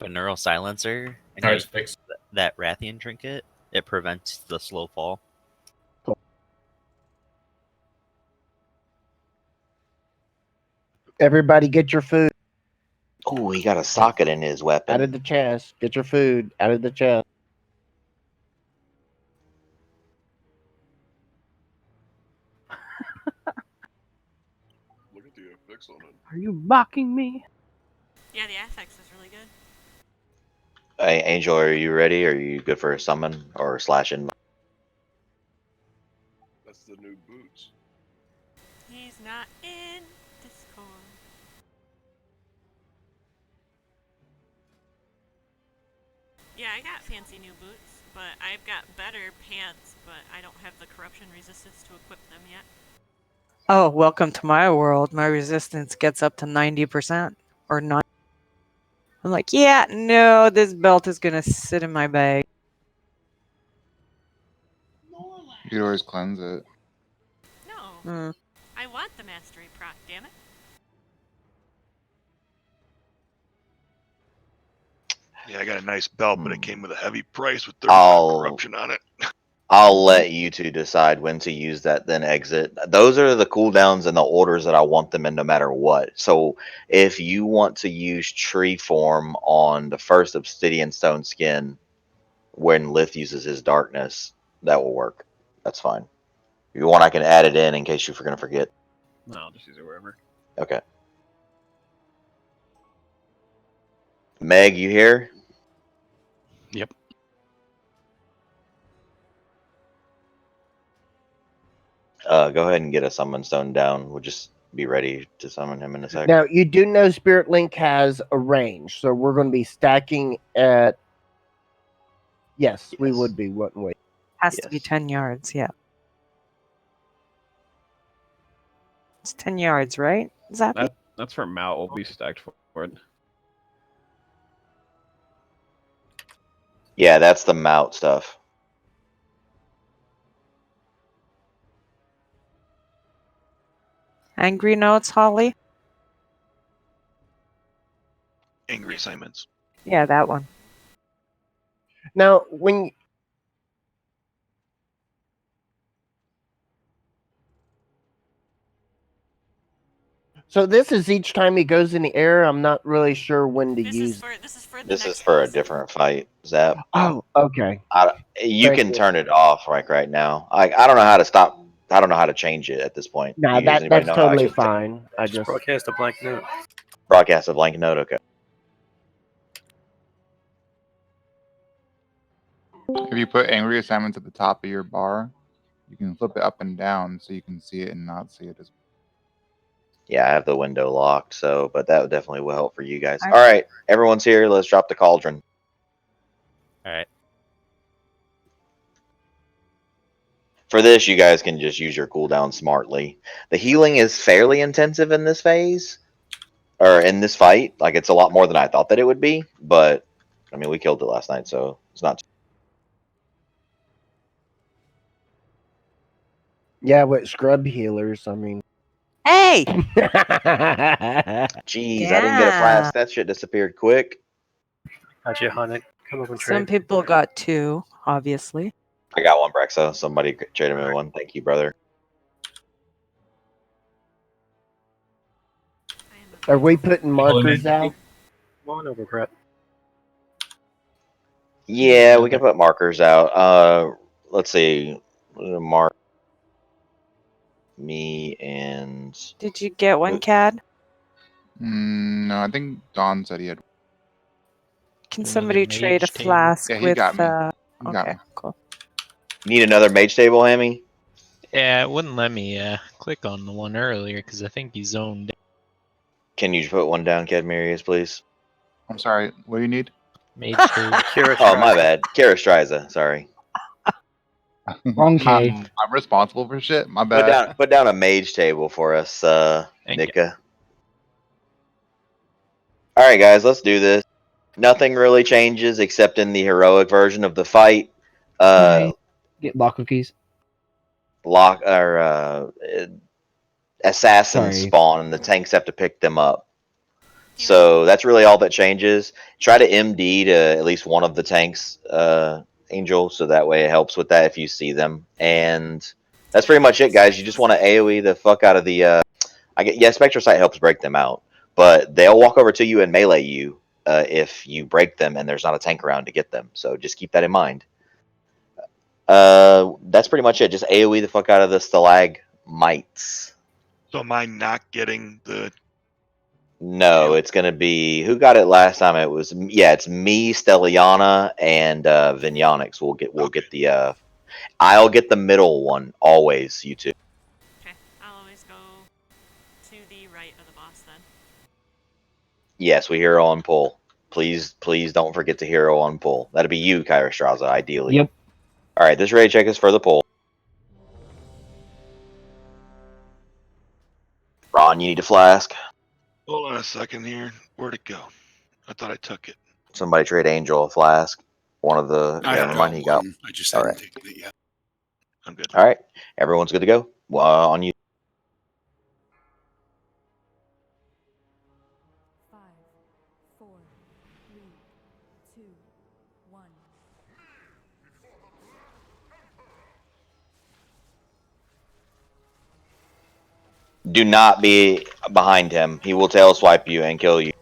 A neural silencer, and Alright, use it's fixed. that Rathian trinket. It prevents the slow fall. Everybody get your food Oh, he got a socket in his weapon. out of the chest. Get your food out of the chest. Look at the FX on it. Are you mocking me? Yeah, the FX is really good. Hey, Angel, are you ready? Are you good for a summon or slash invite? That's the new boots. He's not in Discord. Yeah, I got fancy new boots, but I've got better pants, but I don't have the corruption resistance to equip them yet. Oh, welcome to my world. My resistance gets up to 90% or 9. I'm like, yeah, no, this belt is going to sit in my bag. You could always cleanse it. No. I want the mastery proc, damn it. Yeah, I got a nice belt, but it came with a heavy price with 35 corruption on it. I'll let you two decide when to use that, then exit. Those are the cooldowns and the orders that I want them in no matter what. So if you want to use tree form on the first obsidian stone skin when Lith uses his darkness, that will work. That's fine. If you want, I can add it in case you're going to forget. No, I'll just use it wherever. Okay. Meg, you here? Yep. Go ahead and get a summon stone down. We'll just be ready to summon him in a second. Now, you do know Spirit Link has a range, so we're going to be stacking at... Yes, we would be, wouldn't we? Has to be 10 yards, yeah. It's 10 yards, right? Is that That's for Mount. Will be stacked forward. Yeah, that's the mount stuff. Angry Notes, Holly? Angry assignments. Yeah, that one. Now, when... So this is each time he goes in the air. I'm not really sure when to use. This is for a different fight, Zap. Oh, okay. You can turn it off like right now. I don't know how to stop. I don't know how to change it at this point. No, Does anybody that's know how I totally can fine. I just broadcast a blank note. broadcast a blank note. Okay. If you put angry assignments at the top of your bar, you can flip it up and down so you can see it and not see it as. Yeah, I have the window locked, so but that definitely will help for you guys. All right, everyone's here. Let's drop the cauldron. All right. For this, you guys can just use your cooldown smartly. The healing is fairly intensive in this phase, or in this fight. Like, it's a lot more than I thought that it would be, but, I mean, we killed it last night, so it's not... Yeah, with scrub healers, I mean... Hey! Jeez, I didn't get a flask. That shit disappeared quick. Gotcha, Hunnick. Come up and Some trade. people got 2, obviously. I got one, Brexo. Somebody traded me one. Thank you, brother. Are we putting markers out? One over prep. Yeah, we can put markers out. Let's see. Mark me and... Did you get one, Cad? No, I think Don said he had. Can somebody trade a flask Yeah, he with... got me. He got okay, me. cool. Need another mage table, Hammy? Yeah, it wouldn't let me click on the one earlier because I think he zoned. Can you put one down, Cadmerius, please? I'm sorry. What do you need? Mage table. Oh, my bad. Karastriza, sorry. Wrong K. I'm responsible for shit. My bad. Put down a mage table for us, Nika. Alright, guys, let's do this. Nothing really changes except in the heroic version of the fight. Get lock cookies. Assassins Sorry. spawn and the tanks have to pick them up. So that's really all that changes. Try to MD to at least one of the tanks, Angel, so that way it helps with that if you see them. And that's pretty much it, guys. You just want to AoE the fuck out of the. Yeah, Spectre Sight helps break them out, but they'll walk over to you and melee you if you break them and there's not a tank around to get them. So just keep that in mind. That's pretty much it. Just AoE the fuck out of the stalagmites. So am I not getting the? No, it's gonna be who got it last time. It was it's me, Stelliana, and Vignonix. We'll get the. I'll get the middle one always. You two. Okay, I'll always go to the right of the boss then. Yes, we hero on pull. Please don't forget to hero on pull. That'd be you, Kyra Straza, ideally. Yep. All right, this raid check is for the pull. Ron, you need a flask. Hold on a second here. Where'd it go? I thought I took it. Somebody trade Angel a flask. One of the. I Never mind, he got. I just All hadn't right. taken it yet. I'm good. All right, everyone's good to go. On you. 5, 4, 3, 2, 1. Do not be behind him. He will tail swipe you and kill you.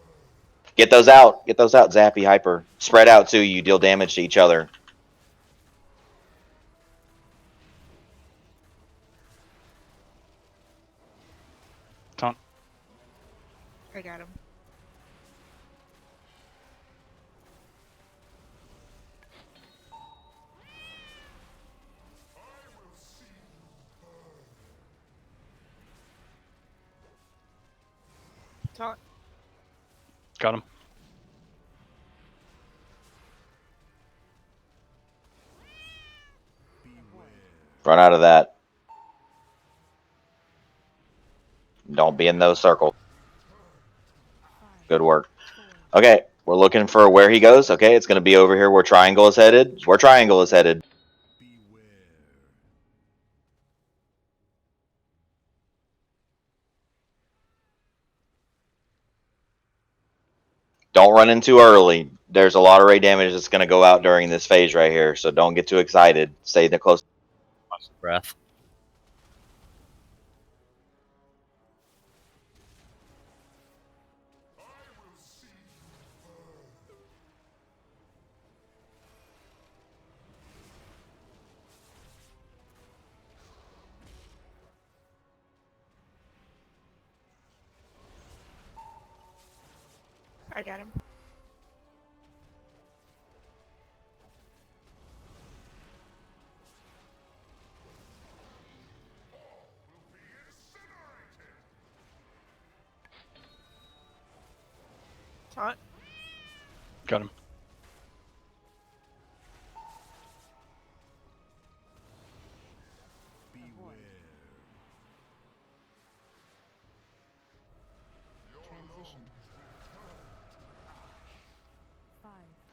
Get those out. Get those out, Zappy Hyper. Spread out too. You deal damage to each other. Taunt. I got him. Taunt. Got him. Run out of that. Don't be in those circles. Good work. Okay, we're looking for where he goes. Okay, it's going to be over here where Triangle is headed. Where Triangle is headed. Don't run in too early. There's a lot of ray damage that's going to go out during this phase right here, so don't get too excited. Stay the close. Breath. I got him. Taunt. Got him.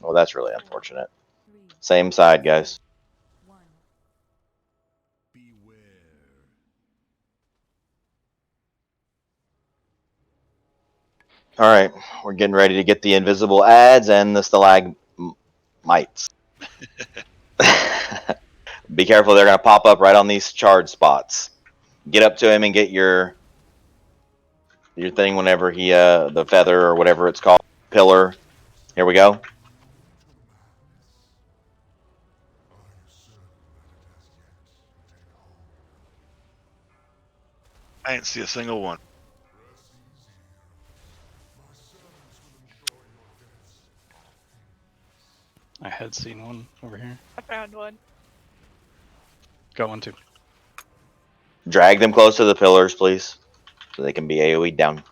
Well, that's really unfortunate. Same side, guys. All right, we're getting ready to get the invisible ads and the stalagmites. Be careful, they're going to pop up right on these charred spots. Get up to him and get your thing whenever he, the feather or whatever it's called, pillar. Here we go. I didn't see a single one. I had seen one over here. I found one. Got one too. Drag them close to the pillars, please, so they can be AoE down.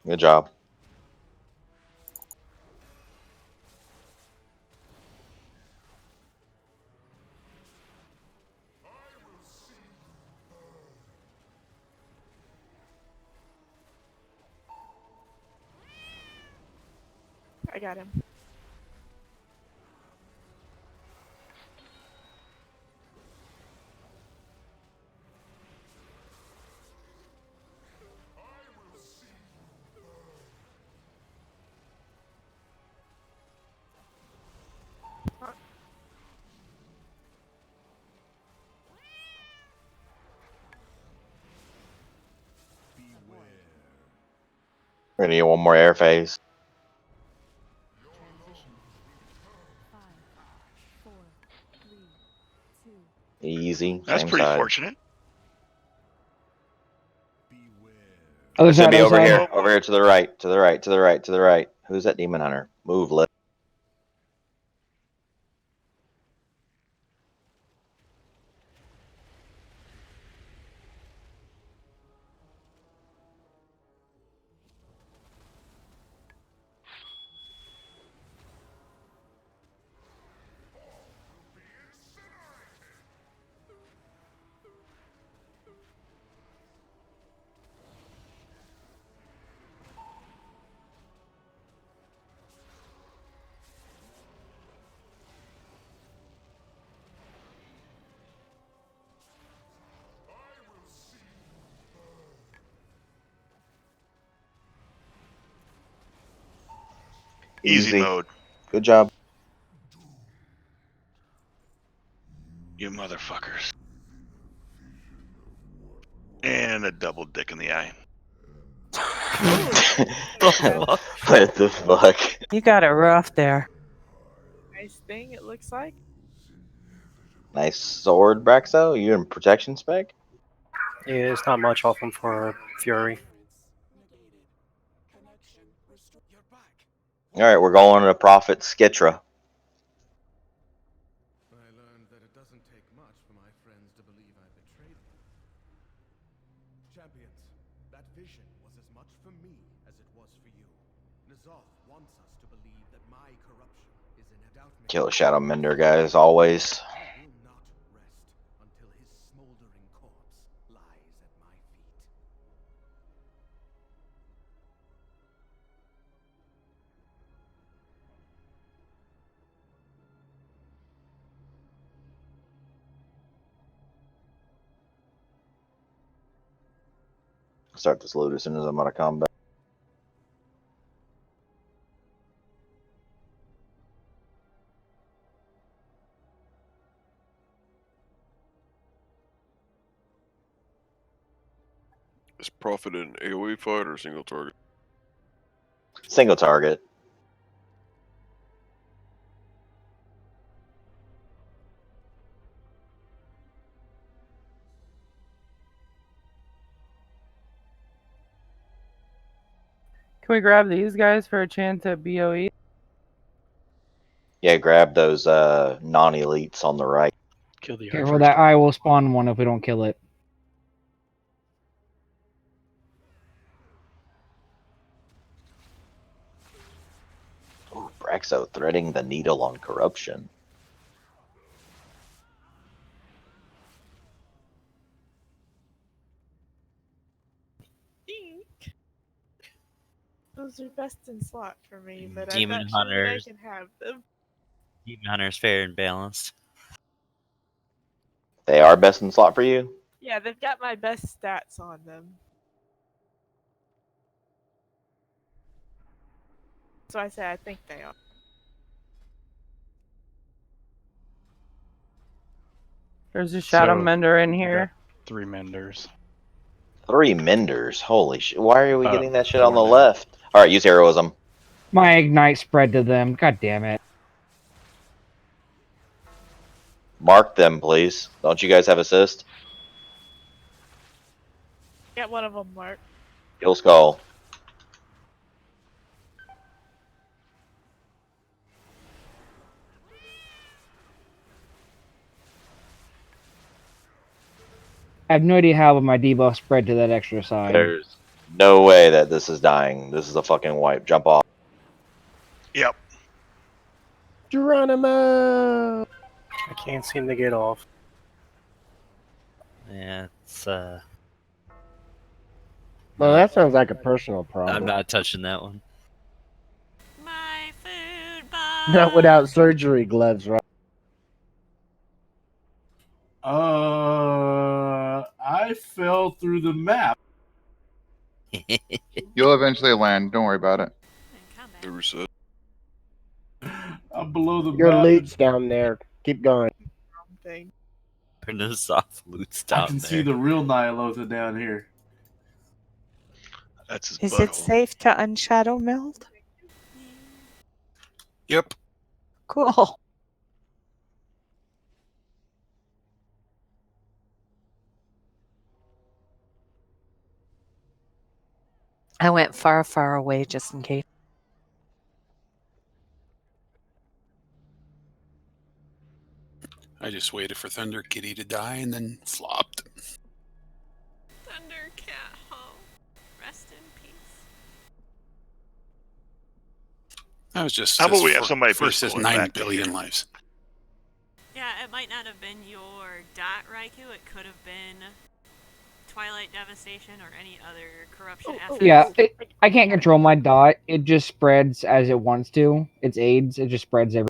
Good job. I got him. We're gonna get one more air phase. 5, 4, 3, 2. Easy. That's Same pretty side. fortunate. Other It's gonna side, be other over side. here. Over here to the right. To the right. To the right. To the right. Who's that demon hunter? Move, left. Easy mode. Good job. You motherfuckers. And a double dick in the eye. What the fuck? You got it rough there. Nice thing, it looks like. Nice sword, Braxo. You in protection spec? Yeah, it's not much off him for Fury. All right, we're going to Prophet Skitra. I learned that it doesn't take much for my friends to believe I betrayed them. Champions, that vision was as much for me as it was for you. N'Alotha wants us to believe that my corruption is in a doubt. Kill Shadow Mender, guys, always. He will not rest until his smoldering corpse lies at my feet. Start this loot as soon as I'm out of combat. Is Prophet an AoE fight or single target? Single target. Can we grab these guys for a chance at BOE? Yeah, grab those non-elites on the right. Kill the Careful, that eye will spawn one if we don't kill it. Ooh, Braxo threading the needle on corruption. Those are best in slot for me, but Demon I'm not sure that I Hunters. can have them. Demon Hunter's fair and balanced. They are best in slot for you? Yeah, they've got my best stats on them. So I say I think they are. There's a Shadow Mender in here. 3 Menders. 3 Menders. Holy shit. Why are we getting that shit on 4 the now. left? Alright, use heroism. My ignite spread to them. God damn it. Mark them, please. Don't you guys have assist? Get one of them, Mark. Kill Skull. I have no idea how, but my debuff spread to that extra side. There's no way that this is dying. This is a fucking wipe. Jump off. Yep. Geronimo! I can't seem to get off. Yeah, it's Well, that sounds like a personal problem. I'm not touching that one. My food. Not without surgery gloves, right? I fell through the map. You'll eventually land. Don't worry about it. Never said. I'm below the Your map. loot's down there. Keep going. Thing. There's soft loot's I down can there. see the real Ny'Alotha down here. That's his Is butthole. it safe to unshadow meld? Yep. Cool. I went far, far away just in case. I just waited for Thunder Kitty to die and then flopped. Thundercat Ho. Rest in peace. That was just How about his we have somebody first his physical 9 back billion here? lives. Yeah, it might not have been your dot Raikou. It could have been Twilight Devastation or any other corruption after. Yeah, I can't control my dot. It just spreads as it wants to. It's AIDS. It just spreads every.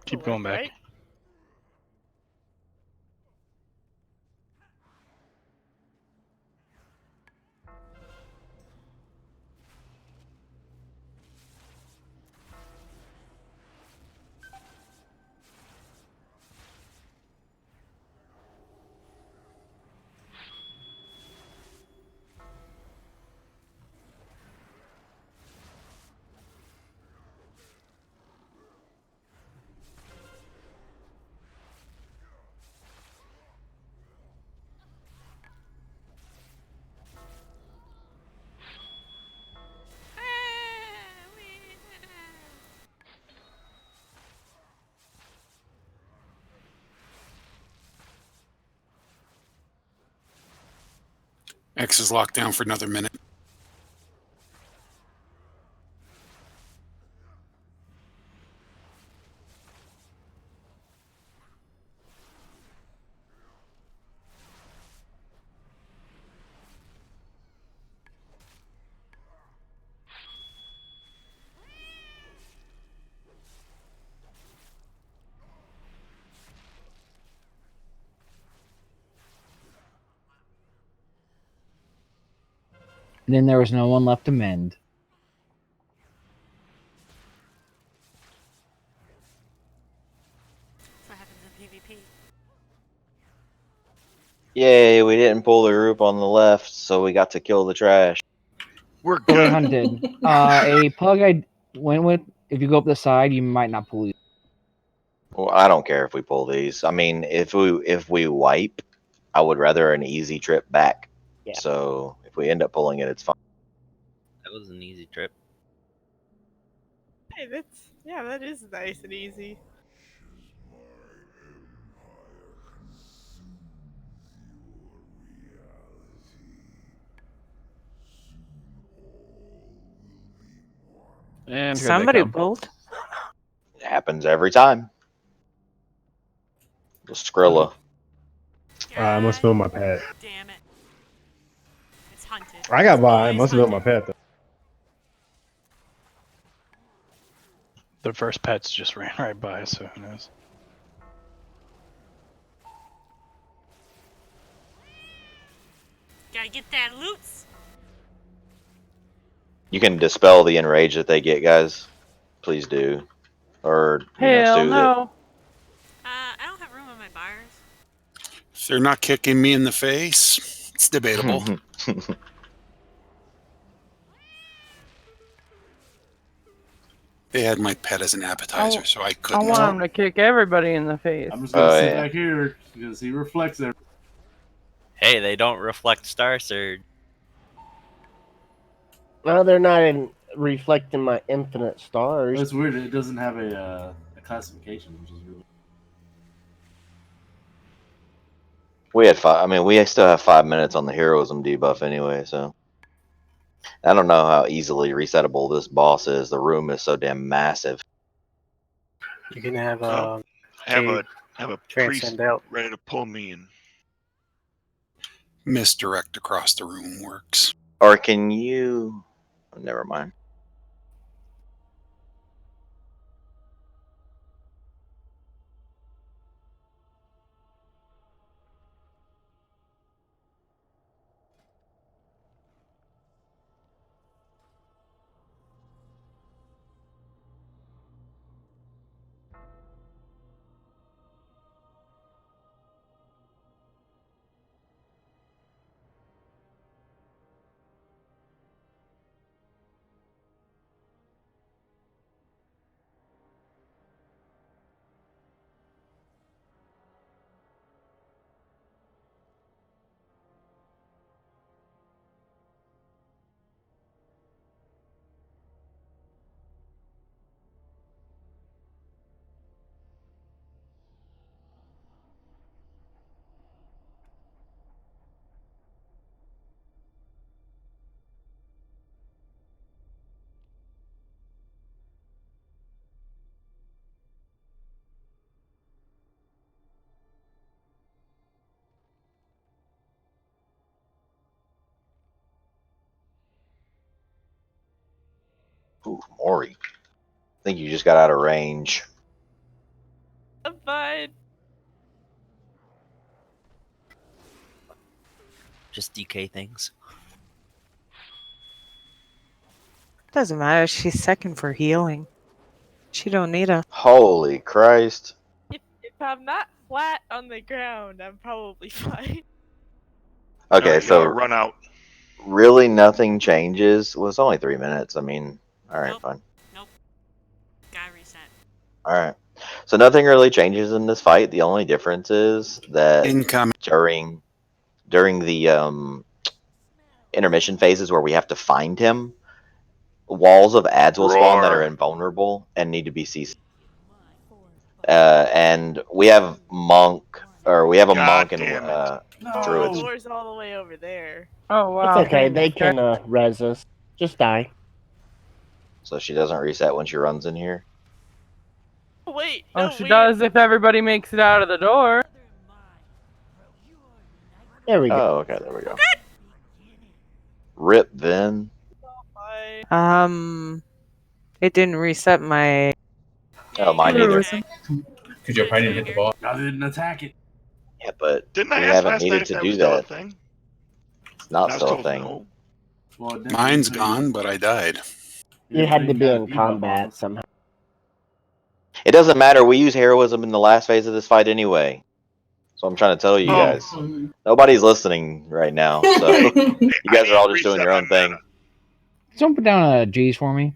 Keep going back. Right? X is locked down for another minute. And then there was no one left to mend. That's what happens in PvP. Yay, we didn't pull the group on the left, so we got to kill the trash. We're Fully good. hunted. A pug I went with. If you go up the side, you might not pull it. Well, I don't care if we pull these. I mean, if we wipe, I would rather an easy trip back. Yeah. So if we end up pulling it, it's fine. That was an easy trip. Hey, that is nice and easy. And here they Somebody come. pulled. It happens every time. The Skrilla. I must build my pet. Damn it. It's hunted. I got by. I Always must have built my hunted. pet though. The first pets just ran right by us, so who knows? Gotta get that loots. You can dispel the enrage that they get, guys. Please do. Or Hell soothe it. no. I don't have room on my bars. If they're not kicking me in the face, it's debatable. They had my pet as an appetizer, so I I couldn't. want him to kick everybody in the face. I'm just gonna sit yeah. back here because he reflects everything. Hey, they don't reflect Star Surge. Well, they're not reflecting my infinite stars. That's weird. It doesn't have a classification, which is really. We had 5. I mean, we still have 5 minutes on the heroism debuff anyway, so. I don't know how easily resettable this boss is. The room is so damn massive. You can have Have a priest transcend out. ready to pull me in. Misdirect across the room works. Or can you? Oh, never mind. Ooh, Mori. I think you just got out of range. I'm fine. Just DK things. Doesn't matter. She's second for healing. She don't need us. Holy Christ. If I'm not flat on the ground, I'm probably fine. Okay, Alright, so run out. really nothing changes. Well, it's only 3 minutes. I mean, alright, fine. Nope. Gotta reset. Alright. So nothing really changes in this fight. The only difference is that Incoming. during the intermission phases where we have to find him, walls of ads will spawn that are Roar. invulnerable and need to be CC. And we have monk, or we have a monk and druids. The door's all the way over there. Oh wow. It's okay. thanks, They guys. can res us. Just die. So she doesn't reset when she runs in here. Wait. Oh, No, she wait. does if everybody makes it out of the door. There we go. Oh, okay, there we go. Rip then. It didn't reset my. Oh, mine either. Because you probably didn't hit the ball. I didn't attack it. Yeah, but Didn't we I ask haven't last night needed if to that do was still a that. thing? It's not And I was still a told thing. no. Well, it didn't Mine's until you- gone, but I died. You had to be got a in debuff on combat us. somehow. It doesn't matter. We use heroism in the last phase of this fight anyway. So I'm trying to tell you Oh. guys. Nobody's listening right now. So you guys are all just doing your own thing. Someone put down a G's for me.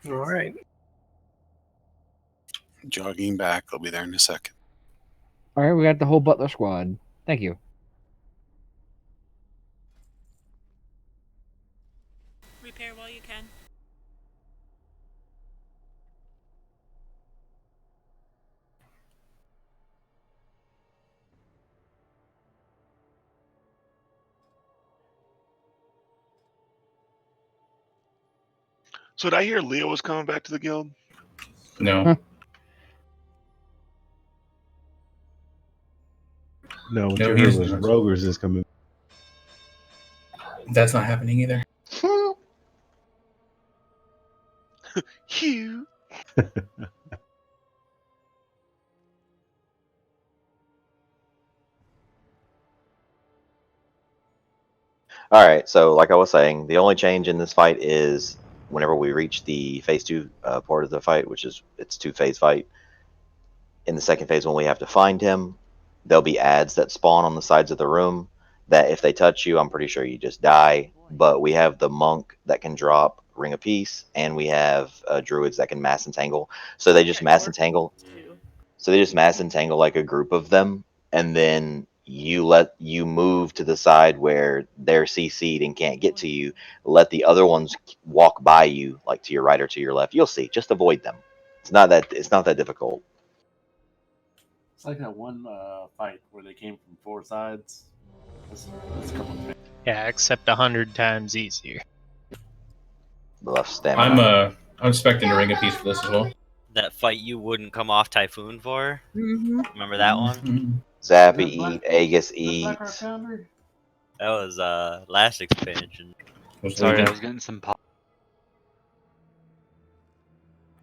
All right. Jogging back. I'll be there in a second. All right, we got the whole Butler squad. Thank you. Repair while you can. So did I hear Leo was coming back to the guild? No. No, what No, you he's heard was not. Rogers is coming. That's not happening either. Hugh. All right. So like I was saying, the only change in this fight is whenever we reach the phase 2 part of the fight, which is it's 2-phase fight. In the second phase, when we have to find him, there'll be ads that spawn on the sides of the room that if they touch you, I'm pretty sure you just die. But we have the monk that can drop Ring of Peace, and we have druids that can mass entangle. So they just mass entangle. So they just mass entangle like a group of them, and then you move to the side where they're CC'd and can't get to you. Let the other ones walk by you, like to your right or to your left. You'll see. Just avoid them. It's not that difficult. It's like that one fight where they came from 4 sides. That's a couple of things. Yeah, except 100 times easier. Left stamina. I'm expecting a ring of peace for this as well. That fight you wouldn't come off Typhoon for? Mm-hmm. Remember that one? Zappy eat, Aegis eat. That was last expansion. Sorry, I was getting some pop.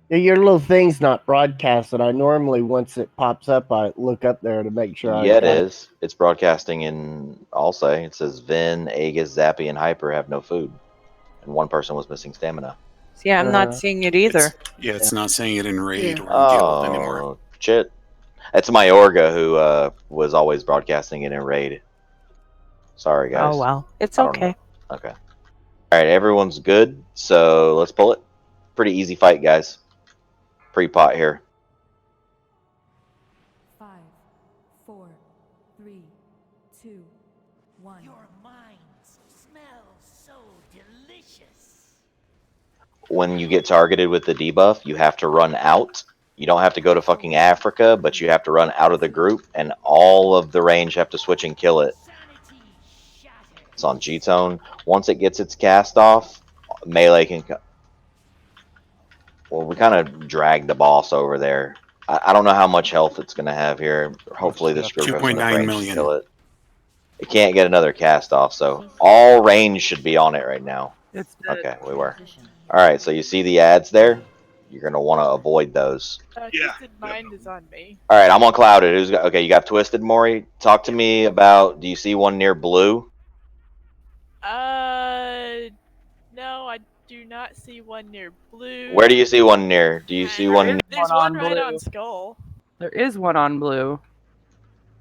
Yeah, your little thing's not broadcasted. I normally, once it pops up, I look up there to make sure. Yeah, it is. It's broadcasting in Alsay. It says Vin, Aegis, Zappy, and Hyper have no food, and one person was missing stamina. See, I'm not seeing it either. It's not saying it in raid or in Oh, guild anymore. shit. That's my Orga who was always broadcasting it in raid. Sorry, guys. Oh well, it's I don't okay. know. Okay. All right, everyone's good, so let's pull it. Pretty easy fight, guys. Pre-pot here. 5, 4, 3, 2, 1. Your minds smell so delicious. When you get targeted with the debuff, you have to run out. You don't have to go to fucking Africa, but you have to run out of the group, and all of the range have to switch and kill it. It's on G-Tone. Once it gets its cast off, melee can... Well, we kind of dragged the boss over there. I don't know how much health it's going to have here. Hopefully this group has enough 2.9 range million. to kill it. It can't get another cast off, so all range should be on it right now. It's dead. Okay, we were. Alright, so you see the ads there? You're going to want to avoid those. Twisted Mind is on me. Alright, I'm on Clouded. Who's got, okay, you got Twisted, Maury? Talk to me about, do you see one near blue? No, I do not see one near blue. Where do you see one near? Do you see one near? There's one right on Skull. There is one on blue.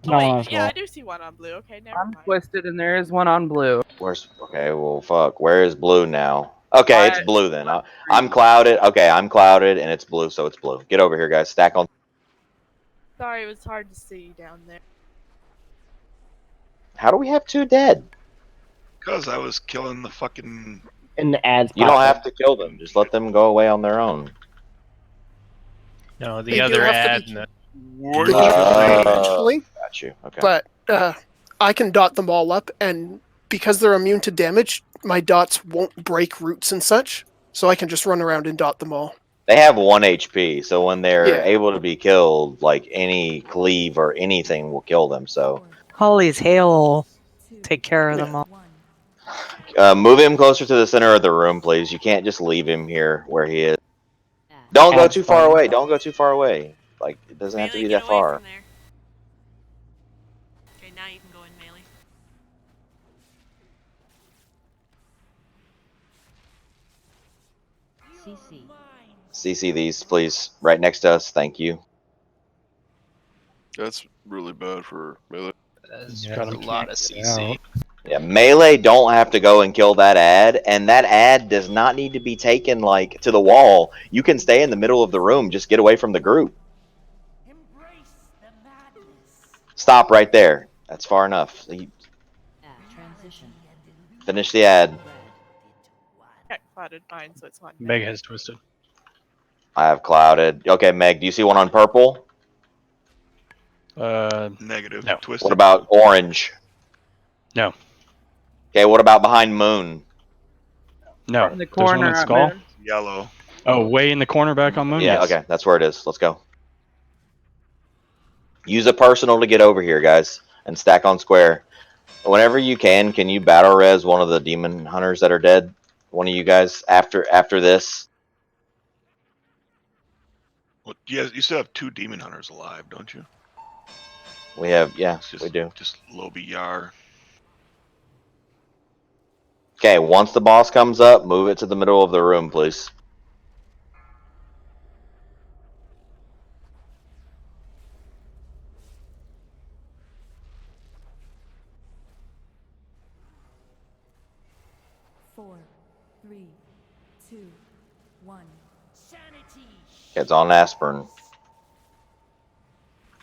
Oh, wait, yeah, I do see one on blue. Okay, never I'm mind. twisted, and there is one on blue. Where's, okay, well, fuck. Where is blue now? Okay, it's blue then. I'm Clouded. Okay, I'm Clouded, and it's blue, so it's blue. Get over here, guys. Stack on. Sorry, it was hard to see down there. How do we have 2 dead? Because I was killing the fucking... And the ads. You don't have to kill them. Just let them go away on their own. No, the They do other have to ad. be- No. They do eventually, Got you. Okay. but I can dot them all up, and because they're immune to damage, my dots won't break roots and such, so I can just run around and dot them all. They have 1 HP, so when they're Yeah. able to be killed, like any cleave or anything will kill them. So Holly's hail will take care of them all. move him closer to the center of the room, please. You can't just leave him here where he is. Don't go too far away. Don't go too far away. Like, it doesn't have to be that far. Okay, now you can go in melee. CC these, please. Right next to us. Thank you. That's really bad for melee. That's a lot of CC. Yeah, melee don't have to go and kill that ad, and that ad does not need to be taken, like, to the wall. You can stay in the middle of the room. Just get away from the group. Stop right there. That's far enough. Finish the ad. Got Clouded Mind, so it's on. Meg has Twisted. I have Clouded. Okay, Meg, do you see one on purple? Negative. No. Twisted. What about orange? No. Okay, what about behind moon? No. In the There's one corner on at Skull. Moon. Yellow. Oh, way in the corner back on Moon? Yeah, Yes. okay, that's where it is. Let's go. Use a personal to get over here, guys, and stack on square. Whenever you can you battle res one of the demon hunters that are dead? One of you guys after this? Well, you still have 2 demon hunters alive, don't you? We have, yeah, Just, we do. Just Lobby Yar. Okay, once the boss comes up, move it to the middle of the room, please. Four, 3, 2, 1. Okay, it's on aspirin.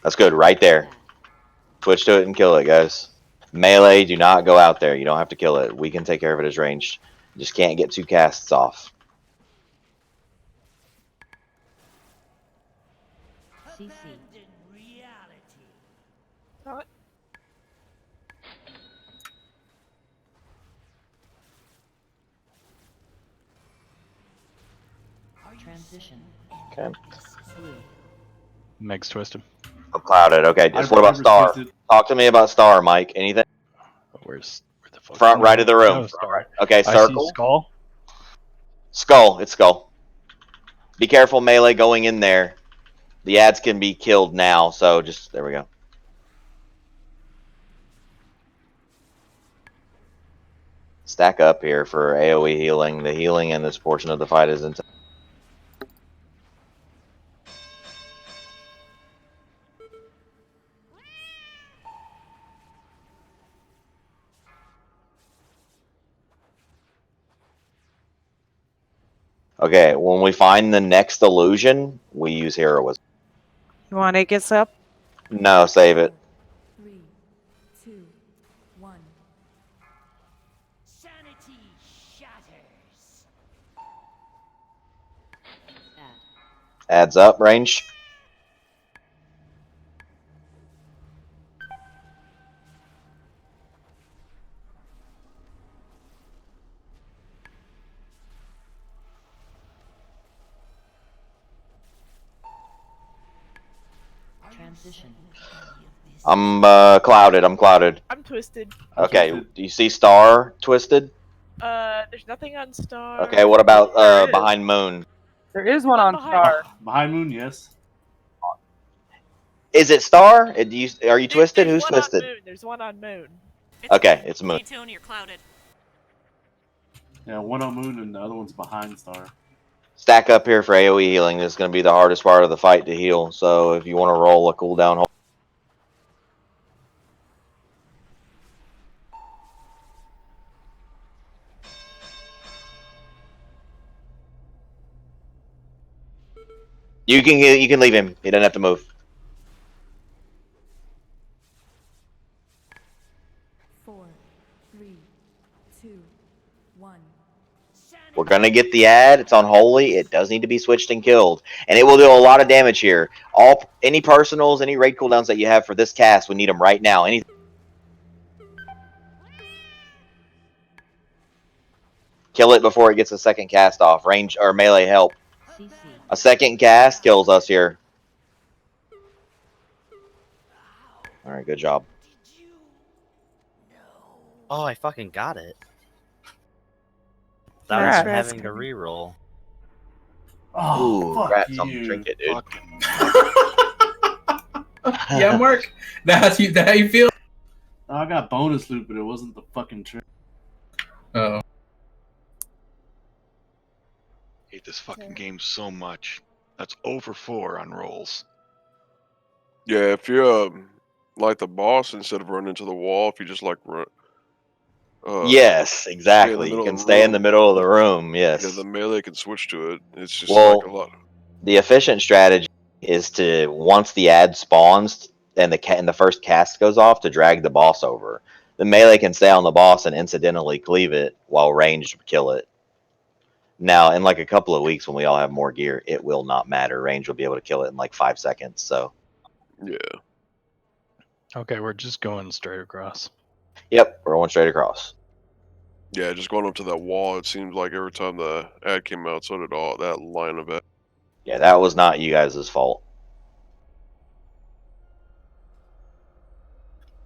That's good, right there. Switch to it and kill it, guys. Melee, do not go out there. You don't have to kill it. We can take care of it as ranged. You just can't get 2 casts off. What? Okay. Meg's Twisted. I'm Clouded. Okay, just I've what about never Star? twisted. Talk to me about Star, Mike. Anything? Where the Front right of the room. No star. Okay, I see circle. skull. Skull. It's skull. Be careful, melee going in there. The ads can be killed now, so just there we go. Stack up here for AoE healing. The healing in this portion of the fight is intense. Okay, when we find the next illusion, we use heroism. You want to get up? No, save it. 3, 2, 1. Sanity shatters. Adds up, range. Transition. I'm clouded. I'm clouded. I'm twisted. Okay, do you see star twisted? There's nothing on star. Okay, what about There is. behind moon? There is one on star. Behind moon, yes. Is it star? Are you twisted? Who's There's one twisted? on moon. There's one on moon. Okay, it's moon. Tune, you're clouded. Yeah, one on moon and the other one's behind star. Stack up here for AoE healing. This is going to be the hardest part of the fight to heal. So if you want to roll a cooldown, hold. You can leave him. He doesn't have to move. 4, 3, 2, 1. We're gonna get the ad. It's unholy. It does need to be switched and killed, and it will do a lot of damage here. Any personals, any raid cooldowns that you have for this cast, we need them right now. Kill it before it gets a second cast off. Range or melee help. A second cast kills us here. All right, good job. Oh, I fucking got it. That Rats. was having a reroll. Oh, Ooh, fuck rat you. something trinket, dude. Yeah, Mark. That how you feel? I got bonus loot, but it wasn't the fucking trick. Oh. Hate this fucking game so much. That's over 4 on rolls. Yeah, if you like the boss, instead of running into the wall, if you just like run. Yes, exactly. You can stay in the middle of the room. Yes. Yeah, the melee can switch to it. It's just Well, like a lot. the efficient strategy is to once the ad spawns and the first cast goes off, to drag the boss over. The melee can stay on the boss and incidentally cleave it while range kill it. Now, in like a couple of weeks when we all have more gear, it will not matter. Range will be able to kill it in like 5 seconds. So, yeah. Okay, we're just going straight across. Yep, we're going straight across. Yeah, just going up to that wall. It seems like every time the ad came out, so did all that line of it. Yeah, that was not you guys' fault.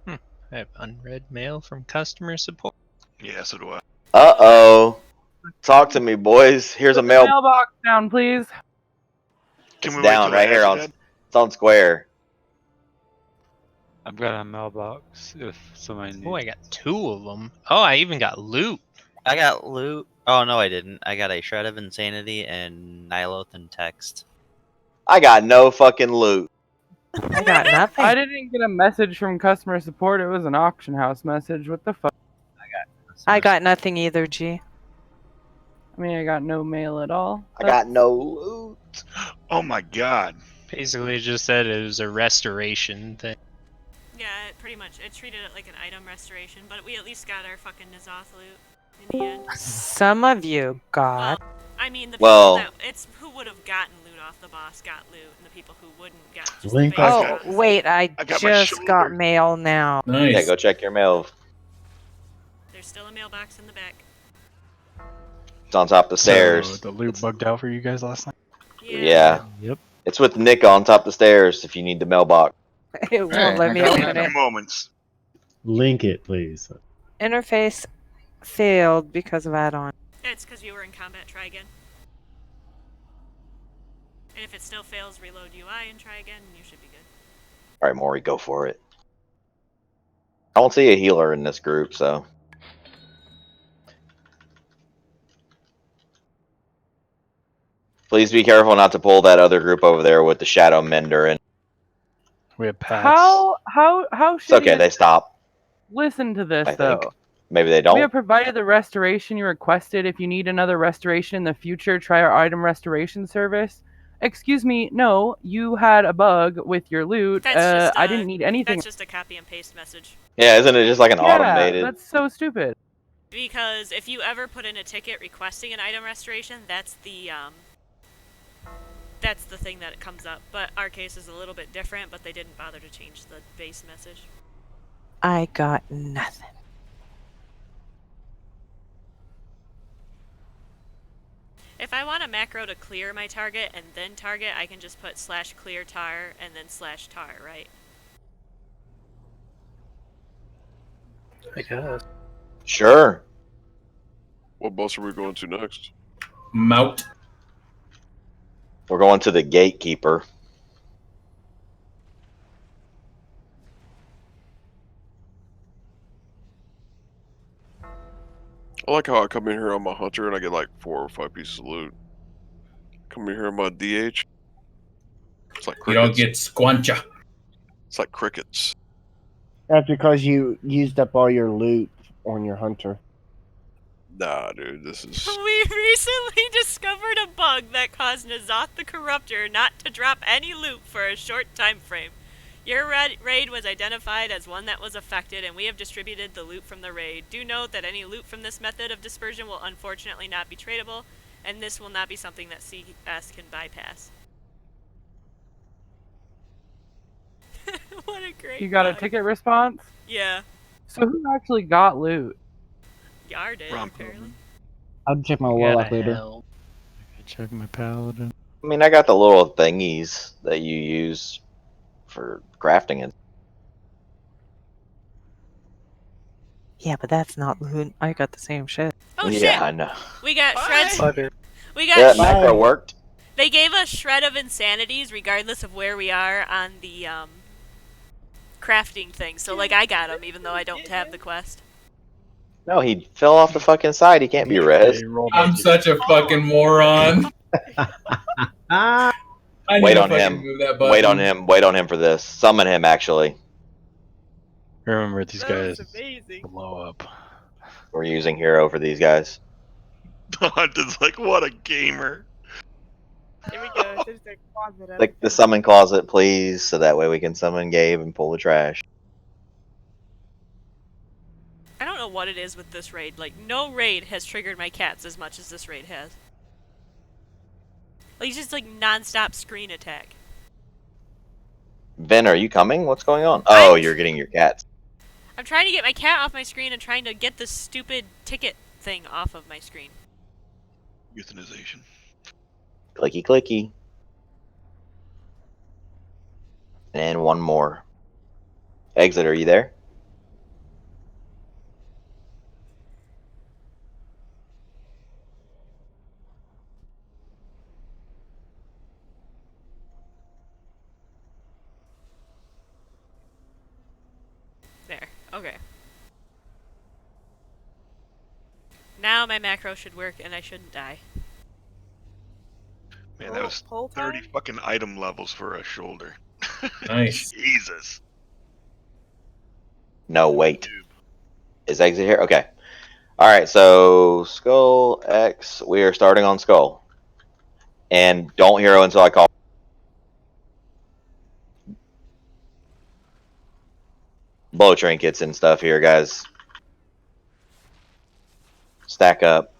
I have unread mail from customer support. Yeah, so do I. Uh-oh. Talk to me, boys. Here's a mail. Mailbox down, please. Can It's we down right here on. It's on square. I've got a mailbox if somebody needs. Oh, I got 2 of them. Oh, I even got loot. I got loot. Oh, no, I didn't. I got a Shred of Insanity and Ny'Alotha text. I got no fucking loot. I got nothing. I didn't get a message from customer support. It was an auction house message. What the fuck? I got nothing either, G. I mean, I got no mail at all. I got no loot. Oh my god. Basically, it just said it was a restoration thing. Yeah, it pretty much. It treated it like an item restoration, but we at least got our fucking Ny'Alotha loot in the end. Some of you got. I mean, the Well- people that it's who would have gotten loot off the boss got loot, and the people who wouldn't got just Link the base Oh, got- wait, I got my just got shoulder. mail now. Nice. Yeah, go check your mail. There's still a mailbox in the back. It's on top of the stairs. So the loot bugged out for you guys last night? Yeah. Yep. It's with Nick on top of the stairs if you need the mailbox. It won't let me open it. Moments. Link it, please. Interface failed because of add-on. It's because you were in combat. Try again. And if it still fails, reload UI and try again, and you should be good. All right, Maury, go for it. I don't see a healer in this group, so. Please be careful not to pull that other group over there with the Shadow Mender. And we have Pats. How it's okay, shitty they is- stop. Listen to this I though. think. Maybe they We don't. have provided the restoration you requested. If you need another restoration in the future, try our item restoration service. Excuse me, no, you had a bug with your loot. I didn't need anything. That's just a copy and paste message. Yeah, isn't it just like an automated? That's so stupid. Because if you ever put in a ticket requesting an item restoration, that's the thing that comes up. But our case is a little bit different, but they didn't bother to change the base message. I got nothing. If I want a macro to clear my target and then target, I can just put /clear tar and then /tar, right? I guess. Sure. What boss are we going to next? Mount. We're going to the Gatekeeper. I like how I come in here on my hunter and I get like 4 or 5 pieces of loot. Come in here on my DH. It's like crickets. You don't get squancha. It's like crickets. That's because you used up all your loot on your hunter. Nah, dude, this is. We recently discovered a bug that caused Ny'Alotha the Corruptor not to drop any loot for a short time frame. Your raid was identified as one that was affected, and we have distributed the loot from the raid. Do note that any loot from this method of dispersion will unfortunately not be tradable, and this will not be something that CS can bypass. What a great You got a bug. ticket response? Yeah. So who actually got loot? Yar did, apparently. I'll check my I warlock gotta later. help. Check my paladin. I mean, I got the little thingies that you use for crafting it. Yeah, but that's not loot. I got the same shit. Oh yeah, shit! I know. We got shreds. We Yeah, got macro worked. They gave us shred of insanities regardless of where we are on the crafting thing. So like I got them even though I don't have the quest. No, he fell off the fucking side. He can't be res. I'm such a fucking moron. I need Wait to on fucking him. move that button. Wait on him. Wait on him for this. Summon him, actually. Remember, these That was guys amazing. blow up. We're using hero for these guys. Hunter's like, what a gamer. Here we go. There's a closet. Click the summon closet, please, so that way we can summon Gabe and pull the trash. I don't know what it is with this raid. Like no raid has triggered my cats as much as this raid has. Like it's just like non-stop screen attack. Vin, are you coming? What's going on? Oh, you're getting your cats. I'm trying to get my cat off my screen and trying to get this stupid ticket thing off of my screen. Euthanization. Clicky clicky. And one more. Exit, are you there? There. Okay. Now my macro should work and I shouldn't die. Man, that was 30 fucking item levels for a shoulder. Nice. Jesus. No, wait. Is exit here? Okay. Alright, so Skull X, we are starting on Skull. And don't hero until I call. Blow trinkets and stuff here, guys. Stack up.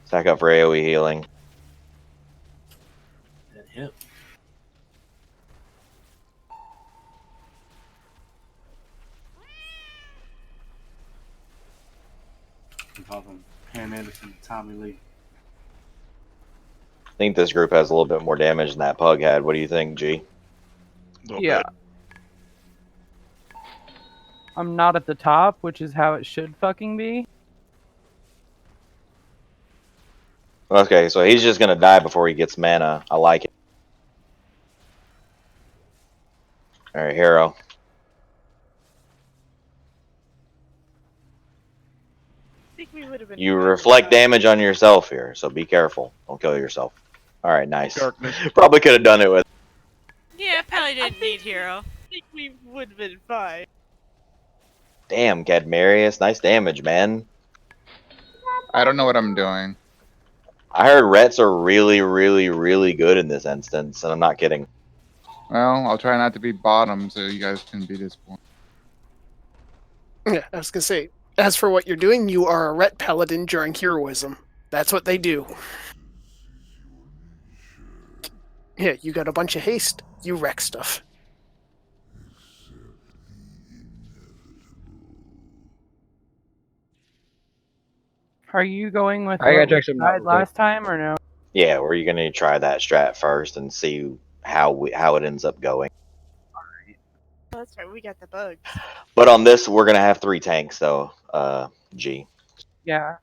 Stack up for AoE healing. That hip. We call them Pam Anderson and Tommy Lee. I think this group has a little bit more damage than that pug had. What do you think, G? Yeah. I'm not at the top, which is how it should fucking be. Okay, so he's just gonna die before he gets mana. I like it. All right, hero. I think we would have been. You reflect damage on yourself here, so be careful. Don't kill yourself. All right, nice. Darkness. Probably could have done it with. Yeah, probably didn't need hero. I think we would have been fine. Damn, Cadmarius, nice damage, man. I don't know what I'm doing. I heard Rets are really, really, really good in this instance, and I'm not kidding. Well, I'll try not to be bottom so you guys can be disappointed. Yeah, I was gonna say. As for what you're doing, you are a Ret Paladin during heroism. That's what they do. Yeah, you got a bunch of haste. You wreck stuff. Are you going with I gotta what we check some tried out. last time or no? Yeah, we're gonna try that strat first and see how it ends up going. Oh, that's right. We got the bugs. But on this, we're gonna have 3 tanks, though. G. Yeah.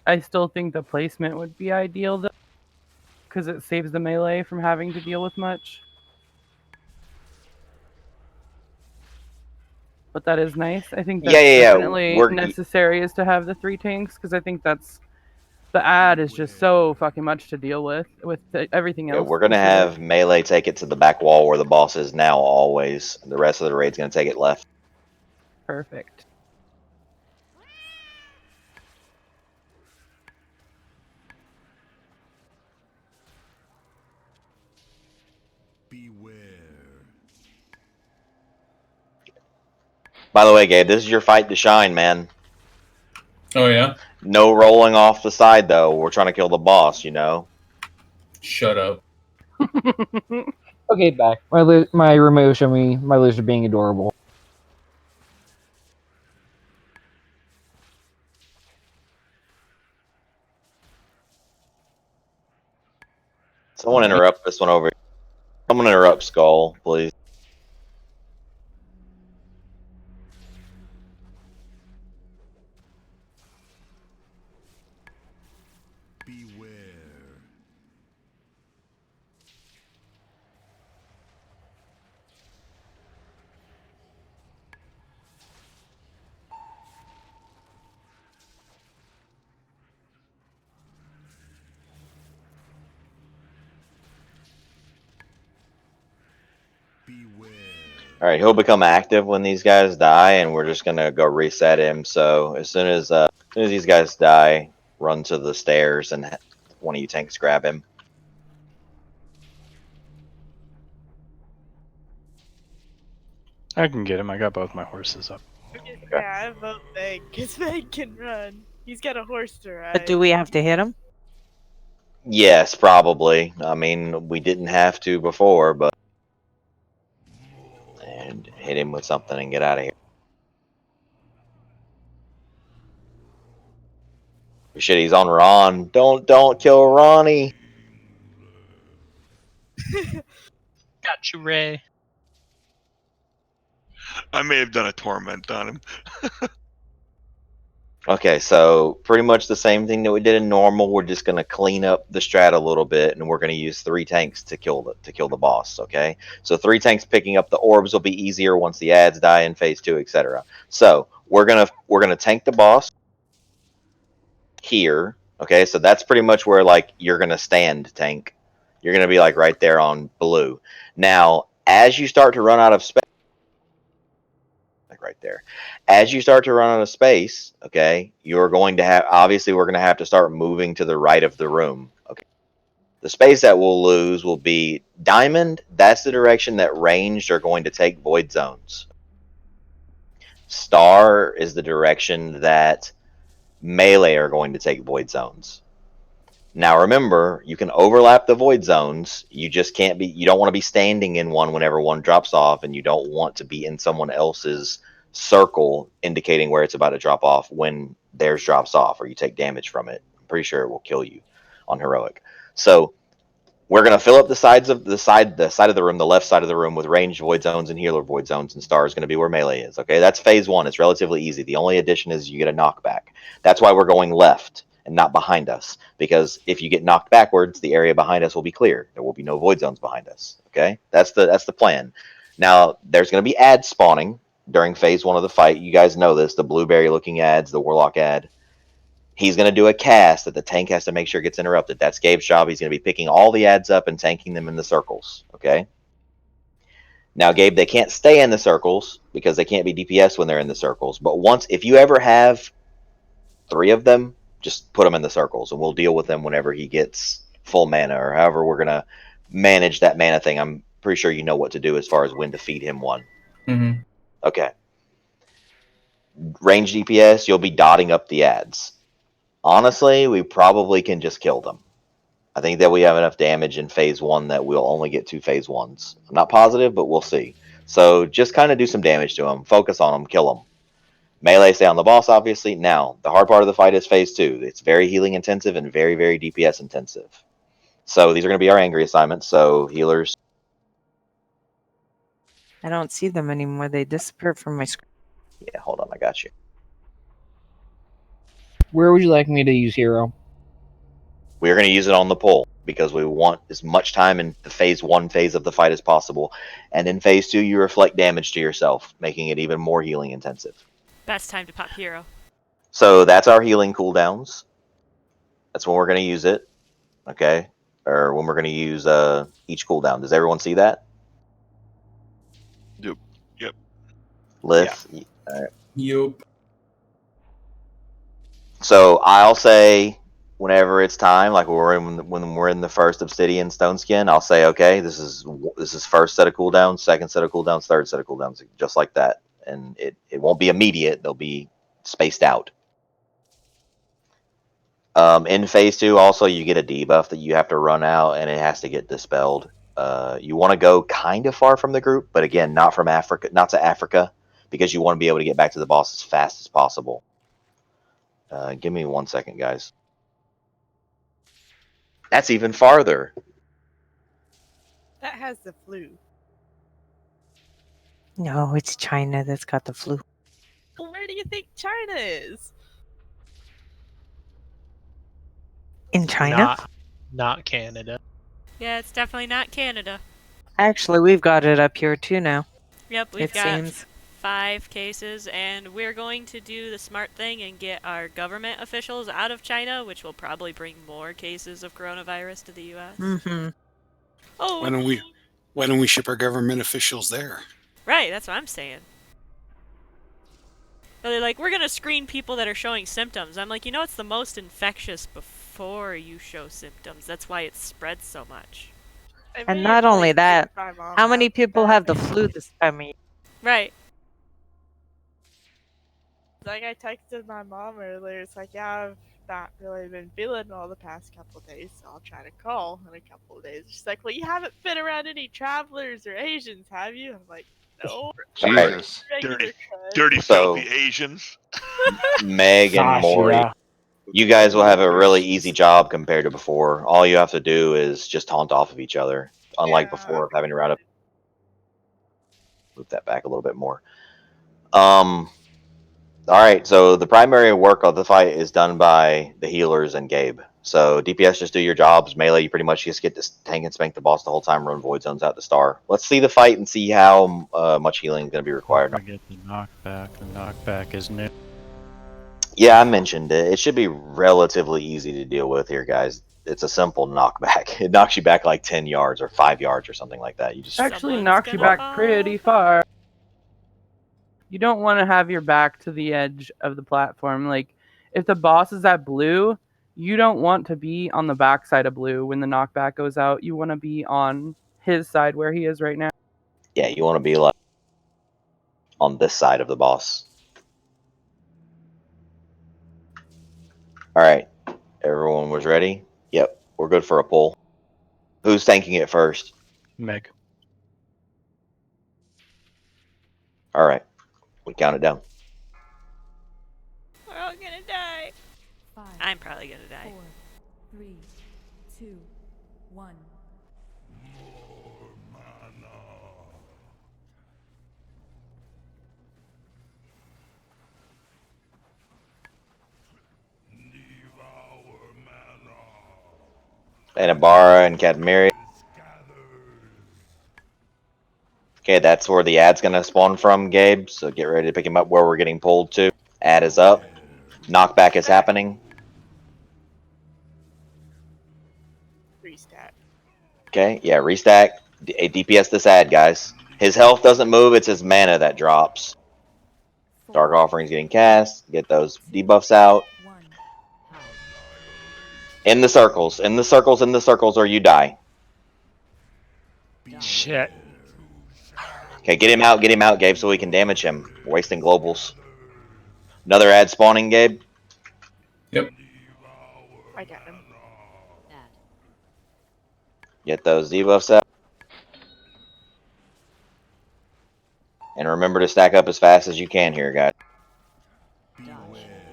I still think the placement would be ideal though, because it saves the melee from having to deal with much. But that is nice. I think that's definitely necessary is to have the 3 tanks, because I think that's the ad is just so fucking much to deal with everything Yeah, else. we're gonna have melee take it to the back wall where the boss is now always. The rest of the raid's gonna take it left. Perfect. By the way, Gabe, this is your fight to shine, man. Oh yeah? No rolling off the side though. We're trying to kill the boss, you know. Shut up. Okay, back. My remote showed me my lizard being adorable. Someone interrupt this one over. Someone interrupt Skull, please. Alright, he'll become active when these guys die, and we're just gonna go reset him. So as soon as these guys die, run to the stairs and one of you tanks grab him. I can get him. I got both my horses up. Yeah, I vote Meg, because Meg can run. He's got a horse to ride. But do we have to hit him? Yes, probably. I mean, we didn't have to before, but and hit him with something and get out of here. Shit, he's on Ron. Don't kill Ronnie. Got you, Ray. I may have done a torment on him. Okay, so pretty much the same thing that we did in normal. We're just gonna clean up the strat a little bit, and we're gonna use 3 tanks to kill the boss. Okay, so 3 tanks picking up the orbs will be easier once the ads die in phase 2, etc. So we're gonna tank the boss here. Okay, so that's pretty much where like you're gonna stand tank. You're gonna be like right there on blue. Now, as you start to run out of space. Right there. As you start to run out of space, okay, you're going to have, obviously we're going to have to start moving to the right of the room. Okay. The space that we'll lose will be diamond. That's the direction that ranged are going to take void zones. Star is the direction that melee are going to take void zones. Now remember, you can overlap the void zones. You just can't be, you don't want to be standing in one whenever one drops off, and you don't want to be in someone else's circle indicating where it's about to drop off when theirs drops off or you take damage from it. I'm pretty sure it will kill you on heroic. So We're gonna fill up the sides of the side of the room, the left side of the room, with ranged void zones and healer void zones, and star is gonna be where melee is. Okay, that's phase one. It's relatively easy. The only addition is you get a knockback. That's why we're going left and not behind us, because if you get knocked backwards, the area behind us will be clear. There will be no void zones behind us. Okay, that's the plan. Now there's gonna be ads spawning during phase one of the fight. You guys know this: the blueberry looking ads, the warlock ad. He's going to do a cast that the tank has to make sure gets interrupted. That's Gabe's job. He's going to be picking all the ads up and tanking them in the circles. Okay. Now, Gabe, they can't stay in the circles because they can't be DPS when they're in the circles. But if you ever have 3 of them, just put them in the circles, and we'll deal with them whenever he gets full mana, or however we're going to manage that mana thing. I'm pretty sure you know what to do as far as when to feed him one. Mm-hmm. Okay. Range DPS, you'll be dotting up the ads. Honestly, we probably can just kill them. I think that we have enough damage in phase 1 that we'll only get 2 phase 1s. I'm not positive, but we'll see. So just kind of do some damage to them. Focus on them. Kill them. Melee, stay on the boss, obviously. Now, the hard part of the fight is phase 2. It's very healing intensive and very, very DPS intensive. So these are going to be our angry assignments. So healers. I don't see them anymore. They disappeared from my screen. Yeah, hold on. I got you. Where would you like me to use hero? We're going to use it on the pole because we want as much time in the phase 1 phase of the fight as possible. And in phase 2, you reflect damage to yourself, making it even more healing intensive. Best time to pop hero. So that's our healing cooldowns. That's when we're going to use it. Okay? Or when we're going to use each cooldown. Does everyone see that? Yep. Yep. Lith? Yeah. All right. Yep. So I'll say whenever it's time, like when we're in the first Obsidian Stone Skin, I'll say, okay, this is first set of cooldowns, second set of cooldowns, third set of cooldowns, just like that. And it won't be immediate; they'll be spaced out. In phase 2, also you get a debuff that you have to run out, and it has to get dispelled. You want to go kind of far from the group, but again, not to Africa, because you want to be able to get back to the boss as fast as possible. Give me 1 second, guys. That's even farther. That has the flu. No, it's China that's got the flu. Well, where do you think China is? In China? Not Canada. Yeah, it's definitely not Canada. Actually, we've got it up here too now. Yep, we've It got seems. 5 cases, and we're going to do the smart thing and get our government officials out of China, which will probably bring more cases of coronavirus to the U.S. Mm-hmm. Oh, Why don't we ship our government officials there? right, that's what I'm saying. But they're like, we're going to screen people that are showing symptoms. I'm like, it's the most infectious before you show symptoms. That's why it spreads so much. And not only that, how many people have the flu this time of year? Right. Like, I texted my mom earlier. It's like, yeah, I've not really been feeling well the past couple of days, so I'll try to call in a couple of days. She's like, well, you haven't been around any travelers or Asians, have you? I'm like, no. Jesus. Dirty filthy Asians. Meg and Maury, you guys will have a really easy job compared to before. All you have to do is just taunt off of each other, unlike before of having to route up. Move that back a little bit more. All right, so the primary work of the fight is done by the healers and Gabe. So DPS, just do your jobs. Melee, you pretty much just get to tank and spank the boss the whole time, run void zones out to star. Let's see the fight and see how much healing is going to be required. I get the knockback. The knockback is new. Yeah, I mentioned it. It should be relatively easy to deal with here, guys. It's a simple knockback. It knocks you back like 10 yards or 5 yards or something like that. You just Actually knocks you back pretty far. You don't want to have your back to the edge of the platform. Like, if the boss is at blue, you don't want to be on the back side of blue when the knockback goes out. You want to be on his side where he is right now. Yeah, you want to be like on this side of the boss. All right, everyone was ready? Yep, we're good for a pull. Who's tanking it first? Meg. All right, we count it down. We're all gonna die. 5, I'm probably gonna die. 4, 3, 2, 1. And Ibarra and Cadmiri. Okay, that's where the ad's gonna spawn from, Gabe. So get ready to pick him up where we're getting pulled to. Ad is up. Knockback is happening. Restack. Okay, yeah, restack. DPS this ad, guys. His health doesn't move, it's his mana that drops. Dark Offering's getting cast. Get those debuffs out. In the circles, in the circles, in the circles, or you die. Shit. Okay, get him out, Gabe, so we can damage him. We're wasting globals. Another ad spawning, Gabe. Yep. I got him. Get those debuffs out. And remember to stack up as fast as you can here, guys.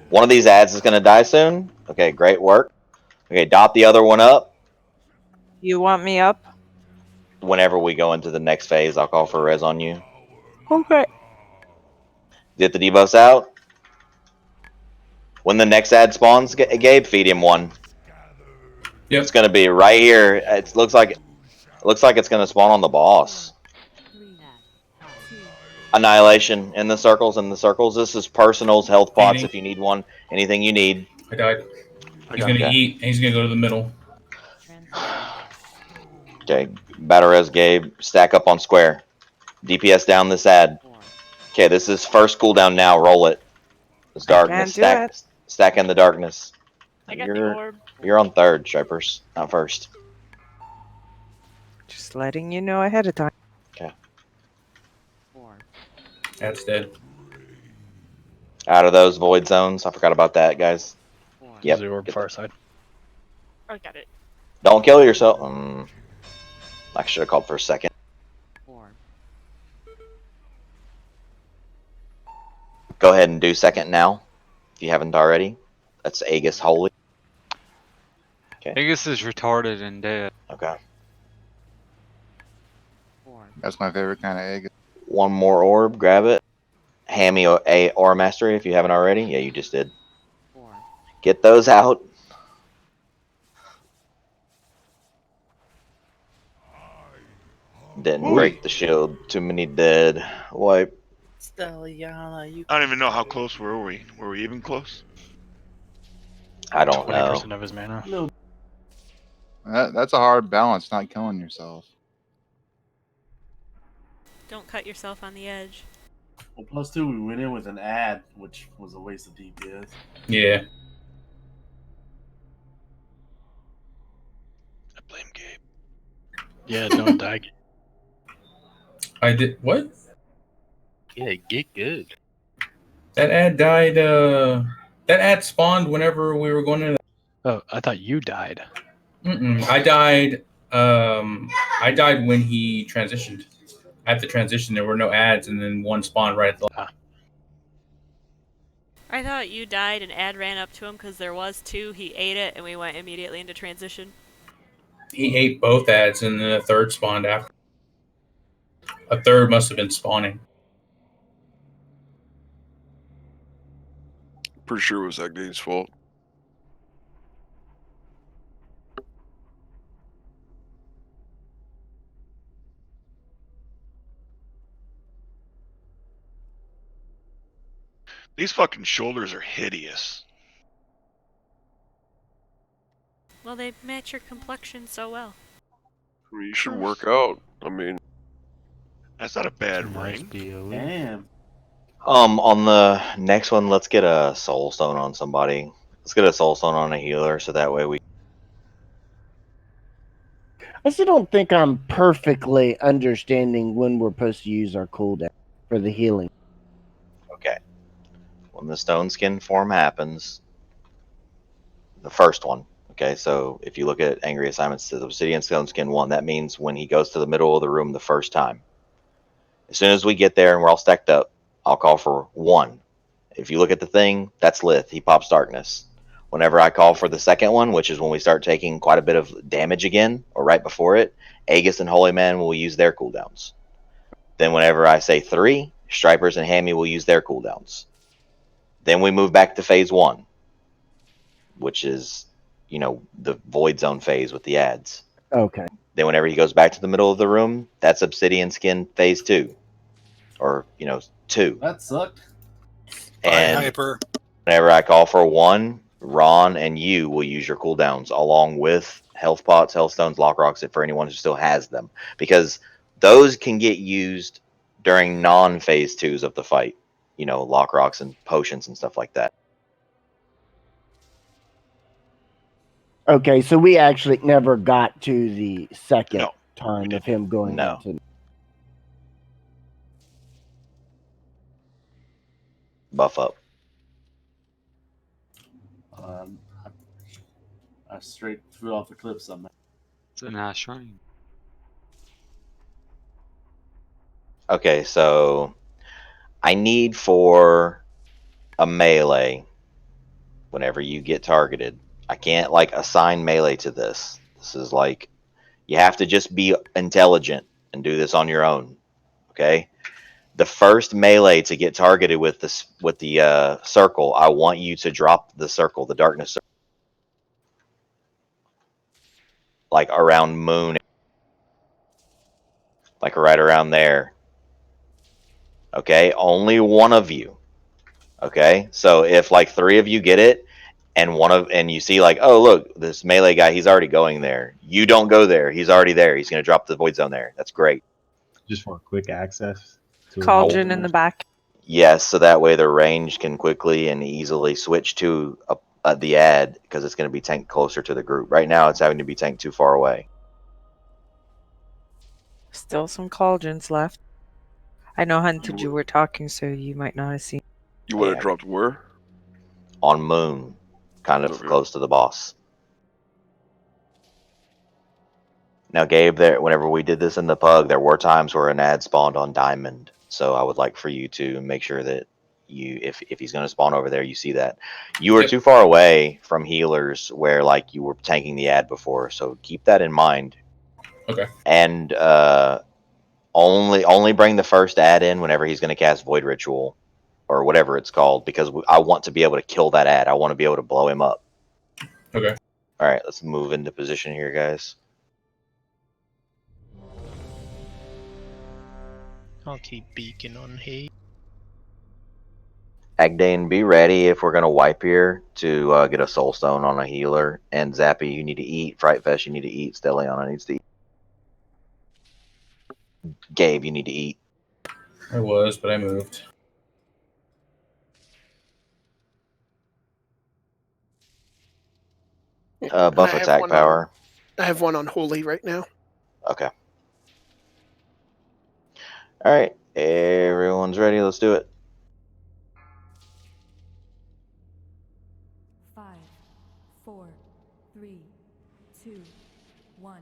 One of these ads is going to die soon. Okay, great work. Okay, dot the other one up. You want me up? Whenever we go into the next phase, I'll call for res on you. Okay. Get the debuffs out. When the next ad spawns, Gabe, feed him one. Yep. It's going to be right here. It looks like it's going to spawn on the boss. Annihilation in the circles, in the circles. This is personals, health pots if you need one. Anything you need. I died. He's gonna eat, and he's gonna go to the middle. Okay, battle res, Gabe. Stack up on square. DPS down this ad. Okay, this is first cooldown now. Roll it. It's darkness. Stack in the darkness. I got the orb. You're on third, Stripers, not first. Just letting you know ahead of time. Okay. That's dead. Out of those void zones. I forgot about that, guys. Yep. The orb far side. I got it. Don't kill yourself. I should have called for a second. Go ahead and do second now, if you haven't already. That's Aegis Holy. Okay. Aegis is retarded and dead. Okay. That's my favorite kind of egg. One more orb, grab it. Hammy a Aura Mastery if you haven't already. Yeah, you just did. Get those out. Didn't break the shield. Too many dead. Wipe. I don't even know how close were we. Were we even close? I don't know. 20% of his mana. No. That's a hard balance, not killing yourself. Don't cut yourself on the edge. Well, plus two, we went in with an ad, which was a waste of DPS. Yeah. I blame Gabe. Yeah, don't die. I did what? Yeah, get good. That ad died. That ad spawned whenever we were going in. Oh, I thought you died. I died. I died when he transitioned. At the transition, there were no ads, and then one spawned right at the. I thought you died and Ad ran up to him because there was two. He ate it and we went immediately into transition. He ate both ads, and then a third spawned after. A third must have been spawning. Pretty sure it was Agne's fault. These fucking shoulders are hideous. Well, they match your complexion so well. I mean, you should work out. I mean, that's not a bad ring. Damn. On the next one, let's get a soul stone on somebody. Let's get a soul stone on a healer, so that way we. I still don't think I'm perfectly understanding when we're supposed to use our cooldown for the healing. Okay. When the stone skin form happens, the first one. Okay, so if you look at Angry Assignments to the Obsidian Stone Skin 1, that means when he goes to the middle of the room the first time. As soon as we get there and we're all stacked up, I'll call for 1. If you look at the thing, that's Lith. He pops darkness. Whenever I call for the second one, which is when we start taking quite a bit of damage again, or right before it, Aegis and Holy Man will use their cooldowns. Then whenever I say 3, Stripers and Hammy will use their cooldowns. Then we move back to phase 1, which is the void zone phase with the ads. Okay. Then whenever he goes back to the middle of the room, that's obsidian skin phase 2, or 2. That sucked. And Hyper. whenever I call for 1, Ron and you will use your cooldowns along with health pots, health stones, lock rocks, for anyone who still has them, because those can get used during non-phase 2s of the fight. Lock rocks and potions and stuff like that. Okay, so we actually never got to the second time of him going No. into. Buff up. I straight threw off the cliff somehow. It's a nice shrine. Okay, so I need for a melee whenever you get targeted. I can't assign melee to this. This is you have to just be intelligent and do this on your own. Okay? The first melee to get targeted with the circle, I want you to drop the circle, the darkness circle. Around moon. Right around there. Okay? Only one of you. Okay? So if 3 of you get it, and you see oh look, this melee guy, he's already going there. You don't go there. He's already there. He's going to drop the void zone there. That's great. Just want quick access to Cauldron in the back. Yes, so that way the range can quickly and easily switch to the ad, because it's going to be tanked closer to the group. Right now, it's having to be tanked too far away. Still some cauldrons left. I know, Hunted, you were talking, so you might not have seen. You would have dropped where? On moon, kind of close to the boss. Now, Gabe, whenever we did this in the pug, there were times where an ad spawned on diamond. So I would like for you to make sure that if he's going to spawn over there, you see that. You were too far away from healers where you were tanking the ad before, so keep that in mind. Okay. And only bring the first ad in whenever he's going to cast Void Ritual or whatever it's called, because I want to be able to kill that ad. I want to be able to blow him up. Okay. All right, let's move into position here, guys. I'll keep beacon on hay. Agdane, be ready if we're going to wipe here to get a soul stone on a healer. And Zappy, you need to eat. Frightfest, you need to eat. Stelliana needs to eat. Gabe, you need to eat. I was, but I moved. Buff attack power. I have one on Holy right now. Okay. All right, everyone's ready. Let's do it. 5, 4, 3, 2, 1.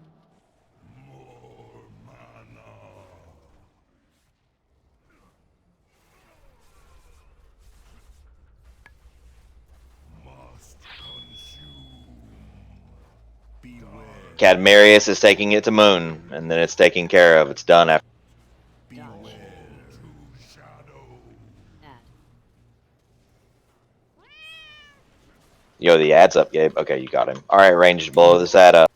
Cadmarius is taking it to moon, and then it's taken care of. It's done after. Yo, the ad's up, Gabe. Okay, you got him. All right, Rangers, blow this ad up.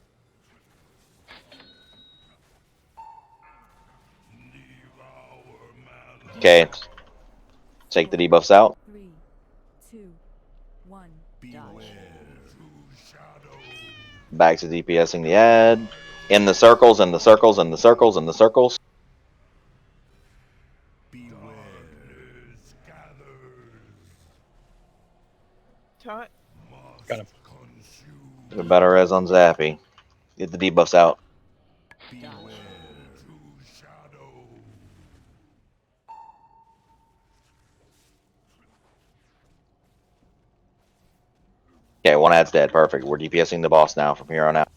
Okay. Take the debuffs out. 3, 2, 1. Dodge. Back to DPSing the ad. In the circles, in the circles, in the circles, in the circles. Taunt. Got him. Get a better res on Zappy. Get the debuffs out. Okay, one ad's dead. Perfect. We're DPSing the boss now from here on out.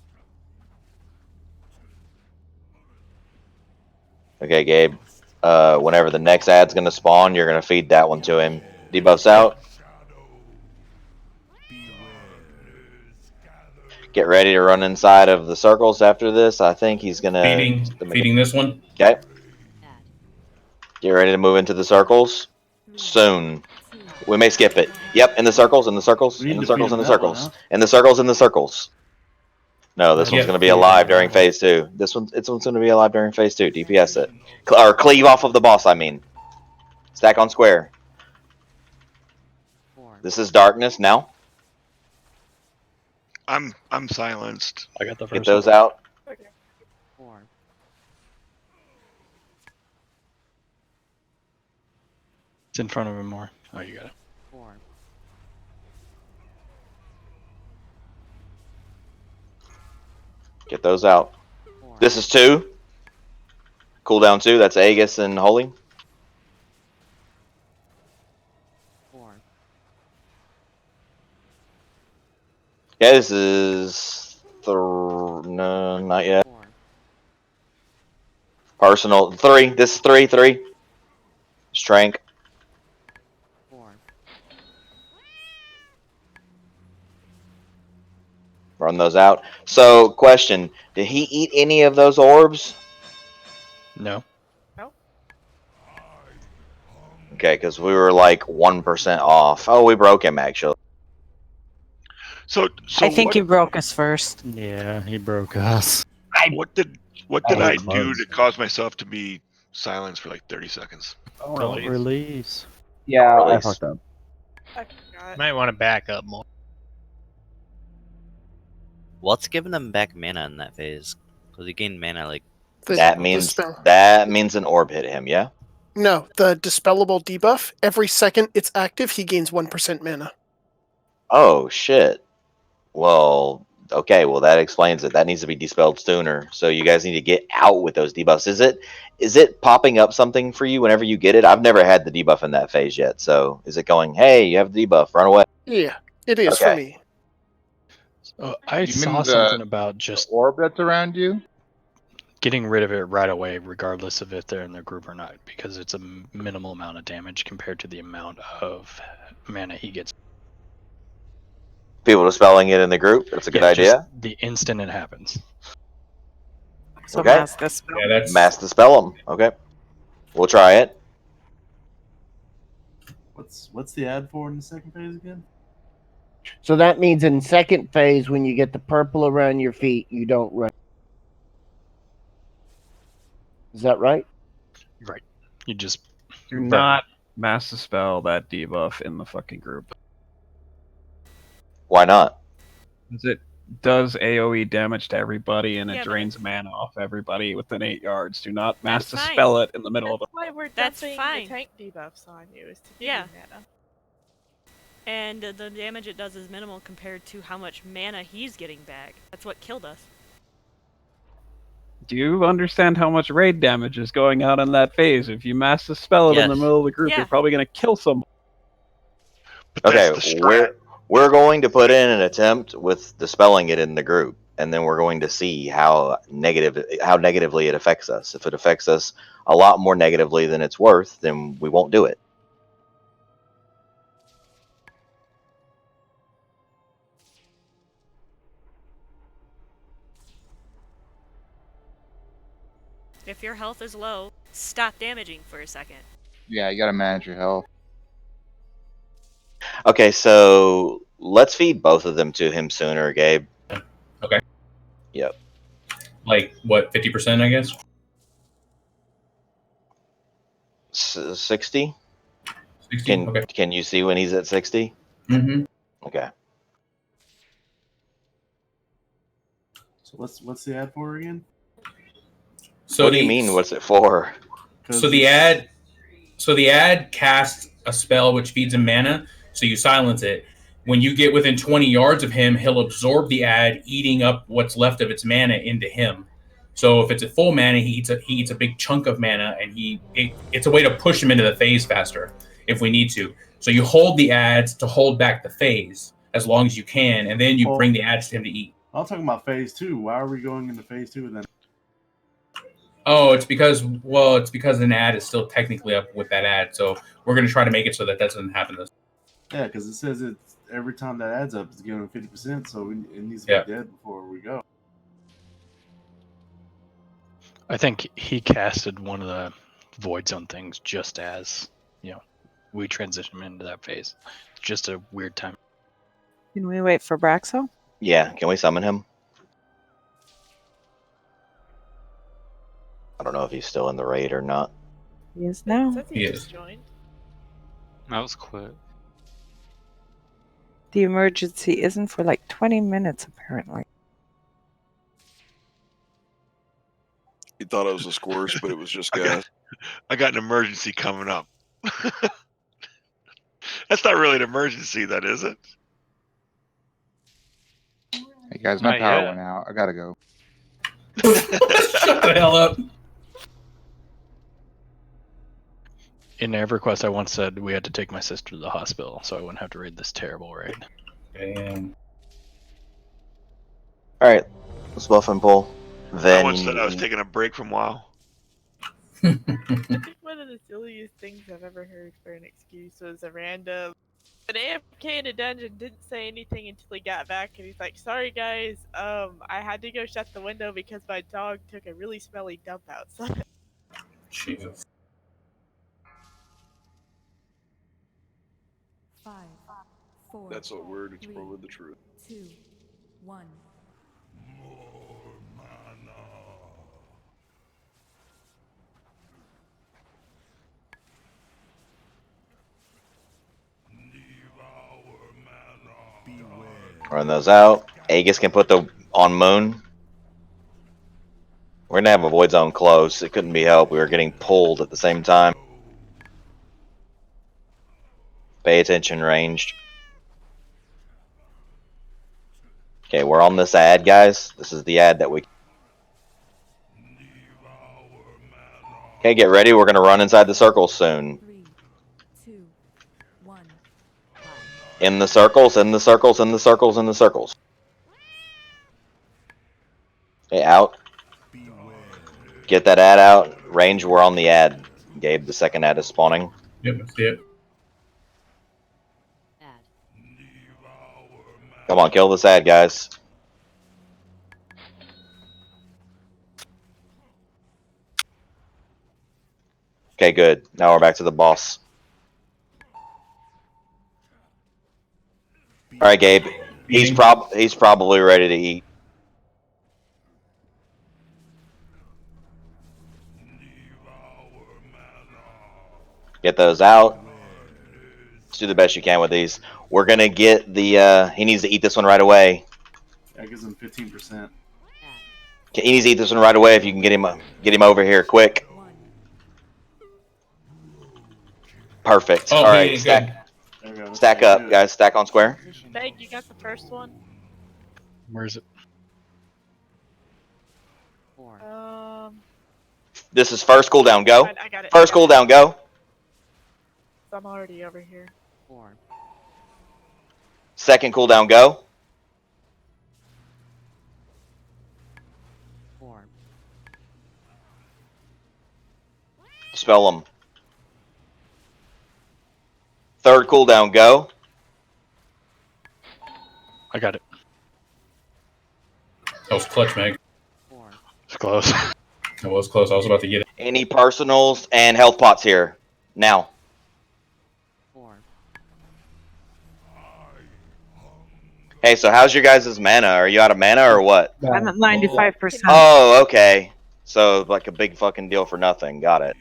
Okay, Gabe. Whenever the next ad's going to spawn, you're going to feed that one to him. Debuffs out. Get ready to run inside of the circles after this. I think he's going to... Feeding this one. Okay. Get ready to move into the circles. Soon. We may skip it. Yep, in the circles, in the circles, We in need the to feed circles, in him the that one, circles, huh? in the circles, in the circles. No, this Yeah, one's going to be feed him alive that during one. phase 2. This one's going to be alive during phase 2. DPS it. Or cleave off of the boss, I mean. Stack on square. This is darkness now. I'm silenced. I got the first Get those one. out. Okay. It's in front of him more. Oh, you got it. Get those out. This is 2. Cooldown 2. That's Aegis and Holy. Yeah, this is... No, not yet. Personal. 3. This is 3. 3. Strength. Run those out. So, question. Did he eat any of those orbs? No. Nope. Okay, because we were like 1% off. Oh, we broke him, actually. So I think what, he broke us first. Yeah, he broke us. what did I do to cause myself to be silenced for like 30 seconds? Don't release. Yeah, I Release. fucked up. I forgot. Might want to back up more. What's giving them back mana in that phase? Because he gained mana like. That means an orb hit him, yeah? No, the dispellable debuff. Every second it's active, he gains 1% mana. Oh, shit. Well, okay, well, that explains it. That needs to be dispelled sooner. So you guys need to get out with those debuffs. Is it popping up something for you whenever you get it? I've never had the debuff in that phase yet. So is it going, hey, you have the debuff, run away? Yeah, it is for Okay. me. I You saw mean something about just the orb that's around you? getting rid of it right away, regardless of if they're in the group or not, because it's a minimal amount of damage compared to the amount of mana he gets. People dispelling it in the group? That's a good just idea. the instant it happens. So Okay. mass dispel. Yeah, that's Mass dispel them. Okay. We'll try it. What's the ad for in the second phase again? So that means in second phase, when you get the purple around your feet, you don't run. Is that right? Right. You just Do not mass dispel that debuff in the fucking group. Why not? Because it does AoE damage to everybody and it Yeah, but drains mana off everybody within 8 yards. Do not mass That's fine. dispel it in the middle of That's why we're That's dumping fine. the tank debuffs on you, is to give Yeah. you mana. And the damage it does is minimal compared to how much mana he's getting back. That's what killed us. Do you understand how much raid damage is going out in that phase? If you mass dispel it in the Yes. middle of the group, Yeah. you're probably going to kill someone. But that's Okay, the strat. we're going to put in an attempt with dispelling it in the group, and then we're going to see how negatively it affects us. If it affects us a lot more negatively than it's worth, then we won't do it. If your health is low, stop damaging for a second. Yeah, you gotta manage your health. Okay, so let's feed both of them to him sooner, Gabe. okay. Yep. Like what, 50%, I guess? 60? 60? Okay. Can you see when he's at 60? Mm-hmm. Okay. So what's the ad for again? So What do you mean? What's it for? So the ad casts a spell which feeds him mana, so you silence it. When you get within 20 yards of him, he'll absorb the ad, eating up what's left of its mana into him. So if it's a full mana, he eats a big chunk of mana, and it's a way to push him into the phase faster if we need to. So you hold the ads to hold back the phase as long as you can, and then you bring the ads to him to eat. I'm talking about phase 2. Why are we going into phase 2 then? Oh, it's because an ad is still technically up with that ad, so we're going to try to make it so that doesn't happen. Yeah, because it says it's every time that adds up, it's giving 50%, so it needs to be dead before we go. I think he casted one of the void zone things just as, we transition into that phase. It's just a weird time. Can we wait for Braxo? Yeah, can we summon him? I don't know if he's still in the raid or not. He is now. Says he just joined. That was quick. The emergency isn't for like 20 minutes, apparently. He thought it was a squish, but it was just gas. I got an emergency coming up. That's not really an emergency, that is it? Hey guys, my Not power yet. went out. I gotta go. Shut the hell up. In EverQuest, I once said we had to take my sister to the hospital so I wouldn't have to raid this terrible raid. Damn. Alright, let's buff and pull. Then I once said I was taking a break from WoW. I think one of the silliest things I've ever heard for an excuse was a random. An AFK in a dungeon didn't say anything until he got back, and he's like, "Sorry guys, I had to go shut the window because my dog took a really smelly dump outside." Jesus. 5, 4. That's not weird. It's 3, probably the truth. 2, 1. run those out. Aegis can put the on Moon. We're gonna have a void zone close. It couldn't be helped. We were getting pulled at the same time. Pay attention, ranged. Okay, we're on this ad, guys. This is the ad that we... Okay, get ready. We're going to run inside the circles soon. 3, 2, 1. In the circles, in the circles, in the circles, in the circles. Okay, out. Get that ad out. Range, we're on the ad. Gabe, the second ad is spawning. Yep, I see it. Come on, kill this ad, guys. Okay, good. Now we're back to the boss. All right, Gabe. He's probably ready to eat. Get those out. Let's do the best you can with these. We're gonna get the. He needs to eat this one right away. That gives him 15%. Okay, he needs to eat this one right away. If you can get him over here quick. Perfect. Oh, all right, stack up, guys. Stack on square. Beg, you got the first one? Where is it? This is first cooldown. Go. I got it. First cooldown. Go. I'm already over here. Second cooldown. Go. Spell them. Third cooldown. Go. I got it. That was clutch, Meg. It's close. That was close. I was about to get it. Any personals and health pots here now. Hey, so how's your guys' mana? Are you out of mana or what? I'm at 95%. Oh, okay. So like a big fucking deal for nothing. Got it.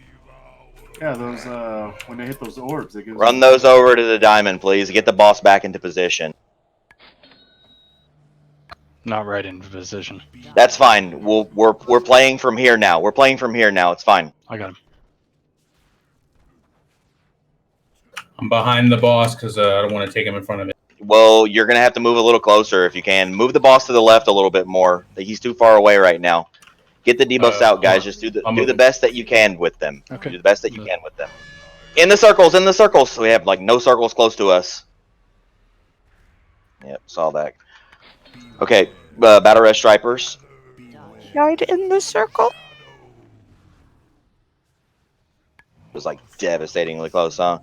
Yeah, those when they hit those orbs, it gives Run those over to the diamond, please. Get the boss back into position. Not right in position. That's fine. We're playing from here now. We're playing from here now. It's fine. I got him. I'm behind the boss because I don't want to take him in front of it. Well, you're gonna have to move a little closer if you can. Move the boss to the left a little bit more. He's too far away right now. Get the debuffs out, guys. Just do the best that you can with them. Okay. Do the best that you can with them. In the circles, in the circles. So we have like no circles close to us. Yep, saw that. Okay, battle res stripers. Right in the circle. It was like devastatingly close, huh?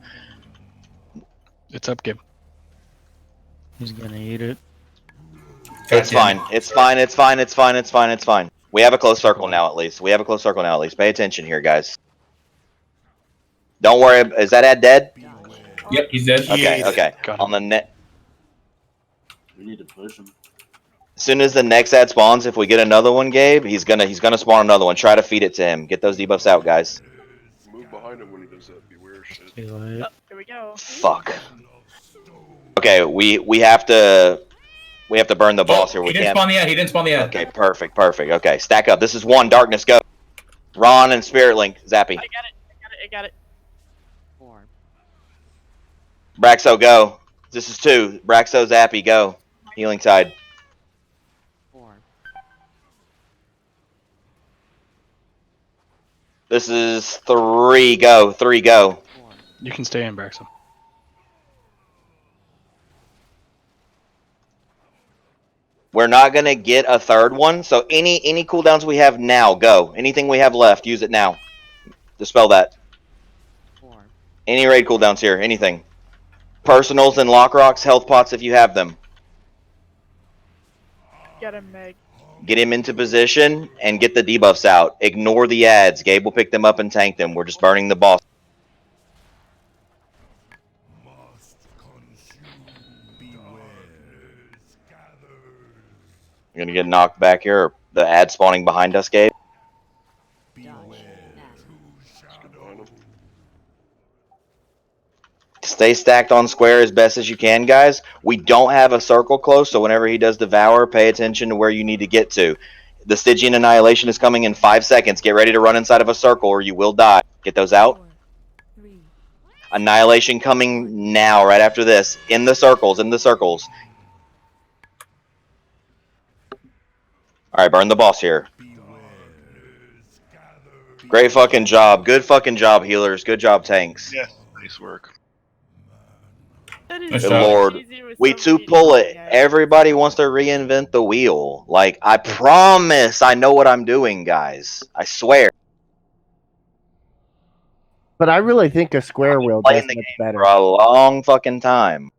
It's up, Gabe. He's gonna eat it. It's fine. It's fine. It's fine. It's fine. It's fine. It's fine. We have a close circle now, at least. We have a close circle now, at least. Pay attention here, guys. Don't worry. Is that ad dead? Yep, he's dead. Okay, okay. Got On the net. We need to push him. As soon as the next ad spawns, if we get another one, Gabe, he's gonna spawn another one. Try to feed it to him. Get those debuffs out, guys. Move behind him when he does that. Beware shit. Oh, here we go. Fuck. Okay, we have to burn the boss here. We He didn't can't. spawn the ad. He didn't spawn the ad. Okay, perfect, perfect. Okay, stack up. This is one. Darkness, go. Ron and Spirit Link, Zappy. I got it. Braxo, go. This is 2. Braxo, Zappy, go. Healing Tide. This is 3, go. 3, go. You can stay in, Braxton. We're not gonna get a third one, so any cooldowns we have now, go. Anything we have left, use it now. Dispel that. Any raid cooldowns here, anything. Personals and lock rocks, health pots if you have them. Get him, Meg. Get him into position and get the debuffs out. Ignore the ads. Gabe will pick them up and tank them. We're just burning the boss. You're gonna get knocked back here, or the ad spawning behind us, Gabe. Stay stacked on square as best as you can, guys. We don't have a circle close, so whenever he does devour, pay attention to where you need to get to. The Stygian Annihilation is coming in 5 seconds. Get ready to run inside of a circle or you will die. Get those out. Annihilation coming now, right after this. In the circles, in the circles. Alright, burn the boss here. Great fucking job. Good fucking job, healers. Good job, tanks. Yeah, nice work. Good lord. We too pull it. Everybody wants to reinvent the wheel. Like, I promise I know what I'm doing, guys. I swear. But I really think a square wheel does Playing the much game better. for a long fucking time.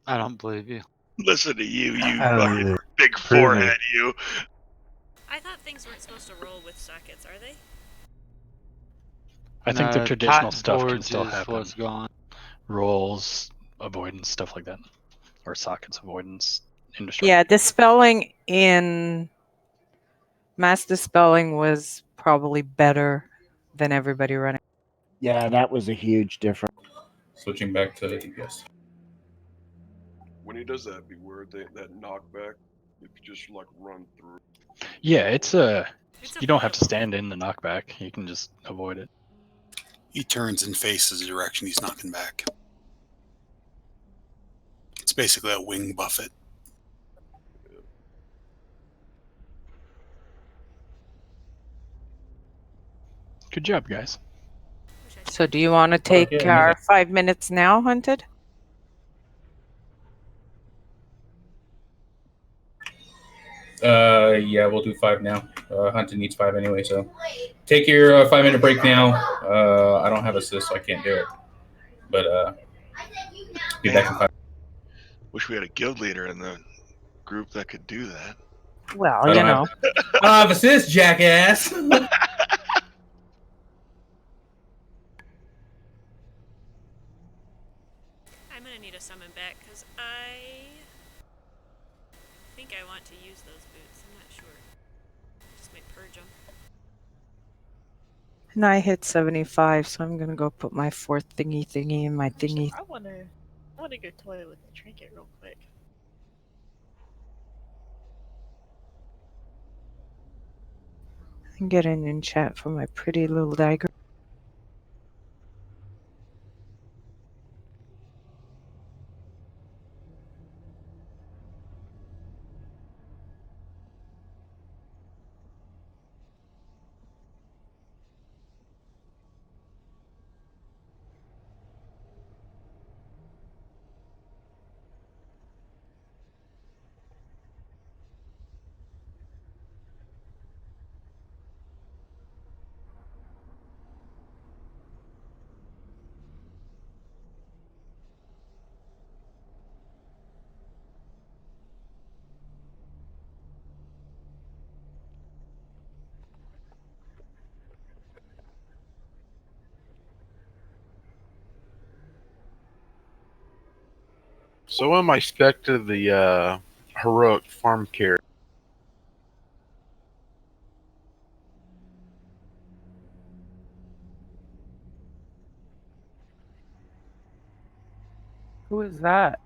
I don't believe you. Listen to you, you I don't fucking either. big Prove forehead, it. you. I thought things weren't supposed to roll with sockets, are they? I think the No, traditional patent stuff can boards still is happen. what's gone. Rolls, avoidance, stuff like that. Or sockets avoidance, indestructible. Yeah, dispelling in mass dispelling was probably better than everybody running. Yeah, that was a huge difference. Switching back to DPS. When he does that, beware that knockback. If you just like run through. Yeah, you don't have to stand in the knockback. You can just avoid it. He turns and faces the direction he's knocking back. It's basically a wing buffet. Good job, guys. So do you want to take yeah, our amazing. 5 minutes now, Hunted? Yeah, we'll do 5 now. Hunter needs 5 anyway, so take your 5-minute break now. I don't have assist, so I can't do it. But be back in 5. Wish we had a guild leader in the group that could do that. Well, I you don't know. I don't have assist, jackass. I'm gonna need a summon back because I think I want to use those boots. I'm not sure. Just might purge them. And I hit 75, so I'm gonna go put my fourth thingy in my thingy. I wanna go toy with the trinket real quick. And get in chat for my pretty little diagram. So am I spec to the heroic farm care? Who is that?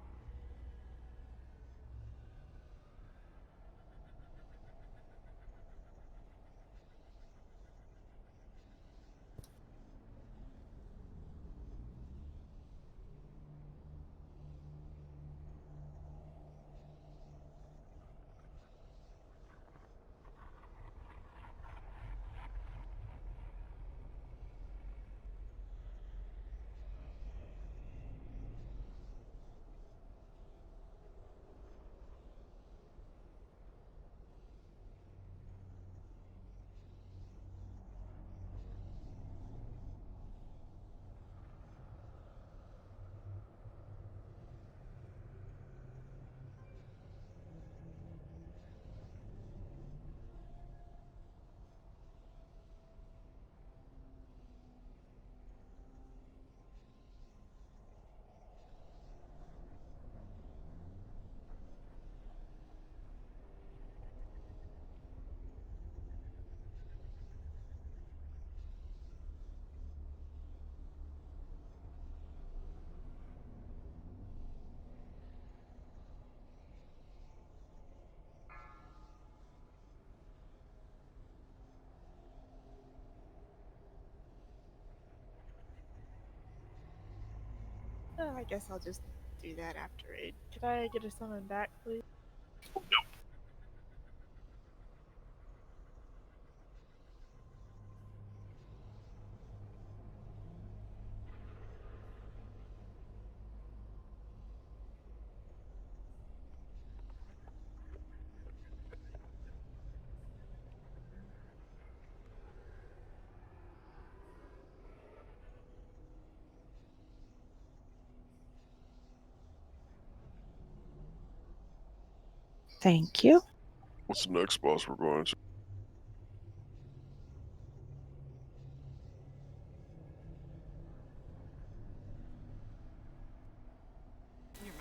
I guess I'll just do that after raid. Could I get a summon back, please? Thank you. What's the next boss we're going to? Your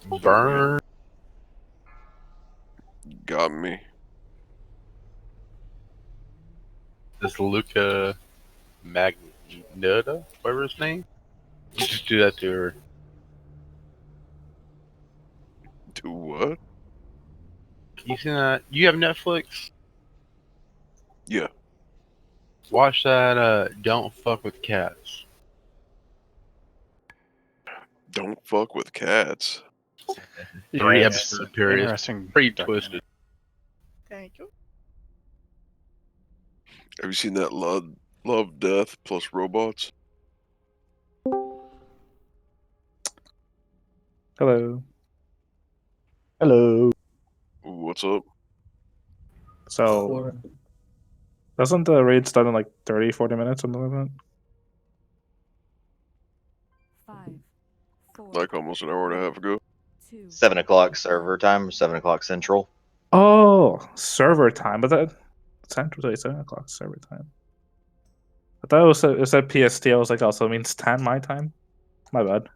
mom. Burn. Got me. This Luca Magnotta, whatever his name. You just do that to her. Do what? You seen that? You have Netflix? Yeah. Watch that. Don't fuck with cats. Don't fuck with cats. 3 Yes. episode period. Interesting Pretty documentary. twisted. Thank you. Have you seen that Love, Death plus Robots? Hello. Hello. What's up? So, doesn't the raid start in like 30, 40 minutes, something like that? 5, 4, Like almost an hour and a half ago. 2, 7 o'clock server time, 7 o'clock central. Oh, server time. But that Central 7 o'clock server time. I thought it said PST. I was like, also means 10 my time. My bad.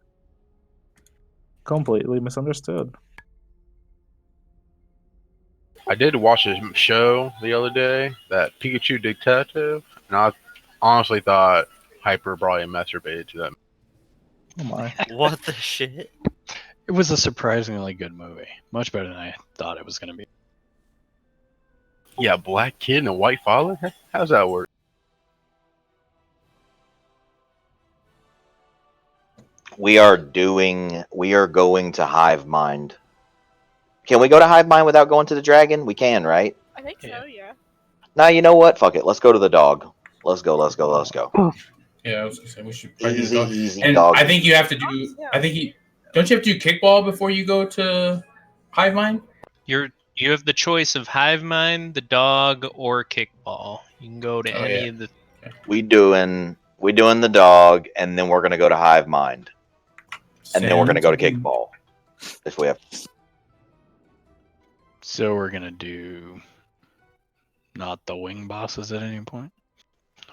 Completely misunderstood. I did watch a show the other day, that Pikachu Detective, and I honestly thought Hyper probably masturbated to that. Oh my. What the shit? It was a surprisingly good movie. Much better than I thought it was going to be. Yeah, black kid and a white father? How's that work? We are going to Hive Mind. Can we go to Hive Mind without going to the dragon? We can, right? I think so, yeah. Nah, you know what? Fuck it. Let's go to the dog. Let's go. Yeah, I was gonna say we should Easy, probably do easy and dog. I think you have to do. I think don't you have to do kickball before you go to Hive Mind? You have the choice of Hive Mind, the dog, or Kickball. You can go to Oh, any yeah. of the. We doing the dog, and then we're gonna go to Hive Mind, and then we're gonna go to Sounds Kickball if we have. So we're going to do not the wing bosses at any point?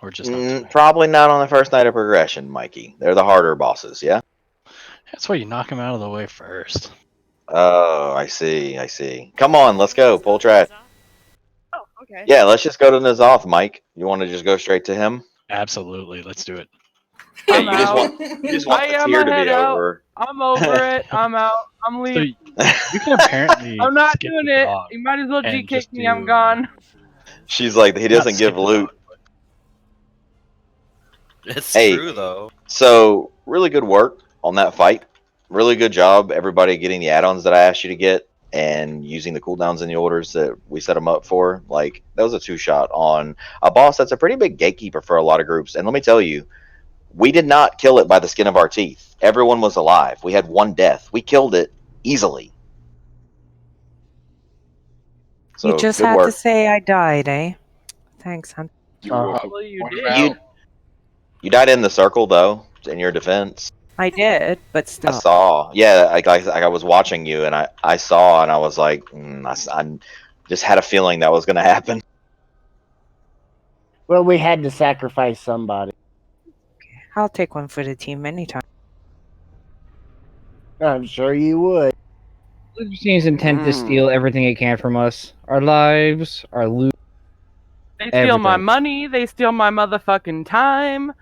Or just not the wing? Probably not on the first night of progression, Mikey. They're the harder bosses, yeah. That's why you knock him out of the way first. Oh, I see. I see. Come on, let's go. Pull trash. Oh, okay. Yeah, let's just go to N'Alotha, Mike. You want to just go straight to him? Absolutely. Let's do it. Yeah, I'm you just out. want the tier to head be out. over. I'm over it. I'm out. I'm So leaving. you can apparently I'm not skip doing the it. dog You might as well G and kick just me. I'm do, gone. She's like, he not doesn't skip give the loot. dog. It's Hey, true though. so really good work on that fight. Really good job, everybody, getting the add-ons that I asked you to get and using the cooldowns in the orders that we set them up for. Like, that was a 2-shot on a boss that's a pretty big gatekeeper for a lot of groups. And let me tell you, we did not kill it by the skin of our teeth. Everyone was alive. We had 1 death. We killed it easily. So, You just good had work. to say I died, eh? Thanks, hon. Well, you You, you died in the circle, though, in your defense. I did, but I still. saw. Yeah, I was watching you, and I saw, and I was like, I just had a feeling that was going to happen. Well, we had to sacrifice somebody. I'll take one for the team anytime. I'm sure you would. Seems intent to steal everything it can from us. Our lives, our loot. They steal my Everything. money. They steal my motherfucking time.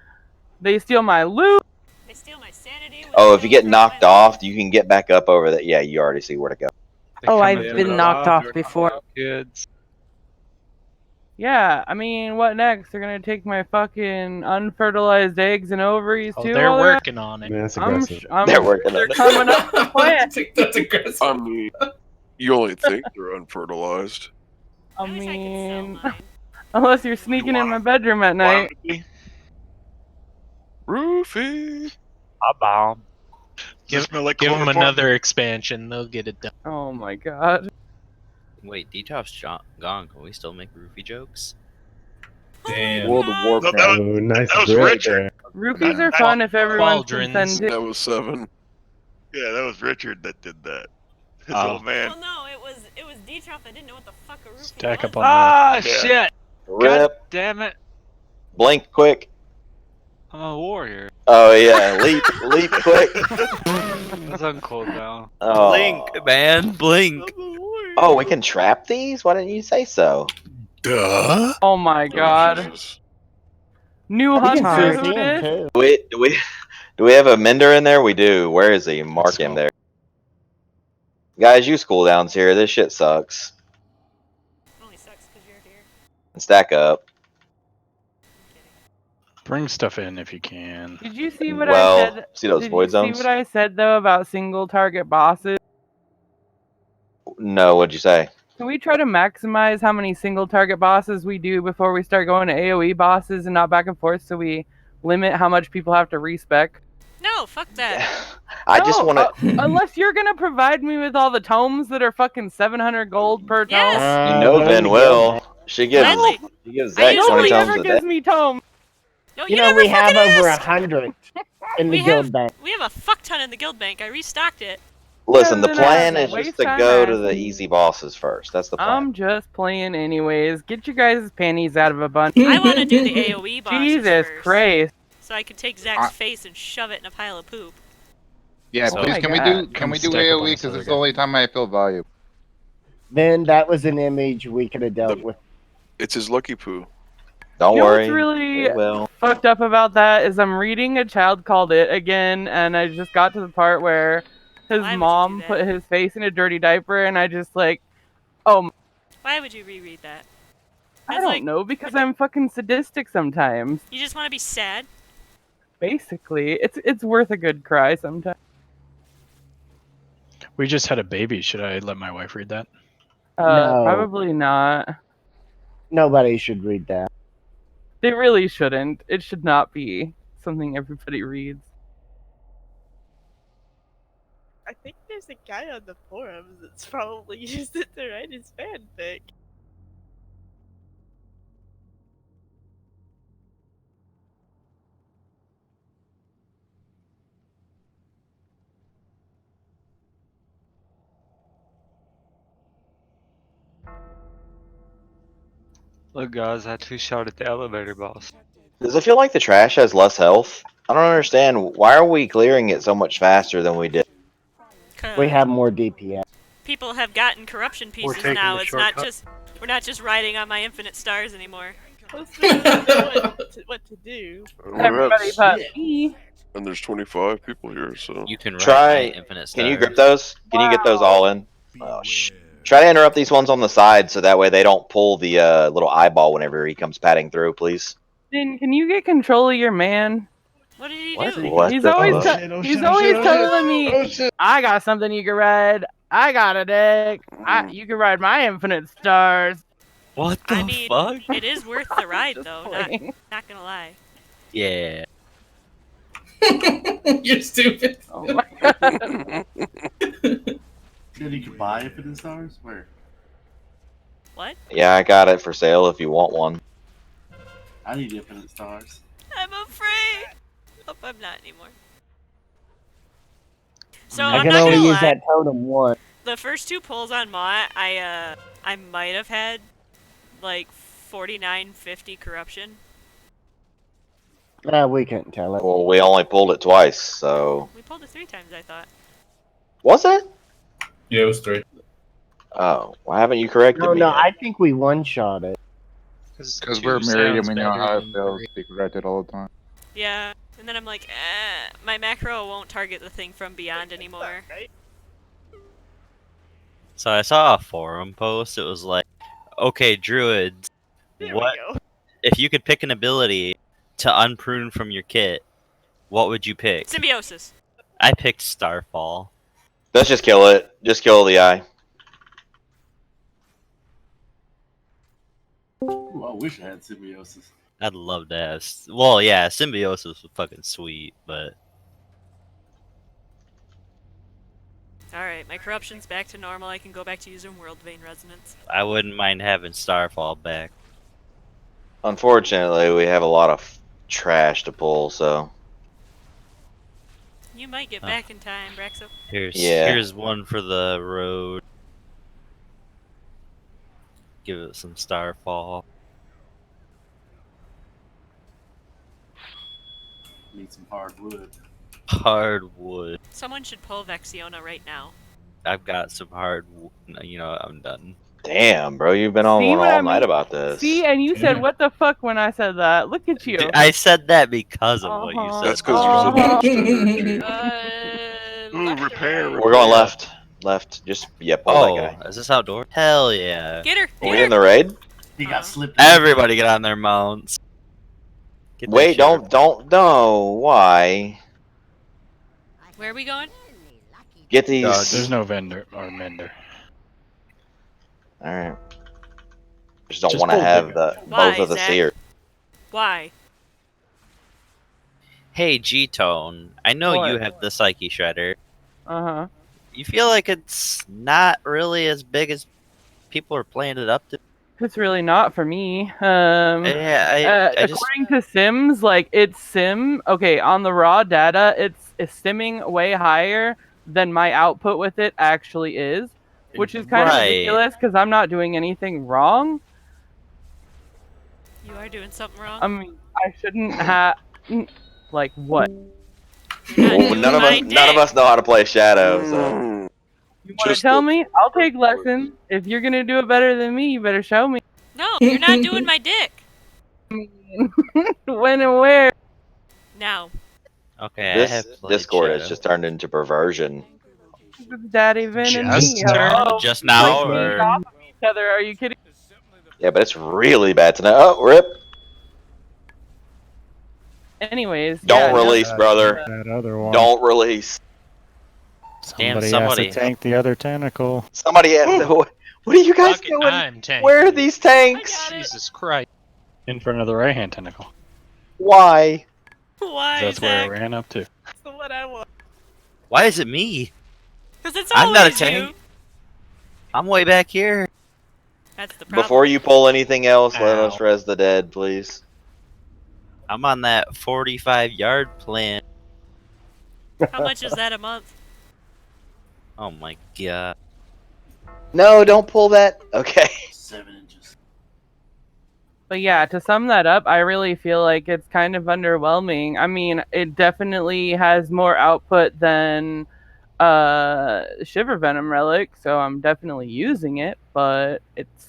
They steal my loot. They steal my sanity. Oh, if you get knocked off, you can get back up over that. Yeah, you already see where to go. Oh, I've been knocked off before. Kids. Yeah, I mean, what next? They're gonna take my fucking unfertilized eggs and ovaries Oh, too? they're while they're at- working on it. Man, that's I'm aggressive. I'm They're sure working they're on it. coming up with a plan. That's aggressive. I mean, you only think they're unfertilized. I mean, unless you're sneaking in my bedroom at Want night. him to be? Roofie. A bomb. Does it smell like Give them chloroform? another expansion. They'll get it done. Oh my god. Wait, Detof's gone. Can we still make roofie jokes? Damn. World of No, Warcraft. that Oh, nice was break Richard. there. Roofies are fun if everyone's Qualdrons. consenting. That was 7. Yeah, that was Richard that did that. His Oh. old man. Well, no, it was Detroff. I didn't know what the fuck a roofie Stack was. up on Ah, Yeah. shit. God Rip. damn it. Blink quick. I'm a warrior. Oh, yeah. Leap quick. That's on cooldown. Oh. Blink, man, blink. Oh, we can trap these? Why didn't you say so? Duh. Oh my god. Jesus. New You can hunter, see who him did? too. Do we have a mender in there? We do. Where is he? Mark him there. Guys, use cooldowns here. This shit sucks. Only sucks because you're here. And stack up. Bring stuff in if you can. Did you see what Well, I said? see those Did void you zones? see what I said though about single target bosses? No, what'd you say? Can we try to maximize how many single target bosses we do before we start going to AoE bosses and not back and forth, so we limit how much people have to respec? No, fuck that. I just want to. Unless you're gonna provide me with all the tomes that are fucking 700 gold per tome. Yes. You know Vin will. She gives Gladly. Zach 20 Nobody tomes ever a gives day. me tomes. No, You know, never we have fucking over asked. 100 in the We guild have bank. we have a fuck ton in the guild bank. I restocked it. Listen, the Then plan I is waste just to time go to the asking. easy bosses first. That's the plan. I'm just playing anyways. Get your guys' panties out of a bunch. I want to do the AoE bosses Jesus first, Christ. so I could take Zach's face and shove it in a pile of poop. Yeah, So- please, my can we God. do Stick up AoE on because this it's the other only time I feel valuable. Then that was an image we could have dealt with. It's his lucky poo. Don't You know worry. what's really we will. fucked up about that is I'm reading A Child Called It again, and I just got to the part where his Why would you mom do put that? his face in a dirty diaper, and I just like, oh, Why would you reread that? I That's don't like, know, because I'm fucking sadistic sometimes. you just want to be sad. Basically, it's worth a good cry sometimes. We just had a baby. Should I let my wife read that? No. Probably not. Nobody should read that. They really shouldn't. It should not be something everybody reads. I think there's a guy on the forums that's probably used it to write his fanfic. Look, guys, I 2-shot at the elevator boss. Does it feel like the trash has less health? I don't understand. Why are we clearing it so much faster than we did? We have more DPS. People have gotten corruption We're pieces taking now. the It's not shortcut. just we're not just riding on my infinite stars anymore. Let's know what to do. Everybody but me. And there's 25 people here, so You can ride my Try. infinite Can you stars. grip those? Can you get those all in? Oh, try to interrupt these ones on the side so that way they don't pull the little eyeball whenever he comes padding through, please. Then can you get control of your man? What did he What? do? What He's the always fuck? he's always telling me, I got something you can ride. I got a deck. You can ride my infinite stars. What the I mean, fuck? it is worth the ride though. Not gonna lie. Yeah. You're stupid. Oh my god. Then you can buy infinite stars? Where? What? Yeah, I got it for sale if you want one. I need infinite stars. I'm afraid. Hope I'm not anymore. So I I'm can not only gonna use lie. that totem once. The first two pulls on Mott, I might have had like 4950 corruption. We couldn't tell it. Well, we only pulled it twice, so We pulled it 3 times, I thought. was it? Yeah, it was 3. Oh, why haven't you corrected No, me? no, yet? I think we one-shot it. Because we're married and we know how it feels to be corrected all the time. Yeah, and then I'm like, my macro won't target the thing from beyond anymore. So I saw a forum post. It was like, okay, druids, what if you could pick an ability to unprune from your kit? What would you pick? Symbiosis. I picked Starfall. Let's just kill it. Just kill the eye. Ooh, I wish I had symbiosis. I'd love to have. Well, yeah, symbiosis was fucking sweet, but Alright, my corruption's back to normal. I can go back to using World Vein Resonance. I wouldn't mind having Starfall back. Unfortunately, we have a lot of trash to pull, so You might get back in time, Braxo. Here's one for the road. Give it some Starfall. Need some hardwood. Hardwood. Someone should pull Vexiona right now. I've got some hardwood. You know, I'm done. damn, bro, you've been on See one what all I night mean? about this. See, and you said what the fuck when I said that. Look at you. I said that because of what you said. That's because you're Ooh, repair. We're going left. Left. Just pull that guy. Is this outdoor? Hell yeah. Get her. Are we in the raid? He got slipped. Everybody get on their mounts. Get that Wait, shit don't no. Why? Where are we going? Get these. There's no vendor or mender. All right. Just don't Just want to pull have bigger. Why, both of the Zach? seer. Why? Hey, G-Tone, I know you What? have the Psyche Shredder. Uh-huh. You feel like it's not really as big as people are playing it up to? It's really not for me. Yeah, I just... According to Sims, like it's sim. Okay, on the raw data, it's simming way higher than my output with it actually is, which is kind of Right. ridiculous because I'm not doing anything wrong. You are doing something wrong. I mean, I shouldn't have. Like what? Well, none of us know how to play Shadow, so. You want to tell me? I'll take lessons. If you're gonna do it better than me, you better show me. No, you're not doing my dick. When and where? Now. Okay, I This have played Discord Shadow. has just turned into perversion. Daddy Vin and me. Hello? Just now, Break or... off of each other. Are you kidding? Yeah, but it's really bad tonight. Oh, rip! Anyways. Don't yeah, release, brother. That other one. Don't release. Damn, Somebody has to tank the other tentacle. Somebody has to. What are you guys Fuck it, doing? I'm tanking. Where are these tanks? Jesus Christ. In front of the right hand tentacle. Why? Why, That's where Zach? I ran up to. That's the one I want. Why is it me? Because it's I'm not a always tank. you. I'm way back here. That's the problem. Before you pull anything else, let Ow. us res the dead, please. I'm on that 45-yard plan. How much is that a month? Oh my god. No, don't pull that. Okay. 7 inches. But yeah, to sum that up, I really feel like it's kind of underwhelming. I mean, it definitely has more output than Shiver Venom Relic, so I'm definitely using it, but it's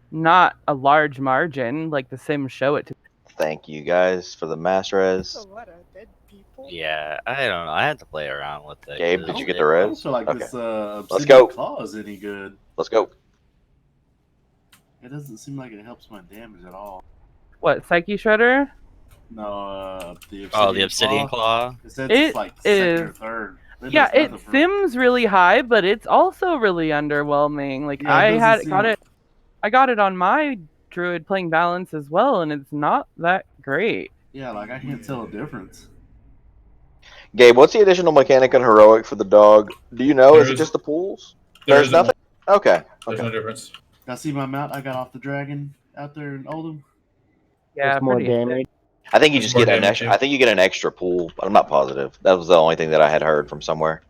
not a large margin like the Sims show it to. Thank you guys for the mass That's a res. lot of dead people. Yeah, I don't know. I had to play around with it. Gabe, 'cause did you get it- the I res? don't feel like Okay. this Let's obsidian go. claw is any good. Let's go. It doesn't seem like it helps my damage at all. What, Psyche Shredder? No, the obsidian Oh, the obsidian claw. It says It it's like second or is. third. It Yeah, does it nothing for- sims really high, but it's also really underwhelming. Like Yeah, it doesn't seem- I got it on my druid playing balance as well, and it's not that great. Yeah, like I can't tell a difference. Gabe, what's the additional mechanic on heroic for the dog? Do you know? Is it just the pools? There's nothing. Okay. There's no difference. I see my mount I got off the dragon out there in Oldham. Yeah, There's more pretty damage. I think you just More get an damage, extra. yeah. I think you get an extra pool, but I'm not positive. That was the only thing that I had heard from somewhere.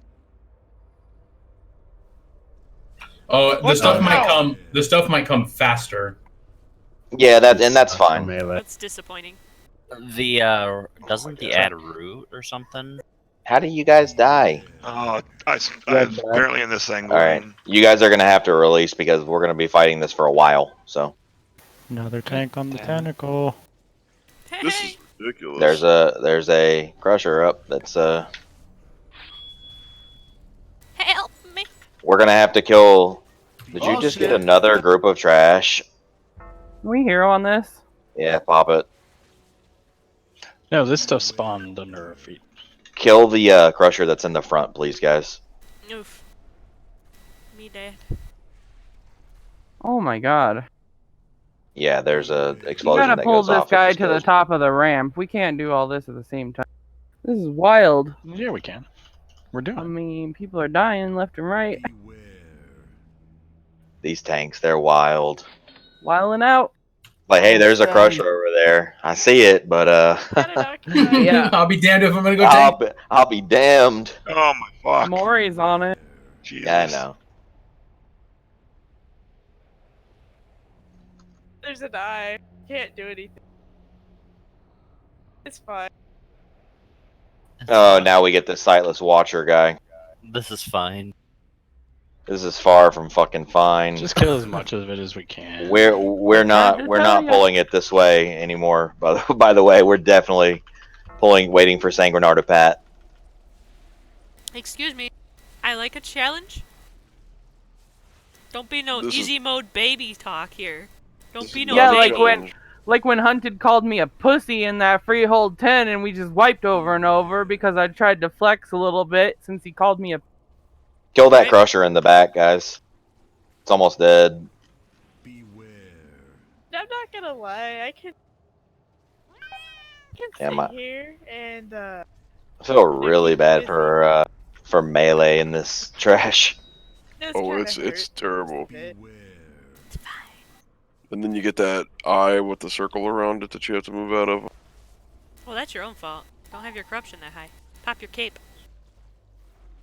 Oh, the stuff might come. The stuff might come faster. Yeah, that's fine. That's disappointing. The doesn't the add root or something? How do you guys die? Oh, I was apparently in this thing. All right, you guys are gonna have to release because we're gonna be fighting this for a while. So Another tank on the tentacle. This is ridiculous. there's a crusher up. That's Help me. we're gonna have to kill. Did you Oh, just shit. get another group of trash? Can we hero on this? Yeah, pop it. No, this stuff spawned under our feet. Kill the crusher that's in the front, please, guys. Oof. Me dead. Oh my god. Yeah, there's a You explosion gotta that pull goes this off. guy to the top of the ramp. We can't do all this at the same time. This is wild. Yeah, we can. We're doing I mean, people are dying left and right. These tanks, they're wild. Wilding out. Like, hey, there's a crusher over there. I see it, but Yeah. I'll be damned if I'm gonna go take. I'll be damned. Oh my fuck. Maury's on it. Yeah, I know. There's an eye. Can't do anything. It's fine. Oh, now we get the sightless watcher guy. This is fine. This is far from fucking fine. Just kill as much of it as we can. We're not pulling it this way anymore. By the way, we're definitely waiting for Sangrenar to pat. Excuse me. I like a challenge. Don't be no This is- easy mode baby talk here. Don't be no Yeah, baby. like when Hunted called me a pussy in that Freehold 10 and we just wiped over and over because I tried to flex a little bit since he called me a... Kill that crusher in the back, guys. It's almost dead. I'm not gonna lie. I can Yeah, sit my- here and I feel really bad for melee in this trash. Oh, it's terrible. And then you get that eye with the circle around it that you have to move out of. Well, that's your own fault. Don't have your corruption that high. Pop your cape.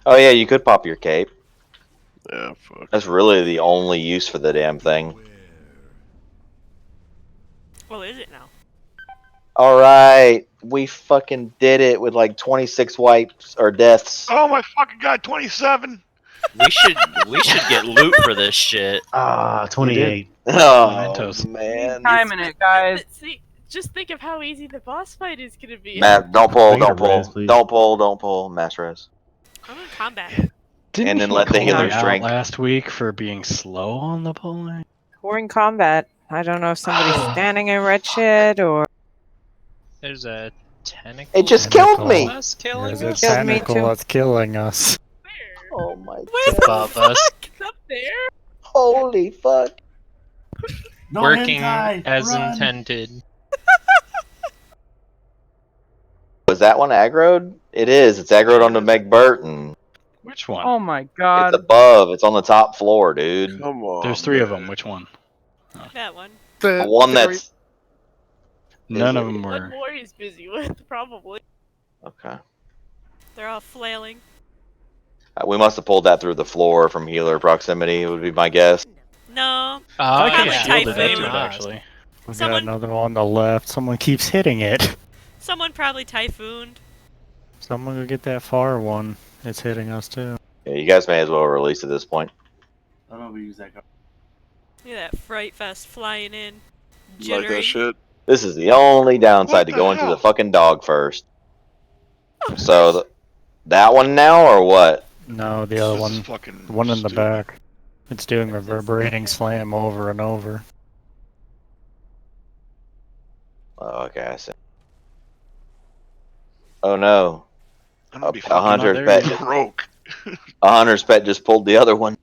Oh yeah, you could pop your cape. Yeah, fuck. That's really the only use for the damn thing. Oh, is it now? Alright, we fucking did it with like 26 wipes or deaths. Oh my fucking god, 27. We should get loot for this shit. Ah, 28. Oh man. Timing it, guys. But see, just think of how easy the boss fight is gonna be. Matt, don't pull, Can I don't get a res, pull, please? don't pull, don't pull, mass res. I'm in combat. Didn't And then he let the call healer me out strength. last week for being slow on the pulling? We're in combat. I don't know if somebody's standing in red shit or... There's a tentacle. It just killed me. Us killing There's a us. Killed me tentacle too. that's killing us. Oh my Where's Above us. It's up there. Holy fuck. No Working hentai, as run. intended. Was that one aggroed? It is. It's aggroed onto Meg Burton. Which one? Oh my god. It's above. It's on the top floor, dude. Come on. There's 3 of them. Which one? that one? The one that's... None of them One were. more he's busy with, probably. Okay. They're all flailing. We must have pulled that through the floor from healer proximity, would be my guess. No. I Probably can shielded that Typhoon. too, actually. We got another one on the left. Someone keeps hitting it. Someone probably typhooned. Someone will get that far one. It's hitting us too. Yeah, you guys may as well release at this point. I don't know if we use that card. Look at that Fright Fest flying in. You like that Jittering. shit? This is the only downside to the going to the hell? fucking dog first. So that one now or what? No, the other This is one. fucking The one in the stupid. back. It's doing reverberating slam over and over. Oh, okay, I see. Oh no. I'm gonna be A fucking hunter's pet. broke. A hunter's pet just pulled the other one.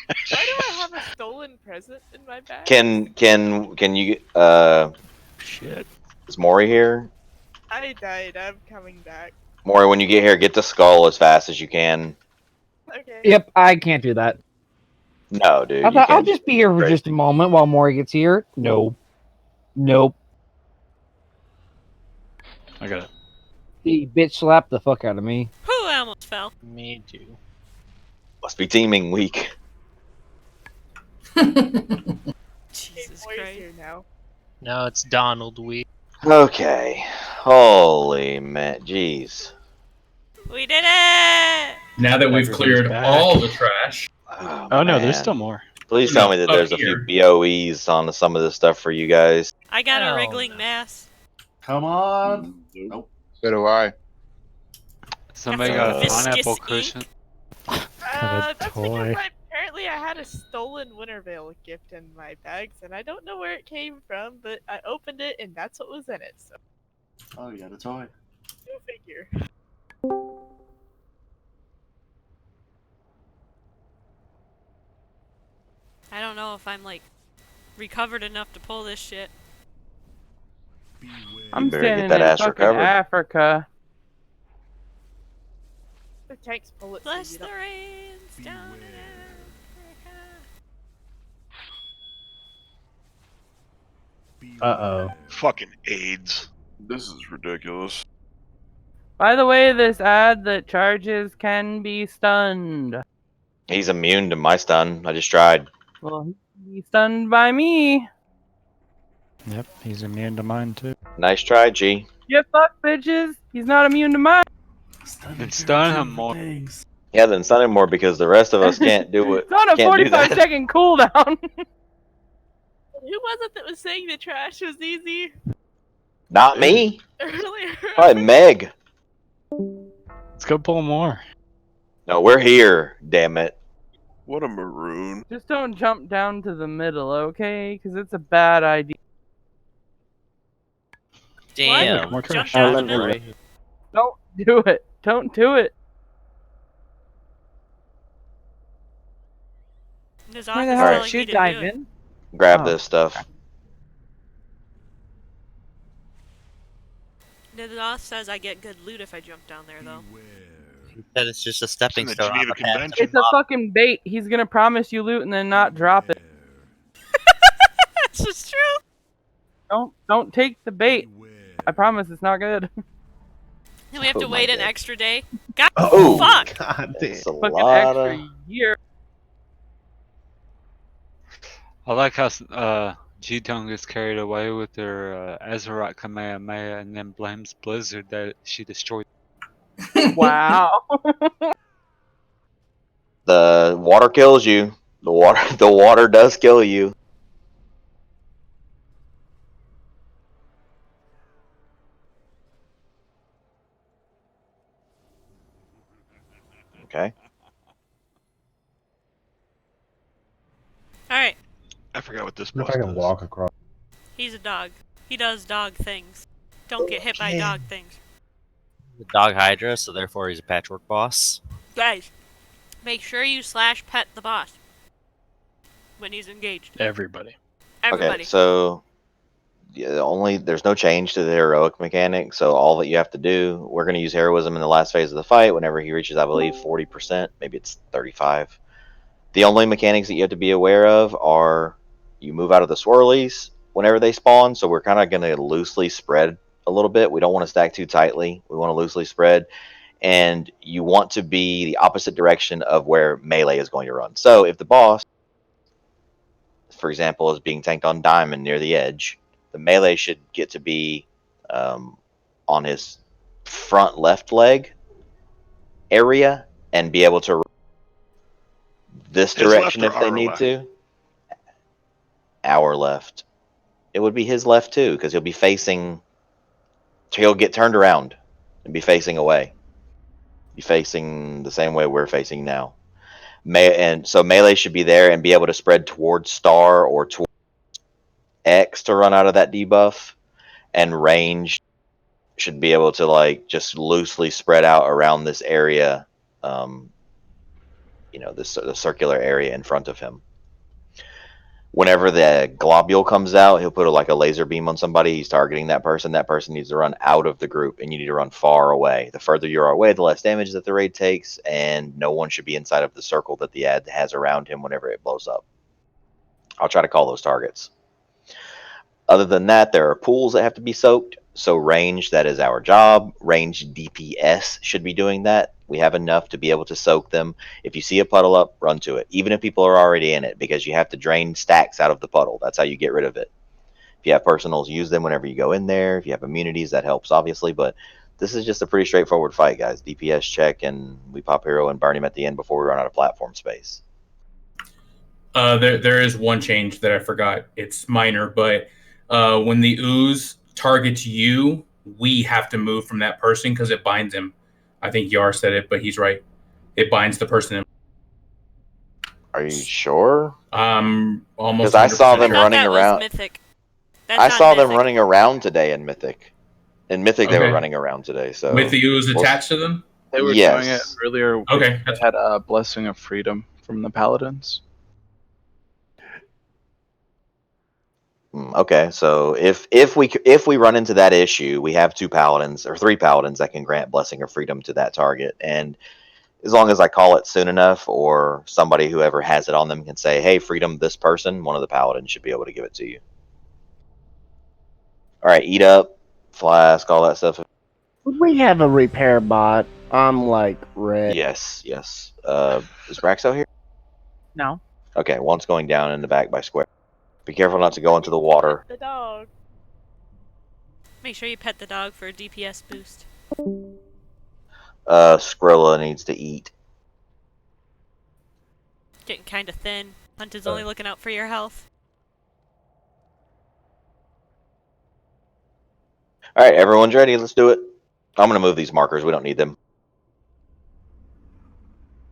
Why do I have a stolen present in my bag? Can you Shit. is Maury here? I died. I'm coming back. Maury, when you get here, get the skull as fast as you can. Okay. Yep, I can't do that. No, dude. I You thought I'll can't. just be here for just a moment while Maury gets here. No. Nope. I got it. The bitch slapped the fuck out of me. Whew, I almost fell. Me too. Must be teaming week. Jesus Boys Christ. here now. No, it's Donald week. Okay. Holy man, jeez. We did it! Now that we've Everybody's cleared back. all the trash. Oh no, there's man. still more. Please No, tell me that up there's a here. few BOEs on some of this stuff for you guys. I got a Hell wriggling no. mass. Come on. Nope. So do I. Somebody Got got some a pineapple viscous cushion. a That's toy. because apparently I had a stolen Wintervale gift in my bags, and I don't know where it came from, but I opened it, and that's what was in it. So Oh, you got a toy. go figure. I don't know if I'm like recovered enough to pull this shit. I'm better get standing that in ass fucking recovered. Africa. The tank's bullets. Bless you the don't- rains down in Africa. Uh-oh. Fucking AIDS. This is ridiculous. By the way, this ad that charges can be stunned. He's immune to my stun. I just tried. Well, he can be stunned by me. Yep, he's immune to mine too. Nice try, G. You fuck bitches. He's not immune to mine. And stun him more. Things. Yeah, then stun him more because the rest of us can't do it. It's on a Can't do 45-second cooldown. Who was it that was saying the trash was easy Not me. earlier? Probably Meg. Let's go pull more. No, we're here. Damn it. What a maroon. Just don't jump down to the middle, okay? Because it's a bad idea. Damn. More Jump trash. down let the me middle. Don't do it. Don't do it. His Where the office hell telling did me you to dive do it. in? Grab Oh. this stuff. The boss says I get good loot if I jump down there, though. That it's just a stepping It's in the stone on Geneva the path. Convention. It's a fucking bait. He's gonna promise you loot and then not drop it. That's just true. Don't take the bait. I promise it's not good. Then we have to Oh my wait an God. extra day. God, Oh, fuck! God damn. It's a Fucking lot extra of... year. I like how G-Tongue gets carried away with her Azeroth Kamehameha and then blames Blizzard that she destroyed. Wow. The water kills you. The water does kill you. Okay. Alright, I forgot what this What if boss I can does. walk across? he's a dog. He does dog things. Don't get hit by dog things. The dog Hydra, so therefore he's a patchwork boss. Guys, make sure you slash pet the boss when he's engaged. Everybody. Everybody. Okay, so yeah, there's no change to the heroic mechanic. So all that you have to do, we're going to use heroism in the last phase of the fight. Whenever he reaches, I believe, 40%, maybe it's 35. The only mechanics that you have to be aware of are you move out of the swirlies whenever they spawn. So we're kind of going to loosely spread a little bit. We don't want to stack too tightly. We want to loosely spread. And you want to be the opposite direction of where melee is going to run. So if the boss for example, is being tanked on Diamond near the edge, the melee should get to be on his front left leg area and be able to this His direction left or if they our need left? to. Our left. It would be his left too, because he'll be facing. He'll get turned around and be facing away. Be facing the same way we're facing now. And so melee should be there and be able to spread towards Star or towards X to run out of that debuff, and range should be able to like just loosely spread out around this area. The circular area in front of him. Whenever the globule comes out, he'll put like a laser beam on somebody. He's targeting that person. That person needs to run out of the group, and you need to run far away. The further you're away, the less damage that the raid takes, and no one should be inside of the circle that the ad has around him whenever it blows up. I'll try to call those targets. Other than that, there are pools that have to be soaked. So range, that is our job. Range DPS should be doing that. We have enough to be able to soak them. If you see a puddle up, run to it, even if people are already in it, because you have to drain stacks out of the puddle. That's how you get rid of it. If you have personals, use them whenever you go in there. If you have immunities, that helps, obviously. But this is just a pretty straightforward fight, guys. DPS check, and we pop hero and burn him at the end before we run out of platform space. There is one change that I forgot. It's minor, but when the ooze targets you, we have to move from that person because it binds him. I think Yar said it, but he's right. It binds the person. Are you sure? Almost. Because I saw them running around. Mythic. I saw them running around today in Mythic. In Mythic, they were Okay. running around today. So With the ooze attached to them? They were Yes. showing it earlier. Okay. They had a blessing of freedom from the paladins. Okay, so if we run into that issue, we have 2 paladins or 3 paladins that can grant blessing of freedom to that target, and as long as I call it soon enough, or somebody whoever has it on them can say, "Hey, freedom, this person," one of the paladins should be able to give it to you. All right, eat up, flask, all that stuff. Would we have a repair bot? I'm like red. Yes. Is Braxo here? No. Okay, one's going down in the back by Square. Be careful not to go into the water. The dog. Make sure you pet the dog for a DPS boost. Skrilla needs to eat. Getting kind of thin. Hunt is only looking out for your health. All right, everyone's ready. Let's do it. I'm gonna move these markers. We don't need them.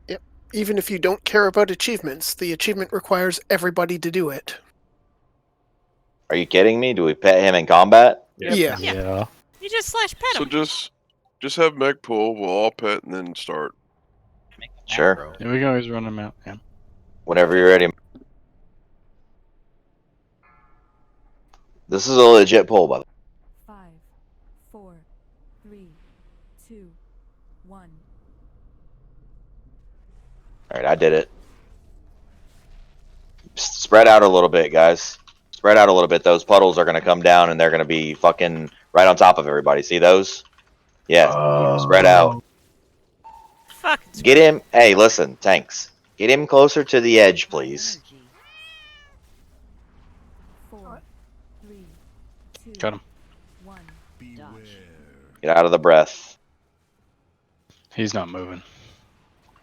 Yep. Even if you don't care about achievements, the achievement requires everybody to do it. Are you kidding me? Do we pet him in combat? Yeah. You just slash pet So him. just have mech pull. We'll all pet and then start. Sure. Yeah, we can always run them out. Yeah. Whenever you're ready. This is a legit pull, by the way. 5, 4, 3, 2, 1. All right, I did it. Spread out a little bit, guys. Spread out a little bit. Those puddles are going to come down, and they're going to be fucking right on top of everybody. See those? Yeah. Spread out. Fuck. Get him. Hey, listen, tanks. Get him closer to the edge, please. 4, 3, 2, Got him. 1. Get out of the breath. He's not moving.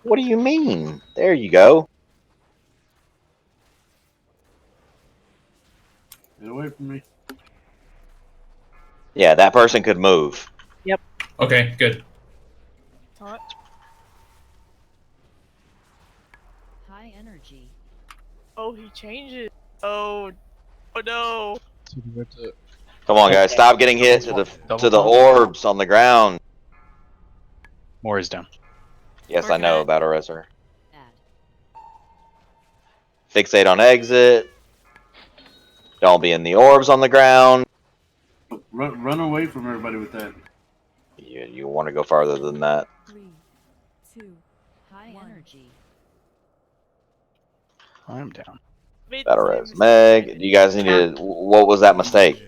What do you mean? There you go. Get away from me. Yeah, that person could move. Yep. Okay, good. Taunt. High energy. Oh, he changes. Oh no. Come on, guys. Stop getting hit to the orbs on the ground. More is down. Yes, I know about Eraser. Fixate on exit. Don't be in the orbs on the ground. Run away from everybody with that. You want to go farther than that. 3, 2, high energy. I'm down. Battle res. Meg, do you guys need to? What was that mistake?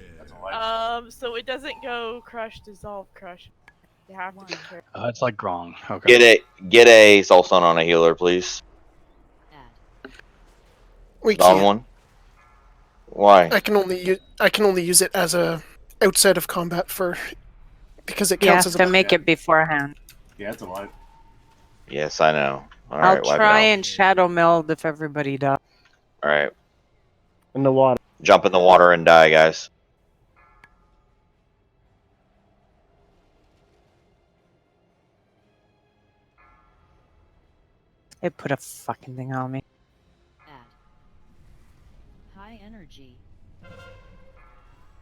So it doesn't go crush, dissolve, crush. You have to be careful. It's like Grong. Okay. Get a soul stone on a healer, please. We On can't. one. Why? I can only use it as a outside of combat because it You counts have as a to buff. make it beforehand. Yeah, it's a wipe. Yes, I know. All I'll right, wipe it try out. and shadow meld if everybody does. All right, In the water. jump in the water and die, guys. It put a fucking thing on me. High energy.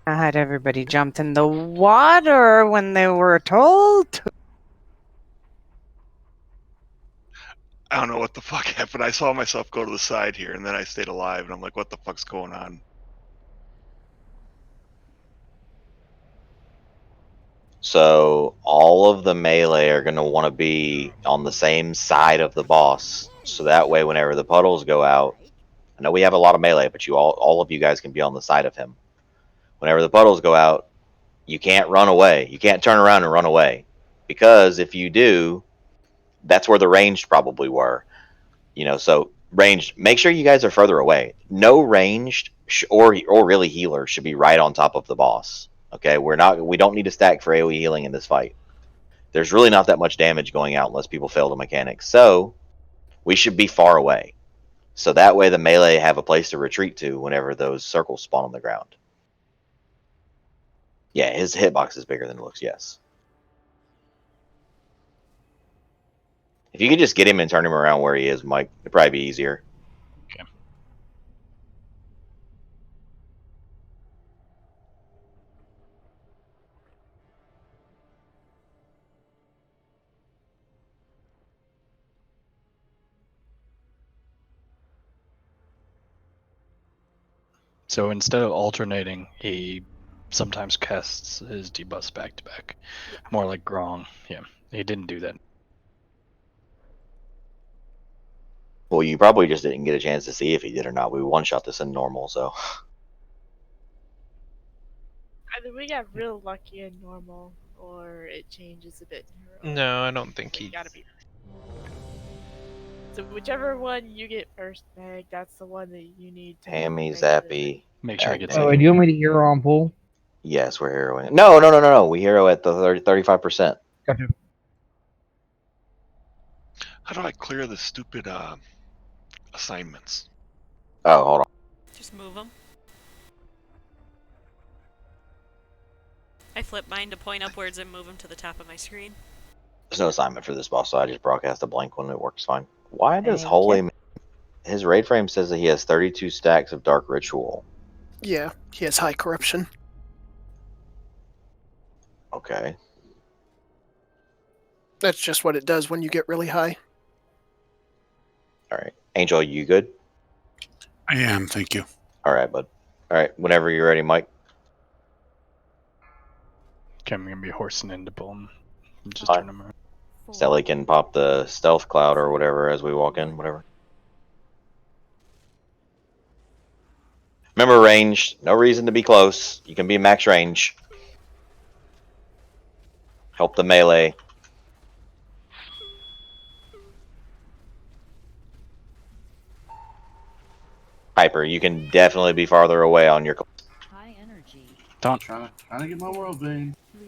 I had everybody jumped in the water when they were told to. I don't know what the fuck happened. I saw myself go to the side here, and then I stayed alive, and I'm like, what the fuck's going on? So all of the melee are going to want to be on the same side of the boss. So that way, whenever the puddles go out, I know we have a lot of melee, but all of you guys can be on the side of him. Whenever the puddles go out, you can't run away. You can't turn around and run away, because if you do, that's where the ranged probably were. You know, so ranged. Make sure you guys are further away. No ranged or really healer should be right on top of the boss. Okay, we don't need to stack for AoE healing in this fight. There's really not that much damage going out unless people fail the mechanics. So we should be far away. So that way the melee have a place to retreat to whenever those circles spawn on the ground. Yeah, his hitbox is bigger than it looks, yes. If you could just get him and turn him around where he is, Mike, it'd probably be easier. Okay. So instead of alternating, he sometimes casts his debuffs back to back. More like Grong. Yeah, he didn't do that. Well, you probably just didn't get a chance to see if he did or not. We one-shot this in normal, so. Either we got real lucky in normal, or it changes a bit in heroic. No, I don't think he. Gotta be. So whichever one you get first, Meg, that's the one that you need to. Hammy, Zappy. Make sure I get Oh, do you want me to hero on pool? Yes, we're heroing. No. We hero at the 35%. Gotcha. How do I clear the stupid assignments? Oh, hold on. Just move them. I flip mine to point upwards and move them to the top of my screen. There's no assignment for this boss, so I just broadcast a blank one. It works fine. Why does Thank Holy... you. His raid frame says that he has 32 stacks of Dark Ritual. Yeah, he has high corruption. Okay. That's just what it does when you get really high. All right. Angel, you good? I am, thank you. All right, bud. All right, whenever you're ready, Mike. Okay, I'm gonna be horsing into pull him. Just Fine. turn him around. Sally can pop the stealth cloud or whatever as we walk in, whatever. Remember, range. No reason to be close. You can be max range. Help the melee. Piper, you can definitely be farther away on your... High energy. Don't. Trying to get my world vein. 3,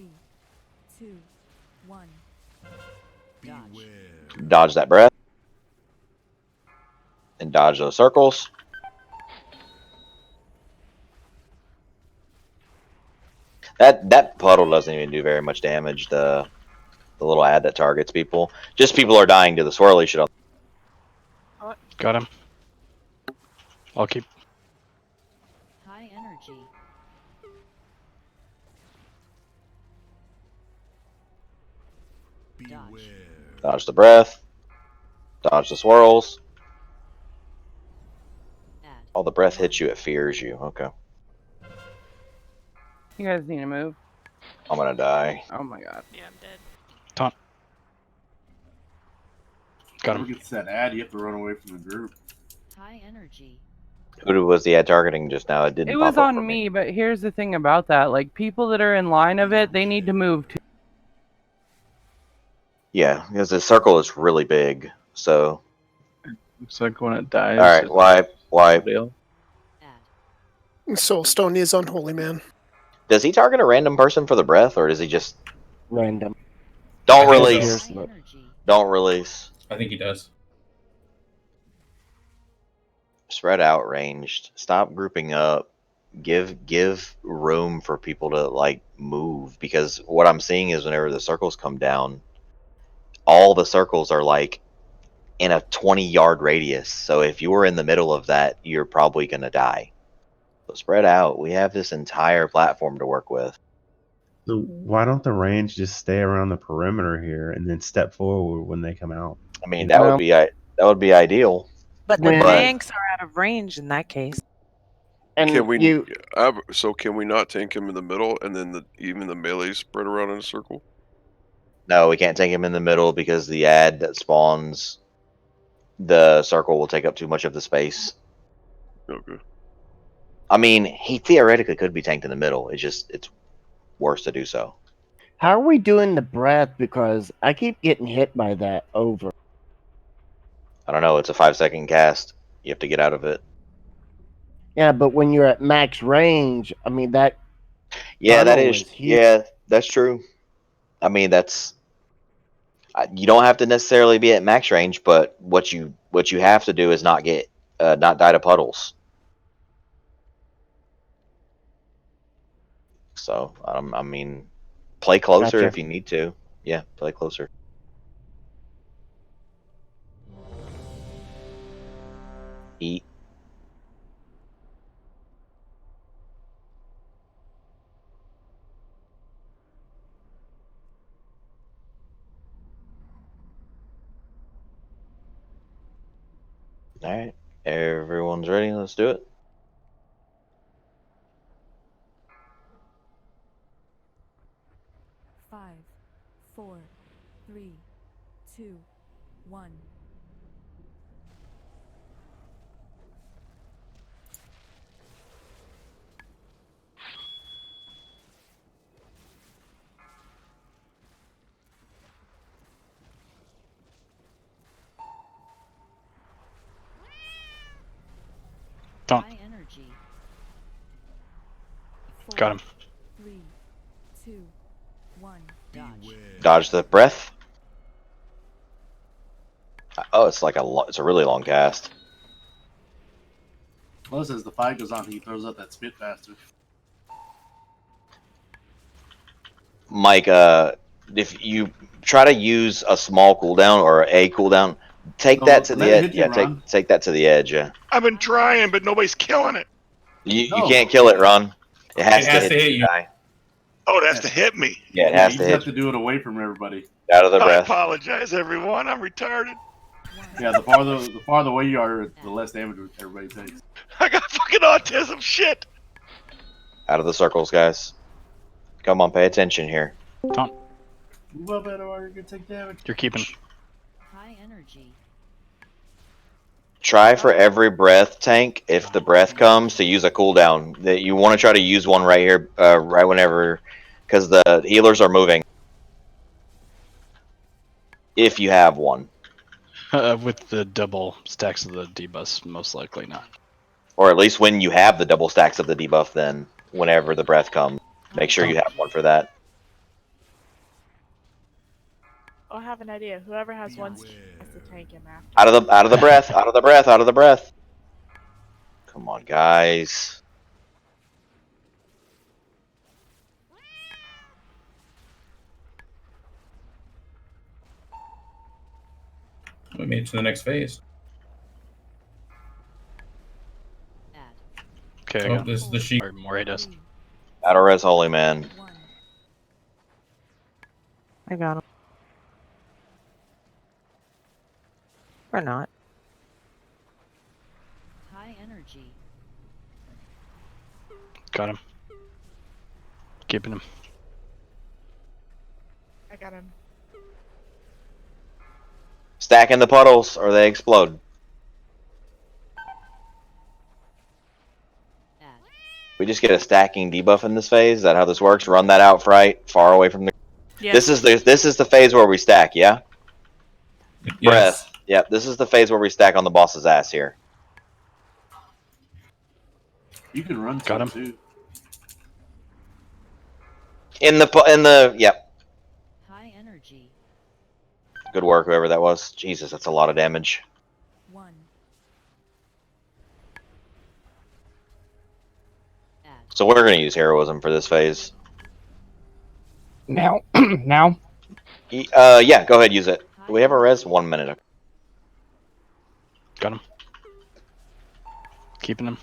2, 1. Dodge. Dodge that breath. And dodge those circles. That puddle doesn't even do very much damage. The little ad that targets people. Just people are dying to the swirly shit on. Got him. I'll keep. High energy. Dodge. Dodge the breath. Dodge the swirls. All the breath hits you, it fears you. Okay. You guys need to move. I'm gonna die. Oh my god. Yeah, I'm dead. Taunt. Got him. Whoever gets that ad, you have to run away from the group. High energy. Who was the ad targeting just now? It didn't It pop was up on for me, but here's the thing about that. Like, people that are in line of it, they need to move too. Yeah, because the circle is really big. So. Looks like when it dies. Alright, wipe. Deal. Soulstone is unholy, man. Does he target a random person for the breath, or does he just Random. don't I think release? so. Don't release. I think he does. Spread out, ranged. Stop grouping up. Give room for people to like move, because what I'm seeing is whenever the circles come down, all the circles are like in a 20-yard radius. So if you were in the middle of that, you're probably gonna die. So spread out. We have this entire platform to work with. So why don't the range just stay around the perimeter here and then step forward when they come out? I mean, that would be ideal. But the When- tanks are out of range in that case. And Can we? you So can we not tank him in the middle and then even the melee spread around in a circle? No, we can't take him in the middle because the ad that spawns the circle will take up too much of the space. Okay. I mean, he theoretically could be tanked in the middle. It's worse to do so. how are we doing the breath? Because I keep getting hit by that over. I don't know. It's a 5-second cast. You have to get out of it. Yeah, but when you're at max range, I mean that. Yeah, that tunnel is. huge. Yeah, that's true. I mean, that's. You don't have to necessarily be at max range, but what you have to do is not die to puddles. So I mean, play closer Gotcha. if you need to. Yeah, play closer. Eat. All right, everyone's ready. Let's do it. Five, 4, 3, 2, 1. Don't. High energy. Got him. 3, 2, 1. Dodge. Dodge the breath. Oh, it's like it's a really long cast. Well, as the fight goes on, he throws out that spit faster. Mike, if you try to use a small cooldown or a cooldown, take that to the edge. Yeah, take that to the edge. Yeah. I've been trying, but nobody's killing it. You can't kill it, Ron. It has to hit you. Guy. Oh, it has to hit me. Yeah, it has you to just hit have to do it away from everybody. out of the I breath. apologize, everyone. I'm retarded. Yeah, the farther away you are, the less damage everybody takes. I got fucking autism. Shit. Out of the circles, guys. Come on, pay attention here. Don't. Move up, or you're gonna take damage. You're keeping. High energy. Try for every breath tank, if the breath comes, to use a cooldown. That you want to try to use one right here, right whenever, because the healers are moving. If you have one. With the double stacks of the debuffs, most likely not. Or at least when you have the double stacks of the debuff, then whenever the breath comes, make sure you have one for that. Oh, I have an idea. Whoever has one has to tank him after. Out of the breath, out of the breath, out of the breath. Come on, guys. We made it to the next phase. Okay, I Oh, got this is the sheep. Or Moray does. Out of res, holy man. I got him. Or not. High energy. Got him. Keeping him. I got him. Stack in the puddles or they explode. We just get a stacking debuff in this phase. Is that how this works? Run that out right, far away from the. Yes. This is the phase where we stack. Yeah. Yes. Breath. Yep. This is the phase where we stack on the boss's ass here. You can run to Got it, him. too. In the yep. High energy. Good work, whoever that was. Jesus, that's a lot of damage. 1. So we're gonna use heroism for this phase. Now, now. Yeah, go ahead, use it. Do we have a res? 1 minute. Got him. Keeping him.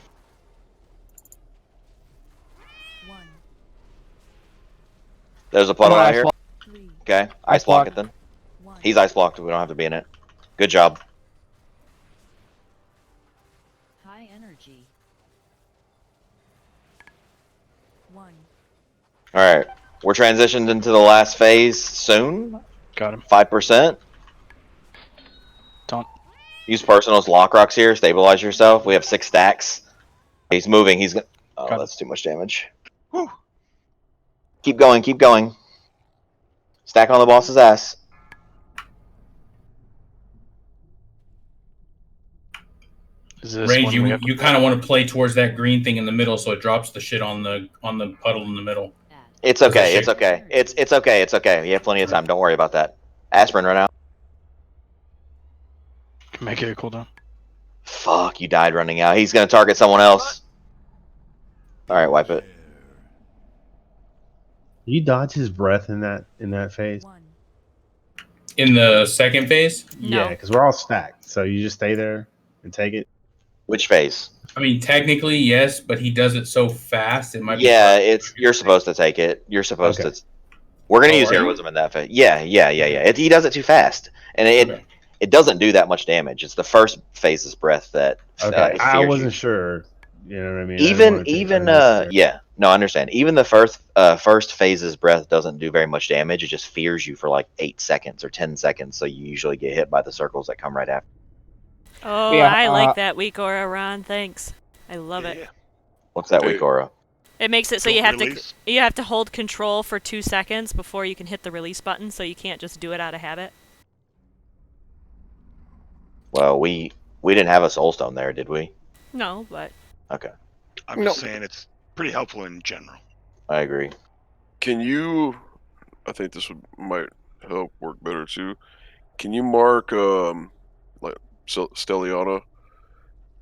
1. There's a puddle out here. Block. Okay, Ice ice block block. it then. He's ice blocked. We don't have to be in it. Good job. High energy. 1. All right, we're transitioned into the last phase soon. Got him. 5%. Don't use personals. Lock rocks here. Stabilize yourself. We have 6 stacks. He's moving. He's gonna. Oh, that's too much damage. Whew. Keep going. Keep going. Stack on the boss's ass. Is this Rage, when we you, have- you kind of want to play towards that green thing in the middle, so it drops the shit on the puddle in the middle. It's okay. It's okay. It's okay. It's okay. You have plenty of time. Don't worry about that. Aspirin, run out. Make it a cooldown. Fuck, you died running out. He's gonna target someone else. All right, wipe it. You dodge his breath in that phase. In the second phase? Yeah, because we're all stacked, so you just stay there and take it. Which phase? I mean, technically, yes, but he does it so fast, it might be. Yeah, you're supposed to take it. You're supposed to. We're gonna use heroism in that phase. Yeah. He does it too fast, and it doesn't do that much damage. It's the first phase's breath that. Okay, I fears wasn't you. sure. You know what I mean? I didn't wanna take unnecessary- Yeah, no, I understand. Even the first phase's breath doesn't do very much damage. It just fears you for like 8 seconds or 10 seconds, so you usually get hit by the circles that come right after. Oh, Yeah, I like that weak aura, Ron. Thanks. I love it. What's that weak aura? It makes it so you have to hold control for 2 seconds before you can hit the release button, so you can't just do it out of habit. Well, we didn't have a soulstone there, did we? No, but Okay, I'm just saying it's pretty helpful in general. I agree. Can you? I think this might help work better too. Can you mark like Stelliana,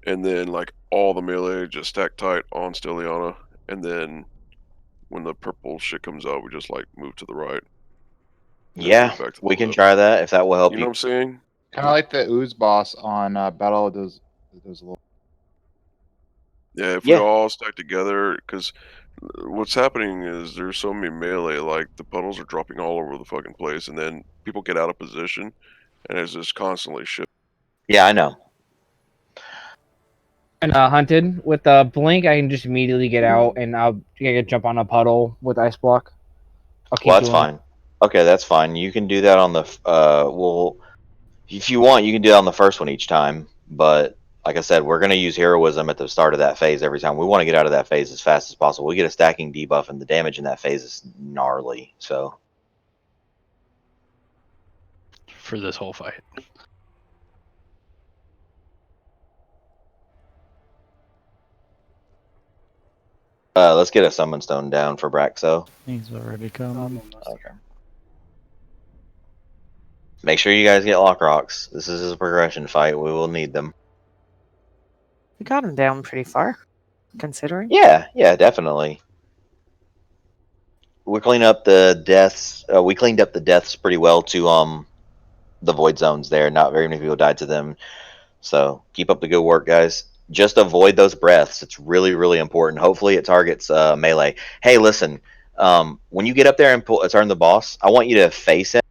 and then like all the melee just stack tight on Stelliana, and then when the purple shit comes out, we just like move to the right. and then Yeah, move back to the we can left. try that if that will help You you. know what I'm saying? Kind of like the ooze boss on Battle of those little. Yeah, if we all stack together, because what's happening is there's so many melee, like the puddles are dropping all over the fucking place, and then people get out of position, and it's just constantly shit. Yeah, I know. And hunted with blink, I can just immediately get out and I can jump on a puddle with ice block. I'll keep Well, that's doing fine. Okay, that's fine. You can do that on the well, if you want, you can do that on the first one each time. But like I said, we're gonna use heroism at the start of that phase every time. We want to get out of that phase as fast as possible. We get a stacking debuff, and the damage in that phase is gnarly. So for this whole fight. let's get a summon stone down for Braxo. He's already coming. Okay. Make sure you guys get lock rocks. This is a progression fight. We will need them. We got him down pretty far, considering. Yeah, definitely. We cleaned up the deaths. We cleaned up the deaths pretty well to the void zones there. Not very many people died to them. So keep up the good work, guys. Just avoid those breaths. It's really, really important. Hopefully it targets melee. Hey, listen. When you get up there and turn the boss, I want you to face it.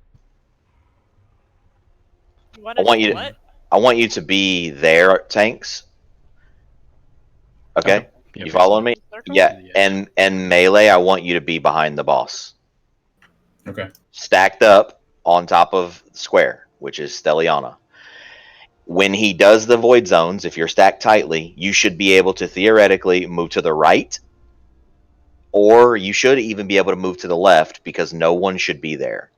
I want you to be their tanks. Okay? You following me? Yeah. And melee, I want you to be behind the boss. Okay. Stacked up on top of square, which is Stelliana. When he does the void zones, if you're stacked tightly, you should be able to theoretically move to the right, or you should even be able to move to the left because no one should be there.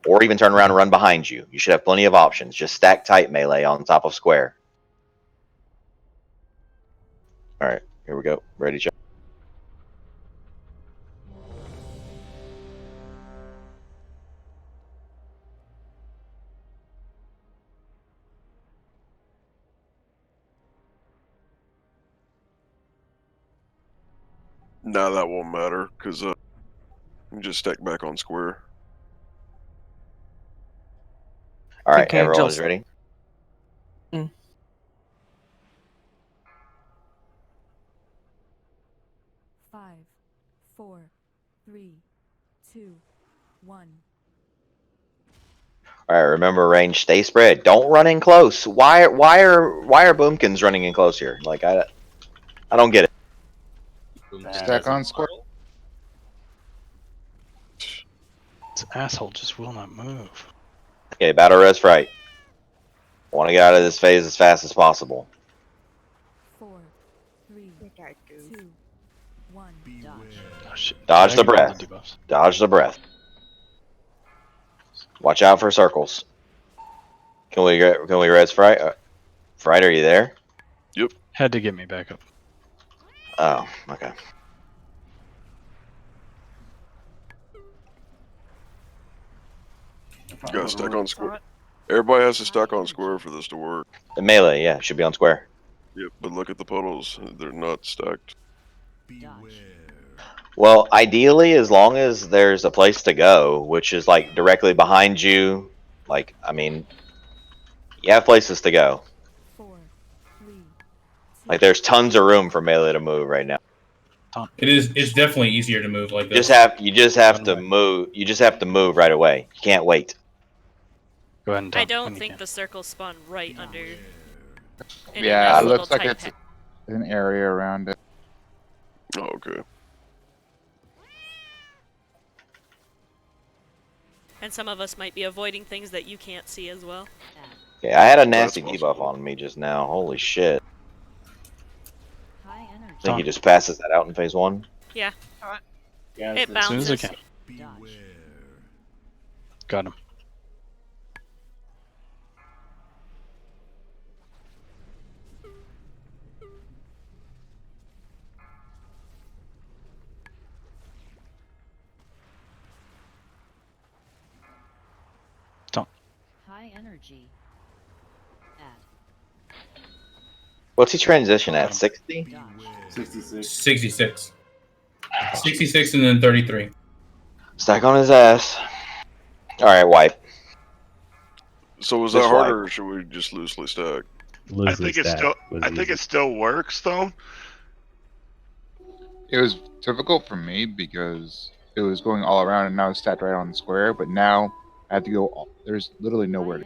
Or even turn around and run behind you. You should have plenty of options. Just stack tight melee on top of square. Alright. Here we go. Ready, check. Nah, that won't matter because you can just stack back on square. All right, Think everyone Angels. is ready. Mm. 5, 4, 3, 2, 1. All right, remember range. Stay spread. Don't run in close. Why are boomkins running in close here? Like I don't get it. Stack on square. This asshole just will not move. Okay, battle res fright. Want to get out of this phase as fast as possible. 4, 3, 2, 1. Dodge. Oh, shit. Dodge Yeah, I the get all breath. debuffs. Dodge the breath. Watch out for circles. Can we res fright? Fright, are you there? Yep. Had to get me back up. Oh, okay. Gotta stack on square. Everybody has to stack on square for this to work. The melee, yeah, should be on square. Yep, but look at the puddles. They're not stacked. Well, ideally, as long as there's a place to go, which is like directly behind you, like, I mean, you have places to go. 4, 3, Like, there's tons of room for melee to move right now. It's definitely easier to move like You this. just have to move. You just have to move right away. You can't wait. Go ahead and I don't think the circles spawn right under. in a Yeah, nice it little looks like tight it's an area around it. Oh, okay. And some of us might be avoiding things that you can't see as well. Okay, I had a nasty debuff on me just now. Holy shit. High energy. I think he just passes that out in phase 1. Yeah. Yeah, It As soon as I bounces. can. Dodge. Got him. Don't. High energy. Add. What's he transition at? 60? 66. 66. 66 and then 33. Stack on his ass. Alright, wipe. So was Just that harder, wipe. or should we just loosely stack? I think it still works though. It was difficult for me because it was going all around and now it's stacked right on the square. But now I have to go. There's literally nowhere to.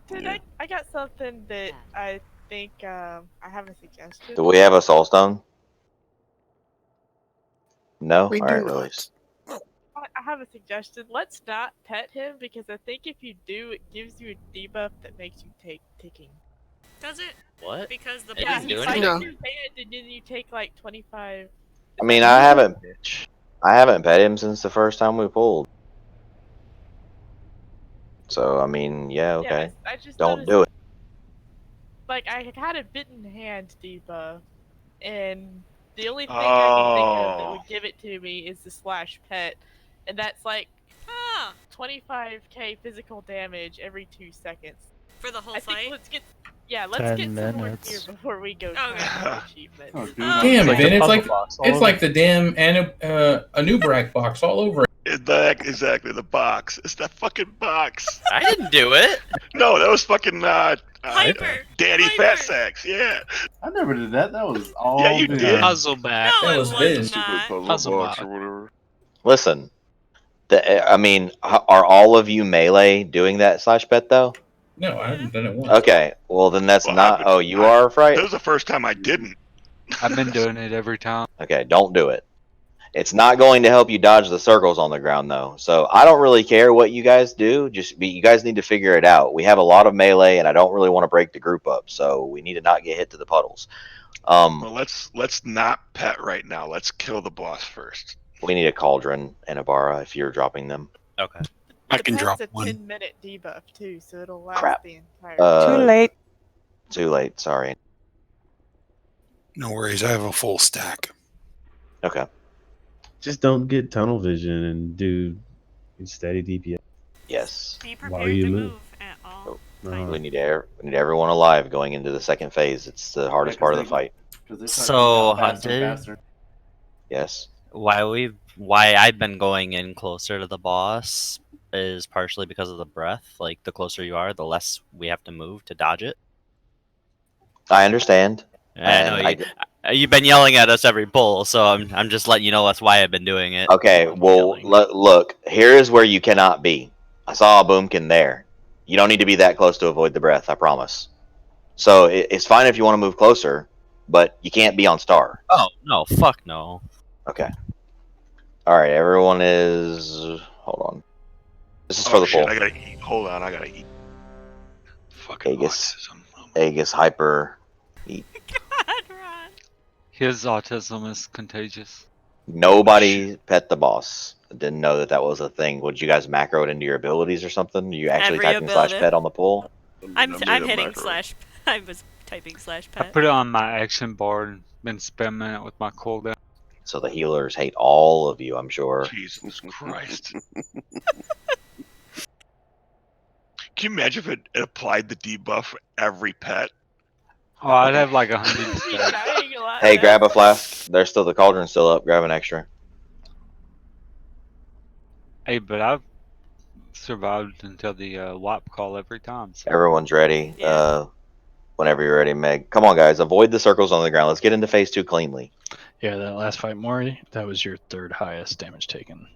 Dude, I got something that I think I have a suggestion. Do we have a soul stone? No? We do Alright, not. release. I have a suggestion. Let's not pet him because I think if you do, it gives you a debuff that makes you take ticking. Does it? What? Because the Yeah, didn't he do fights anything. your hand and then you take like 25. I mean, I haven't pet him since the first time we pulled. So, I mean, yeah, okay. Yeah, I just Don't noticed, do it. like, I had a bitten hand debuff, and the only thing I can think of that would give it to me is the slash pet, and that's like 25k physical damage every 2 seconds. For the whole I think fight? let's get let's 10 get some more minutes. gear before we go Okay. try the achievement. Oh, dude. Damn, Like Vin, the it's puzzle like box all it's over. like the damn Anubrak box all over it. Exactly, the box. It's that fucking box. I didn't do it. No, that was fucking Hyper. Daddy Fat Sacks. Yeah. I never did that. That was all. Yeah, you Vin. did. Puzzle back. No, That it was was Vin. Stupid not. puzzle, Puzzle box box. or whatever. Listen. I mean, are all of you melee doing that slash pet, though? No, I haven't done it once. Okay, well, then that's Well, not... Oh, you are, Fright? That was the first time I didn't. I've been doing it every time. Okay, don't do it. It's not going to help you dodge the circles on the ground, though. So I don't really care what you guys do. You guys need to figure it out. We have a lot of melee, and I don't really want to break the group up. So we need to not get hit to the puddles. Well, let's not pet right now. Let's kill the boss first. We need a cauldron and a bara if you're dropping them. Okay. I can drop It's a one. 10-minute debuff too, so it'll last Crap. the entire. Too late. Too late. Sorry. No worries. I have a full stack. Okay. Just don't get tunnel vision and do steady DPS. Yes. Be While prepared you to move. move at all Oh, times. we need everyone alive going into the second phase. It's the hardest part of the fight. So, Hunted, Yes. why I've been going in closer to the boss is partially because of the breath. Like, the closer you are, the less we have to move to dodge it. I understand. I know And you've been yelling at us every pull, so I'm just letting you know that's why I've been doing it. Okay, well, look, here is where you cannot be. I saw a boomkin there. You don't need to be that close to avoid the breath, I promise. So it's fine if you want to move closer, but you can't be on star. Oh, no, fuck no. Okay. Alright, everyone is... Hold on. This is for the shit, poll. I gotta eat. Hold on, I gotta eat. Fucking autism. Aegis Hyper. Eat. His autism is contagious. Nobody pet the boss. I didn't know that was a thing. Would you guys macro it into your abilities or something? You actually Every typing ability. /pet on the poll? I'm hitting slash. I was typing slash I pet. put it on my action bar and been spamming it with my cooldown. So the healers hate all of you, I'm sure. Jesus Christ. Can you imagine if it applied the debuff for every pet? Oh, I'd have like 100. Hey, grab a flask. There's still the cauldron still up. Grab an extra. Hey, but I've survived until the WAP call every time. So. Everyone's ready. Whenever you're ready, Meg. Come on, guys. Avoid the circles on the ground. Let's get into phase 2 cleanly. Yeah, that last fight, Mori, that was your third highest damage taken.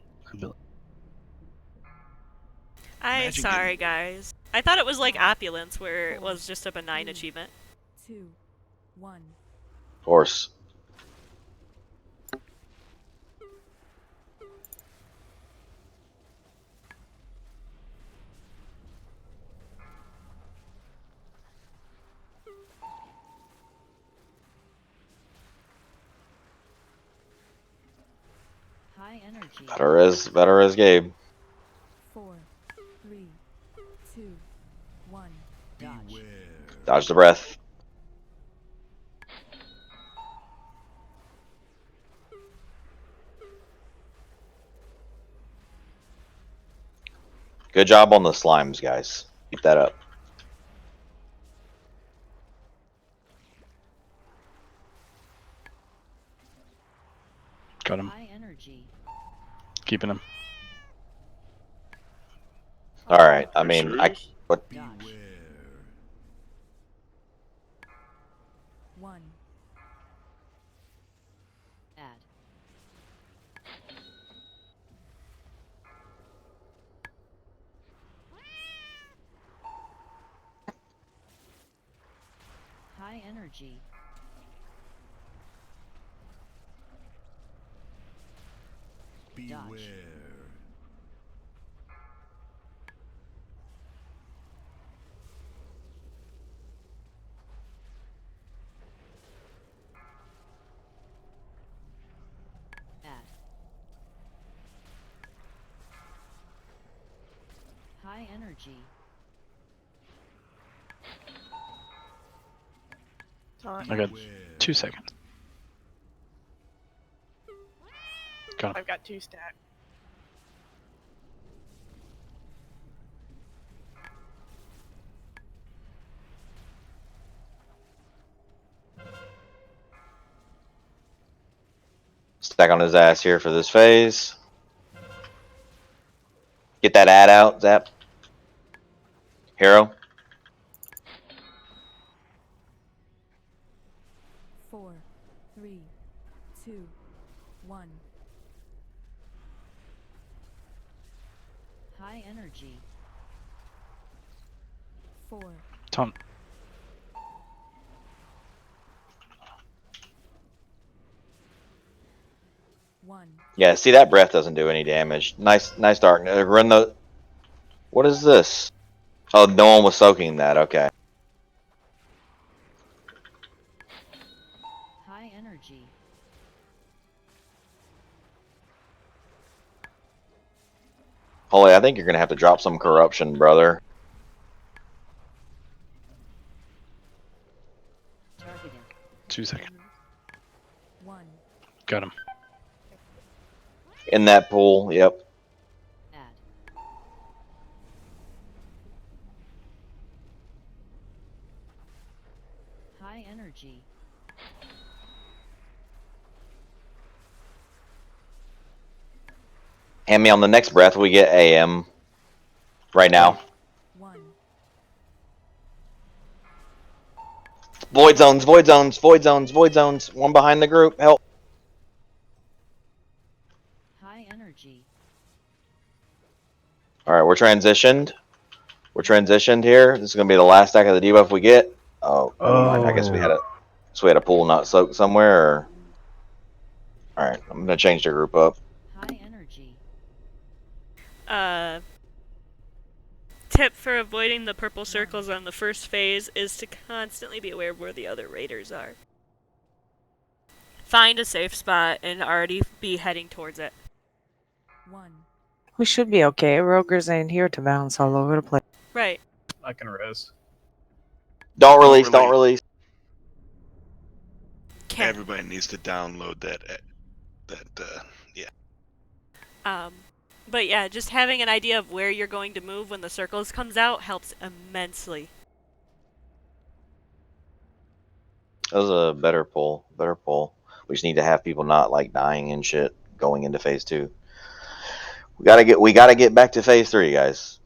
I'm sorry, guys. I thought it was like Opulence, where it was just a benign achievement. 2, 1. Horse. High energy. Better as Gabe. 4, 3, 2, 1. Dodge. Dodge the breath. Good job on the slimes, guys. Keep that up. Got him. High energy. Keeping him. Alright, I mean, what? 1. Add. High energy. Dodge. Add. High energy. I got 2 seconds. Got him. I've got 2 stack. Stack on his ass here for this phase. Get that ad out, Zap. Hero. 4, 3, 2, 1. High energy. 4. Tom. 1. Yeah, see that breath doesn't do any damage. Nice dark. Run the. What is this? Oh, no one was soaking that. Okay. High energy. Holy, I think you're gonna have to drop some corruption, brother. Targeted. 2 seconds. Got him. In that pool, yep. High energy. Hand me on the next breath, we get AM. Right now. 1. Void zones, void zones, void zones, void zones. One behind the group, help. High energy. Alright, we're transitioned. We're transitioned here. This is gonna be the last stack of the debuff we get. Oh, never mind. I guess we had a pool not soaked somewhere. Or... Alright, I'm gonna change the group up. High energy. Tip for avoiding the purple circles on the first phase is to constantly be aware of where the other raiders are. Find a safe spot and already be heading towards it. 1. We should be okay. Roguers ain't here to bounce all over the place. Right. I can res. Don't release, don't release. Everybody needs to download that. Yeah. But yeah, just having an idea of where you're going to move when the circles comes out helps immensely. That was a better pull. Better pull. We just need to have people not like dying and shit going into phase 2. We gotta get back to phase 3, guys.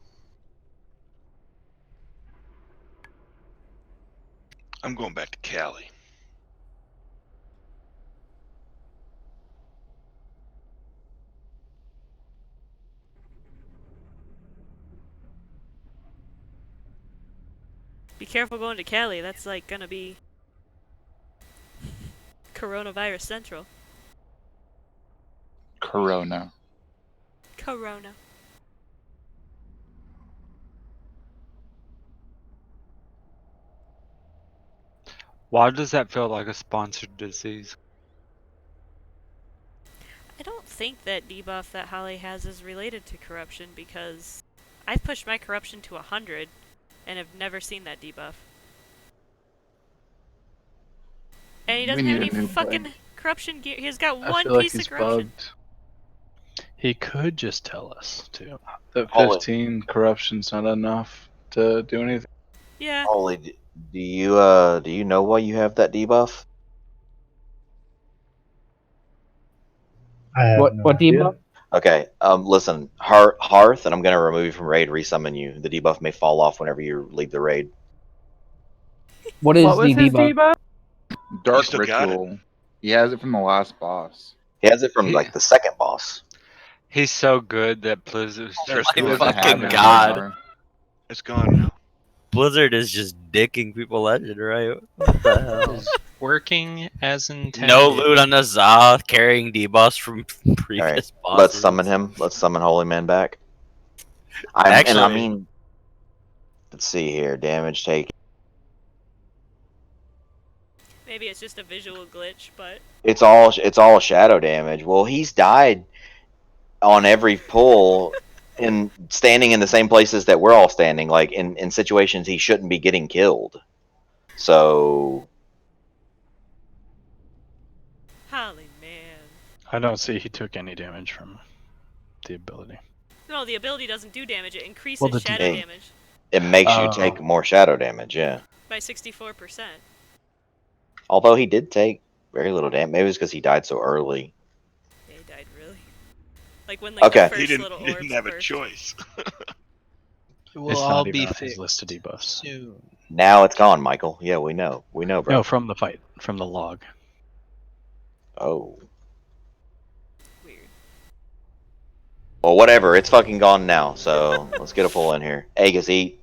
I'm going back to Cali. Be careful going to Cali. That's like gonna be coronavirus central. Corona. Corona. Why does that feel like a sponsored disease? I don't think that debuff that Holly has is related to corruption because I've pushed my corruption to 100 and have never seen that debuff. And he doesn't have any fucking corruption gear. He's got one piece of corruption. He could just tell us too. That Holy. 15 corruption's not enough to do anything. Yeah. Holy, do you know why you have that debuff? What debuff? Okay, listen, Hearth, and I'm gonna remove you from raid, resummon you. The debuff may fall off whenever you leave the raid. What is What was the his debuff? debuff? Dark still got it? Ritual. He has it from the last boss. He has it from like the second boss. He's so good that Blizzard's There's just Oh He my doesn't have fucking it God. anymore. It's gone now. Blizzard is just dicking people legend, right? What the hell? Is working as intended. No loot on Azah, carrying debuffs from previous bosses. Let's summon him. Let's summon Holy Man back. Actually- Let's see here. Damage taken. Maybe it's just a visual glitch, but It's all shadow damage. Well, he's died on every pull and standing in the same places that we're all standing, like in situations he shouldn't be getting killed. So Holly man. I don't see he took any damage from the ability. No, the ability doesn't do damage. It increases Well, the shadow Hey. damage it makes you Oh. take more shadow damage, yeah. by 64%. Although he did take very little damage. Maybe it's because he died so early. Yeah, he died really. Like when like Okay. the first little He didn't orbs have a burst. choice. We'll It's all not be even on his fixed list of debuffs. soon. Now it's gone, Michael. Yeah, we know. We know, bro. No, from the fight, from the log. Oh. Weird. Well, whatever. It's fucking gone now. So let's get a pull in here. Aegis, eat.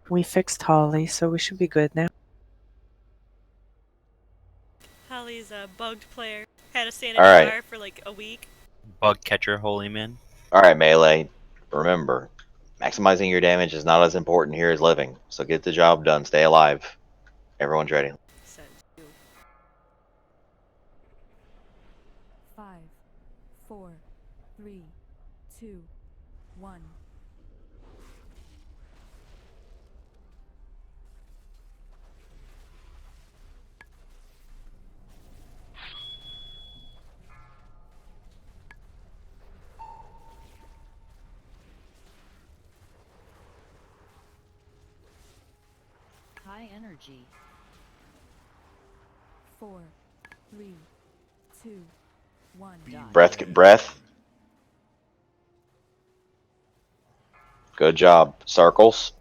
We fixed Holly, so we should be good now. Holly's a bugged player. Had a standing Alright. bar for like a week. Bug catcher, Holy Man. All right, melee. Remember, maximizing your damage is not as important here as living. So get the job done. Stay alive. Everyone's ready. Said you. 5, 4, 3, 2, 1. energy. 4, 3, 2, 1. Dodge. Breath. Good job. Circles.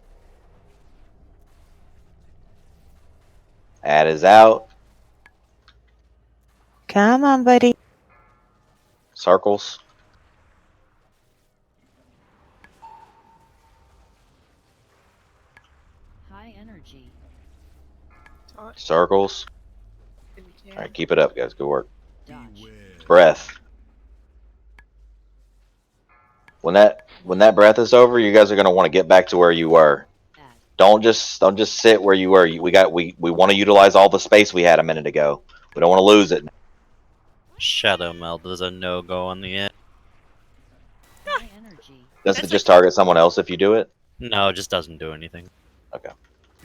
Add is out. Come on, buddy. Circles. High energy. Circles. Yeah. All right, keep it up, guys. Good work. Dodge. Breath. When that breath is over, you guys are gonna want to get back to where you were. Don't just sit where you were. We want to utilize all the space we had a minute ago. We don't want to lose it. Shadow Meld is a no-go on the end. High energy. Does it just target someone else if you do it? No, it just doesn't do anything. Okay.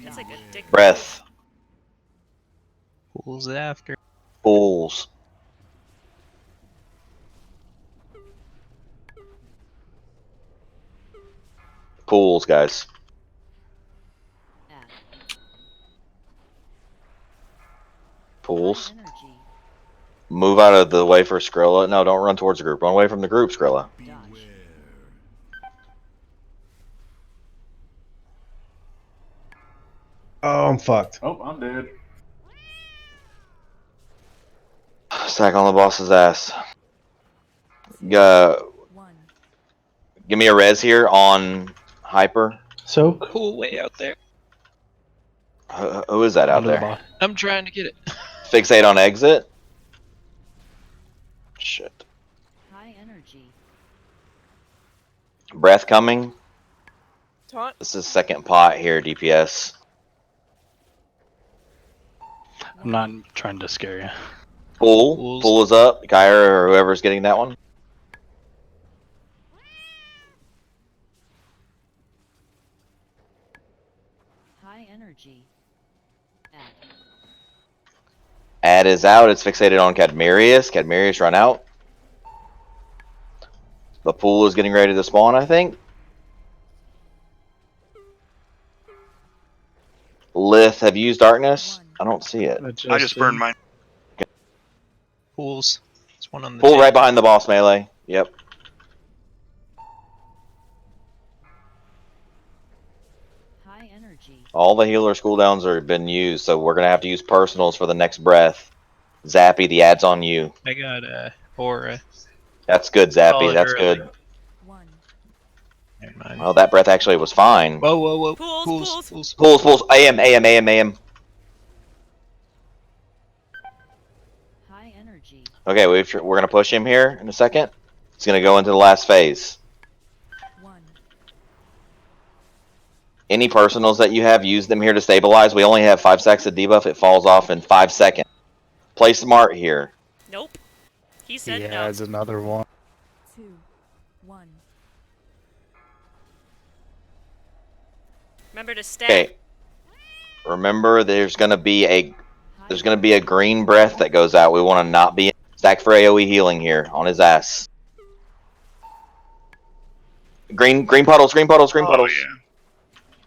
That's like a dick. Breath. Pulls after. Pools. Pools, guys. Pools. Energy. Move out of the way for Skrilla. No, don't run towards the group. Run away from the group, Skrilla. Dodge. Oh, I'm fucked. Oh, I'm dead. Stack on the boss's ass. Give me a res here on Hyper. Soak. Pull way out there. Who is that out Under the there? boss. I'm trying to get it. Fixate on exit. Shit. High energy. Breath coming. Taunt. This is second pot here, DPS. I'm not trying to scare you. Pool is up. Kyra or whoever's getting that one. High energy. Add is out. It's fixated on Cadmerius. Cadmerius run out. The pool is getting ready to spawn, I think. Lith, have you used darkness? I don't see it. I just burned mine. Pools. There's one on the Pool table. right behind the boss melee. Yep. High energy. All the healer cooldowns are been used, so we're gonna have to use personals for the next breath. Zappy, the ad's on you. I got aura. That's good, Call Zappy. it That's early. good. Never mind. Well, that breath actually was fine. Whoa, whoa, whoa. Pools. Pools. AM. High energy. Okay, we're gonna push him here in a second. He's gonna go into the last phase. 1. Any personals that you have, use them here to stabilize. We only have 5 stacks of debuff. It falls off in 5 seconds. Play smart here. Nope. He said He no. adds another one. 2, 1. Remember to stack. Okay. Remember, there's gonna be a green breath that goes out. We want to not be stack for AOE healing here on his ass. Green puddles. Oh, yeah.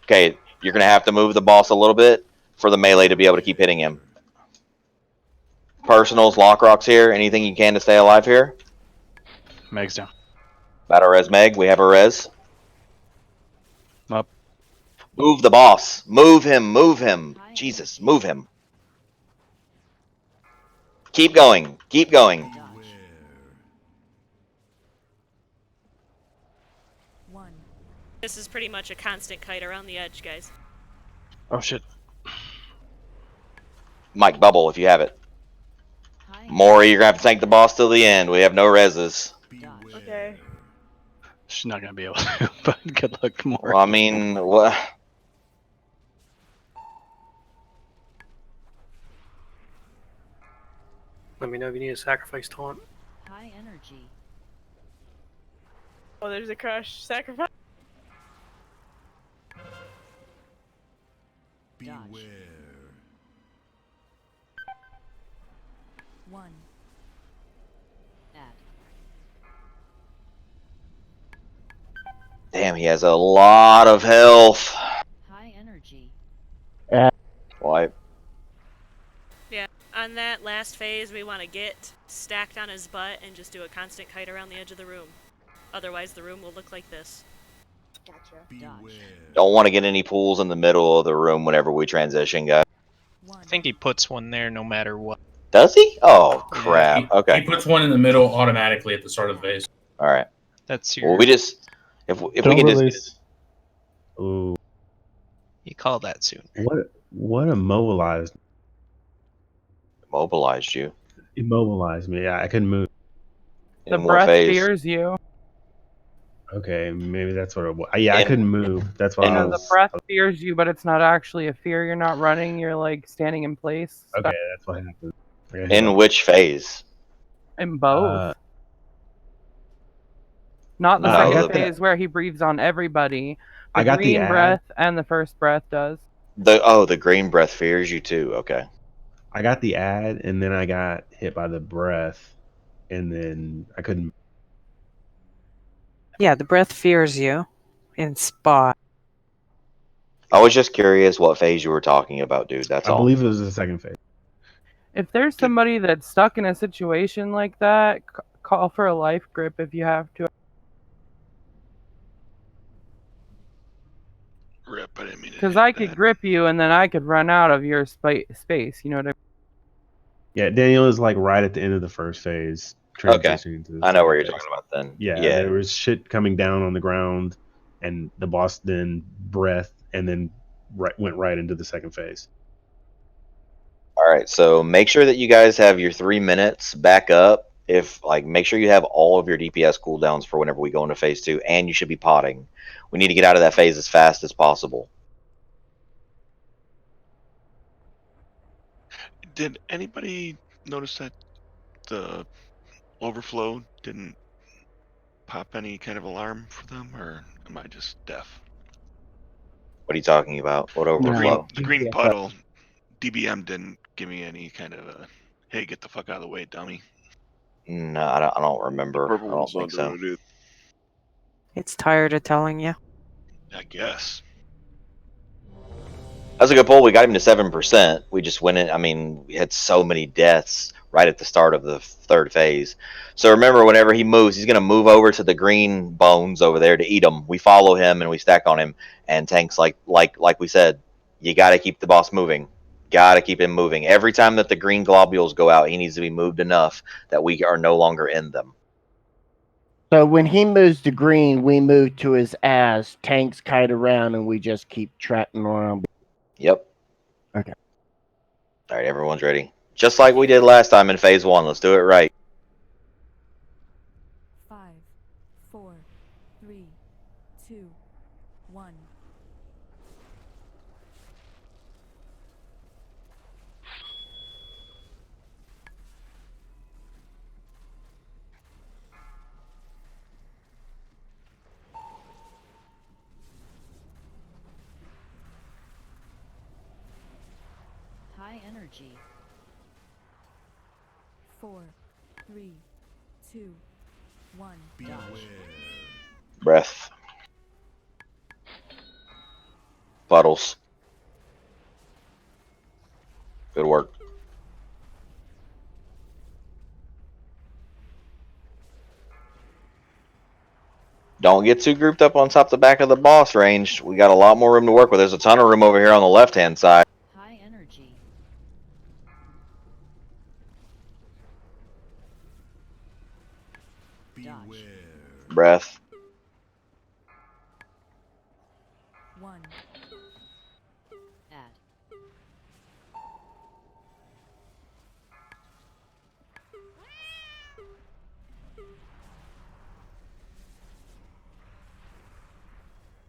Okay, you're gonna have to move the boss a little bit for the melee to be able to keep hitting him. Personals, lock rocks here. Anything you can to stay alive here. Meg's down. Battle res Meg. We have a res. Up. Move the boss. Move him. Jesus, move him. Keep going. Dodge. 1. This is pretty much a constant kite around the edge, guys. Oh shit. Mike, bubble if you have it. Maury, you're gonna have to tank the boss till the end. We have no reses. Okay. She's not gonna be able to, but good luck more. Well, I mean, what? Let me know if you need a sacrifice taunt. High energy. Oh, there's a crush. Sacrifice. Dodge. 1. Add. Damn, he has a lot of health. High energy. in that last phase, we want to get stacked on his butt and just do a constant kite around the edge of the room. Otherwise, the room will look like this. Gotcha. Don't want to get any pools in the middle of the room whenever we transition, guys. I think he puts one there no matter what. Does he? Oh crap. He Okay. puts one in the middle automatically at the start of the phase. All right. That's your. Well, we just if we Don't can just release. Ooh, You call that soon. what immobilized you. Immobilized me. Yeah, I couldn't move. The In what breath phase? fears you. Okay, maybe that's what it was. Yeah, I In- couldn't move. That's why I No, was. the breath fears you, but it's not actually a fear. You're not running. You're like standing in place. Okay, that's what happened. In which phase? In both. Not the I second got phase where he breathes on everybody. The I got the green ad. breath and the first breath does. The green breath fears you too. Okay. I got the ad, and then I got hit by the breath, and then I couldn't. Yeah, the breath fears you in spot. I was just curious what phase you were talking about, dude. That's I all. believe it was the second phase. If there's somebody that's stuck in a situation like that, call for a life grip if you have to. Rip, I didn't mean to Because hit I could that. grip you and then I could run out of your space. You know what I mean? Yeah, Daniel is like right at the end of the first phase, Okay. transitioning to the I know second where you're phase. talking about then. Yeah, there was shit coming down on the ground, and the boss then breath, and then went right into the second phase. All right, so make sure that you guys have your 3 minutes back up. If make sure you have all of your DPS cooldowns for whenever we go into phase 2, and you should be potting. We need to get out of that phase as fast as possible. Did anybody notice that the overflow didn't pop any kind of alarm for them, or am I just deaf? What are you talking about? What overflow? The green puddle, DBM didn't give me any kind of a, hey, get the fuck out of the way, dummy. No, I don't remember. I don't think so. It's tired of telling you. I guess. That's a good pull. We got him to 7%. We just went in. I mean, we had so many deaths right at the start of the third phase. So remember, whenever he moves, he's going to move over to the green bones over there to eat them. We follow him and we stack on him. And tanks, like we said, you got to keep the boss moving. Got to keep him moving. Every time that the green globules go out, he needs to be moved enough that we are no longer in them. So when he moves to green, we move to his ass. Tanks kite around, and we just keep tracking around. Yep. Okay. All right, everyone's ready. Just like we did last time in phase 1. Let's do it right. 5, 4, 3, 2, 1. High energy. 4, 3, 2, 1. Dodge. Breath. Puddles. Good work. Don't get too grouped up on top the back of the boss range. We got a lot more room to work with. There's a ton of room over here on the left-hand side. High energy. Dodge. Breath. 1. Add.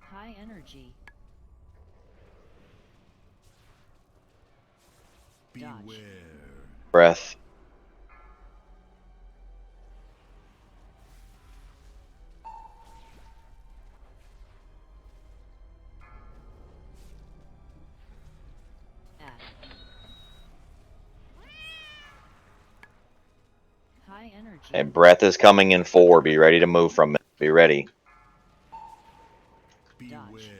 High energy. Dodge. Breath. Add. High energy. And breath is coming in 4. Be ready to move from it. Be ready. Dodge.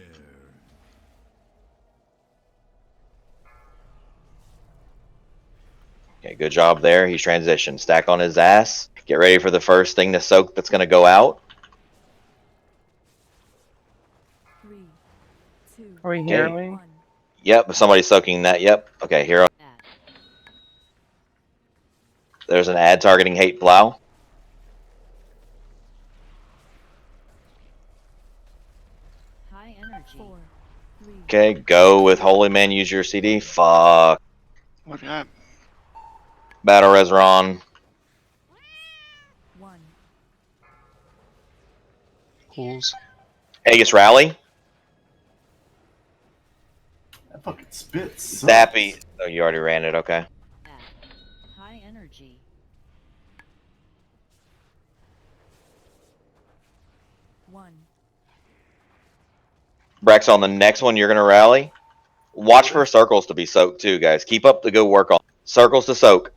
Okay, good job there. He's transitioned. Stack on his ass. Get ready for the first thing to soak that's going to go out. 3, 2, Are we Okay. hearing? Yep, somebody's soaking that. Yep. Okay, hero. There's an ad targeting hate plow. High energy. 4, 3, Okay, go with Holy Man. Use your CD. Fuck. Look at that. Battle Resron. 1. Pools. Aegis Rally. That fucking spit sucks. Zappy. Oh, you already ran it. Okay. High energy. 1. Brex, on the next one, you're going to rally. Watch for circles to be soaked too, guys. Keep up the good work on circles to soak.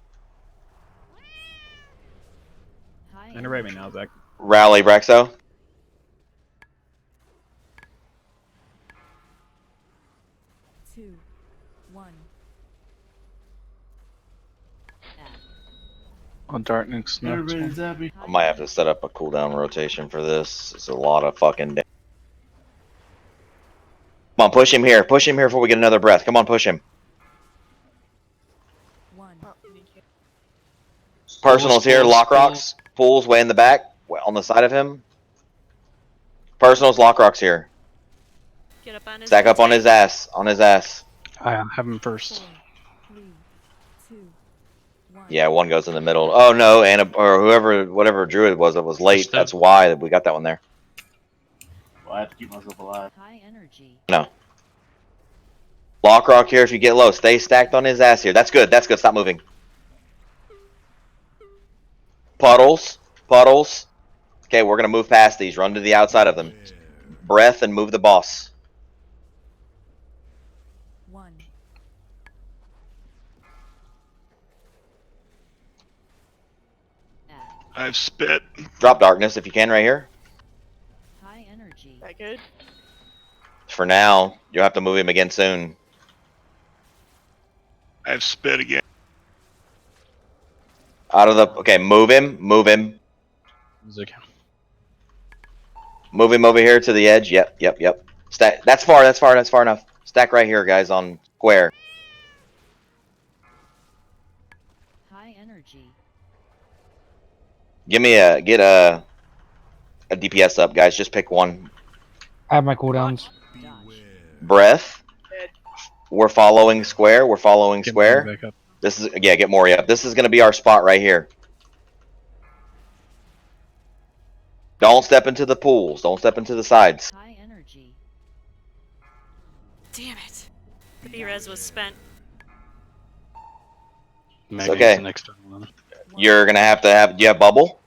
Integrate me now, Zach. Rally, Brexo. 2, 1. On darkness next Everybody's one. happy. I might have to set up a cooldown rotation for this. It's a lot of fucking damage. Come on, push him here. Push him here before we get another breath. Come on, push him. 1. Personals here. Lock rocks. Pools way in the back. On the side of him. Personals, lock rocks here. Get up on his Stack up on his ass. On his ass. I have him first. 3, 2, 1. Yeah, one goes in the middle. Oh no, Anna or whoever, whatever druid was, it was late. That's why we got that one there. Well, I have to keep myself alive. High energy. No. Lock rock here if you get low. Stay stacked on his ass here. That's good. That's good. Stop moving. Puddles. Puddles. Okay, we're going to move past these. Run to the outside of them. Breath and move the boss. 1. I have spit. Drop darkness if you can right here. High energy. That good? For now, you'll have to move him again soon. I have spit again. Out of the... Okay, move him. Move him. Move him over here to the edge. Yep, yep, yep. Stack. That's far. That's far. That's far enough. Stack right here, guys, on square. High energy. Get a DPS up, guys. Just pick one. I have my cooldowns. Breath. We're following square. We're following square. This is get Mori up. This is gonna be our spot right here. Don't step into the pools. Don't step into the sides. High energy. Damn it. The B-res was spent. It's okay. You're gonna have to have. Do you have bubble?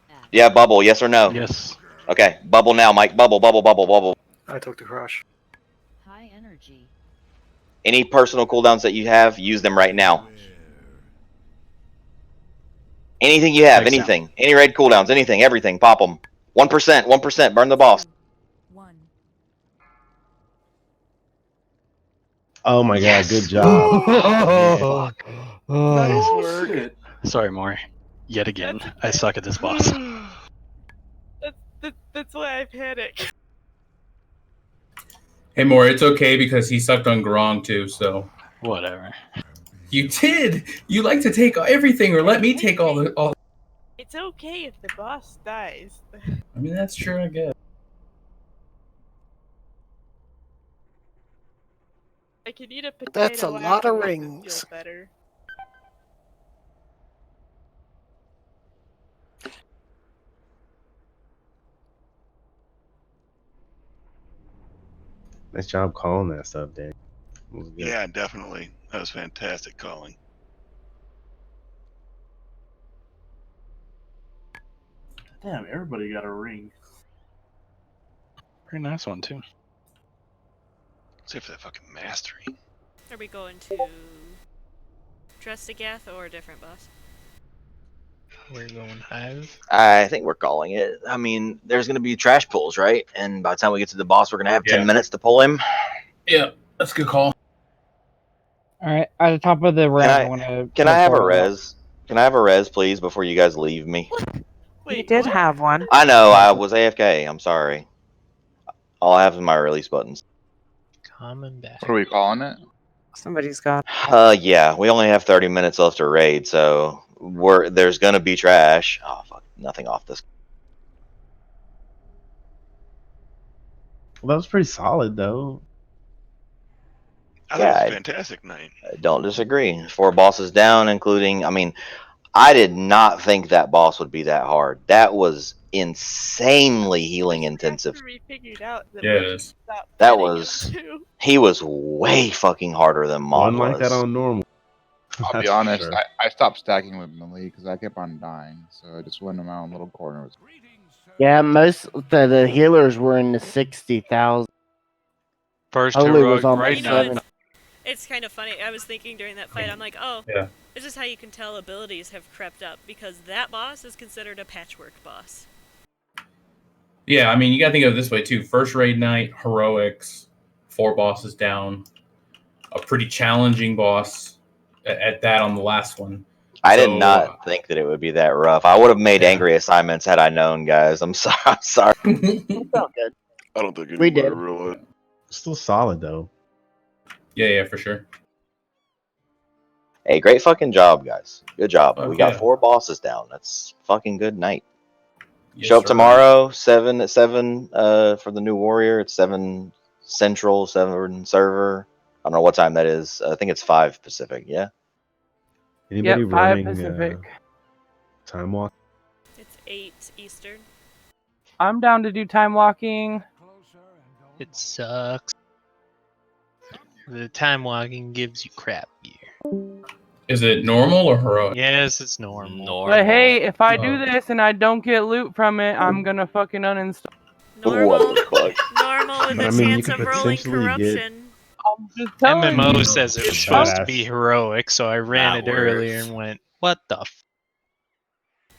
Do you have bubble? Yes or no? Yes. Okay, bubble now, Mike. Bubble, bubble, bubble, bubble. I took the crush. High energy. Any personal cooldowns that you have, use them right now. Anything you have, anything. Any raid cooldowns, anything, everything, pop them. 1%, 1%, burn the boss. 1. Oh my god, good job. Nice work. Shit. Sorry, Maury. Yet again, I suck at this boss. That's why I panic. Hey, More, it's okay because he sucked on Grong too, so. Whatever. You did! You like to take everything or let me take all the. All... It's okay if the boss dies. I mean, that's true, I guess. Like, you need a potato. That's a lot of afterwards to rings. feel better. Nice job calling that stuff, Dan. It was good. Yeah, definitely. That was fantastic calling. Damn, everybody got a ring. Pretty nice one, too. Except for that fucking mastery. Are we going to Drestigath or a different boss? We're going Hive. I think we're calling it. I mean, there's going to be trash pulls, right? And by the time we get to the boss, we're going to have 10 minutes to pull him. Yeah, that's a good call. All right, at the top of the ramp, I want to. Can I have a res? Can I have a res, please, before you guys leave me? You did have one. I know, I was AFK. I'm sorry. All I have is my release buttons. Common back. What are we calling it? Somebody's got. Yeah, we only have 30 minutes left to raid, so there's gonna be trash. Oh fuck, nothing off this. Well, that was pretty solid though. I thought it was a fantastic night. I don't disagree. 4 bosses down, including. I mean, I did not think that boss would be that hard. That was insanely healing intensive. We figured out that Yeah, we it should is. stop That fighting him, was. too. He was way fucking harder than Mott One like that was. on normal. I'll That's be for honest, sure. I stopped stacking with Melee because I kept on dying, so I just went in my own little corner. Yeah, most the healers were in the 60,000. First Holy was heroic almost raid You know, 7. it's kind of funny. I was thinking during that fight, I'm like, oh, Yeah. this is how you can tell abilities have crept up, because that boss is considered a patchwork boss. Yeah, I mean, you gotta think of it this way too. First raid night, heroics, 4 bosses down, a pretty challenging boss at that on the last one. I did So, not think that it would be that rough. I would have made angry assignments had I known, guys. I'm sorry. I'm sorry. Good. I don't think We anybody did. realized. Still solid though. Yeah, for sure. Hey, great fucking job, guys. Good job. Fuck We got yeah. 4 bosses down. That's fucking good night. Yes, Show up sir. tomorrow, 7 for the new warrior. It's 7 central, 7 server. I don't know what time that is. I think it's 5 Pacific. Yeah. Anybody Yep, 5 running Pacific. time walk? It's 8 Eastern. I'm down to do time walking. It sucks. The time walking gives you crap gear. Is it normal or heroic? Yes, it's normal. But hey, if I do Oh. this and I don't get loot from it, I'm gonna fucking uninstall. Normal. What the fuck? Normal with I a mean, you chance could of rolling potentially get- corruption. I'm just telling MMO you. says it was It's supposed to be badass. heroic, so I ran That it earlier works. and went, what the f?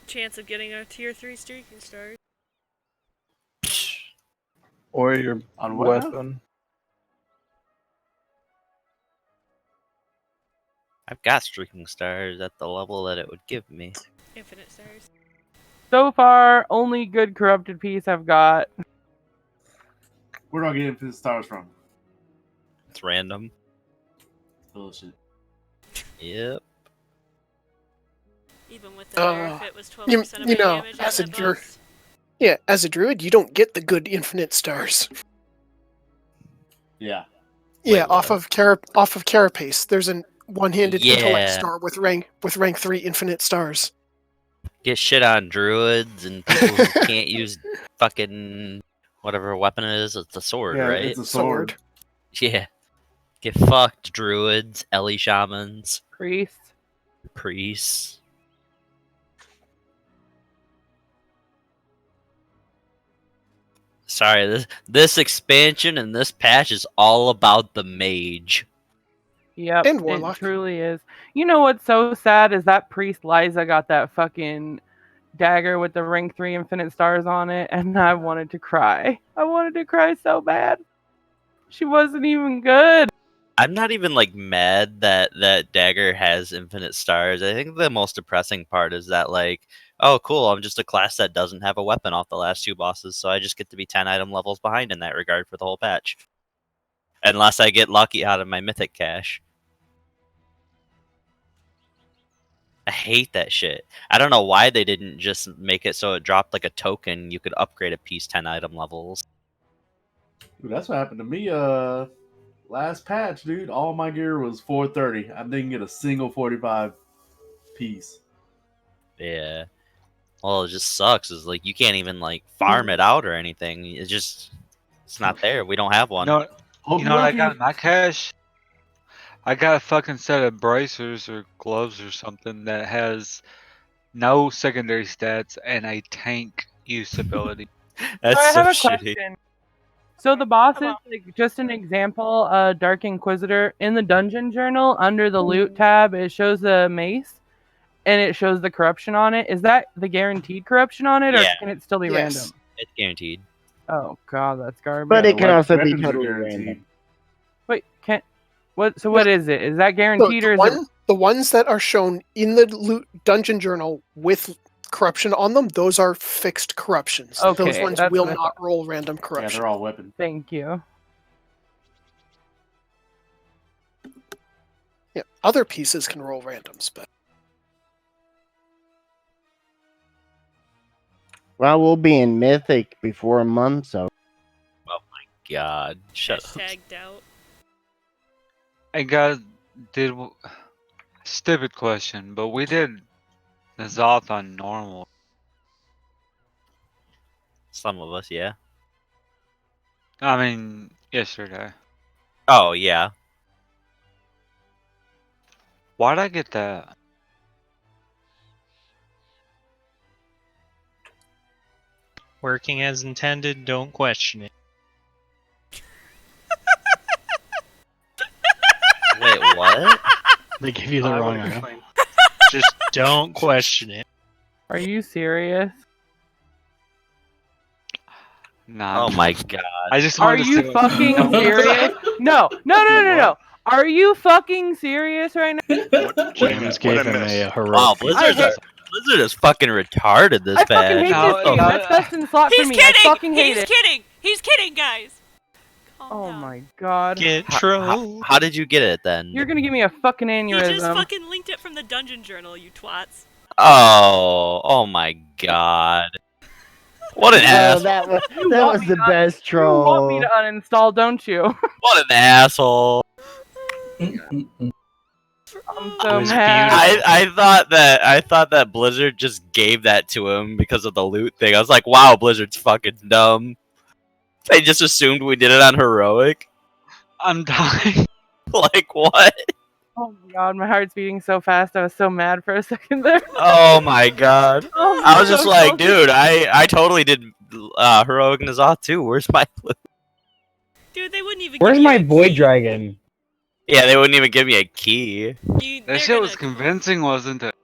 Chance of getting a tier 3 streaking star. Or your On what now? weapon. I've got streaking stars at the level that it would give me. Infinite stars. So far, only good corrupted piece I've got. Where do I get infinite stars from? It's random. Bullshit. Yep. Even with the nerf, it was 12% You of my know, damage on as a that druid, boss. yeah, as a druid, you don't get the good infinite stars. Yeah. Yeah, off of Carapace, there's a one-handed intellect Yeah. star with rank 3 infinite stars. Get shit on druids and people who can't use fucking whatever weapon it is. It's a sword, Yeah, right? it's a sword. Yeah. Get fucked, druids, Ellie shamans, Priest. priests. Sorry, this expansion and this patch is all about the mage. Yep, And it warlock. truly is. You know what's so sad is that priest Liza got that fucking dagger with the rank 3 infinite stars on it, and I wanted to cry. I wanted to cry so bad. She wasn't even good. I'm not even like mad that that dagger has infinite stars. I think the most depressing part is that like, oh cool, I'm just a class that doesn't have a weapon off the last 2 bosses, so I just get to be 10 item levels behind in that regard for the whole patch. Unless I get lucky out of my mythic cache. I hate that shit. I don't know why they didn't just make it so it dropped like a token you could upgrade a piece 10 item levels. Dude, that's what happened to me. Last patch, dude. All my gear was 430. I didn't get a single 45 piece. Yeah. Well, it just sucks. Is like you can't even like farm it out or anything. It's not there. We don't have one. You know Hope you you're know what I lucky. got in my cache? I got a fucking set of bracers or gloves or something that has no secondary stats and a tank use ability. That's I so have a shitty. question. So the bosses, like, just an example, Dark Inquisitor, in the dungeon journal, under the loot tab, it shows the mace, and it shows the corruption on it. Is that the guaranteed corruption on it, or Yeah. can it still be Yes. random? It's guaranteed. Oh god, that's garbage. But it can also be weapons are totally guaranteed. random. Wait, can What? So what is it? Is that So guaranteed or is it? the ones that are shown in the loot dungeon journal with corruption on them, those are fixed corruptions. Those Okay, ones that's will what I not roll random Yeah, corruption. they're all weapons. Thank you. Yeah, other pieces can roll randoms, but Well, we'll be in Mythic before a month, so Oh my god. Shut up. Hashtag doubt. And guys, stupid question, but we did Ny'Alotha on normal. Some of us, yeah. I mean, yesterday. Oh, yeah. Why'd I get that? Working as intended, don't question it. Wait, what? They give you the I wrong would've item. explained. Just don't question it. Are you serious? Nah. Oh my god. I just Are wanted to you see what- fucking serious? No. Are you fucking serious right now? James gave him a heroic Wow, feat. Blizzard is fucking retarded this I fucking bad. hate this game. That's best in slot for He's me. kidding! I fucking hate He's it. kidding! He's kidding, guys! Oh my god. Get How did you get it then? You're gonna give me a fucking He aneurysm. just fucking linked it from the dungeon journal, you twats. Oh my god. What an Oh, ass. that was want the best You want me troll. to uninstall, don't you? What an asshole. I'm so mad. I thought that Blizzard just gave that to him because of the loot thing. I was like, wow, Blizzard's fucking dumb. They just assumed we did it on heroic. I'm dying. Like what? Oh my god, my heart's beating so fast. I was so mad for a second there. Oh my god. Oh, I was just so like, close. dude, I totally did heroic N'Zoth too. Where's my loot? Dude, they wouldn't even Where's give my you a void key. dragon? Yeah, they wouldn't even give me a key. That shit was convincing, wasn't it?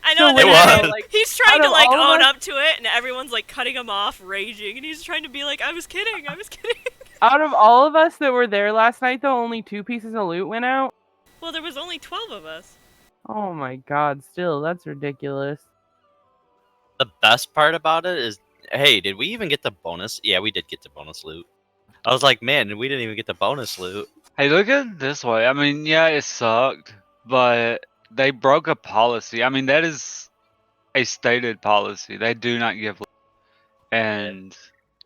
I know, So and It then was. like, he's trying out to of like all of own us- up to it, and everyone's like cutting him off, raging, and he's trying to be like, I was kidding. Out of all of us that were there last night, though, only 2 pieces of loot went out. Well, there was only 12 of us. Oh my god, still, that's ridiculous. The best part about it is, hey, did we even get the bonus? Yeah, we did get the bonus loot. I was like, man, we didn't even get the bonus loot. Hey, look at it this way. I mean, yeah, it sucked, but they broke a policy. I mean, that is a stated policy. They do not give loot. And,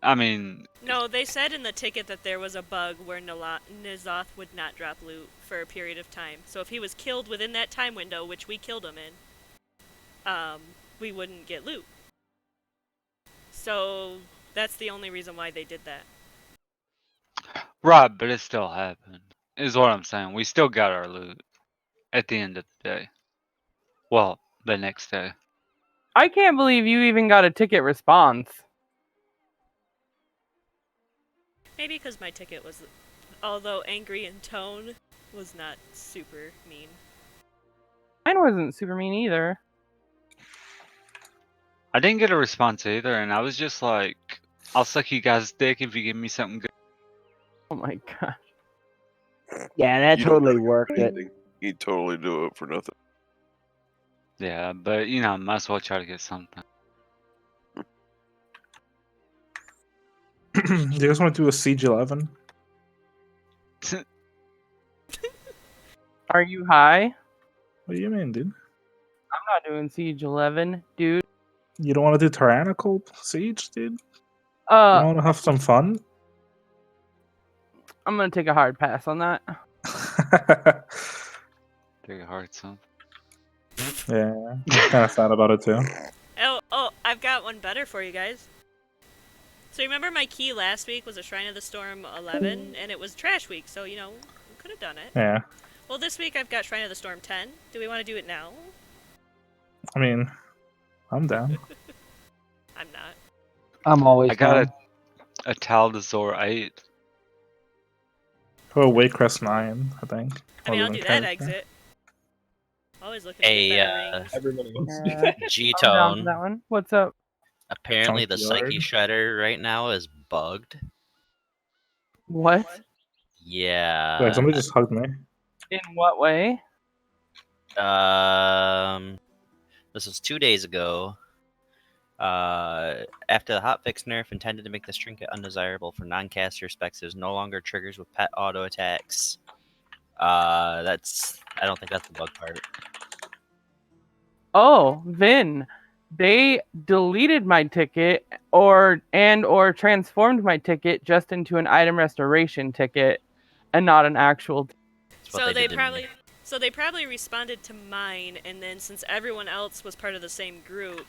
I mean, No, they said in the ticket that there was a bug where N'Zoth would not drop loot for a period of time. So if he was killed within that time window, which we killed him in, we wouldn't get loot. So that's the only reason why they did that. right, but it still happened, is what I'm saying. We still got our loot at the end of the day. Well, the next day. I can't believe you even got a ticket response. Maybe because my ticket was, although angry in tone, was not super mean. Mine wasn't super mean either. I didn't get a response either, and I was just like, I'll suck you guys' dick if you give me something good. Oh my god. Yeah, that You don't totally really worked get it. anything. He'd totally do it for nothing. Yeah, but you know, might as well try to get something. Do you guys want to do a Siege 11? Are you high? What do you mean, dude? I'm not doing Siege 11, dude. You don't want to do Tyrannical Siege, dude? You want to have some fun? I'm gonna take a hard pass on that. Take a hard son. Yeah, kind of sad about it too. Oh, I've got one better for you guys. So remember my key last week was a Shrine of the Storm 11, and it was Trash Week, so, you know, we could have done it. Yeah, Well, this week I've got Shrine of the Storm 10. Do we want to do it now? I mean, I'm down. I'm not. I'm always I got down. a Taldazor 8. Oh, Waycrest 9, I think. I mean, Other I'll than do that character. exit. Always looking Hey, for better rings. Everybody I'm down for G-Tone. that one. What's up? Apparently the Psyche Junkyard. Shredder right now is bugged. What? Yeah. Wait, somebody just hugged me. In what way? This was 2 days ago. After the hotfix nerf intended to make this trinket undesirable for non-caster specs, it no longer triggers with pet auto attacks. I don't think that's the bug part. Oh, Vin, they deleted my ticket or transformed my ticket just into an item restoration ticket and not an actual So they probably responded to mine, and then since everyone else was part of the same group,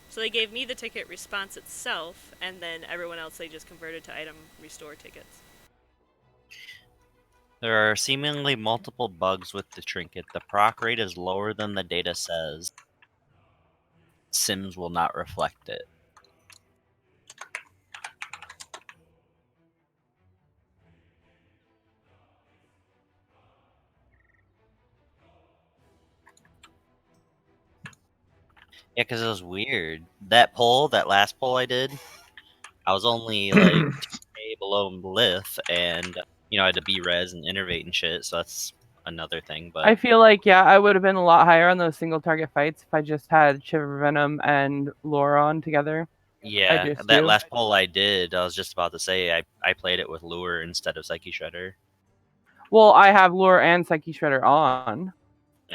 so they gave me the ticket response itself, and then everyone else they just converted to item restore tickets. There are seemingly multiple bugs with the trinket. The proc rate is lower than the data says. Sims will not reflect it. Yeah, because it was weird. That last poll I did, I was only like 2K below Lith, and I had to B-res and innervate and shit, so that's another thing. But I feel like, I would have been a lot higher on those single target fights if I just had Shiver Venom and Laura on together. yeah, that last poll I did, I was just about to say I played it with Lure instead of Psyche Shredder. Well, I have Lure and Psyche Shredder on.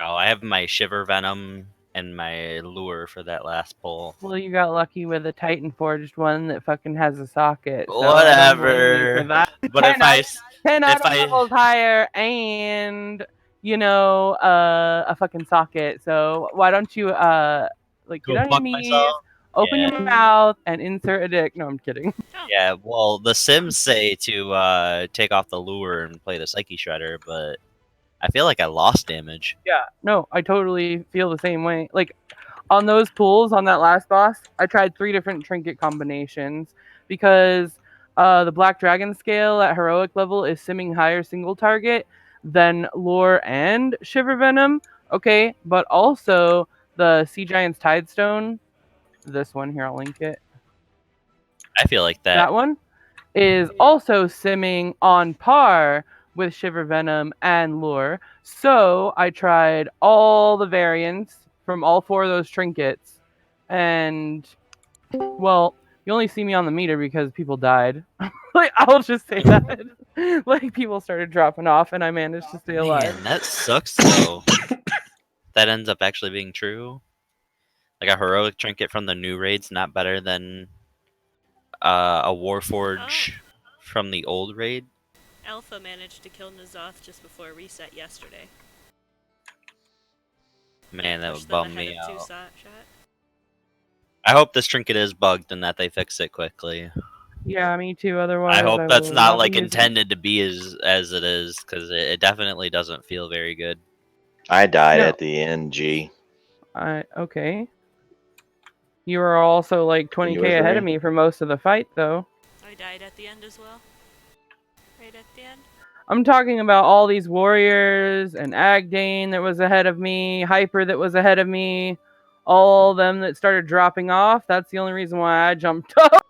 Oh, I have my Shiver Venom and my Lure for that last poll. Well, you got lucky with a Titan Forged one that fucking has a socket. So Whatever. For that. But if 10 if item levels higher and a fucking socket. So why don't you get Go on your fuck knees, myself? open Yeah. your mouth, and insert a dick? No, I'm kidding. Yeah, well, the Sims say to take off the Lure and play the Psyche Shredder, but I feel like I lost damage. Yeah, no, I totally feel the same way. Like, on those pools, on that last boss, I tried 3 different trinket combinations because the Black Dragon scale at heroic level is simming higher single target than Lure and Shiver Venom. Okay, but also the Sea Giant's Tidestone, this one here, I'll link it. I feel like That one is also simming on par with Shiver Venom and Lure. So I tried all the variants from all 4 of those trinkets, and well, you only see me on the meter because people died. Like, I'll just say that. Like, people started dropping off, and I managed to stay alive. Man, that sucks though. That ends up actually being true. Like a heroic trinket from the new raid's not better than a Warforge from the old raid. Alpha managed to kill Ny'Alotha just before reset yesterday. Man, that would bum me out. Shot. I hope this trinket is bugged and that they fix it quickly. Yeah, me too. Otherwise, I hope that's will not like be using- intended to be as it is, because it definitely doesn't feel very good. I died No. at the end, G. Okay. You were also like 20k ahead of me for most of the fight, though. I died at the end as well. Right at the end. I'm talking about all these warriors and Agdane that was ahead of me, Hyper that was ahead of me, all them that started dropping off. That's the only reason why I jumped up.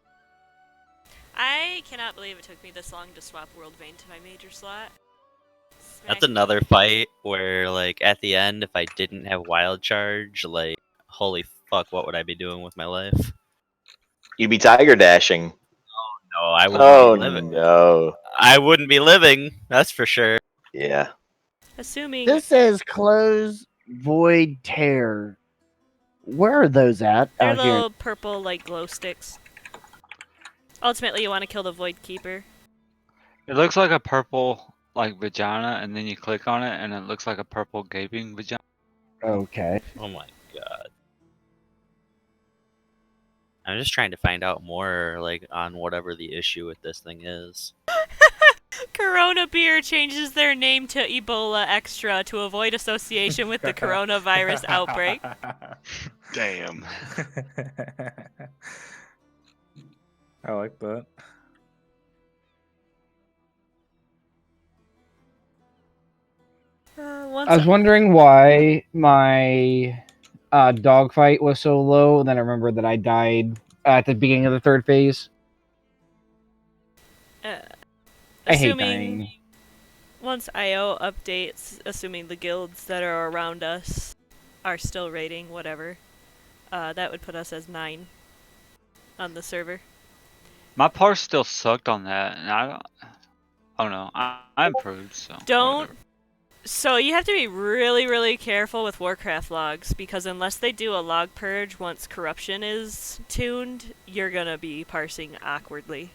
I cannot believe it took me this long to swap World Vein to my major slot. That's another fight where, like, at the end, if I didn't have Wild Charge, like, holy fuck, what would I be doing with my life? You'd be tiger dashing. No, I wouldn't be living. No. I wouldn't be living, that's for sure. Yeah. Assuming This says close, void, tear. Where are those at? they're Out here. little purple like glow sticks. Ultimately, you want to kill the Void Keeper. It looks like a purple like vagina, and then you click on it, and it looks like a purple gaping vagina. Okay. Oh my god. I'm just trying to find out more, like, on whatever the issue with this thing is. Corona Beer changes their name to Ebola Extra to avoid association with the coronavirus outbreak. Damn. I like that. I was wondering why my dog fight was so low, and then I remembered that I died at the beginning of the 3rd phase. I hate dying. Once IO updates, assuming the guilds that are around us are still raiding, whatever, that would put us as 9 on the server. My parse still sucked on that, and I don't know. I improved, so Don't. whatever. So you have to be really, really careful with Warcraft logs, because unless they do a log purge once corruption is tuned, you're gonna be parsing awkwardly.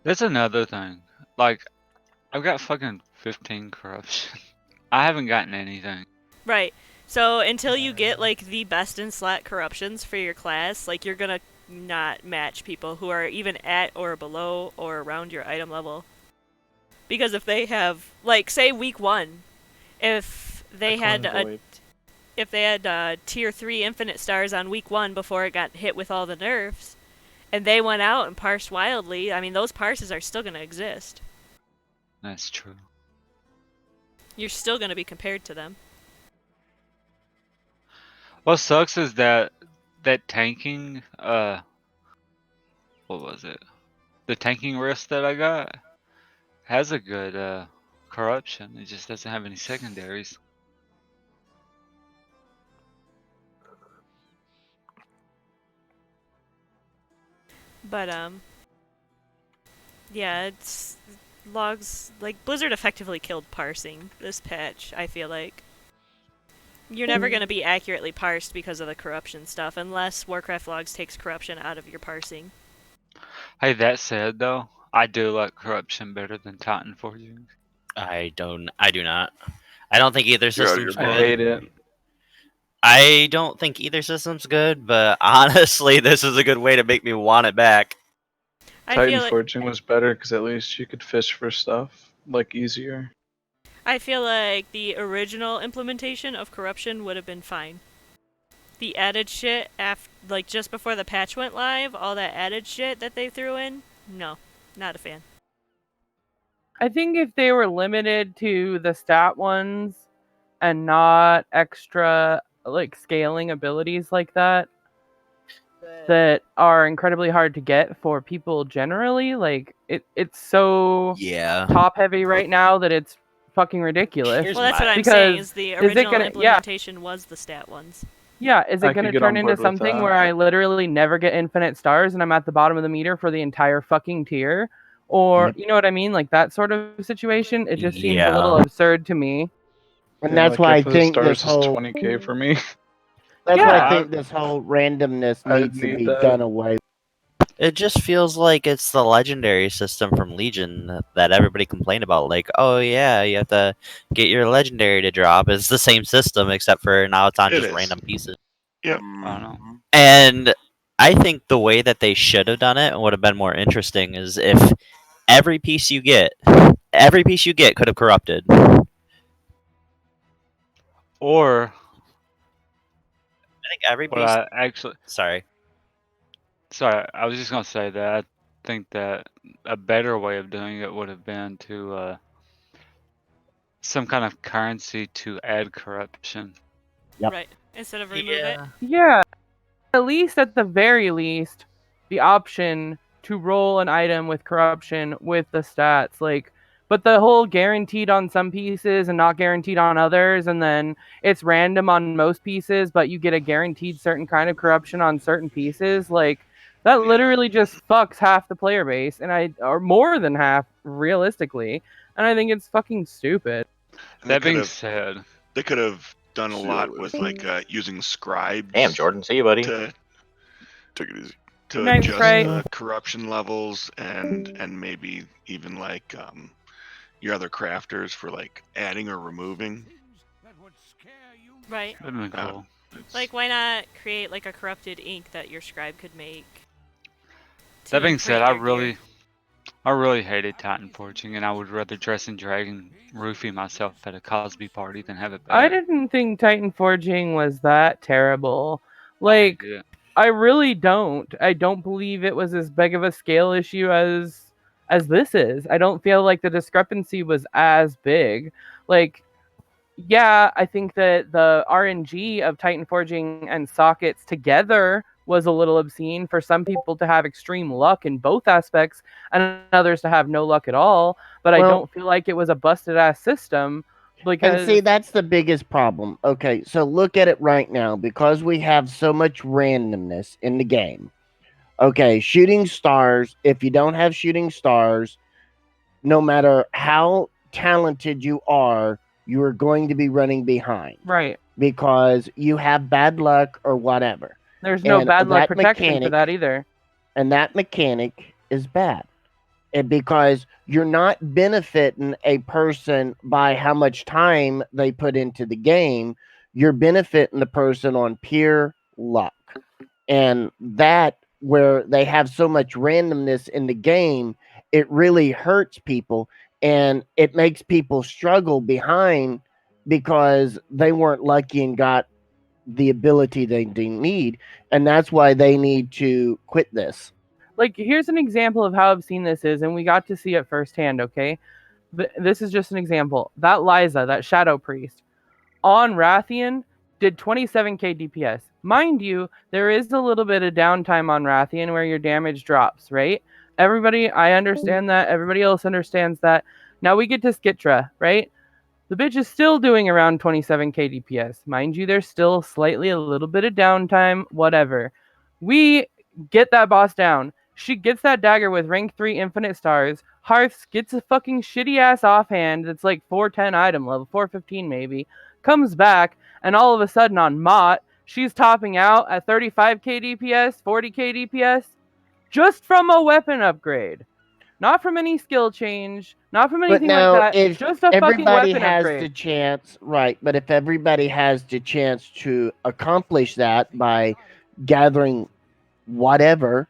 That's another thing. Like, I've got fucking 15 corruption. I haven't gotten anything. Right. So until you get like the best in slot corruptions for your class, like you're gonna not match people who are even at or below or around your item level. Because if they have, like, say week 1, if they had tier 3 infinite stars on week 1 before it got hit with all the nerfs, and they went out and parsed wildly, I mean, those parses are still gonna exist. That's true. You're still gonna be compared to them. What sucks is that tanking, what was it? The tanking wrist that I got has a good corruption. It just doesn't have any secondaries. But yeah, it's logs, like Blizzard effectively killed parsing this patch, I feel like. You're never going to be accurately parsed because of the corruption stuff, unless Warcraft logs takes corruption out of your parsing. Hey, that said though, I do like corruption better than Titan Forging. I do not. I don't think either system's good. I hate it. I don't think either system's good, but honestly, this is a good way to make me want it back. Titan Forging was better because at least you could fish for stuff, like, easier. I feel like the original implementation of corruption would have been fine. The added shit, like just before the patch went live, all that added shit that they threw in, no, not a fan. I think if they were limited to the stat ones and not extra like scaling abilities like that are incredibly hard to get for people generally, like it's so top heavy right now that it's fucking ridiculous. Well, that's what I'm saying, is the original implementation was the stat ones. Yeah, is it going to turn into something where I literally never get infinite stars and I'm at the bottom of the meter for the entire fucking tier? Or, you know what I mean? Like that sort of situation, it just seems a little absurd to me. And that's why I think this whole 20k for me. That's why I think this whole randomness needs to be done away. It just feels like it's the legendary system from Legion that everybody complained about. Like, oh yeah, you have to get your legendary to drop. It's the same system except for now it's on just random pieces. Yep. I don't know. And I think the way that they should have done it and would have been more interesting is if every piece you get could have corrupted. Or I think every piece. Sorry, I was just gonna say that I think that a better way of doing it would have been to some kind of currency to add corruption. Right, instead of remove it. Yeah, at least at the very least, the option to roll an item with corruption with the stats, like. But the whole guaranteed on some pieces and not guaranteed on others, and then it's random on most pieces, but you get a guaranteed certain kind of corruption on certain pieces, like that literally just fucks half the player base, or more than half, realistically. And I think it's fucking stupid. That being said, they could have done a lot with like using scribes. Damn, Jordan, see you, buddy. Took it easy. To Thanks, adjust Craig. the corruption levels and maybe even like your other crafters for like adding or removing. Right. That'd be cool. Like, why not create like a corrupted ink that your scribe could make? That being said, I really hated Titan Forging, and I would rather dress in Dragon roofie myself at a Cosby party than have it better. I didn't think Titan Forging was that terrible. Like, I really don't. I don't believe it was as big of a scale issue as this is. I don't feel like the discrepancy was as big. Like, yeah, I think that the RNG of Titan Forging and sockets together was a little obscene for some people to have extreme luck in both aspects and others to have no luck at all. But I Well- don't feel like it was a busted ass system because And see, that's the biggest problem. Okay, so look at it right now. Because we have so much randomness in the game. Okay, shooting stars, if you don't have shooting stars, no matter how talented you are going to be running behind. Right. Because you have bad luck or whatever. There's no And bad luck that protection for mechanic- that either. And that mechanic is bad. And because you're not benefiting a person by how much time they put into the game, you're benefiting the person on pure luck. And that, where they have so much randomness in the game, it really hurts people and it makes people struggle behind because they weren't lucky and got the ability they need. And that's why they need to quit this. Like, here's an example of how obscene this is, and we got to see it firsthand, okay? This is just an example. That Liza, that Shadow Priest, on Rathian, did 27k DPS. Mind you, there is a little bit of downtime on Rathian where your damage drops, right? Everybody, I understand that. Everybody else understands that. Now we get to Skitra, right? The bitch is still doing around 27k DPS. Mind you, there's still slightly a little bit of downtime, whatever. We get that boss down. She gets that dagger with rank 3 infinite stars. Hearths gets a fucking shitty ass offhand that's like 410 item level, 415 maybe. Comes back, and all of a sudden on Mott, she's topping out at 35k DPS, 40k DPS, just from a weapon upgrade. Not from any skill change, not from anything But now, like that. if Just a fucking everybody weapon has upgrade. the chance, right? But if everybody has the chance to accomplish that by gathering whatever,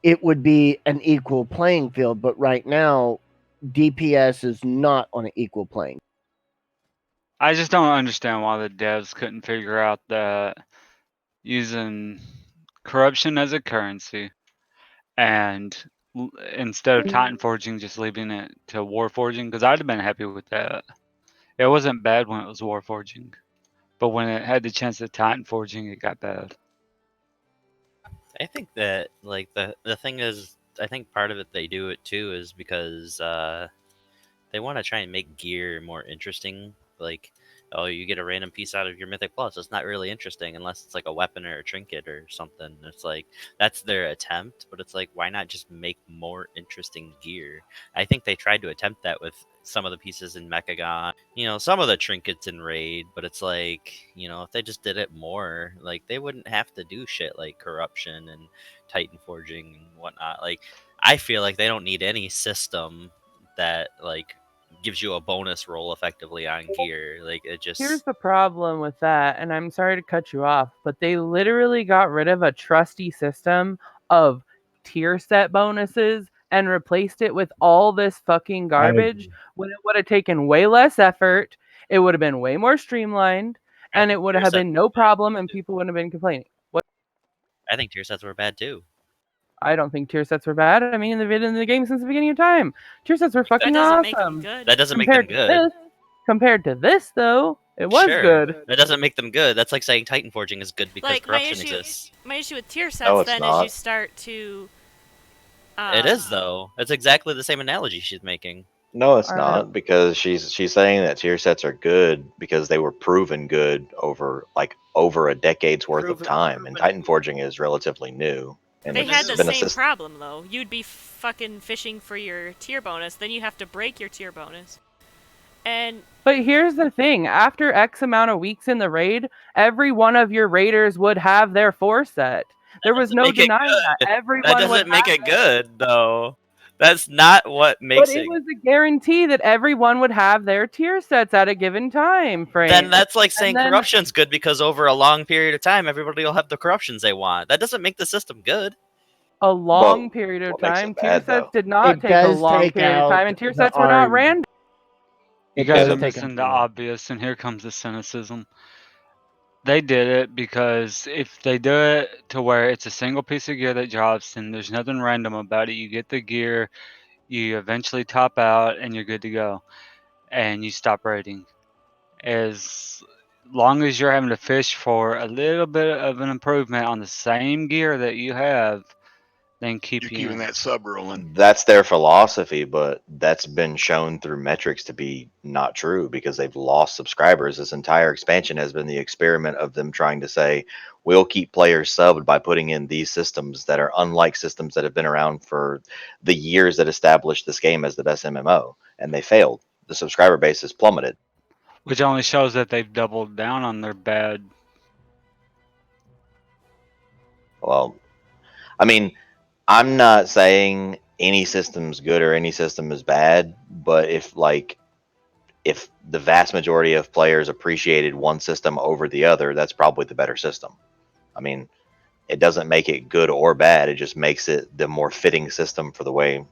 it would be an equal playing field. But right now, DPS is not on an equal playing. I just don't understand why the devs couldn't figure out that using corruption as a currency and instead of Titan Forging, just leaving it to War Forging, because I'd have been happy with that. It wasn't bad when it was War Forging, but when it had the chance of Titan Forging, it got bad. I think that like the thing is, I think part of it they do it too is because they want to try and make gear more interesting. Like, oh, you get a random piece out of your Mythic Plus. It's not really interesting unless it's like a weapon or a trinket or something. It's like that's their attempt, but it's like why not just make more interesting gear? I think they tried to attempt that with some of the pieces in Mechagon, some of the trinkets in Raid, but it's like, if they just did it more, like they wouldn't have to do shit like corruption and Titan Forging and whatnot. Like, I feel like they don't need any system that like gives you a bonus roll effectively on gear. Like it just Here's the problem with that, and I'm sorry to cut you off, but they literally got rid of a trusty system of tier set bonuses and replaced it with all this fucking garbage when it would have taken way less effort, it would have been way more streamlined, and it would have been no problem and people wouldn't have been complaining. What? I think tier sets were bad too. I don't think tier sets were bad. I mean, they've been in the game since the beginning of time. Tier sets were fucking doesn't make awesome. them good. That doesn't make them good. Compared to this, though, it was Sure. good. That doesn't make them good. That's like saying Titan Forging is good because Like my corruption issue, exists. my issue with tier sets No, it's then is not. you start to. It is though. It's exactly the same analogy she's making. No, it's not, because she's saying that tier sets are good because they were proven good over a decade's worth of time, and Titan Forging is relatively new. And They it's had the been a same system. problem though. You'd be fucking fishing for your tier bonus, then you have to break your tier bonus. And But here's the thing, after X amount of weeks in the raid, every one of your raiders would have their 4 set. There was no make it denying that. good. Everyone That would doesn't make have it good though. That's not what makes But it. it was a guarantee that everyone would have their tier sets at a given time frame. Then that's like saying And then- corruption's good because over a long period of time, everybody will have the corruptions they want. That doesn't make the system good. A long period of what makes it time. bad, Tier sets though? did not It take a does long take period of out time, and tier the sets were not arg- random. You It guys does are take missing up the the- obvious, and here comes the cynicism. They did it because if they do it to where it's a single piece of gear that drops and there's nothing random about it, you get the gear, you eventually top out, and you're good to go, and you stop raiding. As long as you're having to fish for a little bit of an improvement on the same gear that you have, then keep You're you keeping in. that sub rolling. That's their philosophy, but that's been shown through metrics to be not true because they've lost subscribers. This entire expansion has been the experiment of them trying to say, we'll keep players subbed by putting in these systems that are unlike systems that have been around for the years that established this game as the best MMO. And they failed. The subscriber base has plummeted. Which only shows that they've doubled down on their bad. Well, I mean, I'm not saying any system's good or any system is bad, but if the vast majority of players appreciated one system over the other, that's probably the better system. I mean, it doesn't make it good or bad, it just makes it the more fitting system for the way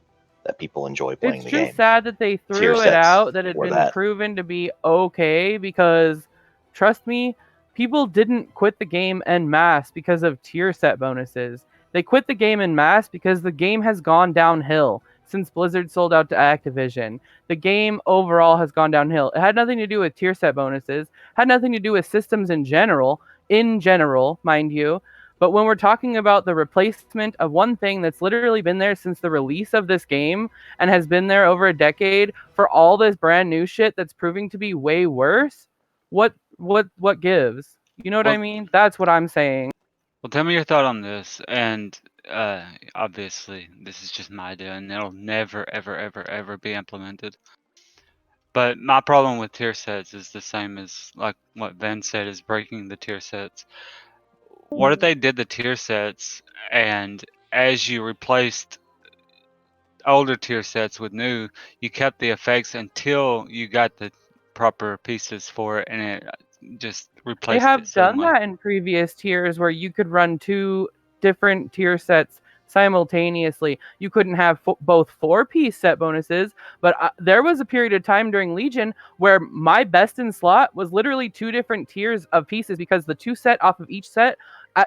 that people enjoy playing It's the just game. sad that they Tier threw it sets out that had or been that. proven to be okay because, trust me, people didn't quit the game en masse because of tier set bonuses. They quit the game en masse because the game has gone downhill since Blizzard sold out to Activision. The game overall has gone downhill. It had nothing to do with tier set bonuses, had nothing to do with systems in general, mind you. But when we're talking about the replacement of one thing that's literally been there since the release of this game and has been there over a decade for all this brand new shit that's proving to be way worse, what gives? You know what I Well- mean? That's what I'm saying. Well, tell me your thought on this. And obviously, this is just my idea, and it'll never, ever, ever, ever be implemented. But my problem with tier sets is the same as like what Van said, is breaking the tier sets. What if they did the tier sets, and as you replaced older tier sets with new, you kept the effects until you got the proper pieces for it, and it just They replaced have it done suddenly. that in previous tiers where you could run two different tier sets simultaneously. You couldn't have both 4-piece set bonuses, but there was a period of time during Legion where my best in slot was literally 2 different tiers of pieces because the 2 set off of each set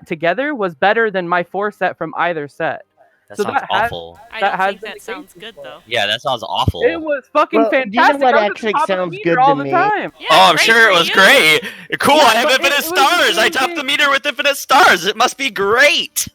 together was better than my 4 set from either set. That So sounds that awful. I that don't has think been that the case sounds good before. though. Yeah, that sounds awful. It was fucking Well, fantastic. do you know what I was at the actually top of the sounds meter good all to the me? time. Oh, I'm great sure for it was you. great. Cool, Yeah, I have but infinite it was the stars. I same topped the thing. meter with infinite stars. It must be great.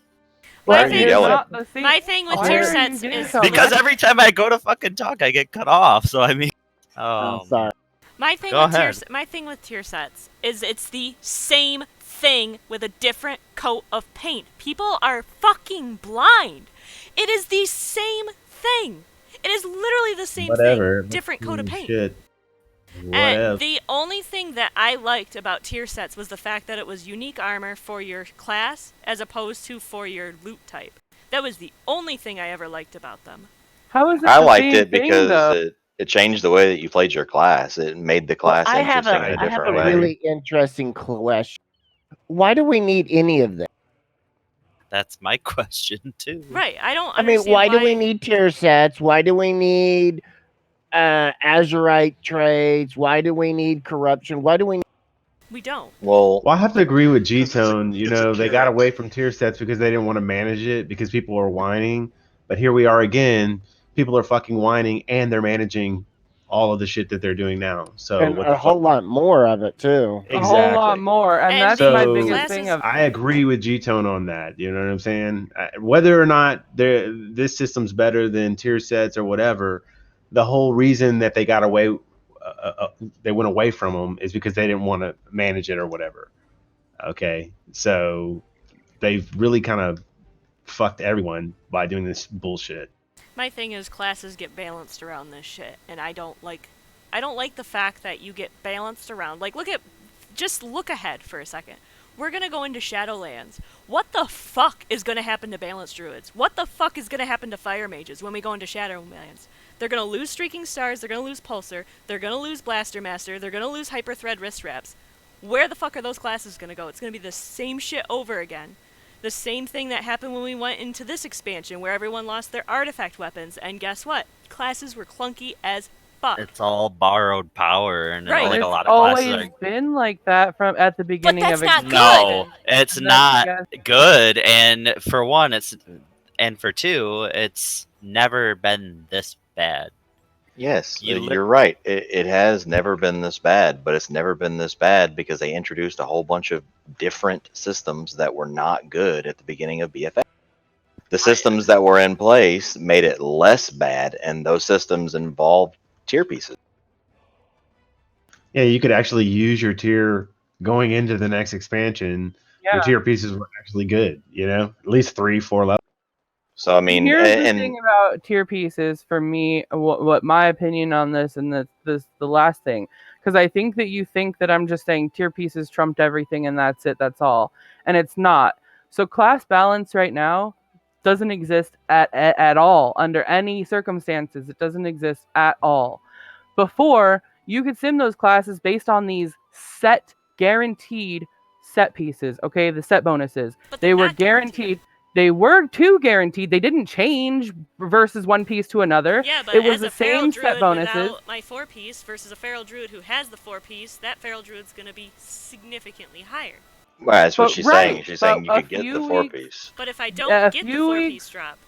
Why My are you thing, yelling? Not the same. my thing with Why tier are you sets getting is so Because mad? every time I go to fucking talk, I get cut off. So I mean, I'm oh, sorry. my thing Go with ahead. my thing with tier sets is it's the same thing with a different coat of paint. People are fucking blind. It is the same thing. It is literally the same Whatever. thing, different coat of paint. Shit. And Whatever. the only thing that I liked about tier sets was the fact that it was unique armor for your class as opposed to for your loot type. That was the only thing I ever liked about them. How is it I the liked same it thing, because though? it changed the way that you played your class. It made the Well, class interesting in a I have different a way. really interesting question. Why do we need any of that? That's my question too. Right, I don't I mean, understand why do we need tier sets? Why do we need Azurite traits? Why do we need corruption? Why do we We don't. Well, I have to agree with G Tone. You it's a know, they got carrot. away from tier sets because they didn't want to manage it because people were whining. But here we are again. People are fucking whining and they're managing all of the shit that they're doing now. So and what a the whole fuck? lot more of it too? A whole lot Exactly. more, and that's the my So biggest thing of I agree with G Tone on that. You know what I'm saying? Whether or not this system's better than tier sets or whatever, the whole reason that they got away, they went away from them is because they didn't want to manage it or whatever. Okay, so they've really kind of fucked everyone by doing this bullshit. My thing is classes get balanced around this shit, and I don't like the fact that you get balanced around. Like, just look ahead for a second. We're gonna go into Shadowlands. What the fuck is gonna happen to balanced druids? What the fuck is gonna happen to fire mages when we go into Shadowlands? They're gonna lose streaking stars, they're gonna lose pulsar, they're gonna lose blaster master, they're gonna lose hyper thread wrist wraps. Where the fuck are those classes gonna go? It's gonna be the same shit over again. The same thing that happened when we went into this expansion where everyone lost their artifact weapons, and guess what? Classes were clunky as fuck. It's all borrowed power, and Right. like a it's lot of classes always are. been like that from at the beginning that's of not No, good. it's And not that's- good. And for one, and for two, it's never been this bad. Yes, You you're right. It has never been this bad, but it's never been this bad because they introduced a whole bunch of different systems that were not good at the beginning of BFA. The systems that were in place made it less bad, and those systems involved tier pieces. Yeah, you could actually use your tier going into the next expansion. Your Yeah. tier pieces were actually good. You know, at least 3-4 levels. So I mean, Here's the thing about tier pieces for me. What my opinion on this, and the last thing, because I think that you think that I'm just saying tier pieces trumped everything and that's it, that's all, and it's not. So class balance right now doesn't exist at all under any circumstances. It doesn't exist at all. Before, you could sim those classes based on these set guaranteed set pieces. Okay, the set bonuses. They were guaranteed. They were too guaranteed. They didn't change versus one piece to another. Yeah, but it was as the a feral same druid set bonuses. without my 4-piece versus a feral druid who has the 4-piece, that feral druid's going to be significantly higher. Well, that's what But she's right, saying. She's but saying you a could get the few 4-piece. But if I a don't get the few 4-piece drop,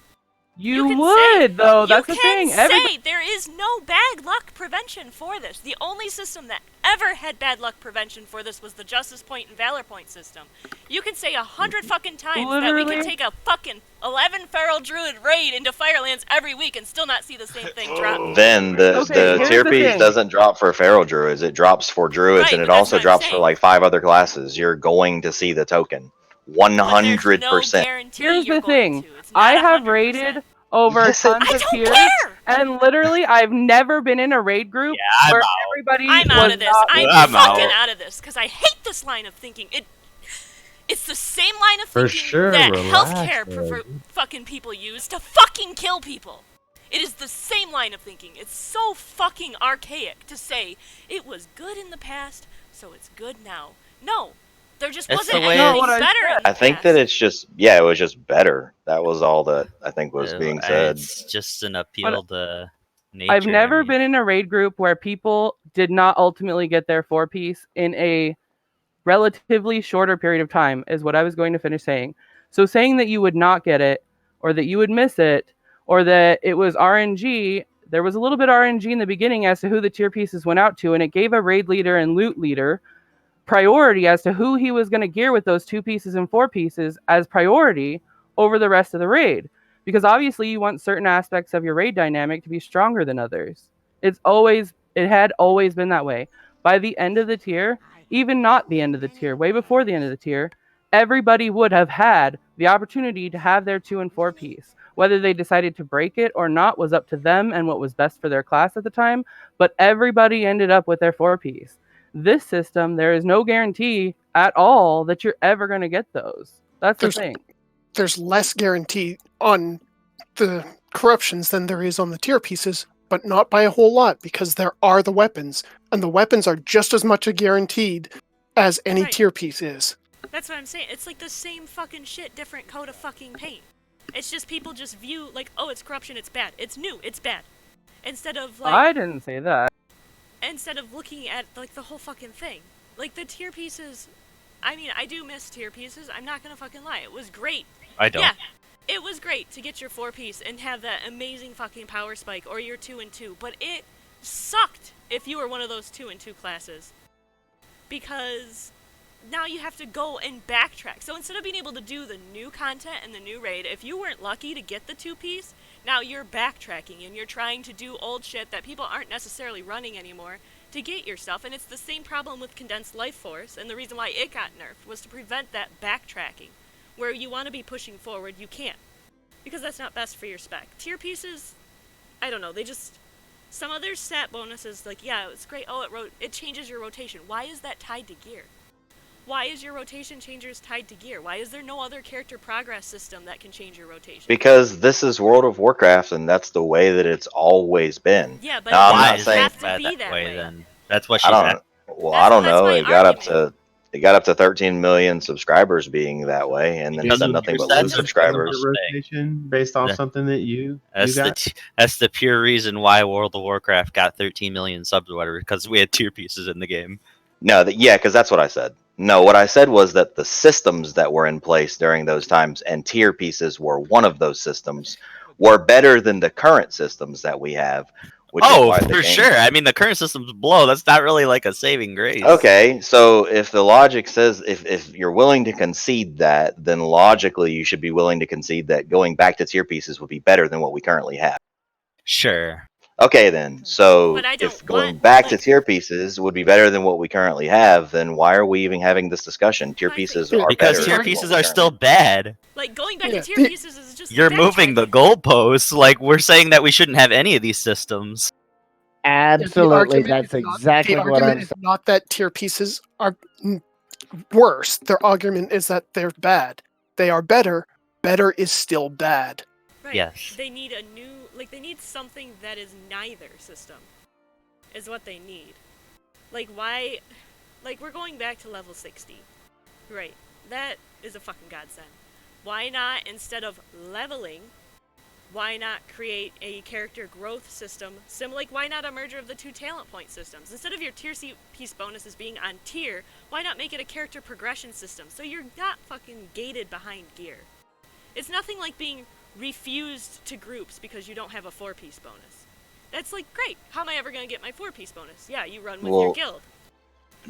You can would, though. That's the you can thing. say Everybody- there is no bad luck prevention for this. The only system that ever had bad luck prevention for this was the Justice Point and Valor Point system. You can say 100 fucking times that we Literally. can take a fucking 11 feral druid raid into Firelands every week and still not see the same thing drop. Then the here's tier the piece thing. doesn't drop for feral druids. It drops for druids, Right, and it but that's also what I'm drops for saying. like 5 other classes. You're going to see the token, 100%. Here's the thing. I have raided over Yes, it- tons I of don't tiers, care! and literally, I've never been in a raid group I'm where out. everybody I'm was out of this. not. I'm fucking out of this because I hate this line of thinking. It's the same line of For thinking sure, that relax, healthcare man. fucking people use to fucking kill people. It is the same line of thinking. It's so fucking archaic to say it was good in the past, so it's good now. No, there just That's wasn't the way anything it's- better in the I think past. that it's just, it was just better. That was all that I think was being said. It's just an appeal to nature. I've never been in a raid group where people did not ultimately get their 4-piece in a relatively shorter period of time, is what I was going to finish saying. So saying that you would not get it, or that you would miss it, or that it was RNG, there was a little bit RNG in the beginning as to who the tier pieces went out to, and it gave a raid leader and loot leader priority as to who he was going to gear with those 2 pieces and 4 pieces as priority over the rest of the raid. Because obviously you want certain aspects of your raid dynamic to be stronger than others. It had always been that way. By the end of the tier, even not the end of the tier, way before the end of the tier, everybody would have had the opportunity to have their 2 and 4 piece. Whether they decided to break it or not was up to them and what was best for their class at the time, but everybody ended up with their 4 piece. This system, there is no guarantee at all that you're ever going to get those. That's the thing. There's less guarantee on the corruptions than there is on the tier pieces, but not by a whole lot because there are the weapons, and the weapons are just as much a guaranteed as any tier piece is. That's what I'm saying. It's like the same fucking shit, different coat of fucking paint. It's just people just view like, oh, it's corruption, it's bad. It's new, it's bad. Instead of like I didn't say that. Instead of looking at like the whole fucking thing. Like the tier pieces, I mean, I do miss tier pieces. I'm not gonna fucking lie. It was great. I don't. Yeah, it was great to get your 4-piece and have that amazing fucking power spike or your 2 and 2. But it sucked if you were one of those 2 and 2 classes because now you have to go and backtrack. So instead of being able to do the new content and the new raid, if you weren't lucky to get the 2-piece, now you're backtracking and you're trying to do old shit that people aren't necessarily running anymore to get yourself. And it's the same problem with Condensed Life Force, and the reason why it got nerfed was to prevent that backtracking. Where you want to be pushing forward, you can't. Because that's not best for your spec. Tier pieces, I don't know, they just... Some of their stat bonuses, like, yeah, it's great, oh, it changes your rotation. Why is that tied to gear? Why is your rotation changers tied to gear? Why is there no other character progress system that can change your rotation? Because this is World of Warcraft, and that's the way that it's always been. Yeah, but now, it I'm not doesn't saying have to be that way. Then that's what I she's don't. at. Well, I don't know. my It got up to 13 million subscribers being that way, and then said nothing but lose subscribers. Rotation based off something that you got. That's the pure reason why World of Warcraft got 13 million subs or whatever, because we had tier pieces in the game. No, because that's what I said. No, what I said was that the systems that were in place during those times, and tier pieces were one of those systems, were better than the current systems that we have, which is Oh, why the for game. sure. I mean, the current system's blow. That's not really like a saving grace. Okay, so if the logic says if you're willing to concede that, then logically you should be willing to concede that going back to tier pieces would be better than what we currently have. Sure. Okay, then. So But I don't if going back to like- tier pieces would be better than what we currently have, then why are we even having this discussion? Tier pieces are Because better. tier than pieces what we are still bad. Like going back Yeah. to tier pieces is just You're moving the goalposts. Like, we're saying that we shouldn't have any of these systems. Absolutely, The that's exactly what I'm argument is not that tier pieces are worse. Their argument is that they're bad. They are better. Better is still bad. Right. Yes. They need a new, like they need something that is neither system, is what they need. Like why, like we're going back to level 60. Right. That is a fucking godsend. Why not, instead of leveling, why not create a character growth system? Like why not a merger of the two talent point systems? Instead of your tier piece bonuses being on tier, why not make it a character progression system so you're not fucking gated behind gear? It's nothing like being refused to groups because you don't have a 4-piece bonus. That's like, great, how am I ever going to get my 4-piece bonus? Yeah, you run with your guild.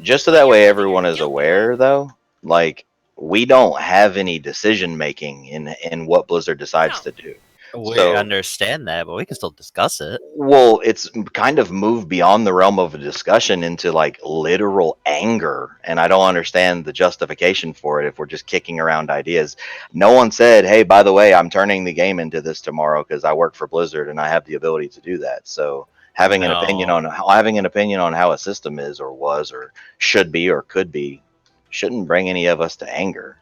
Just so that way everyone is aware, though, like we don't have any decision making in what Blizzard decides to do. We So- understand that, but we can still discuss it. Well, it's kind of moved beyond the realm of a discussion into like literal anger, and I don't understand the justification for it if we're just kicking around ideas. No one said, "Hey, by the way, I'm turning the game into this tomorrow because I work for Blizzard and I have the ability to do that." So having an opinion on how a system is or was or should be or could be shouldn't bring any of us to anger.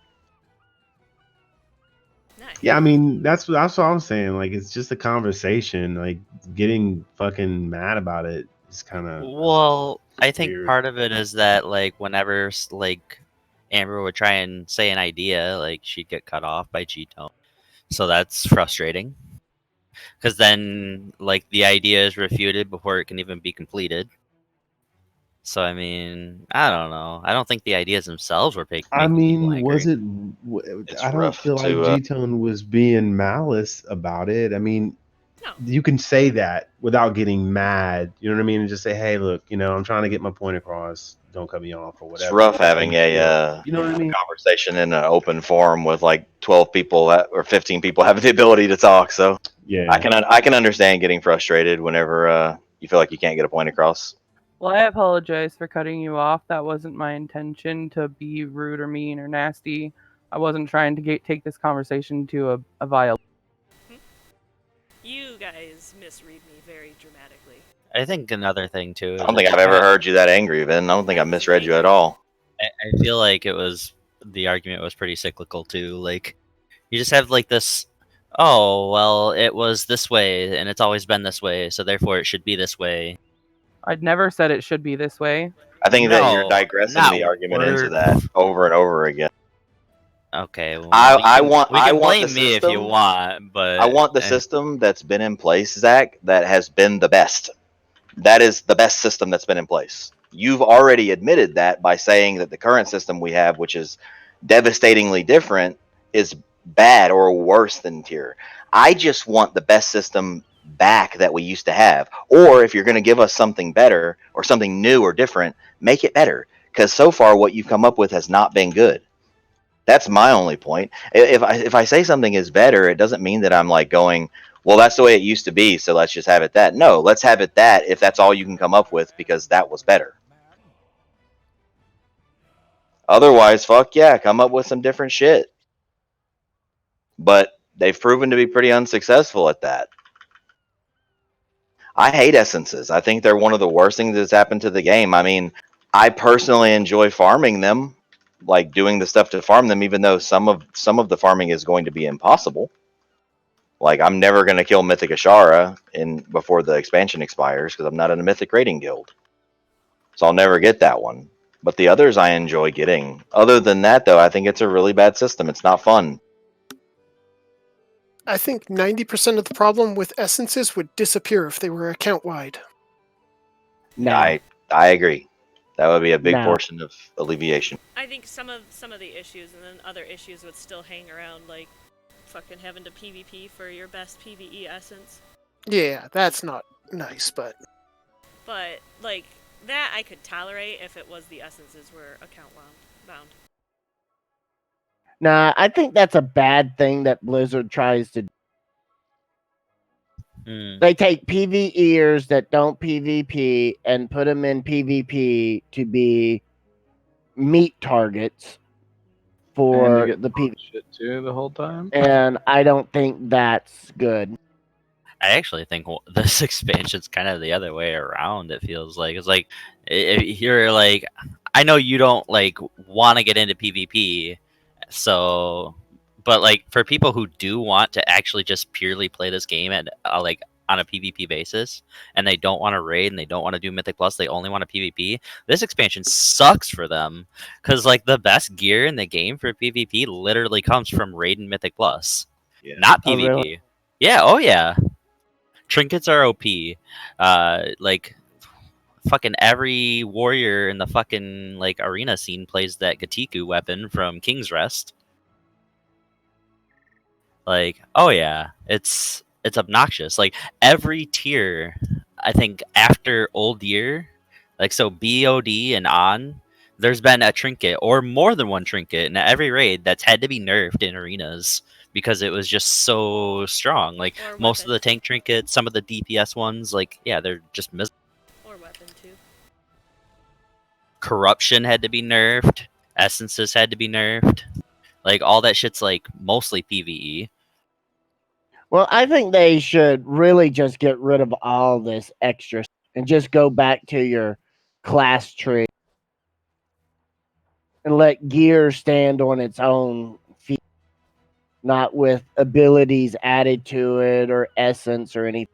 Yeah, I mean that's what I'm saying. Like it's just a conversation. Like getting fucking mad about it is kind of Well, I think weird. part of it is that like whenever like Amber would try and say an idea, like she'd get cut off by Cheeto. So that's frustrating. Because then like the idea is refuted before it can even be completed. So I mean, I don't know. I don't think the ideas themselves were making I people mean, angry. was it? I don't rough feel like to, G-Tone was being malice about it. I mean, you can say that without getting mad. You know what I mean? And just say, "Hey, look, I'm trying to get my point across. Don't cut me off or It's whatever." rough That's how having you feel. a You know what I mean? conversation in an open forum with like 12 people or 15 people having the ability to talk. So yeah, I can understand getting frustrated whenever you feel like you can't get a point across. Well, I apologize for cutting you off. That wasn't my intention to be rude or mean or nasty. I wasn't trying to take this conversation to a vile. You guys misread me very dramatically. I think another thing too. I don't think I've ever heard you that angry, Vin. I don't think I misread you at all. I feel like the argument was pretty cyclical too. Like you just have like this. Oh well, it was this way, and it's always been this way, so therefore it should be this way. I'd never said it should be this way. I think that you're No, digressing not the argument word. into that over and over again. Okay, well, I we want can the blame me if you system- want, but I want the system that's been in place, Zach, that has been the best. That is the best system that's been in place. You've already admitted that by saying that the current system we have, which is devastatingly different, is bad or worse than tier. I just want the best system back that we used to have. Or if you're going to give us something better or something new or different, make it better. Because so far what you've come up with has not been good. That's my only point. If I say something is better, it doesn't mean that I'm like going, well, that's the way it used to be, so let's just have it that. No, let's have it that if that's all you can come up with because that was better. Otherwise, fuck yeah, come up with some different shit. But they've proven to be pretty unsuccessful at that. I hate essences. I think they're one of the worst things that's happened to the game. I mean, I personally enjoy farming them, like doing the stuff to farm them, even though some of the farming is going to be impossible. Like I'm never going to kill Mythic Ashara before the expansion expires because I'm not in a Mythic raiding guild, so I'll never get that one. But the others I enjoy getting. Other than that, though, I think it's a really bad system. It's not fun. I think 90% of the problem with essences would disappear if they were account wide. No. I agree. That would be a big No. portion of alleviation. I think some of the issues and then other issues would still hang around, like fucking having to PvP for your best PvE essence. Yeah, that's not nice, but But like that, I could tolerate if it was the essences were account bound. Nah, I think that's a bad thing that Blizzard tries to do. They take PvEers that don't PvP and put them in PvP to be meat targets And you for get the PvP. shit too the whole time. And I don't think that's good. I actually think this expansion's kind of the other way around. It feels like it's like you're like, I know you don't like want to get into PvP, so, but like for people who do want to actually just purely play this game at like on a PvP basis, and they don't want to raid and they don't want to do Mythic Plus, they only want a PvP. This expansion sucks for them because like the best gear in the game for PvP literally comes from raid and Mythic Plus, not Oh, PvP. really? Yeah, oh yeah. Trinkets are OP. Like fucking every warrior in the fucking like arena scene plays that Gatiku weapon from King's Rest. Like, oh yeah, it's obnoxious. Like every tier, I think after Old Year, like so BOD and on, there's been a trinket or more than one trinket in every raid that's had to be nerfed in arenas because it was just so strong. Like most of the tank trinkets, some of the DPS ones, like yeah, they're just miserable. Or weapon too. Corruption had to be nerfed. Essences had to be nerfed. Like all that shit's like mostly PvE. Well, I think they should really just get rid of all this extra and just go back to your class tree and let gear stand on its own feet, not with abilities added to it or essence or anything.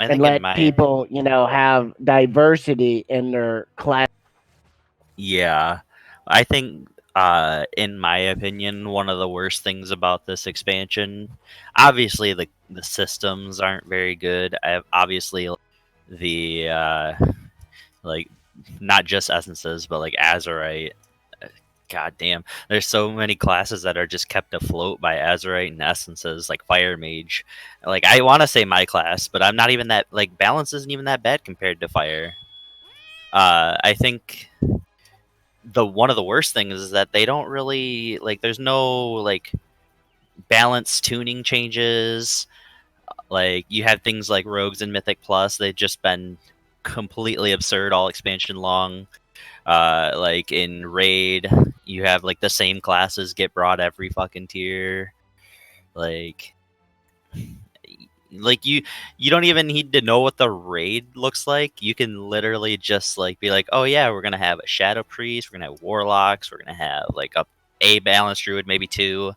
I And think let in my people, have diversity in their class. Yeah. I think in my opinion, one of the worst things about this expansion, obviously the systems aren't very good. Obviously the like not just essences, but like Azurite. God damn, there's so many classes that are just kept afloat by Azurite and essences, like Fire Mage. Like I want to say my class, but I'm not even that like balance isn't even that bad compared to Fire. I think one of the worst things is that they don't really like there's no like balance tuning changes. Like you have things like rogues and Mythic Plus, they've just been completely absurd all expansion long. Like in raid you have like the same classes get brought every fucking tier. Like you don't even need to know what the raid looks like. You can literally just like be like, oh yeah, we're gonna have a shadow priest, we're gonna have warlocks, we're gonna have like a balanced druid, maybe two.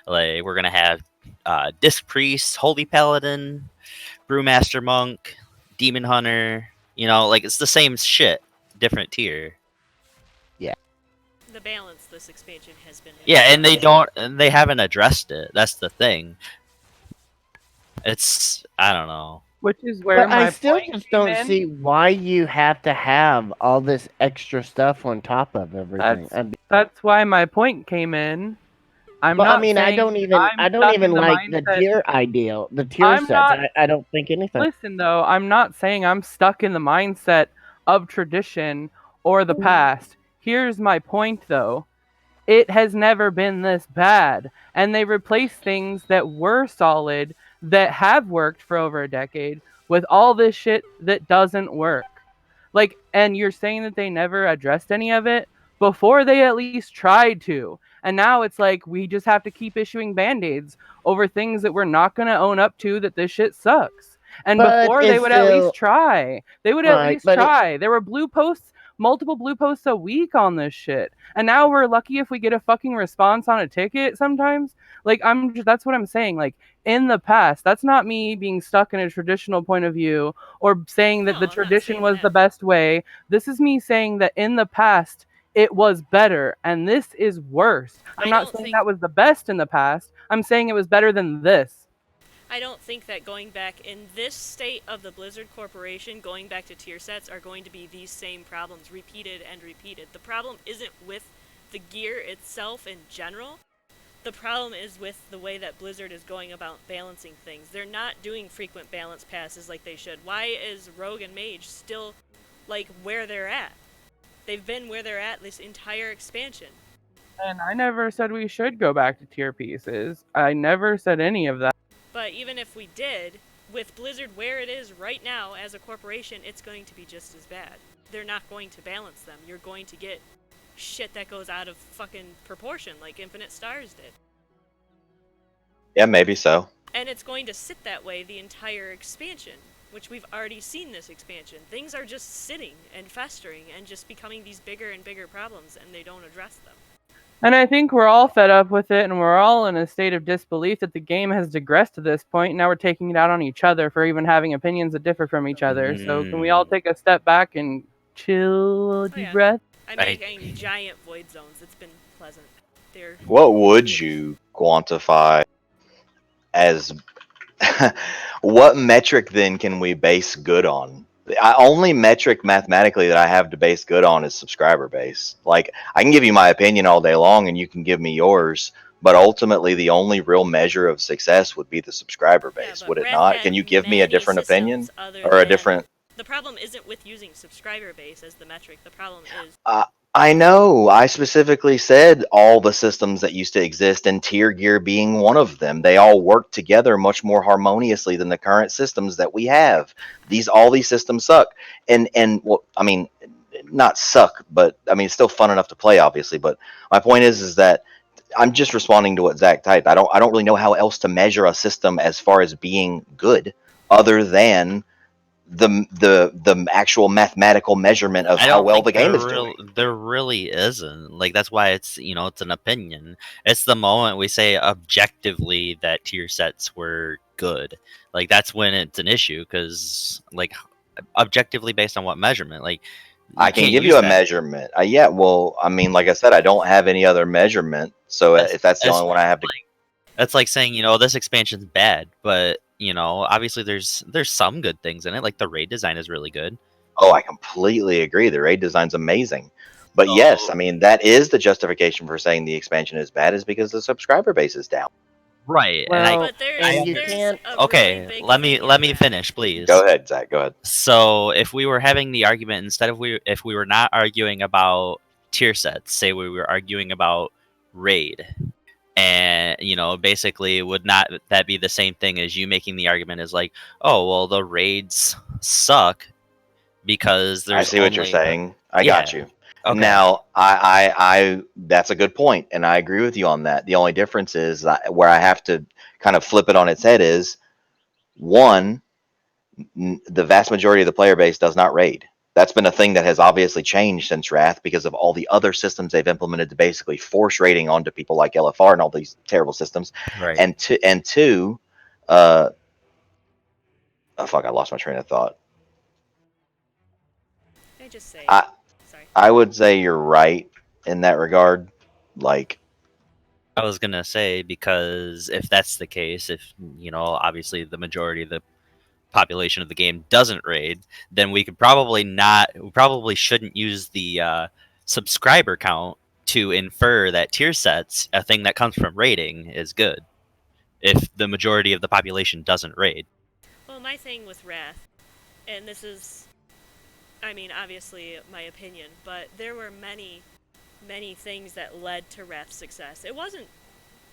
Like we're gonna have disc priest, holy paladin, brewmaster monk, demon hunter. You know, like it's the same shit, different tier. Yeah. The balance this expansion has been. Yeah, and they haven't addressed it. That's the thing. It's I don't know. Which is where But I my still point just came don't in. see why you have to have all this extra stuff on top of everything. That's why my point came in. I'm But I not mean, I saying don't even stuck in the like the mindset. tier ideal, the tier I'm sets. not. I don't think anything. Listen though, I'm not saying I'm stuck in the mindset of tradition or the past. Here's my point though. It has never been this bad, and they replace things that were solid, that have worked for over a decade, with all this shit that doesn't work. Like, and you're saying that they never addressed any of it before they at least tried to. And now it's like we just have to keep issuing band-aids over things that we're not going to own up to, that this shit sucks. And But before they it's would at least still try. They would at right, least but try. There were blue posts, multiple blue posts a week on this shit. And now we're lucky if we get a fucking response on a ticket sometimes. Like that's what I'm saying. Like in the past, that's not me being stuck in a traditional point of view or saying that the tradition was the best way. This is me saying that in the past it was better and this is worse. I'm not saying that was the best in the past. I'm saying it was better than this. I don't think that going back in this state of the Blizzard Corporation, going back to tier sets are going to be these same problems repeated and repeated. The problem isn't with the gear itself in general. The problem is with the way that Blizzard is going about balancing things. They're not doing frequent balance passes like they should. Why is Rogue and Mage still, like, where they're at? They've been where they're at this entire expansion. And I never said we should go back to tier pieces. I never said any of that. But even if we did, with Blizzard where it is right now as a corporation, it's going to be just as bad. They're not going to balance them. You're going to get shit that goes out of fucking proportion like Infinite Stars did. Yeah, maybe so. And it's going to sit that way the entire expansion, which we've already seen this expansion. Things are just sitting and festering and just becoming these bigger and bigger problems, and they don't address them. And I think we're all fed up with it, and we're all in a state of disbelief that the game has digressed to this point, and now we're taking it out on each other for even having opinions that differ from each other. So can we all take a step back and chill, deep breath? I'm making giant void zones. It's been pleasant. They're... What would you quantify as what metric then can we base good on? The only metric mathematically that I have to base good on is subscriber base. Like, I can give you my opinion all day long and you can give me yours, but ultimately the only real measure of success would be the subscriber base, would it not? Can you give me a different opinion or a different... The problem isn't with using subscriber base as the metric. The problem is... I know. I specifically said all the systems that used to exist, and Tier Gear being one of them. They all work together much more harmoniously than the current systems that we have. All these systems suck, and well, I mean, not suck, but I mean, it's still fun enough to play, obviously. But my point is that I'm just responding to what Zach typed. I don't really know how else to measure a system as far as being good, other than the actual mathematical measurement of how well the game is doing. There really isn't. Like, that's why it's, it's an opinion. It's the moment we say objectively that tier sets were good. Like, that's when it's an issue, because, like, objectively based on what measurement? Like, I can give you a measurement. Yeah, well, I mean, like I said, I don't have any other measurement, so if that's the only one I have to... That's like saying, this expansion's bad, but obviously there's some good things in it. Like, the raid design is really good. Oh, I completely agree. The raid design's amazing. But yes, I mean, that is the justification for saying the expansion is bad, is because the subscriber base is down. Right. Well, and you can't. Okay, let me finish, please. Go ahead, Zach. Go ahead. So, if we were having the argument, if we were not arguing about tier sets, say we were arguing about raid, and basically, would not that be the same thing as you making the argument as like, oh well, the raids suck because there's... I see what you're saying. I got you. Okay. Now, I that's a good point, and I agree with you on that. The only difference is where I have to kind of flip it on its head is, one, the vast majority of the player base does not raid. That's been a thing that has obviously changed since Wrath because of all the other systems they've implemented to basically force raiding onto people like LFR and all these terrible systems. Right. And two, oh fuck, I lost my train of thought. I just say... Sorry. I would say you're right in that regard. Like, I was gonna say, because if that's the case, if obviously the majority of the population of the game doesn't raid, then we probably shouldn't use the subscriber count to infer that tier sets, a thing that comes from raiding, is good if the majority of the population doesn't raid. Well, my thing with Wrath, and this is, I mean, obviously my opinion, but there were many things that led to Wrath's success. It wasn't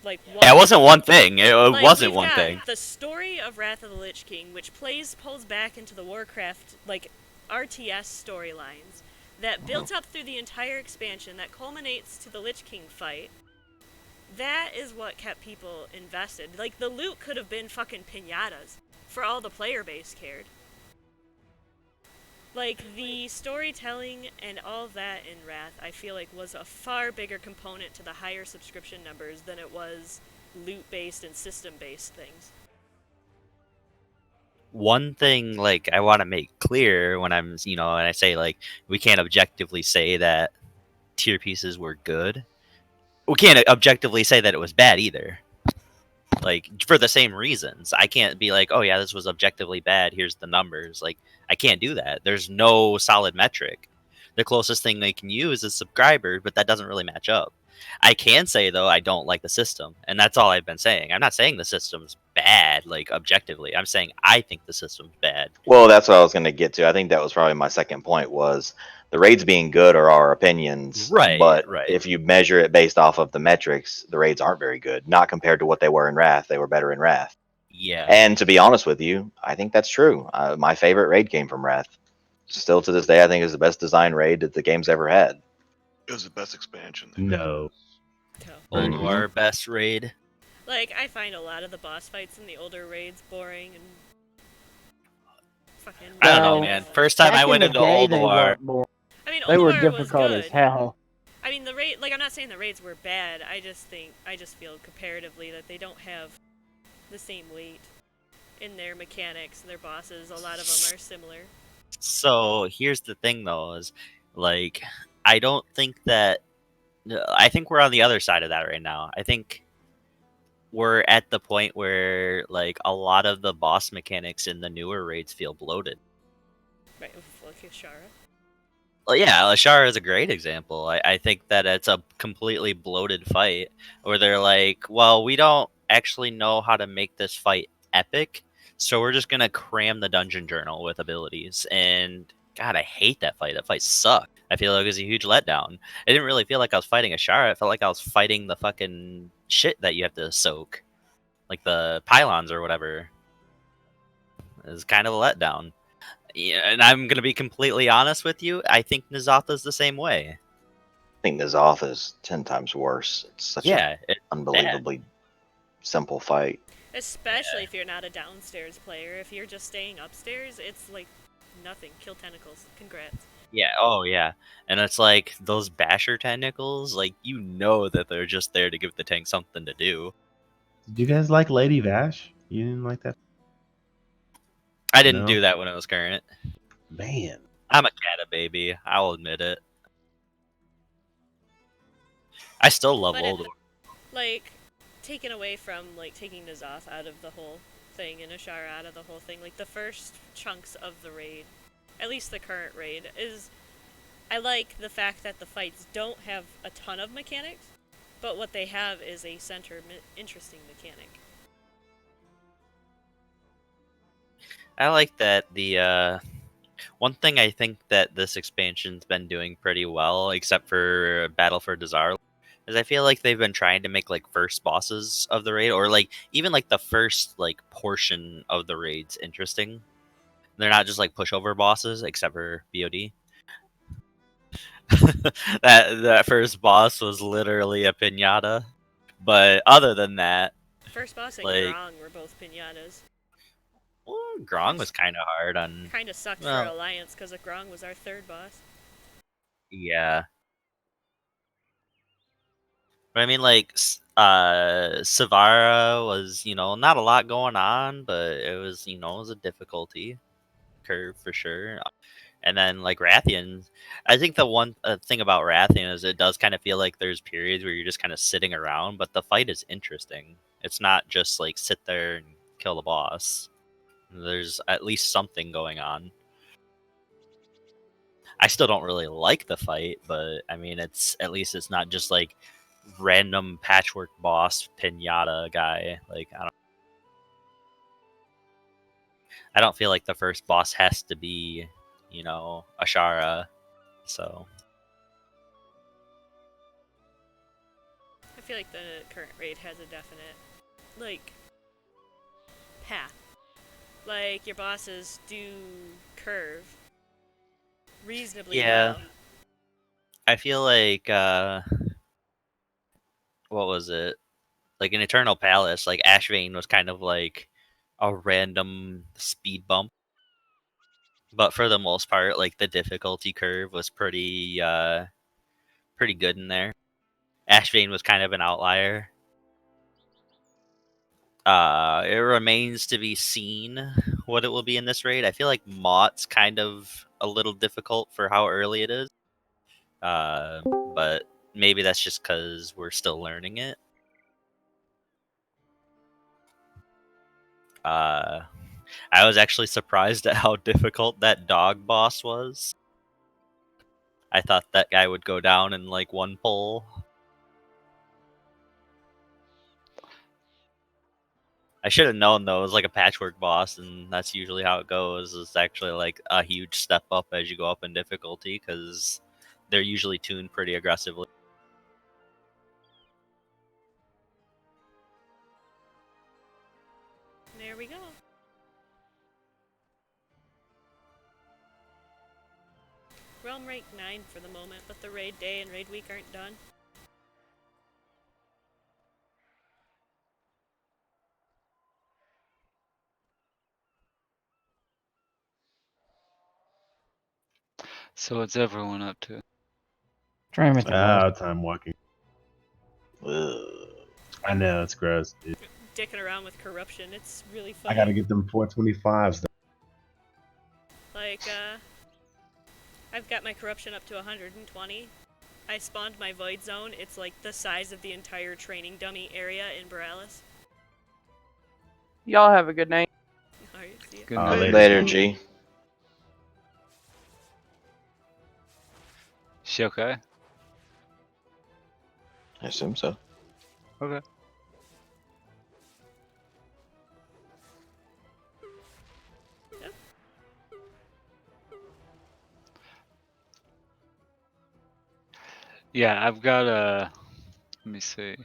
like one... Yeah, it wasn't one thing. It like, wasn't one thing. The story of Wrath of the Lich King, which pulls back into the Warcraft, like, RTS storylines, that built up through the entire expansion, that culminates to the Lich King fight. That is what kept people invested. Like, the loot could have been fucking piñatas, for all the player base cared. Like, the storytelling and all that in Wrath, I feel like, was a far bigger component to the higher subscription numbers than it was loot-based and system-based things. One thing, like, I want to make clear when I'm, and I say, like, we can't objectively say that tier pieces were good. We can't objectively say that it was bad either. Like, for the same reasons. I can't be like, oh yeah, this was objectively bad, here's the numbers. Like, I can't do that. There's no solid metric. The closest thing they can use is subscribers, but that doesn't really match up. I can say though I don't like the system, and that's all I've been saying. I'm not saying the system's bad, like objectively. I'm saying I think the system's bad. Well, that's what I was going to get to. I think that was probably my second point was the raids being good are our opinions, Right, but right. if you measure it based off of the metrics, the raids aren't very good. Not compared to what they were in Wrath. They were better in Wrath. Yeah. And to be honest with you, I think that's true. My favorite raid came from Wrath. Still to this day, I think is the best design raid that the game's ever had. It was the best expansion. No. Old Mhm. War best raid. Like, I find a lot of the boss fights in the older raids boring and fucking. I don't know, man. First time I went into Old War. I mean, They Old were War difficult was as good. hell. I mean, the raid, like, I'm not saying the raids were bad. I just feel comparatively that they don't have the same weight in their mechanics, their bosses. A lot of them are similar. So here's the thing, though, is like I don't think that. I think we're on the other side of that right now. I think we're at the point where like a lot of the boss mechanics in the newer raids feel bloated. Right, like Ashara. Well, yeah, Ashara is a great example. I think that it's a completely bloated fight where they're like, well, we don't actually know how to make this fight epic, so we're just going to cram the dungeon journal with abilities. And God, I hate that fight. That fight sucked. I feel like it was a huge letdown. It didn't really feel like I was fighting Ashara. It felt like I was fighting the fucking shit that you have to soak. Like the pylons or whatever. It was kind of a letdown. Yeah, and I'm gonna be completely honest with you. I think Ny'Alotha's the same way. I think Ny'Alotha is 10 times worse. It's such Yeah, an it's unbelievably simple fight. Especially if you're not a downstairs player. If you're just staying upstairs, it's like nothing. Kill tentacles. Congrats. Yeah. Oh, yeah. And it's like those basher tentacles. Like you know that they're just there to give the tank something to do. Did you guys like Lady Vash? You didn't like that? I didn't No? do that when it was current. Man. I'm a cata baby. I'll admit it. I still love But Old War. Like, taken away from, like, taking Ny'Alotha out of the whole thing and Ashara out of the whole thing, like, the first chunks of the raid, at least the current raid, is... I like the fact that the fights don't have a ton of mechanics, but what they have is a interesting mechanic. I like that the one thing I think that this expansion's been doing pretty well, except for Battle for Dazar, is I feel like they've been trying to make like first bosses of the raid, or like even like the first like portion of the raids interesting. They're not just like pushover bosses, except for BOD. that first boss was literally a pinata, but other than that, First boss and like Grong were both pinatas. Grong was kind of hard on. Kind of sucked for well, Alliance because Grong was our third boss. yeah. But I mean, like, Savara was, not a lot going on, but it was, it was a difficulty curve for sure. And then, like, Rathian, I think the one thing about Rathian is it does kind of feel like there's periods where you're just kind of sitting around, but the fight is interesting. It's not just, like, sit there and kill the boss. There's at least something going on. I still don't really like the fight, but, I mean, at least it's not just, like, random patchwork boss pinata guy. Like I don't feel like the first boss has to be, Ashara. So I feel like the current raid has a definite, like, path. Like, your bosses do curve reasonably yeah. well. I feel like what was it? Like in Eternal Palace, like Ashvane was kind of like a random speed bump. But for the most part, like the difficulty curve was pretty good in there. Ashvane was kind of an outlier. It remains to be seen what it will be in this raid. I feel like Mott's kind of a little difficult for how early it is. But maybe that's just because we're still learning it. I was actually surprised at how difficult that dog boss was. I thought that guy would go down in like one pull. I should have known though. It was like a patchwork boss, and that's usually how it goes. It's actually like a huge step up as you go up in difficulty because they're usually tuned pretty aggressively. There we go. Realm rank 9 for the moment, but the raid day and raid week aren't done. So what's everyone up to? Trying with the Time walking. I know it's gross, dude. Dicking around with corruption, it's really I funny. gotta get them 425s. Like, I've got my corruption up to 120. I spawned my void zone. It's like the size of the entire training dummy area in Borealis. Y'all have a good night. Alright, see ya. Good night. Later, G. She okay? I assume so. Okay. Yep. Yeah, I've got a. Let me see.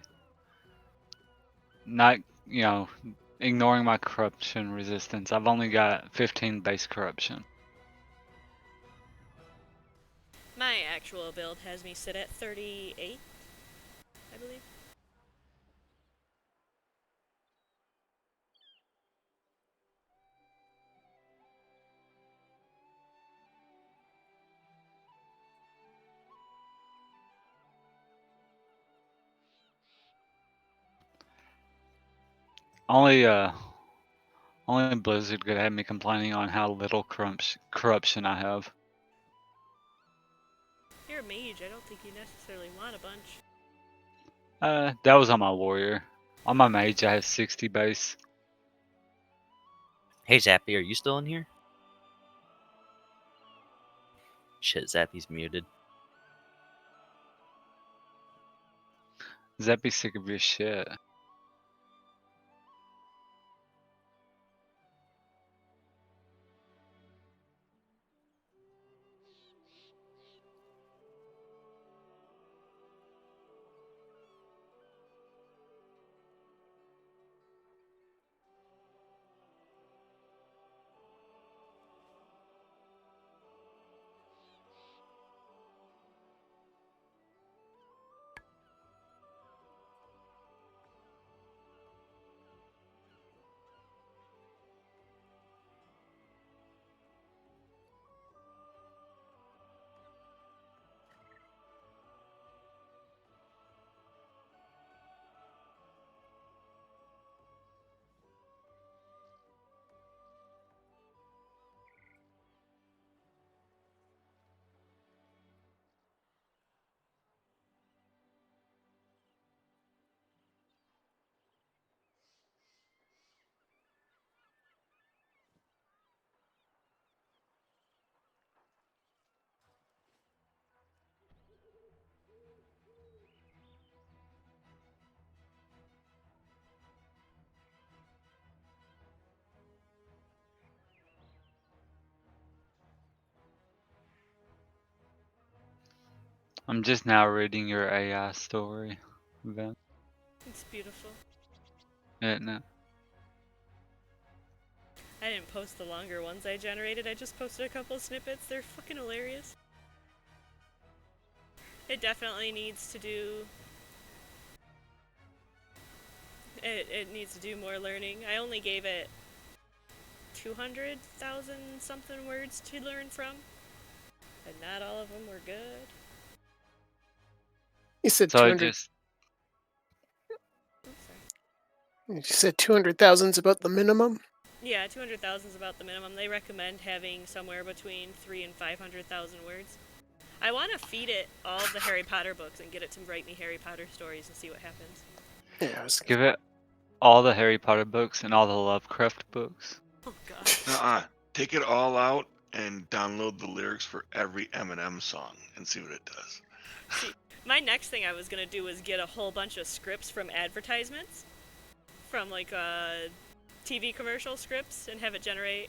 Not, ignoring my corruption resistance, I've only got 15 base corruption. My actual build has me sit at 38, I believe. Only Blizzard could have me complaining on how little corruption I have. You're a mage, I don't think you necessarily want a bunch. That was on my warrior. On my mage, I have 60 base. Hey Zappy, are you still in here? Shit, Zappy's muted. Zappy sick of your shit. I'm just now reading your AI story, Vin. It's beautiful. Isn't it? I didn't post the longer ones I generated, I just posted a couple snippets. They're fucking hilarious. It definitely needs to do... It needs to do more learning. I only gave it 200,000 something words to learn from. And not all of them were good. You said So 200. You said 200,000's about the minimum. Yeah, 200,000 is about the minimum. They recommend having somewhere between 300,000 and 500,000 words. I want to feed it all of the Harry Potter books and get it to write me Harry Potter stories and see what happens. Yeah, Give it all the Harry Potter books and all the Lovecraft books. Oh god. Take it all out and download the lyrics for every Eminem song and see what it does. See, my next thing I was going to do was get a whole bunch of scripts from advertisements. From like TV commercial scripts and have it generate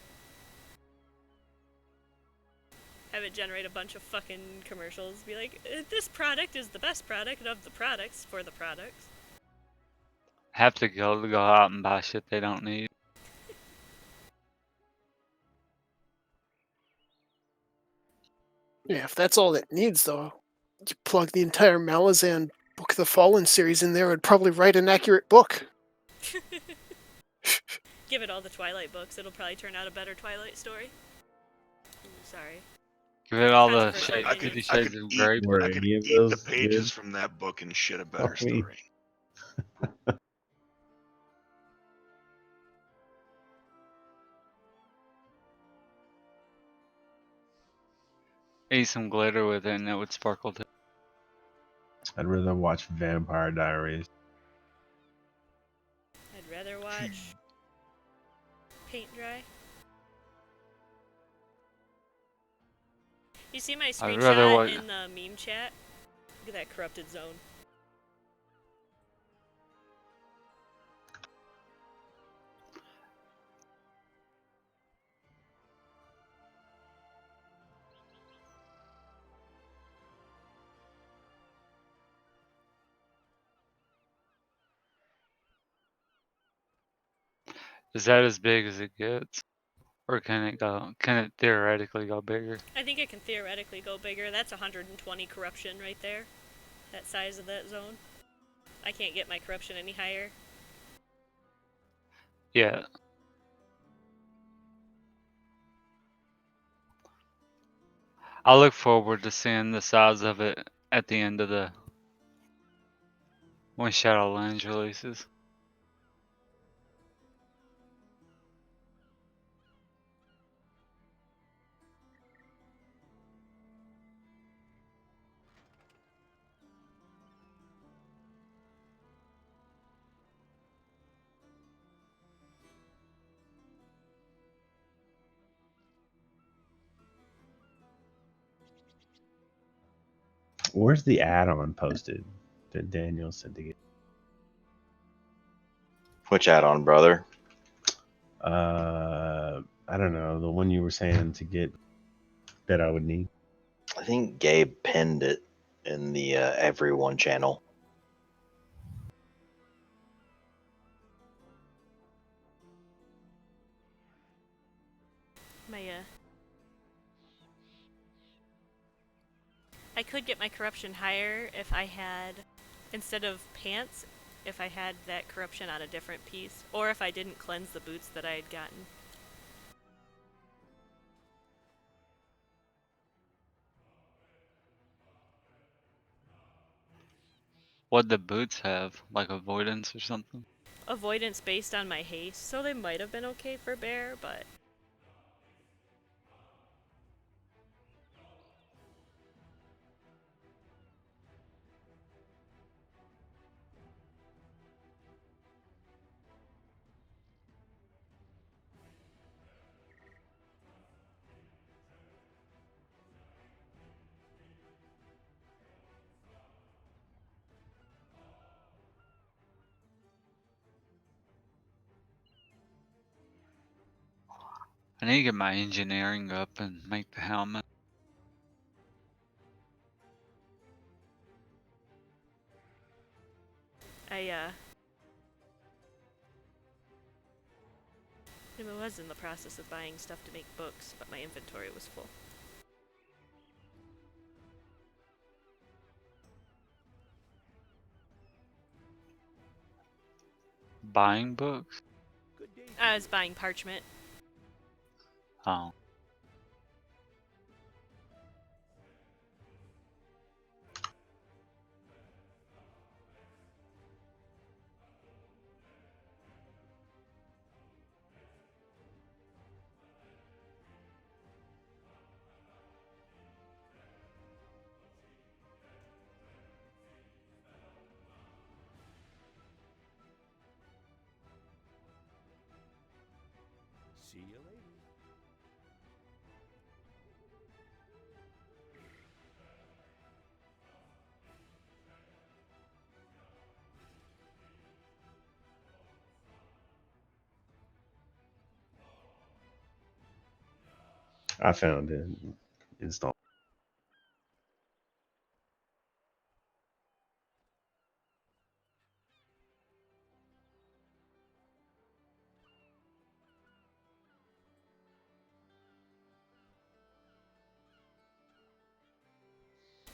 a bunch of fucking commercials. Be like, this product is the best product of the products for the products. Have to go out and buy shit they don't need. Yeah, if that's all it needs, though, you plug the entire Malazan Book of the Fallen series in there, it'd probably write an accurate book. Give it all the Twilight books. It'll probably turn out a better Twilight story. Ooh, sorry. Give it all the Controversial I opinion. could, Fifty I Shades could of eat, Grey. I could Any of eat the those pages good? from that book and shit a better I mean- story. Eat some glitter with it and it would sparkle too. I'd rather watch Vampire Diaries. I'd rather watch paint dry. You see my I'd rather screenshot watch. in the meme chat? Look at that corrupted zone. Is that as big as it gets? Or can it go? Can it theoretically go bigger? I think it can theoretically go bigger. That's 120 corruption right there. That size of that zone. I can't get my corruption any higher. Yeah. I look forward to seeing the size of it at the end of the when Shadowlands releases. Where's the add-on posted that Daniel said to get? Which add-on, brother? I don't know, the one you were saying to get that I would need. I think Gabe pinned it in the everyone channel. My I could get my corruption higher if I had, instead of pants, if I had that corruption on a different piece, or if I didn't cleanse the boots that I had gotten. What the boots have, like avoidance or something? Avoidance based on my haste, so they might have been okay for bear, but I need to get my engineering up and make the helmet. I was in the process of buying stuff to make books, but my inventory was full. Buying books? I was buying parchment. Oh. See you later. I found it. Install.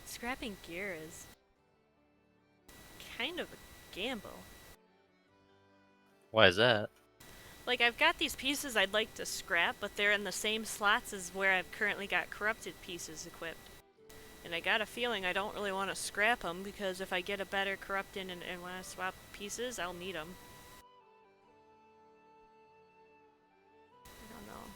Scrapping gear is kind of a gamble. Why is that? Like, I've got these pieces I'd like to scrap, but they're in the same slots as where I've currently got corrupted pieces equipped. And I got a feeling I don't really want to scrap them, because if I get a better corrupted and want to swap pieces, I'll need them. I don't know.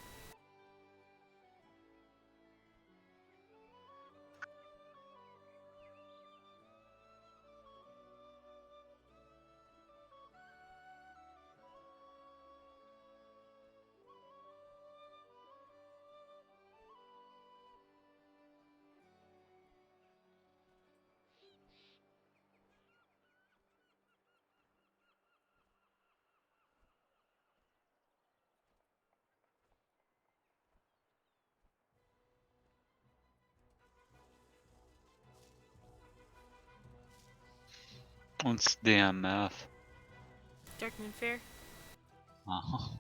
What's DMF? Darkmoon Fair? Uh-huh.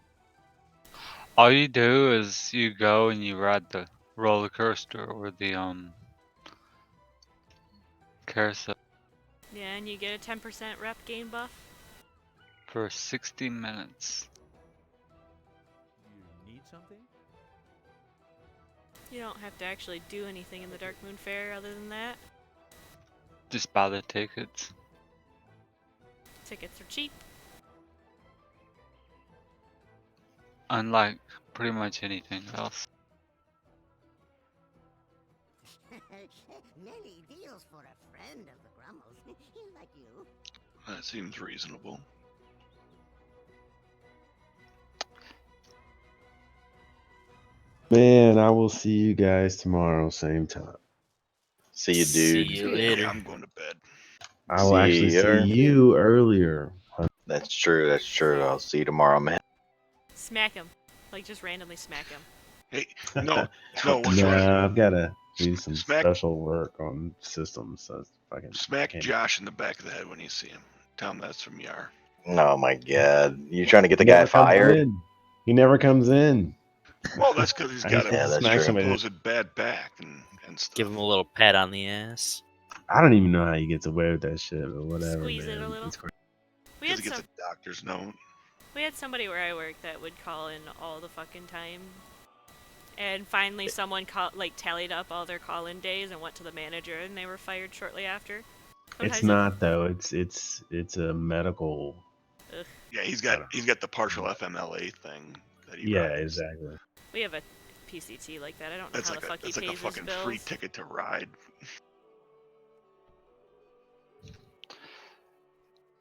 All you do is you go and you ride the roller coaster or the carousel Yeah, and you get a 10% rep gain buff. for 60 minutes. You need something? You don't have to actually do anything in the Darkmoon Fair other than that. Just buy the tickets. Tickets are cheap. Unlike pretty much anything else. Many deals for a friend of the Grummles. Like you. That seems reasonable. Man, I will see you guys tomorrow, same time. See you, See dude. you later. Yeah, I'm going to bed. I will actually see ya. you earlier. That's true. That's true. I'll see you tomorrow, man. Smack him. Like, just randomly smack him. Hey, no, what's Nah, right? I've got to do some Smack- special work on systems. So it's fucking Smack can't- Josh in the back of the head when you see him. Tell him that's from Yar. Oh my god. You trying to get the He guy never comes fired? in. He never comes in. Well, that's because he's I got just Yeah, a that's smack true. somebody. supposed bad back and stuff. Give him a little pat on the ass. I don't even know how he gets away with that shit, but whatever, Squeeze man. it a little. It's crazy. We Because had he gets some. a doctor's note. We had somebody where I worked that would call in all the fucking time. And finally someone tallied up all their call-in days and went to the manager and they were fired shortly after. It's not though. It's a medical. Ugh. Yeah, he's got the partial FMLA thing that he Yeah, rides. exactly. We have a PCT like that. I don't know That's how like the fuck he that's like a pays his fucking bills. free ticket to ride.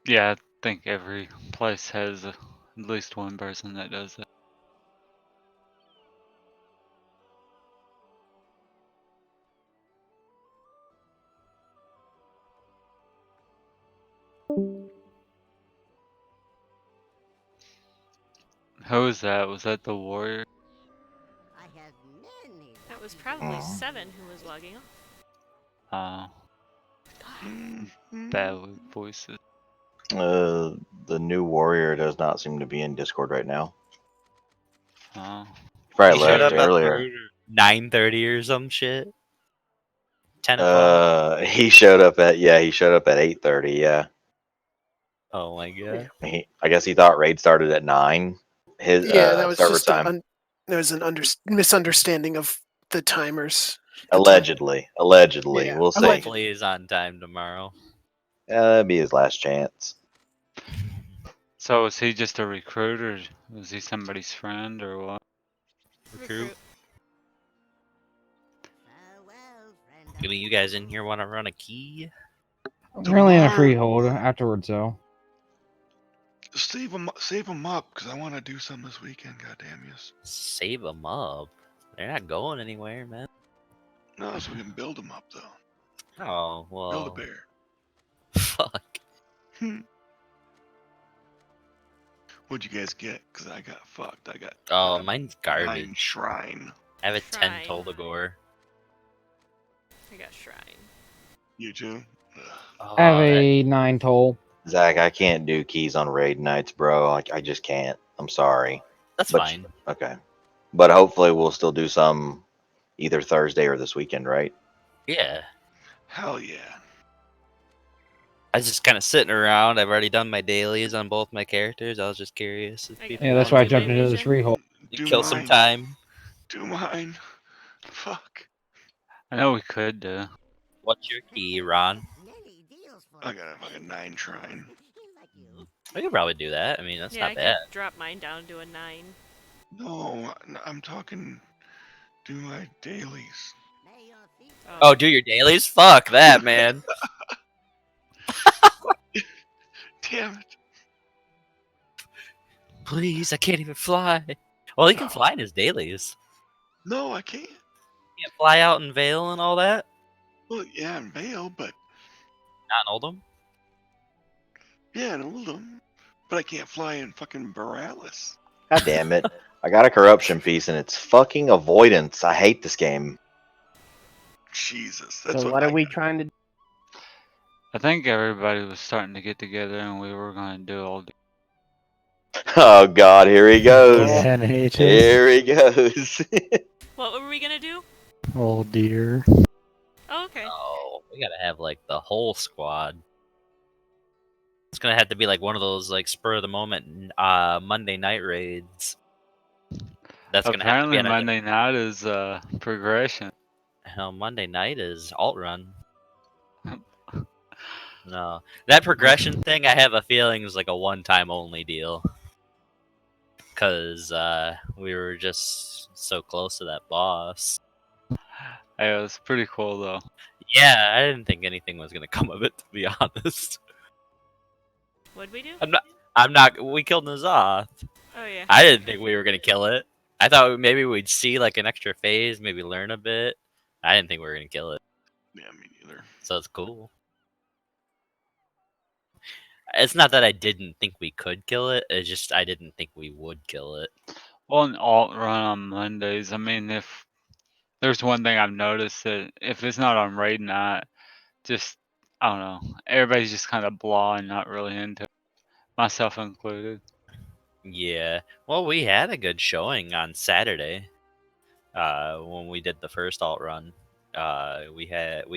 Yeah, I think every place has at least one person that does that. Who was that? Was that the warrior? I have many. That was probably Seven who was logging off. Bad with voices. The new warrior does not seem to be in Discord right now. Oh. Probably He showed left up at earlier. 9:30 or some shit. 10 o'clock. He showed up at 8:30. Yeah. Oh my god. I guess he thought raid started at 9. His that was server just time. there was an misunderstanding of the timers. Allegedly. Yeah, We'll see. Hopefully he's on time tomorrow. That'd be his last chance. So was he just a recruiter? Was he somebody's friend or what? Recruit. Do you guys in here want to run a key? I'm currently on a freehold afterwards, though. Save him up, because I want to do something this weekend. Goddamn yes. Save them up. They're not going anywhere, man. No, so we can build him up though. Oh well. Build a bear. Fuck. What'd you guys get? Because I got fucked. I got. Oh, mine's garbage. 9 shrine. I have a Shrine. 10 Toldagor. I got Shrine. You too? I have a 9 toll. Zach, I can't do keys on raid nights, bro. I just can't. I'm sorry. That's But fine. okay. But hopefully we'll still do some either Thursday or this weekend, right? Yeah. Hell yeah. I was just kind of sitting around. I've already done my dailies on both my characters. I was just curious if people Yeah, that's why I jumped into this rehole. kill some time. Do mine. Fuck. I know we could do. What's your key, Ron? I got a fucking 9 shrine. We could probably do that. I mean, that's Yeah, not I bad. could drop mine down to a 9. No, I'm talking. Do my dailies. Oh, do your dailies? Fuck that, man. Damn it. Please, I can't even fly. Well, he can fly in his dailies. No, I can't. He can fly out in Vale and all that. Well, yeah, in Vale, but Not in Oldham. yeah, in Oldham. But I can't fly in fucking Borealis. God damn it. I got a corruption piece and it's fucking avoidance. I hate this game. Jesus. So what are we trying to do? I think everybody was starting to get together and we were going to do all. Oh god, here he goes. Again, Aegis. Here he goes. What were we gonna do? Oh dear. Oh, okay. Oh, we gotta have like the whole squad. It's gonna have to be like one of those like spur of the moment Monday night raids. That's gonna have to be Apparently Monday night is progression. Hell, Monday night is alt run. No, that progression thing, I have a feeling is like a one-time only deal. Cause we were just so close to that boss. Hey, it was pretty cool though. Yeah, I didn't think anything was gonna come of it, to be honest. What'd we do? I'm not. We killed N'Alotha. Oh yeah. I didn't think we were gonna kill it. I thought maybe we'd see like an extra phase, maybe learn a bit. I didn't think we were gonna kill it. Yeah, me neither. So it's cool. It's not that I didn't think we could kill it. It's just I didn't think we would kill it. Well, an alt run on Mondays. I mean, if there's one thing I've noticed that if it's not on raid night, just I don't know, everybody's just kind of blah and not really into it, myself included. Yeah. Well, we had a good showing on Saturday. When we did the first alt run, we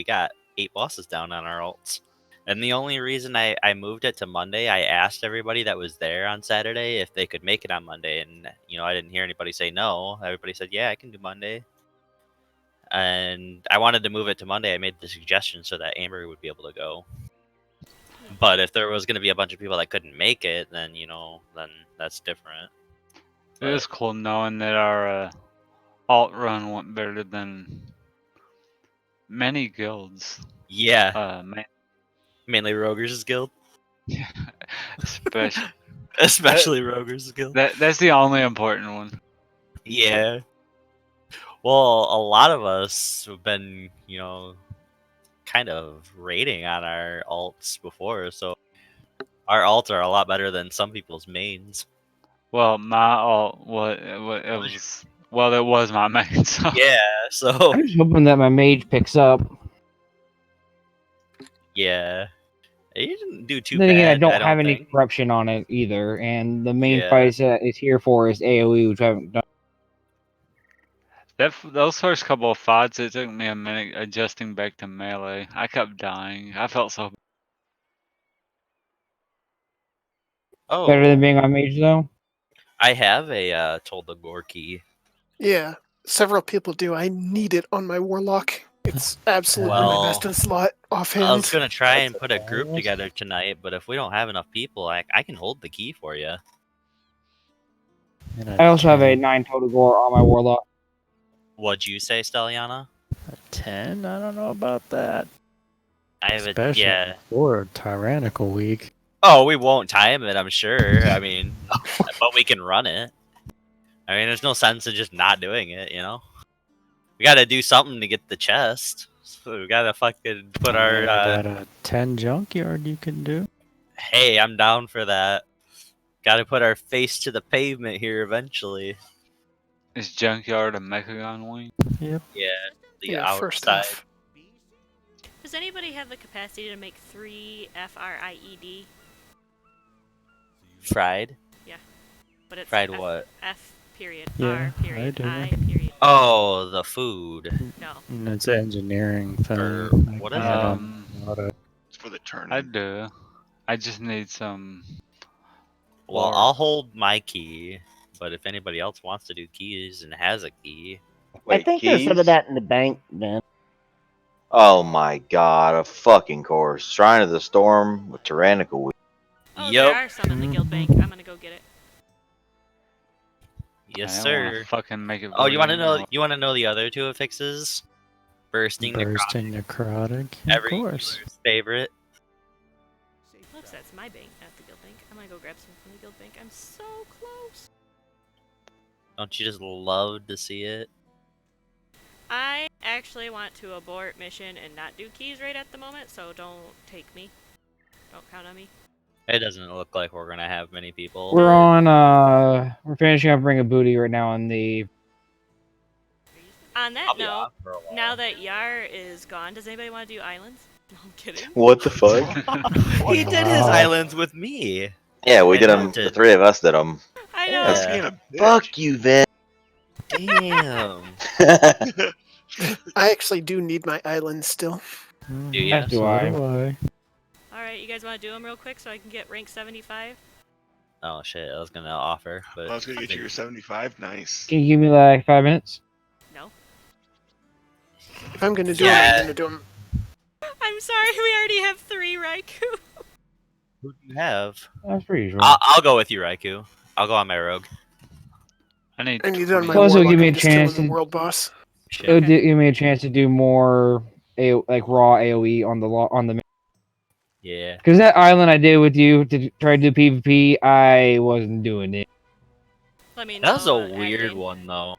got 8 bosses down on our alts. And the only reason I moved it to Monday, I asked everybody that was there on Saturday if they could make it on Monday, and I didn't hear anybody say no. Everybody said, "Yeah, I can do Monday." And I wanted to move it to Monday. I made the suggestion so that Amber would be able to go. But if there was going to be a bunch of people that couldn't make it, then then that's different. It was cool knowing that our alt run went better than many guilds. Yeah. Mainly Roger's guild. Yeah, especially especially Roger's guild. That's the only important one. Yeah. Well, a lot of us have been, kind of rating on our alts before, so our alts are a lot better than some people's mains. Well, my alt, it was my main. So. Yeah, so I'm just hoping that my mage picks up. Yeah, you didn't do too Then bad. again, I don't I have any think. corruption on it either, and the main Yeah. fight is here for is AOE, which I haven't done. Those first couple of fights, it took me a minute adjusting back to melee. I kept dying. I felt so. Oh, Better than being on mage, though. I have a Toldagor key. Yeah, several people do. I need it on my warlock. It's absolutely my best in slot offhand. I was gonna try and put a group together tonight, but if we don't have enough people, I can hold the key for you. I also have a 9 total gore on my warlock. What'd you say, Stelliana? 10? I don't know about that. I have Especially yeah. for Tyrannical Week. Oh, we won't time it, I'm sure. I mean, but we can run it. I mean, there's no sense in just not doing it, We gotta do something to get the chest. So we gotta fucking put our. Got a 10 junkyard you can do. Hey, I'm down for that. Gotta put our face to the pavement here eventually. Is Junkyard a Mechagon wing? Yep. Yeah, the Yeah, first outside. F. Does anybody have the capacity to make 3 FRIED? Fried? Yeah. But it's Fried F, what? F period, Yeah, R period, I do. I period. Oh, the food. No. It's an engineering Or thing. what I is had it? a lot of. It's for the turning. I do. I just need some. Well, Or- I'll hold my key, but if anybody else wants to do keys and has a key, I think there's some of that in the bank, man. Oh my god, a fucking course. Shrine of the Storm with Tyrannical Wheel. Oh, there are some in the guild bank. I'm gonna go get it. yes, I don't wanna sir. fucking make it. Oh, you want to voodoo. know? You want to know the other two affixes? Bursting necrotic. Of Every course. viewer's favorite. Oops, that's my bank, not the guild bank. I'm gonna go grab some from the guild bank. I'm so close. Don't you just love to see it? I actually want to abort mission and not do keys right at the moment, so don't take me. Don't count on me. It doesn't look like we're gonna have many people. We're on. We're finishing up Ring of Booty right now on the. On that note, now that Yar is gone, does anybody want to do islands? No, I'm kidding. What the fuck? He did his islands with me. Yeah, we I did them. hunted. The three of us did them. I know. Yeah. Being a bitch. Fuck you, Vin. Damn. I actually do need my island still. Do ya? Do I? Alright, you guys want to do them real quick so I can get rank 75? Oh shit! I was gonna offer, but I was gonna get you your 75. Nice. Can you give me like 5 minutes? No. If I'm gonna do them, I'm gonna do them. I'm sorry, we already have 3 Raikou. Who do you have? That's pretty usual. I'll go with you, Raikou. I'll go on my rogue. I need. I need it on my Plus, it'll warlock. give me I'm a just killing chance the to- world boss. It'll give me a chance to do more like raw AOE on the. Yeah. Because that island I did with you to try to do PvP, I wasn't doing it. Let me know. That was a weird one, though.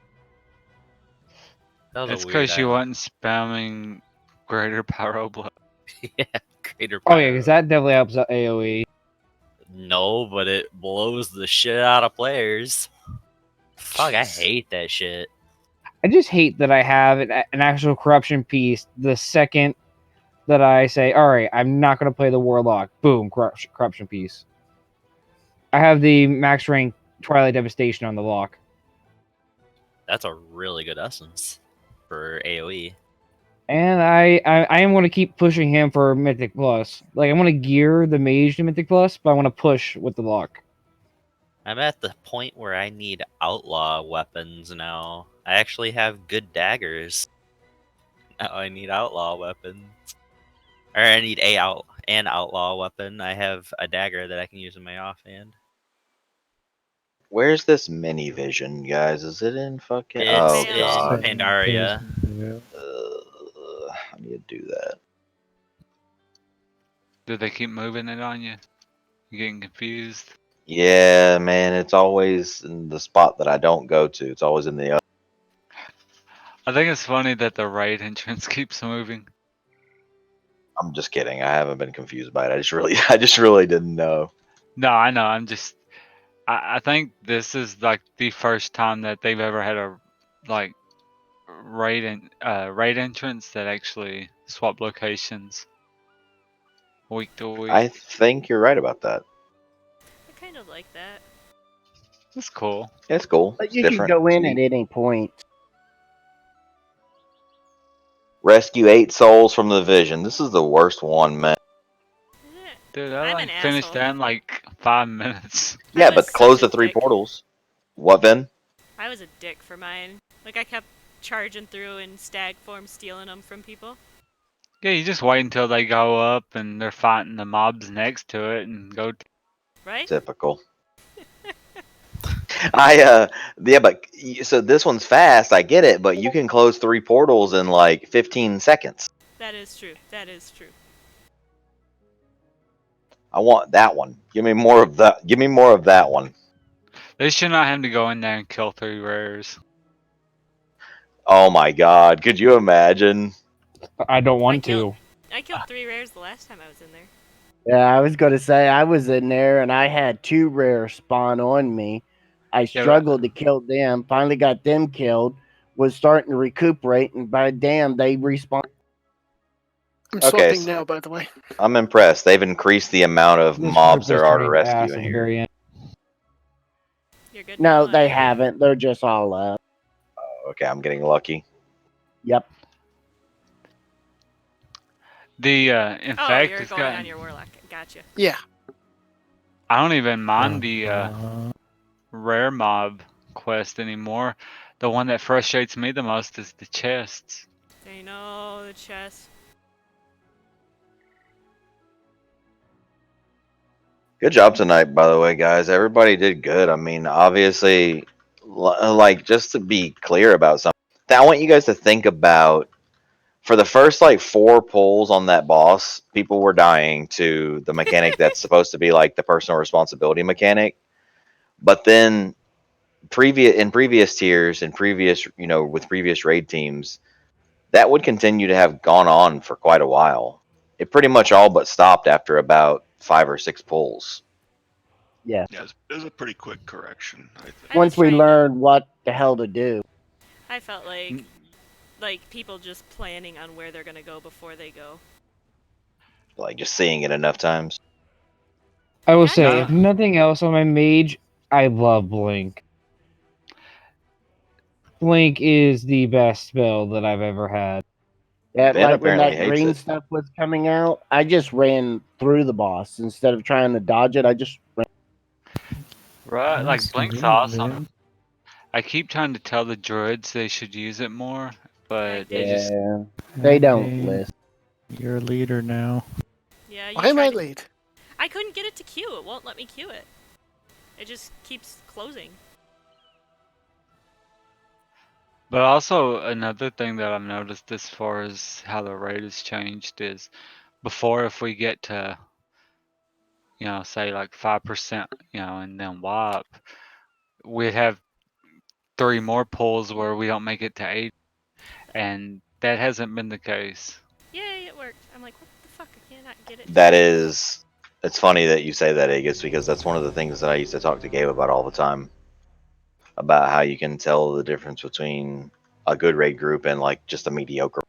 That was It's a weird because you island. wasn't spamming greater power blow. Yeah, greater. Oh yeah, because that definitely helps out AOE. No, but it blows the shit out of players. Fuck, I hate that shit. I just hate that I have an actual corruption piece the second that I say, all right, I'm not going to play the Warlock. Boom, corruption piece. I have the max rank Twilight Devastation on the lock. That's a really good essence for AoE. And I am going to keep pushing him for Mythic Plus. Like, I want to gear the mage to Mythic Plus, but I want to push with the lock. I'm at the point where I need outlaw weapons now. I actually have good daggers. Now I need outlaw weapons. Or I need an outlaw weapon. I have a dagger that I can use in my offhand. Where's this mini vision, guys? Is it in fucking? It's Oh in god. Pandaria. I need to do that. Did they keep moving it on you? You getting confused? Yeah, man, it's always in the spot that I don't go to. It's always in the other. I think it's funny that the right entrance keeps moving. I'm just kidding. I haven't been confused by it. I just really didn't know. No, I know. I'm just. I think this is like the first time that they've ever had a like right entrance that actually swap locations week to week. I think you're right about that. I kind of like that. It's cool. It's cool. But It's you can different. go in It's at neat. any point. Rescue 8 souls from the vision. This is the worst one, man. Dude, I I'm like an finished asshole. that in like 5 minutes. Yeah, was but such close a the 3 dick. portals. What, Vin? I was a dick for mine. Like, I kept charging through in stag form, stealing them from people. Yeah, you just wait until they go up and they're fighting the mobs next to it and go. Right? Typical. Yeah, but so this one's fast. I get it, but you can close 3 portals in like 15 seconds. That is true. That is true. I want that one. Give me more of that. Give me more of that one. They should not have to go in there and kill 3 rares. Oh my god, could you imagine? I don't want to. I killed 3 rares the last time I was in there. Yeah, I was going to say, I was in there and I had 2 rare spawn on me. I Yeah, struggled to kill them. Finally got them killed. Was starting to recuperate, and by damn, they respawned. I'm Okay, swapping now, by the way. I'm impressed. They've increased the amount of This mobs group there is are to turning rescue ass in at the here. very end. You're good No, now, they huh? haven't. They're just all up. Okay, I'm getting lucky. Yep. The Oh, infect you're has going on gotten. your warlock. Gotcha. Yeah. I don't even mind the rare mob quest anymore. The one that frustrates me the most is the chests. They know the chest. Good job tonight, by the way, guys. Everybody did good. I mean, obviously, like, just to be clear about something, I want you guys to think about for the first like 4 pulls on that boss, people were dying to the mechanic that's supposed to be like the personal responsibility mechanic. But then previous tiers and previous, with previous raid teams, that would continue to have gone on for quite a while. It pretty much all but stopped after about 5 or 6 pulls. Yeah. Yeah, it was a pretty quick correction, I think. Once we learned what the hell to do. I felt like people just planning on where they're gonna go before they go. Like just seeing it enough times. I will say, if nothing else on my mage, I love Blink. Blink is the best spell that I've ever had. Yeah, Ben like when apparently that hates green it. stuff was coming out, I just ran through the boss instead of trying to dodge it. I just ran. Right, like That's Blink's neat, awesome. man. I keep trying to tell the druids they should use it more, but they just Yeah, they don't Hey, listen. You're a leader now. Yeah, you Why am I tried. late? I couldn't get it to queue. It won't let me queue it. It just keeps closing. But also another thing that I've noticed as far as how the rate has changed is before if we get to say like 5%, and then WAP, we'd have 3 more pulls where we don't make it to 8, and that hasn't been the case. Yay, it worked. I'm like, what the fuck? I cannot get it. That is, it's funny that you say that, Aegis, because that's one of the things that I used to talk to Gabe about all the time. About how you can tell the difference between a good raid group and like just a mediocre.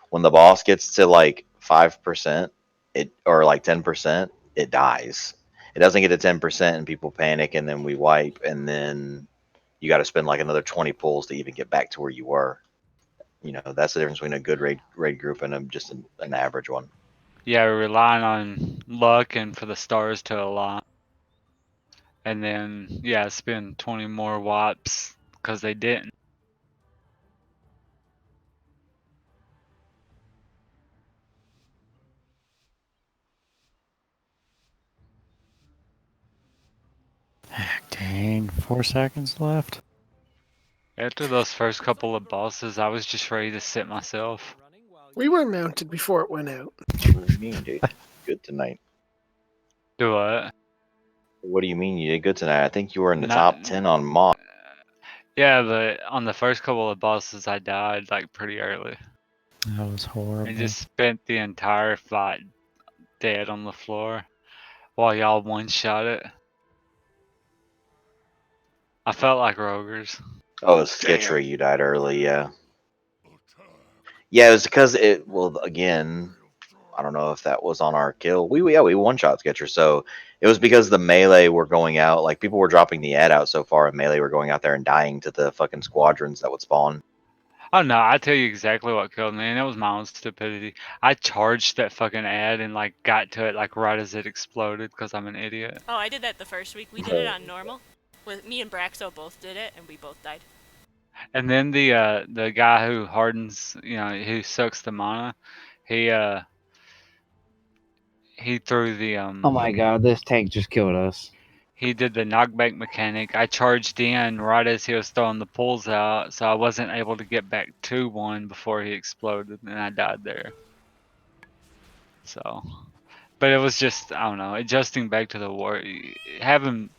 When the boss gets to like 5%, or like 10%, it dies. It doesn't get to 10% and people panic and then we wipe and then you got to spend like another 20 pulls to even get back to where you were. That's the difference between a good raid group and just an average one. Yeah, we're relying on luck and for the stars to align. And then, spend 20 more WAPs because they didn't. Dang, 4 seconds left. After those first couple of bosses, I was just ready to sit myself. We were mounted before it went out. What do you mean, dude? Good tonight. Do what? What do you mean you did good tonight? I think you were in the Not, top 10 on mob. Yeah, but on the first couple of bosses, I died like pretty early. That was horrible. And just spent the entire fight dead on the floor while y'all one-shot it. I felt like Rogers. Oh, Skitchery, you died early, yeah. Yeah, it was because again, I don't know if that was on our kill. We one-shot Sketcher, so it was because the melee were going out, like people were dropping the ad out so far, and melee were going out there and dying to the fucking squadrons that would spawn. Oh no, I tell you exactly what killed me, and it was my own stupidity. I charged that fucking ad and like got to it like right as it exploded because I'm an idiot. Oh, I did that the first week. We did it on normal. With me and Braxo both did it, and we both died. And then the guy who hardens, who sucks the mana, he threw the Oh my god, this tank just killed us. He did the knockback mechanic. I charged in right as he was throwing the pulls out, so I wasn't able to get back to one before he exploded, and I died there. So, but it was just, I don't know, adjusting back to the war, having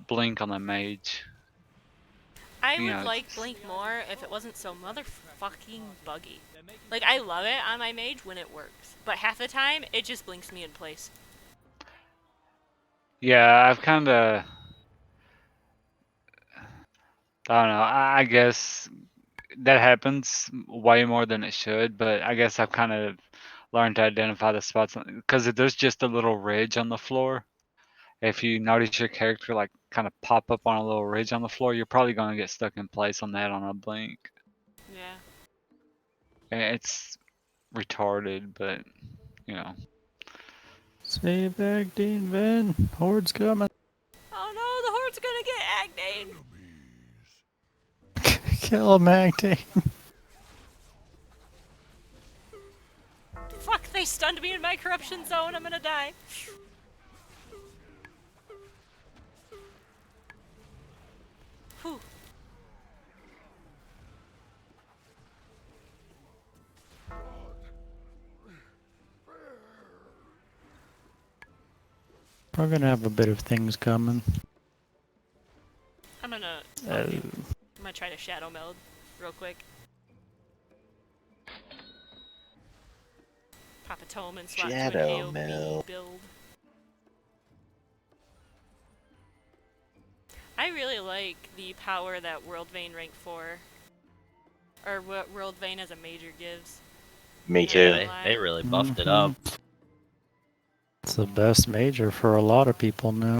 Blink on the mage. I would like Blink more if it wasn't so motherfucking buggy. Like, I love it on my mage when it works, but half the time, it just blinks me in place. Yeah, I've kind of I don't know. I guess that happens way more than it should, but I guess I've kind of learned to identify the spots because if there's just a little ridge on the floor, if you notice your character like kind of pop up on a little ridge on the floor, you're probably going to get stuck in place on that on a blink. Yeah. It's retarded, but you know. Save Agdeen, Van. Horde's coming. Oh no, the horde's gonna get Agdane. Kill him, Agdeen. Fuck, they stunned me in my corruption zone. I'm gonna die. Whew. We're gonna have a bit of things coming. I'm gonna try to shadow meld real quick. Pop a tome and swap to an Shadow AOP meld. build. I really like the power that World Vein rank 4, or what World Vein as a major gives. Me too. Yeah, they really buffed it up. It's the best major for a lot of people now.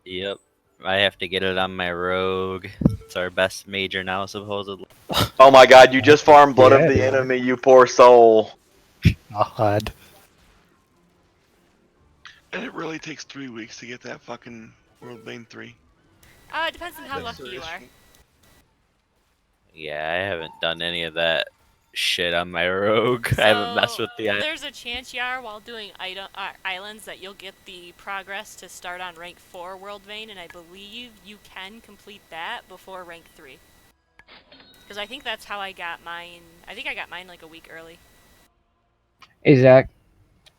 Yep. I have to get it on my rogue. It's our best major now, supposedly. Oh my god, you just farmed blood of Yeah. the enemy, you poor soul. God. And it really takes 3 weeks to get that fucking World Bane 3. It depends on how lucky you are. Yeah, I haven't done any of that shit on my rogue. I haven't messed with the There's a chance, Yar, while doing islands, that you'll get the progress to start on rank 4 World Vein, and I believe you can complete that before rank 3. Because I think that's how I got mine. I think I got mine like a week early. Hey Zach.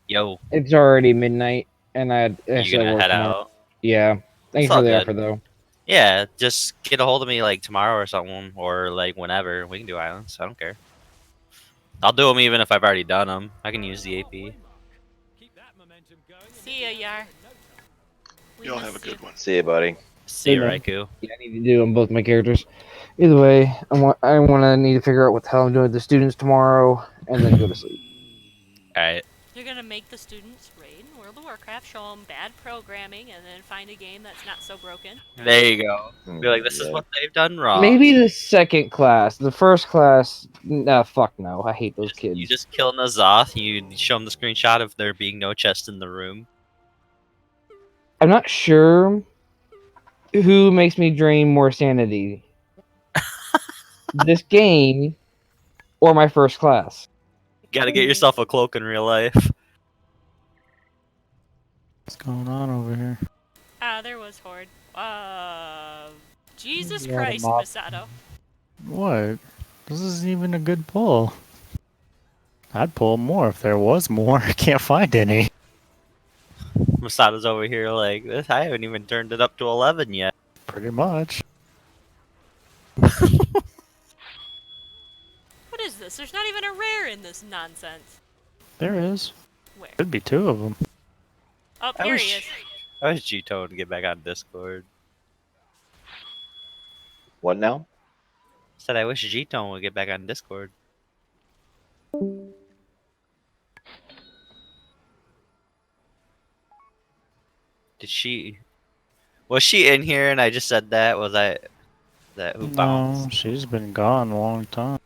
Yo. It's already midnight, and I You still gonna work head tomorrow. out? Yeah. Thanks It's for all the good. offer, though. Yeah, just get a hold of me like tomorrow or something, or like whenever. We can do islands. I don't care. I'll do them even if I've already done them. I can use the AP. See ya, Yar. Y'all have a good one. See you, buddy. See you, man. Raikou. Yeah, I need to do on both my characters. Either way, I need to figure out what the hell I'm doing with the students tomorrow, and then go to sleep. Alright. You're gonna make the students raid in World of Warcraft, show them bad programming, and then find a game that's not so broken. There you go. Be like, this is what they've done wrong. Maybe the second class. The first class, nah, fuck no. I hate those kids. You just kill N'Alotha, you show them the screenshot of there being no chest in the room. I'm not sure who makes me drain more sanity. This game or my first class. You gotta get yourself a cloak in real life. What's going on over here? There was Horde. Jesus You got a Christ, mop. Masato. What? This isn't even a good pull. I'd pull more if there was more. I can't find any. Masato's over here like, this. I haven't even turned it up to 11 yet. Pretty much. What is this? There's not even a rare in this nonsense. There is. Where? Could be two of them. Oh, here he is. I wish G-Tone to get back on Discord. What now? Said I wish G-Tone would get back on Discord. Did she... Was she in here and I just said that? Was I... That who No, bounced? she's been gone a long time.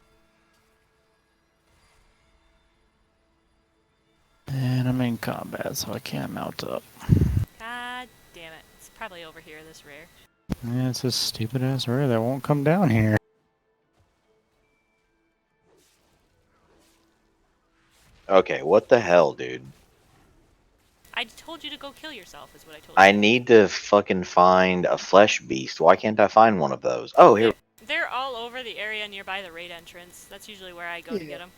And I'm in combat, so I can't mount up. God damn it. It's probably over here, this rare. Yeah, it's a stupid ass rare that won't come down here. Okay, what the hell, dude? I told you to go kill yourself, is what I told you. I need to fucking find a flesh beast. Why can't I find one of those? Oh, here. They're all over the area nearby the raid entrance. That's usually where I go to get them.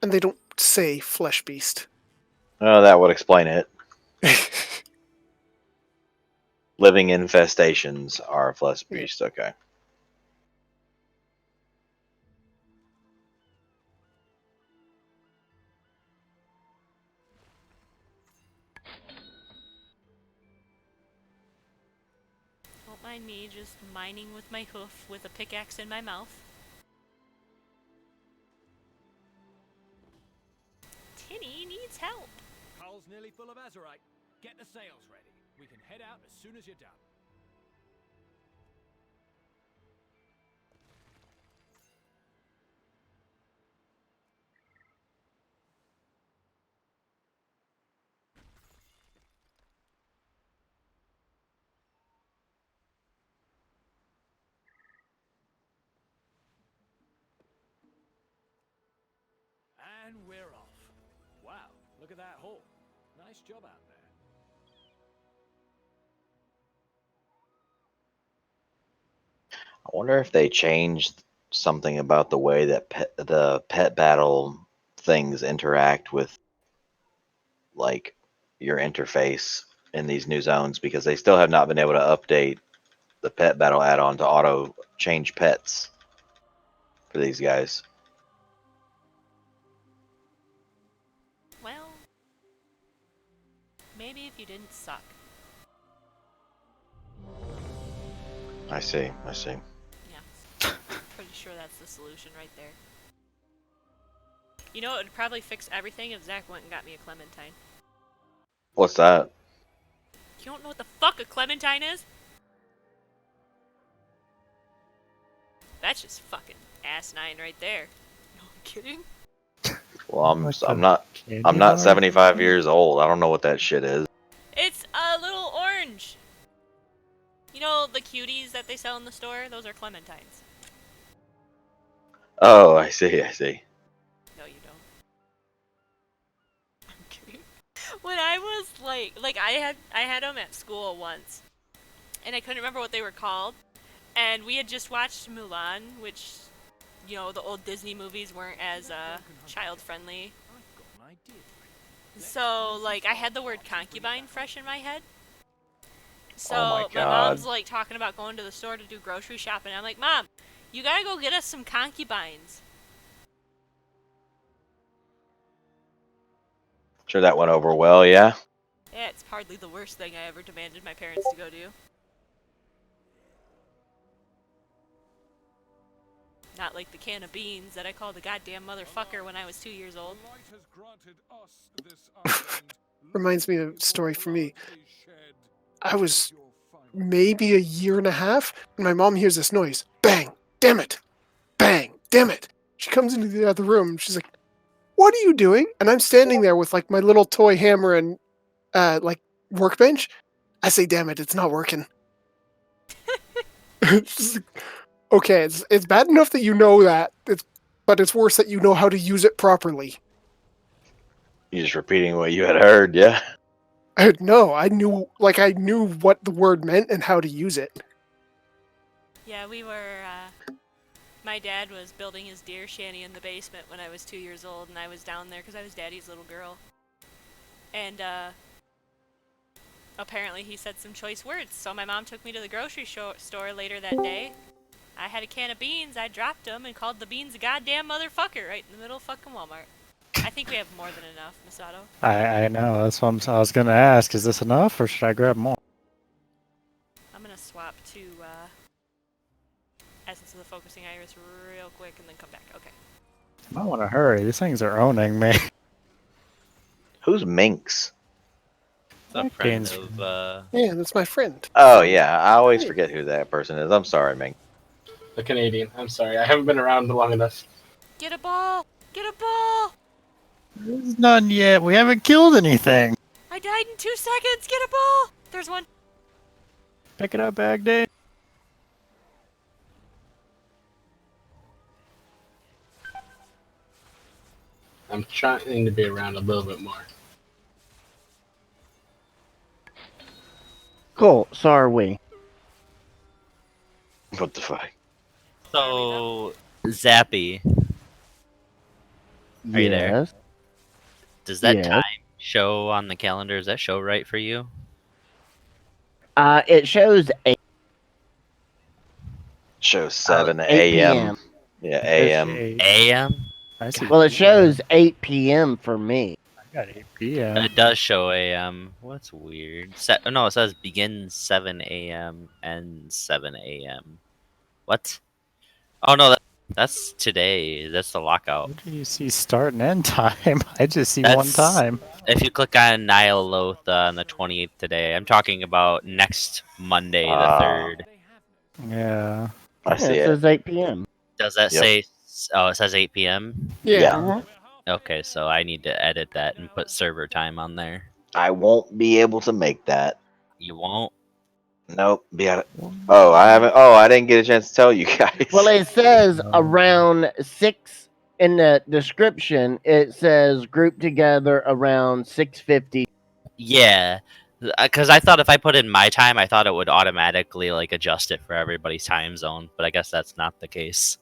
And they don't say flesh beast. Oh, that would explain it. Living infestations are a flesh beast. Okay. Oh, my mind me just mining with my hoof with a pickaxe in my mouth. Tinny needs help. Hull's nearly full of azurite. Get the sails ready. We can head out as soon as you're done. And we're off. Wow, look at that hole. Nice job out there. I wonder if they changed something about the way that the pet battle things interact with like your interface in these new zones, because they still have not been able to update the pet battle add-on to auto change pets for these guys. Well, maybe if you didn't suck. I see. I see. Yeah. Pretty sure that's the solution right there. You know, it would probably fix everything if Zach went and got me a clementine. What's that? You don't know what the fuck a clementine is? That's just fucking asinine right there. No, I'm kidding. Well, I'm Like I'm the not candy I'm not bar? 75 years old. I don't know what that shit is. It's a little orange. You know the cuties that they sell in the store? Those are clementines. Oh, I see. I see. No, you don't. I'm kidding. When I was like I had them at school once, and I couldn't remember what they were called, and we had just watched Mulan, which, you know, the old Disney movies weren't as child friendly. So like I had the word concubine fresh in my head. So Oh my my mom's God. like talking about going to the store to do grocery shopping. I'm like, Mom, you gotta go get us some concubines. Sure that went over well, yeah? Yeah, it's hardly the worst thing I ever demanded my parents to go do. Not like the can of beans that I called a goddamn motherfucker when I was 2 years old. Reminds me of a story for me. I was maybe a year and a half, and my mom hears this noise. Bang! Damn it! Bang! Damn it! She comes into the other room, and she's like, "What are you doing?" And I'm standing there with like my little toy hammer and like workbench. I say, "Damn it! It's not working." She's like, okay, it's bad enough that you know that, but it's worse that you know how to use it properly. You're just repeating what you had heard, yeah? No, I knew what the word meant and how to use it. Yeah, we were, my dad was building his deer shanty in the basement when I was 2 years old, and I was down there because I was Daddy's little girl. And, apparently he said some choice words, so my mom took me to the grocery store later that day. I had a can of beans, I dropped them, and called the beans a goddamn motherfucker right in the middle of fucking Walmart. I think we have more than enough, Masato. I know. That's what I was gonna ask. Is this enough, or should I grab more? I'm gonna swap to, Essence of the Focusing Iris real quick and then come back. Okay. I might want to hurry. These things are owning me. Who's Minx? A friend of, Yeah, that's my friend. Oh, yeah. I always forget who that person is. I'm sorry, Minx. The Canadian. I'm sorry. I haven't been around long enough. Get a ball! Get a ball! There's none yet. We haven't killed anything. I died in 2 seconds! Get a ball! There's one. Pick it up, Baghdad. I'm trying to be around a little bit more. Cool. So are we. What the fuck? So, Zappy. Are you there? Yes. Does that Yes. time show on the calendar? Does that show right for you? It shows 8. Shows 7 8 a.m. p.m. Yeah, a.m. AM? I see. Well, it shows 8 p.m. for me. Got 8 p.m. It does show AM. What's weird? No, it says begin 7 a.m. and 7 a.m. What? Oh no, that's today. That's the lockout. What do you see start and end time? I just see one That's time. if you click on Ny'Alotha on the 28th today. I'm talking about next Monday, the 3rd. Yeah. I see it it. says 8 p.m. Does that Yep. say? Oh, it says 8 p.m. Yeah. Okay, so I need to edit that and put server time on there. I won't be able to make that. You won't? Nope. Oh, I haven't. Oh, I didn't get a chance to tell you guys. Well, it says around 6 in the description. It says group together around 6:50. Yeah, because I thought if I put in my time, I thought it would automatically like adjust it for everybody's time zone, but I guess that's not the case.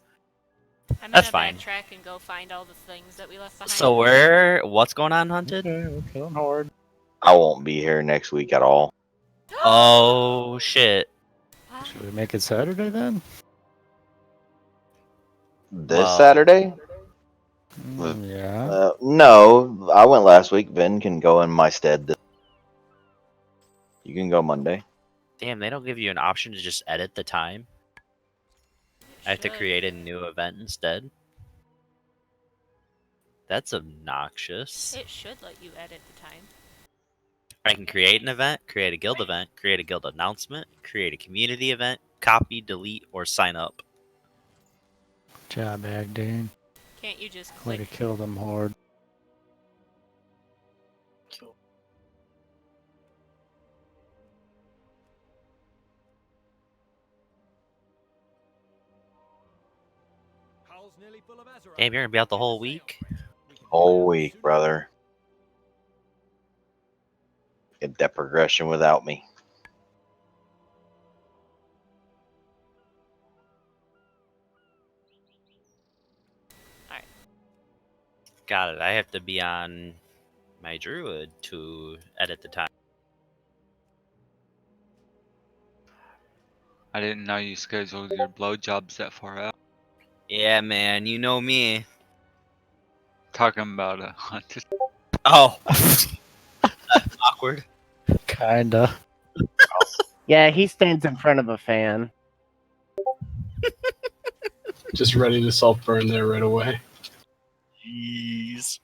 I'm That's gonna fine. backtrack and go find all the things that we left behind. So what's going on, Hunted? Okay, we're killing horde. I won't be here next week at all. Oh shit! Should we make it Saturday then? This Saturday? Yeah. No, I went last week. Vin can go in my stead. You can go Monday. Damn, they don't give you an option to just edit the time. I have to create a new event instead. That's obnoxious. It should let you edit the time. I can create an event, create a guild event, create a guild announcement, create a community event, copy, delete, or sign up. Job, Agdane. Can't you just Way click? to kill them horde. Damn, you're gonna be out the whole week? Whole week, brother. Get that progression without me. Alright. Got it. I have to be on my druid to edit the time. I didn't know you scheduled your blowjobs that far out. Yeah, man, you know me. Talking about a hunted. Oh. That's awkward. Kinda. Yeah, he stands in front of a fan. Just ready to self burn there right away. Jeez.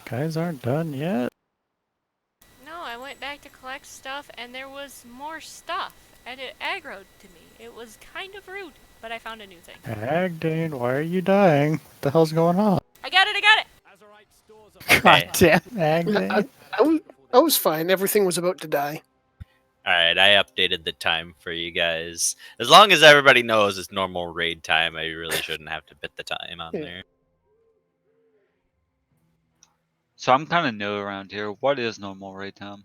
Guys aren't done yet. No, I went back to collect stuff and there was more stuff and it aggroed to me. It was kind of rude, but I found a new thing. Agdane, why are you dying? What the hell's going on? I got it, I got it! God damn, Yeah, Agdane. I was fine. Everything was about to die. Alright, I updated the time for you guys. As long as everybody knows it's normal raid time, I really shouldn't have to put the time on there. So I'm kind of new around here. What is normal raid time?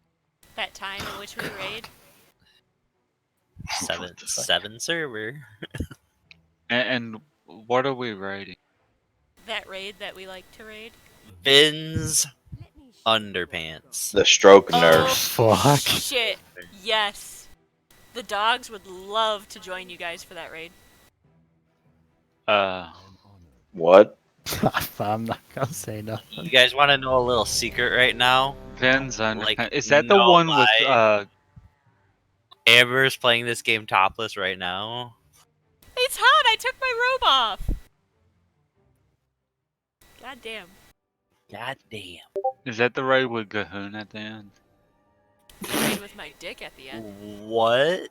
That time in which we raid. 7 server. And what are we raiding? That raid that we like to raid. Vin's underpants. The stroke Oh, nurse. Fuck. shit. Yes. The dogs would love to join you guys for that raid. What? I'm not gonna say nothing. You guys want to know a little secret right now? Vin's Like, is that the no one lie. with Amber's playing this game topless right now. It's hot! I took my robe off! God damn. God damn. Is that the raid with Gahoon at the end? The raid with my dick at the end. What?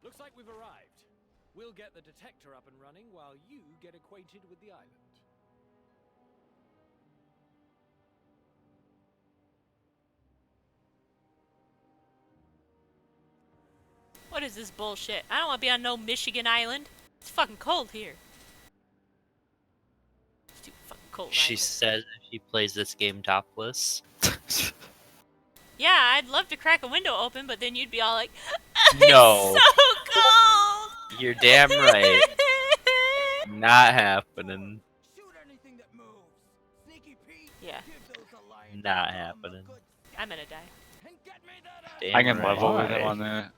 Looks like we've arrived. We'll get the detector up and running while you get acquainted with the island. What is this bullshit? I don't want to be on no Michigan island. It's fucking cold here. It's too fucking cold. She says if she plays this game topless. Yeah, I'd love to crack a window open, but then you'd be all like, No. "It's so cold." You're damn right. Not happening. Yeah, Not happening. I'm gonna die. Damn I can right. level with him on that.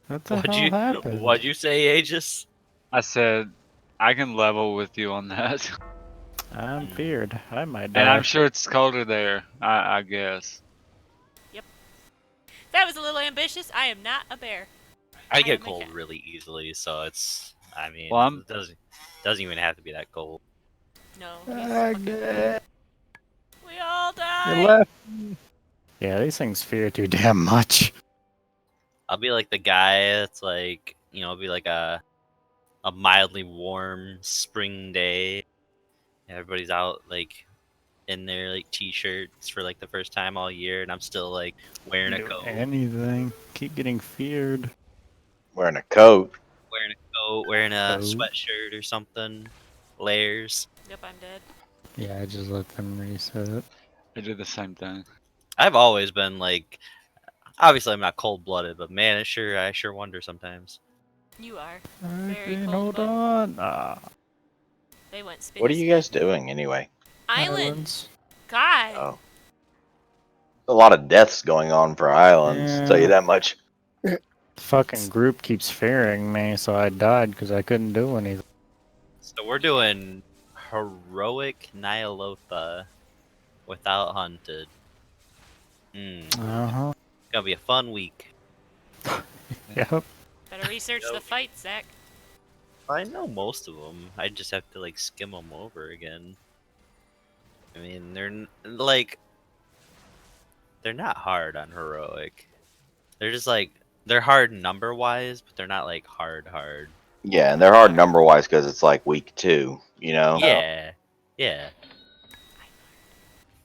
What the hell happened? What'd you say, Aegis? I said I can level with you on that. I'm feared. I might die. And I'm sure it's colder there, I guess. Yep. That was a little ambitious. I am not a bear. I get am a cold cat. really easily, so it's. I mean, Well, I'm- it doesn't even have to be that cold. No. We all You die. left. Yeah, these things fear too damn much. I'll be like the guy that's like, it'll be like a mildly warm spring day. Everybody's out like in their like t-shirts for like the first time all year, and I'm still like wearing a Do coat. anything. Keep getting feared. Wearing a coat. Wearing a coat, wearing a Coat. sweatshirt or something. Layers. Yep, I'm dead. Yeah, I just let them reset. I did the same thing. I've always been like, obviously I'm not cold-blooded, but man, I sure wonder sometimes. You are. Okay, Very hold cold. on. They went spinny. What are you guys doing anyway? Islands. God. Oh. A lot of deaths going on for islands, tell you Yeah. that much. The fucking group keeps fearing me, so I died because I couldn't do anything. So we're doing heroic Ny'Alotha without hunted. Uh-huh. Gonna be a fun week. Yep. Better research the fight, Zach. I know most of them. I just have to like skim them over again. I mean, they're not hard on heroic. They're just like they're hard number wise, but they're not like hard. Yeah, and they're hard number wise because it's like week 2, you know? Yeah, yeah.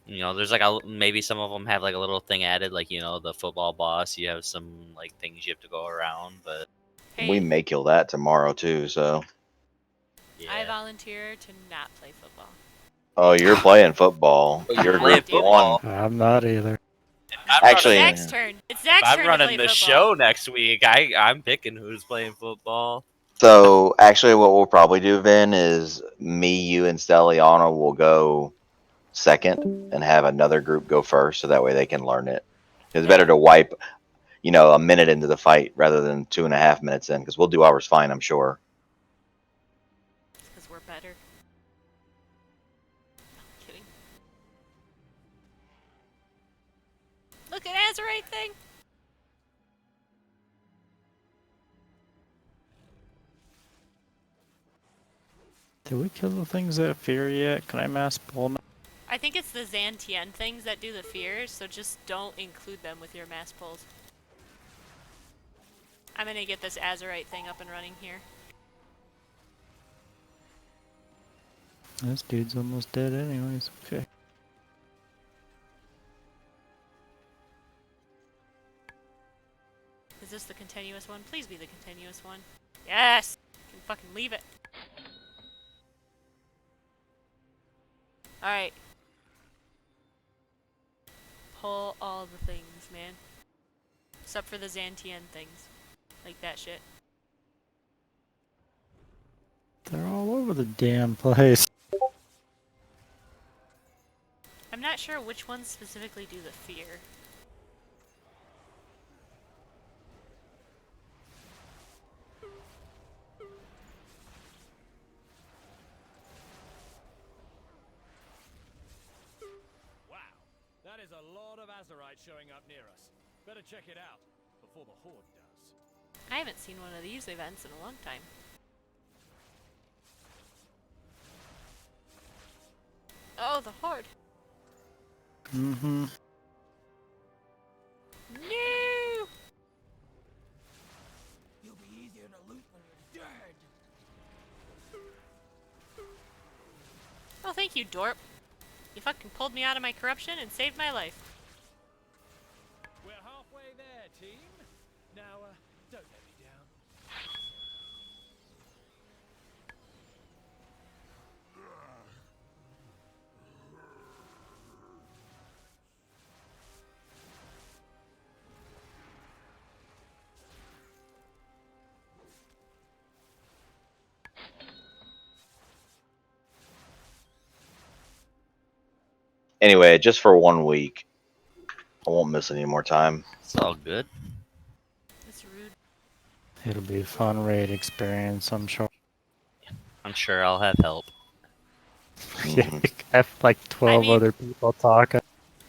There's like maybe some of them have like a little thing added, like the football boss. You have some like things you have to go around, but We may kill that tomorrow too, so. I volunteer to not play football. Oh, you're playing football. You're You're playing group football. 1. I'm not either. Actually, Zach's turn. It's Zach's if I'm turn to running play the football. show next week. I'm picking who's playing football. so actually what we'll probably do, Vin, is me, you, and Stelliana will go second and have another group go first so that way they can learn it. It's better to wipe, a minute into the fight rather than 2.5 minutes in, because we'll do ours fine, I'm sure. Because we're better. No, I'm kidding. Look at Azurite thing. Did we kill the things that fear yet? Can I mass pull now? I think it's the Xantien things that do the fears, so just don't include them with your mass pulls. I'm gonna get this Azurite thing up and running here. This dude's almost dead anyways. Okay. Is this the continuous one? Please be the continuous one. Yes! I can fucking leave it. Alright. Pull all the things, man. Except for the Xantien things. Like that shit. They're all over the damn place. I'm not sure which ones specifically do the fear. Wow, that is a lot of Azurite showing up near us. Better check it out before the Horde does. I haven't seen one of these events in a long time. Oh, the Horde. Mm-hmm. No! You'll be easier to loot when you're dead. Oh, thank you, Dorp. You fucking pulled me out of my corruption and saved my life. We're halfway there, team. Now, don't let me down. Anyway, just for 1 week. I won't miss any more time. It's all good. That's rude. It'll be a fun raid experience, I'm sure. I'm sure I'll have help. Yeah, I have like 12 mean- other people talking.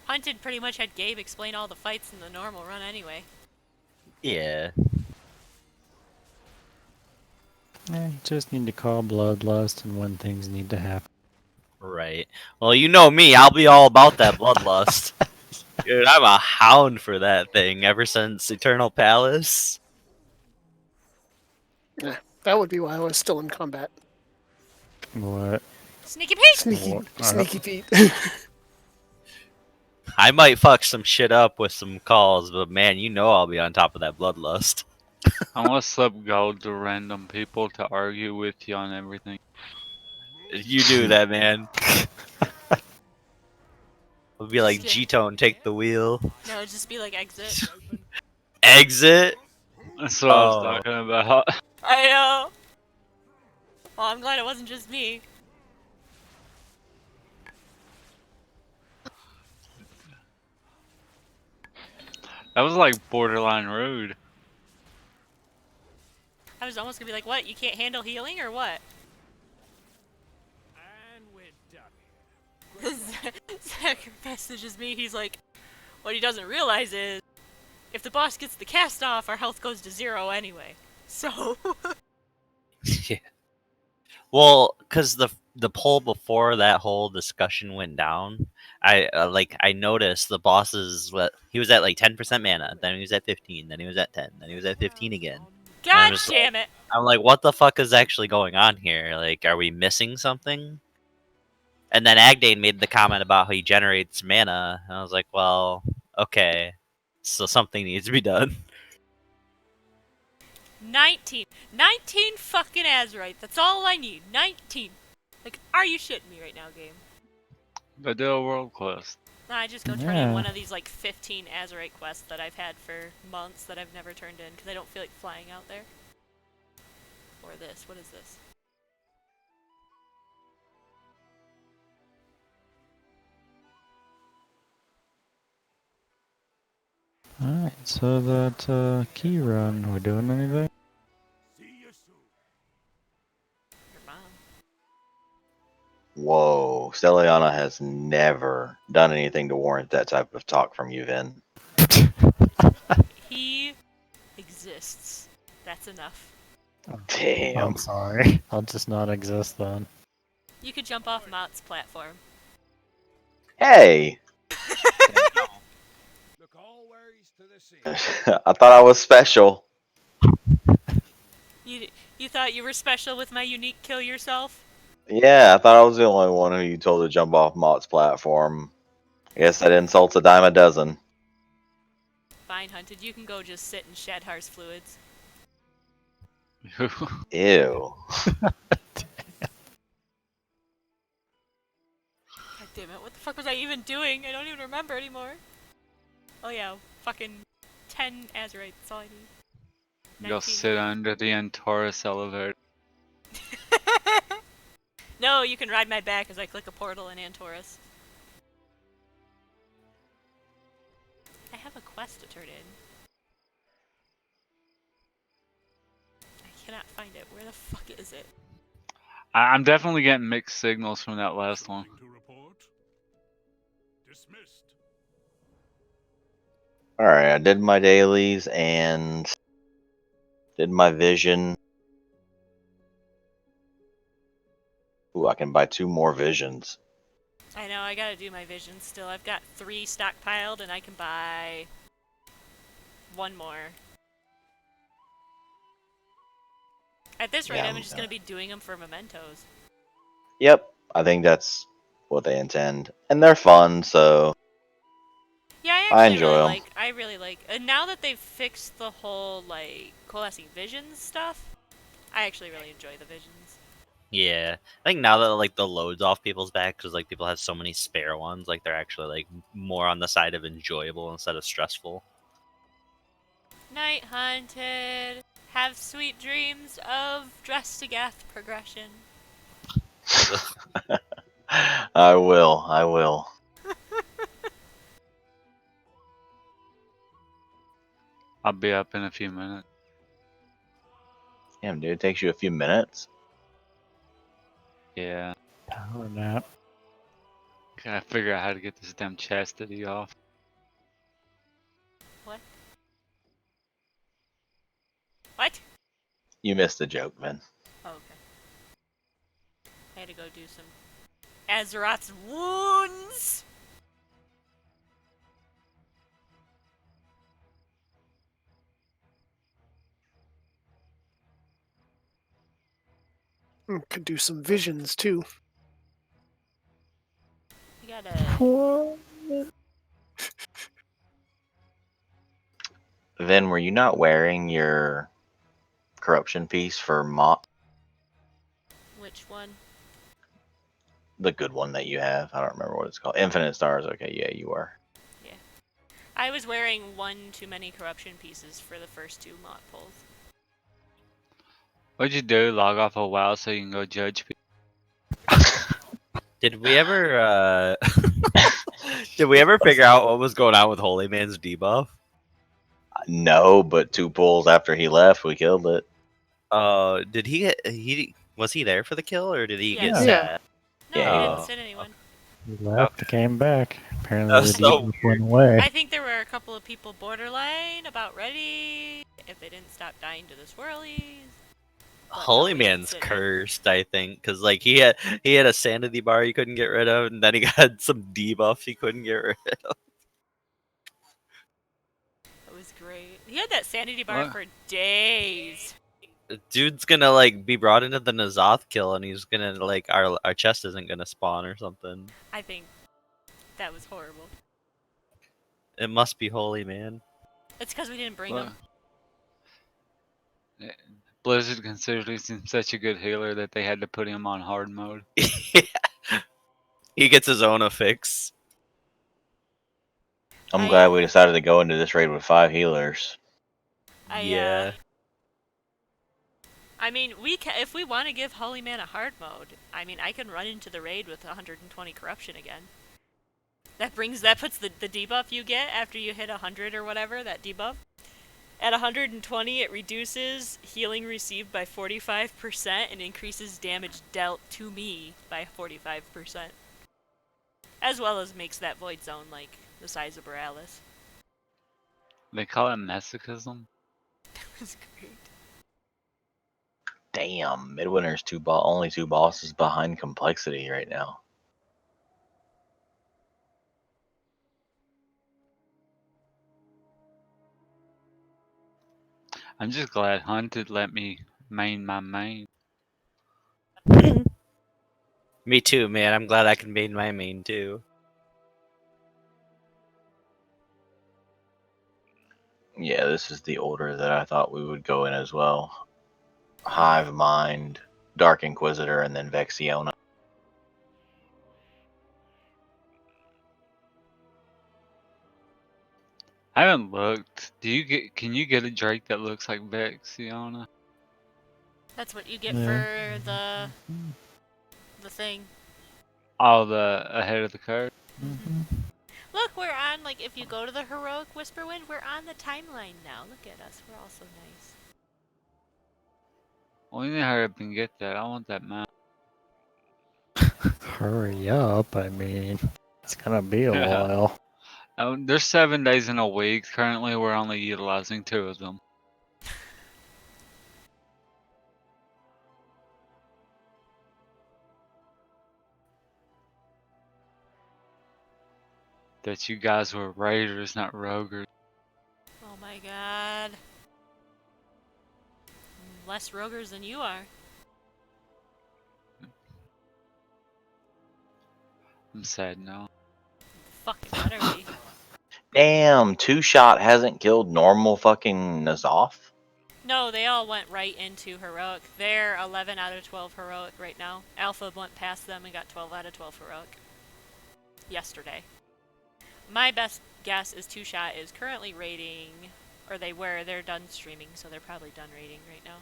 Hunted pretty much had Gabe explain all the fights in the normal run anyway. Yeah. You just need to call bloodlust and when things need to happen. Right. Well, you know me. I'll be all about that bloodlust. Dude, I'm a hound for that thing ever since Eternal Palace. Yeah, that would be why I was still in combat. What? Sneaky Pete! Sneaky Pete. I might fuck some shit up with some calls, but man, you know I'll be on top of that bloodlust. I'm gonna slip gold to random people to argue with you on everything. You do that, man. It'll be like G-Tone, take the wheel. No, it'd just be like exit. Exit? That's what I was talking about. I know. Well, I'm glad it wasn't just me. That was like borderline rude. I was almost gonna be like, what? You can't handle healing or what? And we're done. Zach messages me, he's like, what he doesn't realize is, if the boss gets the cast off, our health goes to 0 anyway. So... Yeah. Well, because the poll before that whole discussion went down, I noticed the bosses. He was at like 10% mana, then he was at 15, then he was at 10, then he was at 15 again. God damn it! I'm like, what the fuck is actually going on here? Like, are we missing something? And then Agdane made the comment about how he generates mana, and I was like, well, okay, so something needs to be done. 19 fucking Azurite. That's all I need. 19. Like, are you shitting me right now, game? They did a world quest. Nah, I just go turn in one of these like 15 Azurite quests that I've had for months that I've never turned in because I don't feel like flying out there. Or this. What is this? Alright, so that key run, we're doing anything? Whoa, Steliana has never done anything to warrant that type of talk from you, Vin. He exists. That's enough. Damn. I'm sorry. I'll just not exist then. You could jump off Mott's platform. Hey! I thought I was special. You thought you were special with my unique kill yourself? Yeah, I thought I was the only one who you told to jump off Mott's platform. I guess that insults a dime a dozen. Fine, Hunted. You can go just sit in Shadhar's fluids. Ew. God damn it. What the fuck was I even doing? I don't even remember anymore. Oh yeah, fucking 10 Azurite. That's all I need. Go sit under the Antaurus elevator. No, you can ride my back as I click a portal in Antaurus. I have a quest to turn in. I cannot find it. Where the fuck is it? I'm definitely getting mixed signals from that last one. Alright, I did my dailies and did my vision. Ooh, I can buy 2 more visions. I know, I gotta do my visions still. I've got 3 stockpiled and I can buy 1 more. At this rate, Yeah, I'm just gonna be doing them for mementos. Yep, I think that's what they intend. And they're fun, so Yeah, I actually enjoy really 'em. like. I really like. And now that they've fixed the whole like coalescing visions stuff, I actually really enjoy the visions. Yeah, I think now that like the load's off people's back because like people have so many spare ones, like they're actually like more on the side of enjoyable instead of stressful. Night Hunted. Have sweet dreams of Dress to Gath progression. I will. I'll be up in a few minutes. Damn, dude, it takes you a few minutes. Yeah. Power nap. Gotta figure out how to get this damn chastity off. What? What? You missed the joke, man. Oh, okay. I had to go do some Azeroth's wounds. Could do some visions too. You gotta. Then were you not wearing your corruption piece for Mott? Which one? The good one that you have. I don't remember what it's called. Infinite Stars. Okay, yeah, you were. Yeah. I was wearing one too many corruption pieces for the first 2 mod pulls. What'd you do? Log off a while so you can go judge people? Did we ever figure out what was going on with Holy Man's debuff? No, but 2 pulls after he left, we killed it. Did he was he there for the kill or did he get Yes. sad? No, Yeah, he didn't sit anyone. He left, came back. Apparently That's the so debuff went away. I think there were a couple of people borderline about ready if they didn't stop dying to the swirlies. Holy Man's cursed, I think, because like he had a sanity bar he couldn't get rid of, and then he got some debuff he couldn't get rid of. It was great. He had that sanity bar for days. Dude's gonna like be brought into the N'Alotha kill, and he's gonna like our chest isn't gonna spawn or something. I think that was horrible. It must be Holy Man. It's because we didn't bring him. Blizzard considered him such a good healer that they had to put him on hard mode. He gets his own affix. I'm glad we decided to go into this raid with 5 healers. Yeah. I mean, if we want to give Holy Man a hard mode, I mean, I can run into the raid with 120 corruption again. That puts the debuff you get after you hit 100 or whatever, that debuff. At 120, it reduces healing received by 45% and increases damage dealt to me by 45%. As well as makes that void zone like the size of Borealis. They call it masochism. That was great. Damn, Midwinter's only 2 bosses behind complexity right now. I'm just glad Hunted let me main my main. Me too, man. I'm glad I can main my main too. Yeah, this is the order that I thought we would go in as well. Hive Mind, Dark Inquisitor, and then Vexiona. I haven't looked. Can you get a Drake that looks like Vexiona? That's what you get for the thing. Oh, the ahead of the curve. Look, we're on, like, if you go to the Heroic Whisperwind, we're on the timeline now. Look at us. We're all so nice. Well, you need to hurry up and get that. I want that map. Hurry up, I mean, it's gonna be a while. There's 7 days in a week. Currently, we're only utilizing 2 of them. That you guys were raiders, not roguers. Oh my god. Less roguers than you are. I'm sad now. Fucking better be. Damn, 2-shot hasn't killed normal fucking N'Alotha? No, they all went right into Heroic. They're 11 out of 12 Heroic right now. Alpha went past them and got 12 out of 12 Heroic. Yesterday. My best guess is 2-shot is currently raiding, or they're done streaming, so they're probably done raiding right now.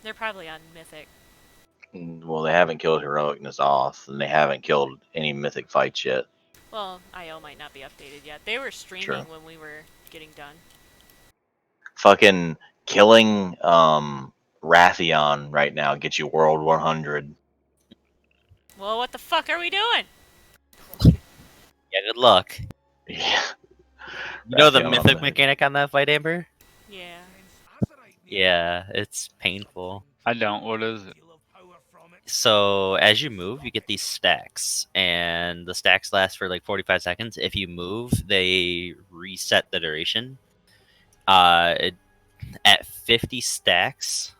They're probably on Mythic. Well, they haven't killed Heroic N'Alotha, and they haven't killed any Mythic fights yet. Well, IO might not be updated yet. They were streaming when we were getting done. Fucking killing Rathion right now gets you World 100. Well, what the fuck are we doing? Yeah, good luck. Yeah. You know the Rathion on mythic the- mechanic on that fight, Amber? Yeah. Yeah, it's painful. I don't. What is it? So as you move, you get these stacks, and the stacks last for like 45 seconds. If you move, they reset the duration. At 50 stacks,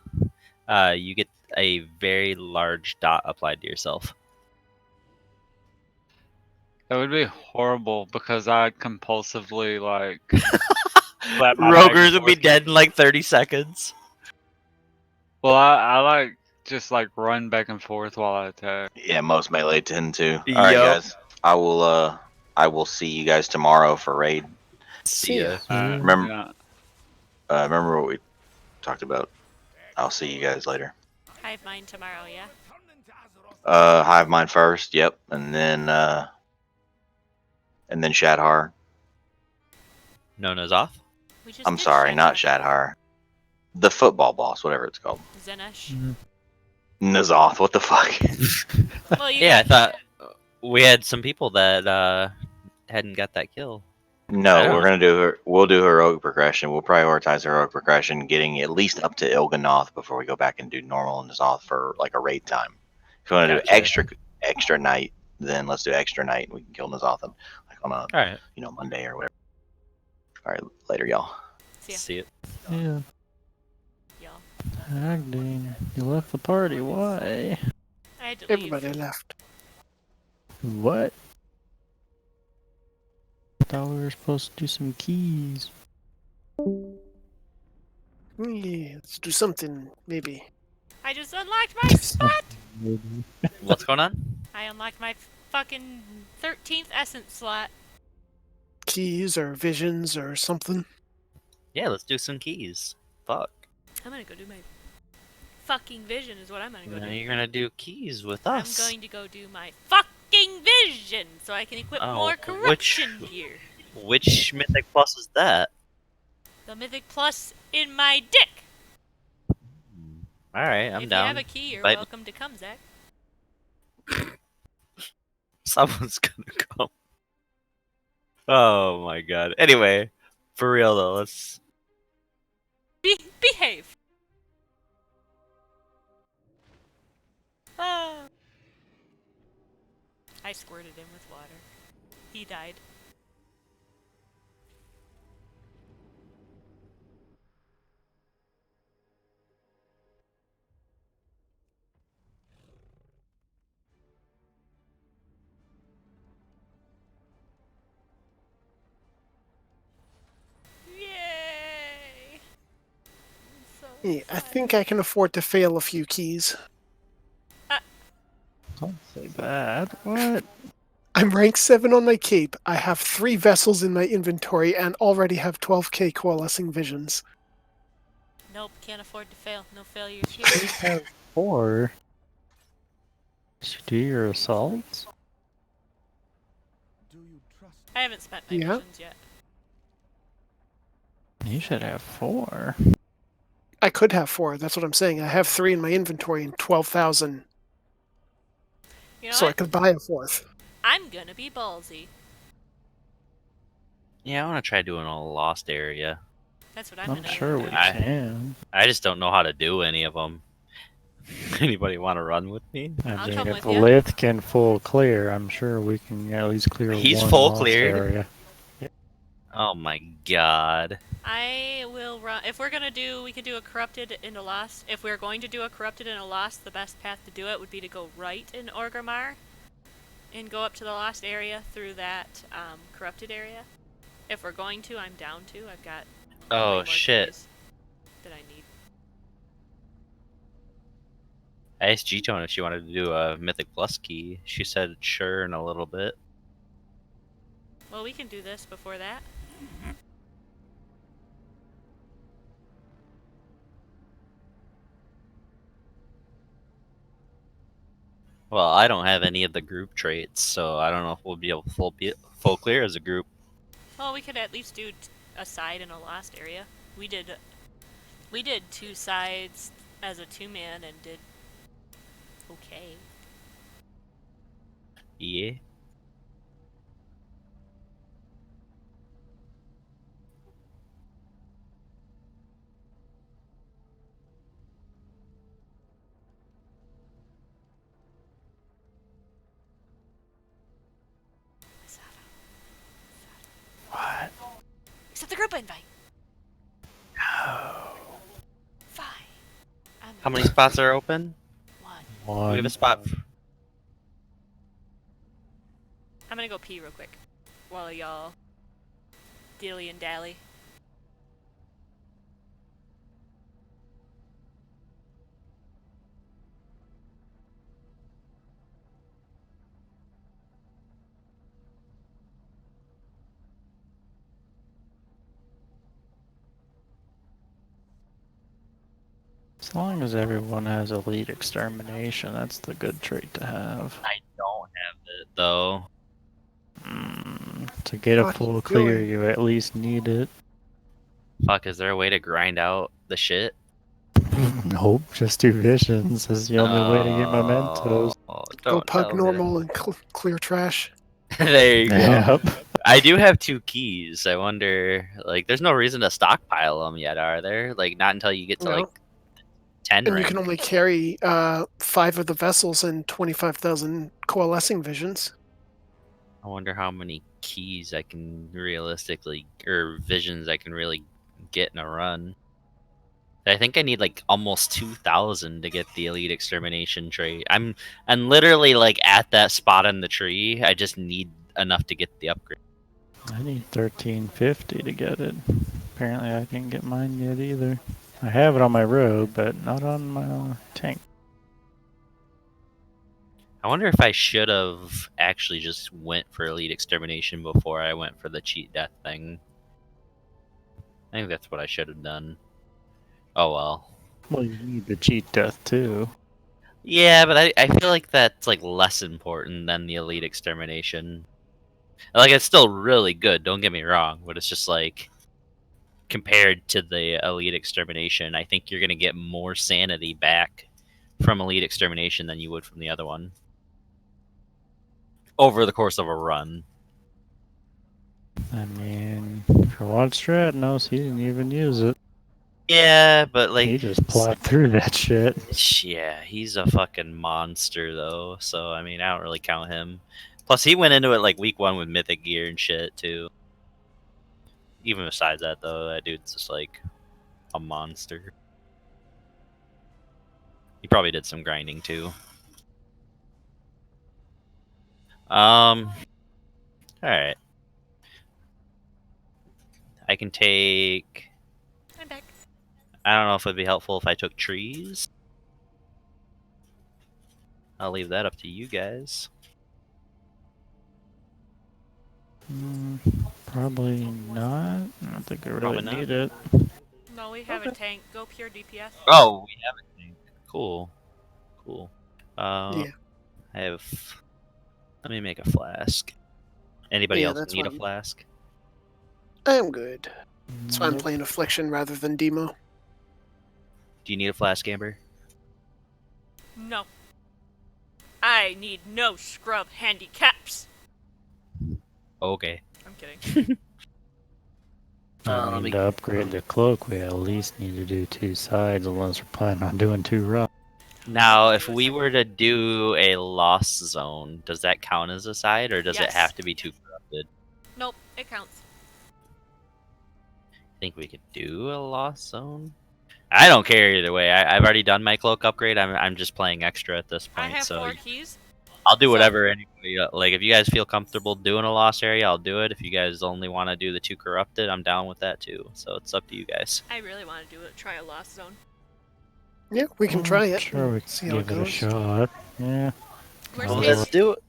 you get a very large dot applied to yourself. That would be horrible because I compulsively like slap my back and Rogers would be forth. dead in like 30 seconds. Well, I like just like run back and forth while I attack. Yeah, most melee tend to. All right, Yup. guys. I will see you guys tomorrow for raid. See ya. Remember, Yeah. remember what we talked about. I'll see you guys later. Hive mind tomorrow, yeah? Hive mind first. Yep, and then Shadhar. No off. I'm sorry, not Shadhar. The football boss, whatever it's called. Zenesh. N'Alotha, what the fuck? Well, you Yeah, I got- thought we had some people that hadn't got that kill. I No, don't we're gonna do her. We'll do heroic progression. We'll prioritize heroic progression, getting at least up to Il'gynoth before we go back and do normal and N'Alotha for like a raid time. If you want to Gotcha. do extra night, then let's do extra night. And we can kill N'Alotha like on a Alright. Monday or whatever. All right, later, y'all. See it. Yeah. Agding, you left the party. Why? I had to Everybody leave. left. What? Thought we were supposed to do some keys. Yeah, let's do something, maybe. I just unlocked my spot! What's going on? I unlocked my fucking 13th essence slot. Keys or visions or something. Yeah, let's do some keys. Fuck. I'm gonna go do my fucking vision is what I'm gonna go Now do. you're gonna do keys with us. I'm going to go do my fucking vision so I can equip more corruption gear. Which mythic plus is that? The mythic plus in my dick. Alright, I'm if down. you have a key, you're Invite- welcome to come, Zach. Someone's gonna come. Oh my god. Anyway, for real though, let's. Behave. Ah. I squirted him with water. He died. Yay! Yeah, I think I can afford to fail a few keys. Don't say bad. What? I'm rank 7 on my cape. I have 3 vessels in my inventory and already have 12k coalescing visions. Nope, can't afford to fail. No failures here. You have 4. Did you do your assaults? I haven't spent my Yeah. visions yet. You should have 4. I could have 4, that's what I'm saying. I have 3 in my inventory and 12,000. You know So I what? could buy a 4th. I'm gonna be ballsy. Yeah, I want to try doing a lost area. That's what I'm I'm gonna sure do. we can. I just don't know how to do any of them. Anybody want to run with me? I mean, come if with ya. Lith can full clear, I'm sure we can at least clear He's one full lost cleared? area. Oh my god. I will run. If we're gonna do, we could do a corrupted and a lost. If we're going to do a corrupted and a lost, the best path to do it would be to go right in Orgrimmar and go up to the lost area through that corrupted area. If we're going to, I'm down to. I've got. way Oh more shit. keys that I need. I asked G-Tone if she wanted to do a Mythic Plus key. She said sure in a little bit. Well, we can do this before that. Well, I don't have any of the group traits, so I don't know if we'll be able to full clear as a group. Well, we could at least do a side in a lost area. We did We did 2 sides as a 2-man and did okay. Yeah. What? Accept the group invite. No. Fine. How many spots are open? One. We have a spot. I'm gonna go pee real quick while y'all dilly and dally. As long as everyone has elite extermination, that's the good trait to have. I don't have it though. To get a What are full you clear, doing? you at least need it. Fuck, is there a way to grind out the shit? Nope, just 2 visions is the only way to get mementos. Oh, Go don't pug tell me normal and clear trash. that. There you go. Yep. I do have 2 keys. I wonder, like, there's no reason to stockpile them yet, are there? Like, not until you get to No. like 10 And rank. you can only carry 5 of the vessels and 25,000 coalescing visions. I wonder how many keys I can realistically, or visions I can really get in a run. I think I need like almost 2,000 to get the elite extermination trait. I'm literally like at that spot in the tree. I just need enough to get the upgrade. I need 1350 to get it. Apparently I didn't get mine yet either. I have it on my road, but not on my tank. I wonder if I should have actually just went for elite extermination before I went for the cheat death thing. I think that's what I should have done. Oh well. Well, you need the cheat death too. Yeah, but I feel like that's like less important than the elite extermination. Like it's still really good, don't get me wrong, but it's just like compared to the elite extermination, I think you're gonna get more sanity back from elite extermination than you would from the other one. Over the course of a run. I mean, for what Stratos, he didn't even use it. Yeah, but like he just plowed through that shit. Yeah, he's a fucking monster though. So I mean, I don't really count him. Plus, he went into it like week 1 with mythic gear and shit too. Even besides that, though, that dude's just like a monster. He probably did some grinding too. All right. I can take. I'm back. I don't know if it'd be helpful if I took trees. I'll leave that up to you guys. Probably not. I don't think I really Probably not. need it. No, we have a tank. Go pure DPS. Oh, we have a tank. Cool. Cool. Yeah. I have. Let me make a flask. Anybody Yeah, else that's need a fine. flask? I am good. That's why I'm playing Affliction rather than Demo. Do you need a flask, Amber? No. I need no scrub handicaps. Okay. I'm kidding. I mean, to upgrade the cloak, we at least need to do 2 sides unless we're planning on doing 2 runs. Now, if we were to do a lost zone, does that count as a side, or does it Yes. have to be 2 corrupted? Nope, it counts. I think we could do a lost zone. I don't care either way. I've already done my cloak upgrade. I'm just playing extra at this I point, have so 4 keys. I'll do whatever anybody like. If you guys feel comfortable doing a lost area, I'll do it. If you guys only want to do the 2 corrupted, I'm down with that too. So it's up to you guys. I really want to do it. Try a lost zone. Yeah, we can try it. Sure, we See can how it give it a goes. shot. Yeah. Worst Well, case, let's do it.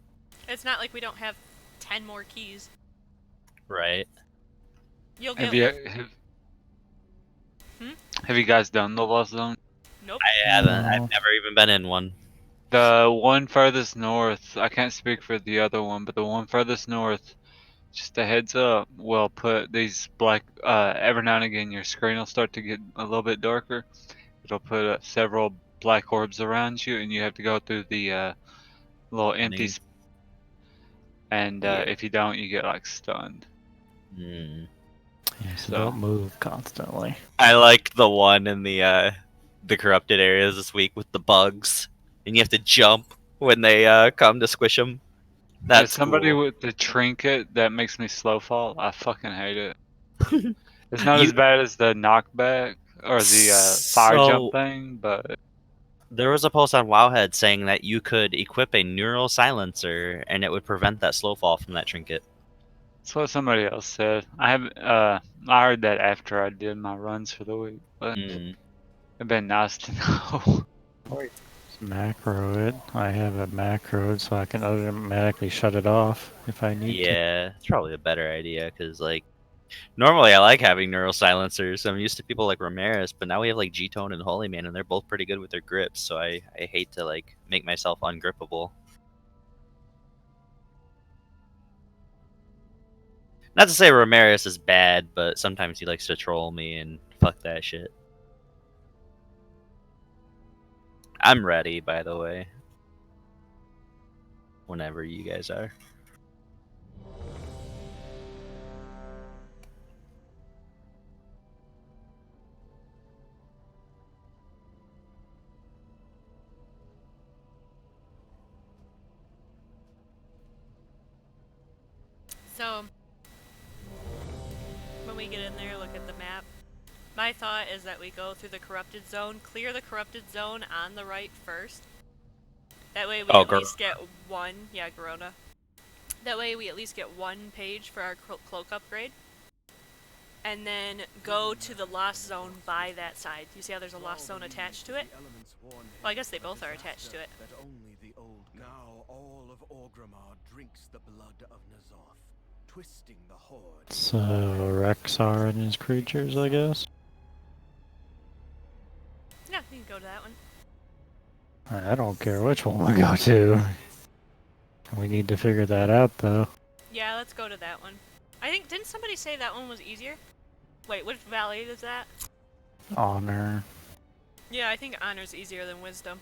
It's not like we don't have 10 more keys. Right. You'll get. Have you guys done the Lost Zone? Nope. I haven't. I've never even been in one. The one furthest north, I can't speak for the other one, but the one furthest north Just a heads up. We'll put these black. Every now and again, your screen will start to get a little bit darker. It'll put several black orbs around you, and you have to go through the little empty. And if you don't, you get like stunned. Yeah, so don't move constantly. I like the one in the corrupted areas this week with the bugs, and you have to jump when they come to squish them. There's That's somebody cool. with the trinket that makes me slow fall. I fucking hate it. It's not as bad as the knockback or the fire jump thing, but There was a post on Wowhead saying that you could equip a neural silencer and it would prevent that slow fall from that trinket. that's what somebody else said. I heard that after I did my runs for the week, but it'd been nice to know. Macro it. I have a macro so I can automatically shut it off if I need to. Yeah, it's probably a better idea because, like, normally I like having neural silencers. I'm used to people like Ramirez, but now we have like G-Tone and Holy Man, and they're both pretty good with their grips. So I hate to like make myself ungrippable. Not to say Ramirez is bad, but sometimes he likes to troll me and fuck that shit. I'm ready, by the way. Whenever you guys are. So, when we get in there, look at the map. My thought is that we go through the corrupted zone, clear the corrupted zone on the right first. That way we at least get one, Garona. That way we at least get one page for our cloak upgrade. And then go to the lost zone by that side. You see how there's a lost zone attached to it? Well, I guess they both are attached to it. Now all of Orgrimmar drinks the blood of Ny'Alotha, twisting the horde. So Rexar and his creatures, I guess. Yeah, you can go to that one. I don't care which one we go to. We need to figure that out, though. Yeah, let's go to that one. I think, didn't somebody say that one was easier? Wait, which valley is that? Honor. Yeah, I think Honor's easier than Wisdom.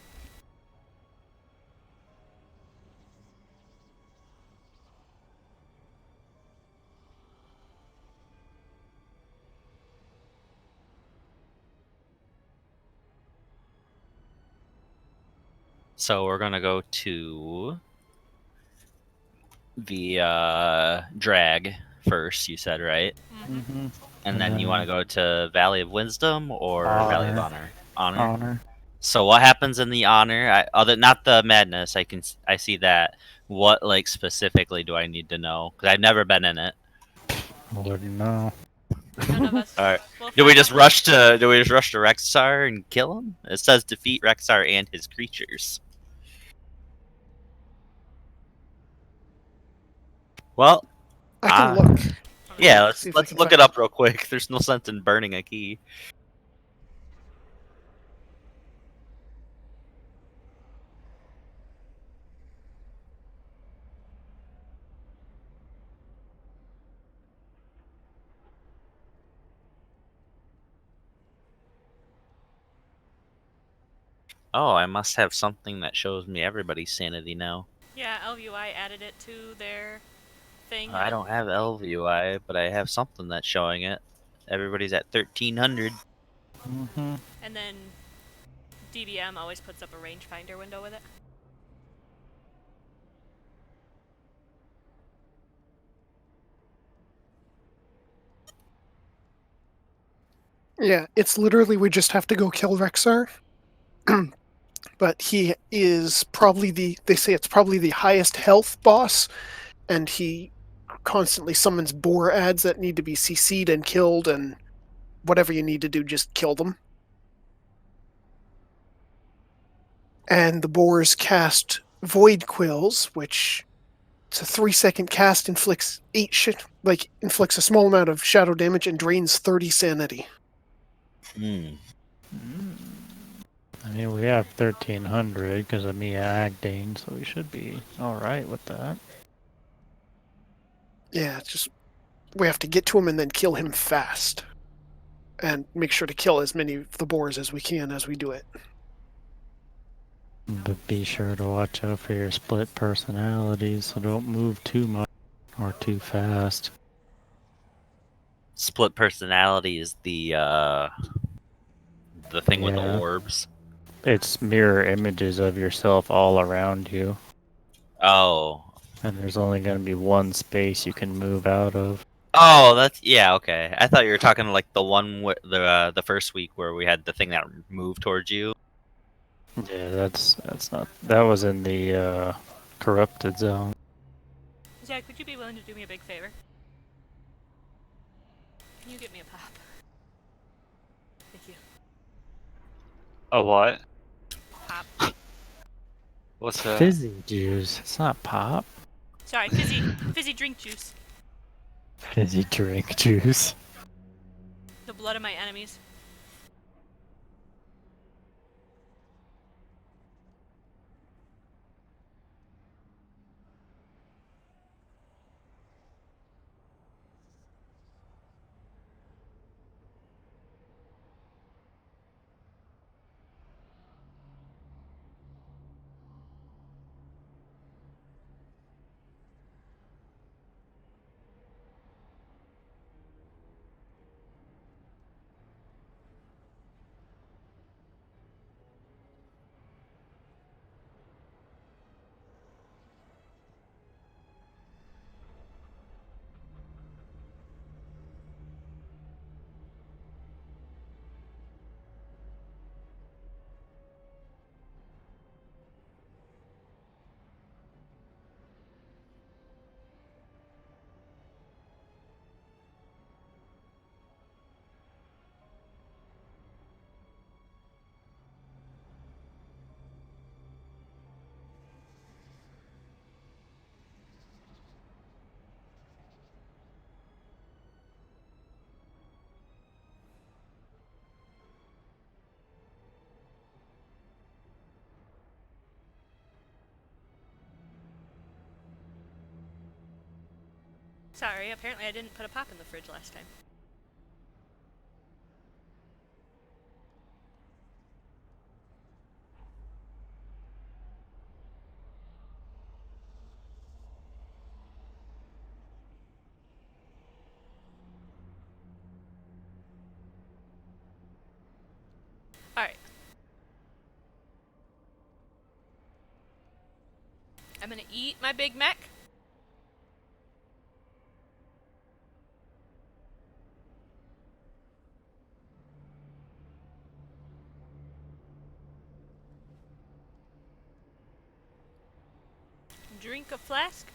So we're gonna go to the drag first. You said, right? Mm-hmm. And then you want to go to Valley of Wisdom or Valley of Honor? Honor. So what happens in the Honor? Not the Madness. I see that. What like specifically do I need to know? Because I've never been in it. I wouldn't know. None of us. All right. Do we just rush to Rexar and kill him? It says defeat Rexar and his creatures. Well, I can look. Yeah, See if I let's can look find it up real quick. There's no sense in burning a key. Oh, I must have something that shows me everybody's sanity now. Yeah, LVUI added it to their thing. I don't have LVUI, but I have something that's showing it. Everybody's at 1300. Mm-hmm. And then DBM always puts up a rangefinder window with it. Yeah, it's literally we just have to go kill Rexar. But he is probably they say it's probably the highest health boss, and he constantly summons boar ads that need to be CC'd and killed, and whatever you need to do, just kill them. And the boars cast Void Quills, which it's a 3-second cast, inflicts inflicts a small amount of shadow damage and drains 30 sanity. I mean, we have 1300 because of me acting, so we should be alright with that. Yeah, it's just we have to get to him and then kill him fast. And make sure to kill as many of the boars as we can as we do it. But be sure to watch out for your split personalities, so don't move too much or too fast. Split personality is the thing with the Yeah. orbs. It's mirror images of yourself all around you. Oh. And there's only going to be one space you can move out of. Oh, that's yeah, okay. I thought you were talking like the one the first week where we had the thing that moved towards you. Yeah, that's not. That was in the corrupted zone. Zach, would you be willing to do me a big favor? Can you get me a pop? Thank you. A what? Pop. What's that? Fizzy juice. It's not pop. Sorry, fizzy drink juice. Fizzy drink juice. The blood of my enemies. Sorry, apparently I didn't put a pop in the fridge last time. Alright. I'm gonna eat my Big Mac. Drink a flask.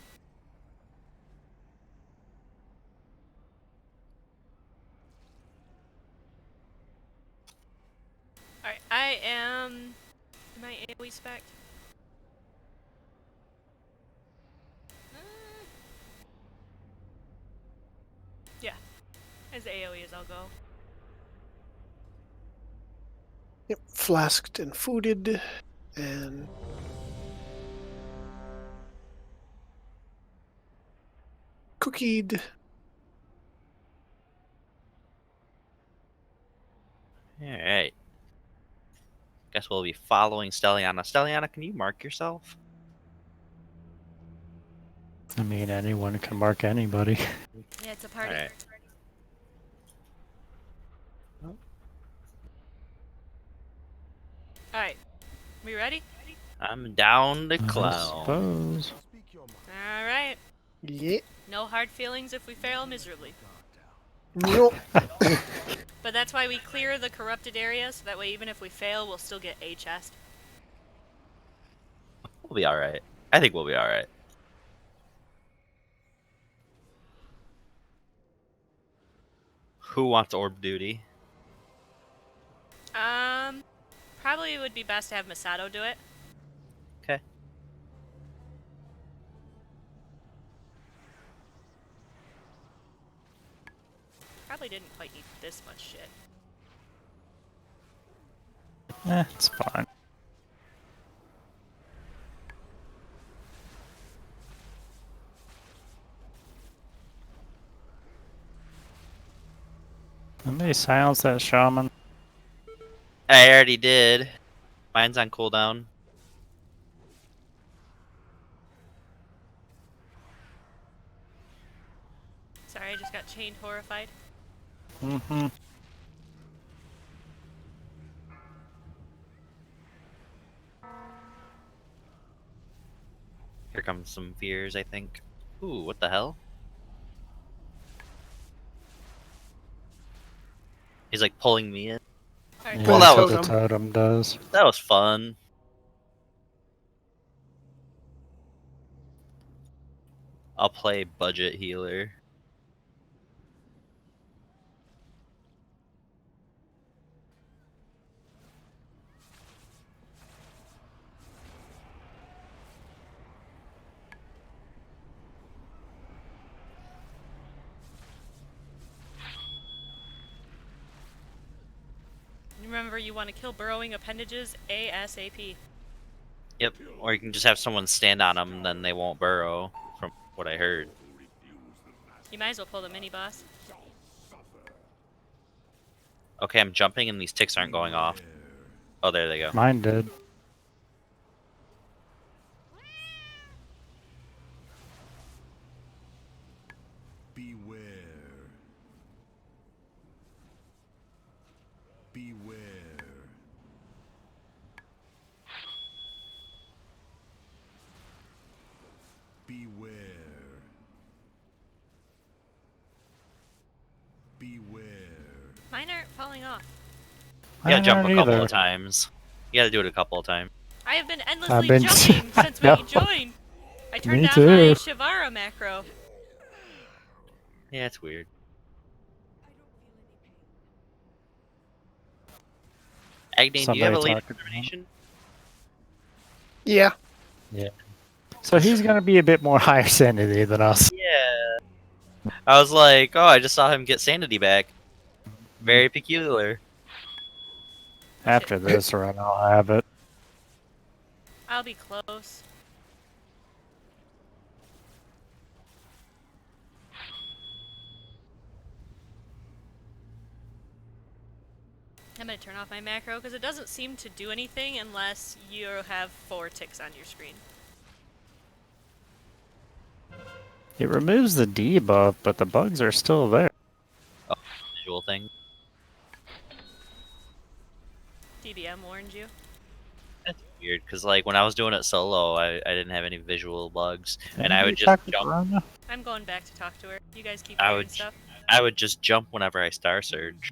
Alright, I am I AoE spec? Yeah. As AoE as I'll go. Yep, flasked and fooded, and cookied. Alright. Guess we'll be following Stelliana. Stelliana, can you mark yourself? I mean, anyone can mark anybody. Yeah, it's a party. Alright. Alright. We ready? I'm down to I clown. suppose. Alright. Yeah. No hard feelings if we fail miserably. Nope. But that's why we clear the corrupted area, so that way even if we fail, we'll still get a chest. We'll be alright. I think we'll be alright. Who wants orb duty? Probably it would be best to have Masato do it. Okay. Probably didn't quite need this much shit. It's fine. Let me silence that shaman. I already did. Mine's on cooldown. Sorry, I just got chained horrified. Mm-hmm. Here comes some fears, I think. Ooh, what the hell? He's like pulling me in. Alright, Yeah, Well, that's that what was the totem does. that was fun. I'll play budget healer. Remember, you want to kill burrowing appendages ASAP. Yep, or you can just have someone stand on them, then they won't burrow, from what I heard. You might as well pull the mini boss. Okay, I'm jumping and these ticks aren't going off. Oh, there they go. Mine did. Beware. Beware. Beware. Beware. Mine aren't falling off. You gotta jump a aren't couple either. of times. You gotta do it a couple of times. I have been endlessly I've been- jumping I since know. we joined. I turned Me on my too. Shivara macro. Yeah, it's weird. Agdane, do you have a Somebody lead talking. determination? Yeah. Yeah. So he's gonna be a bit more higher sanity than us. Yeah. I was like, oh, I just saw him get sanity back. Very peculiar. After this run, I'll have it. I'll be close. I'm gonna turn off my macro because it doesn't seem to do anything unless you have 4 ticks on your screen. It removes the debuff, but the bugs are still there. Oh, visual thing. DBM warned you. That's weird, because like when I was doing it solo, I didn't have any visual bugs, and I Have would you just talked to jump. Verona? I'm going back to talk to her. You guys keep I clearing would, stuff. I would just jump whenever I star surge.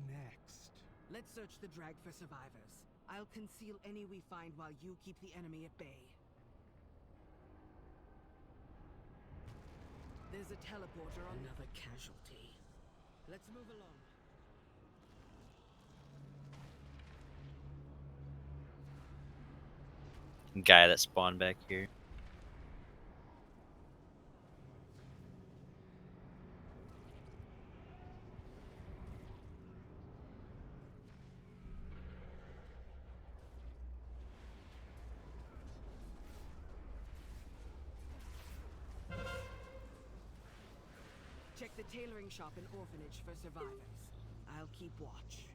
Let's search the drag for survivors. I'll conceal any we find while you keep the enemy at bay. There's a teleporter on another casualty. Let's move along. Guy that spawned back here. Check the tailoring shop and orphanage for survivors. I'll keep watch.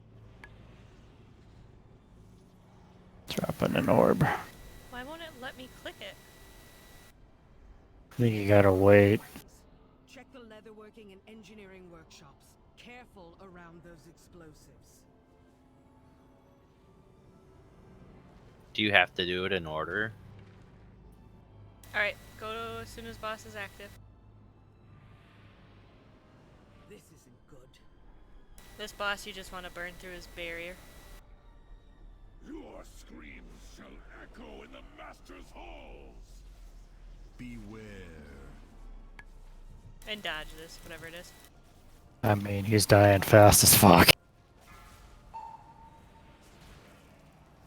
Dropping an orb. Why won't it let me click it? I think you gotta wait. Check the leatherworking and engineering workshops. Careful around those explosives. Do you have to do it in order? Alright, go to as soon as boss is active. This isn't good. This boss, you just want to burn through his barrier. Your screams shall echo in the Master's halls. Beware. And dodge this, whatever it is. I mean, he's dying fast as fuck.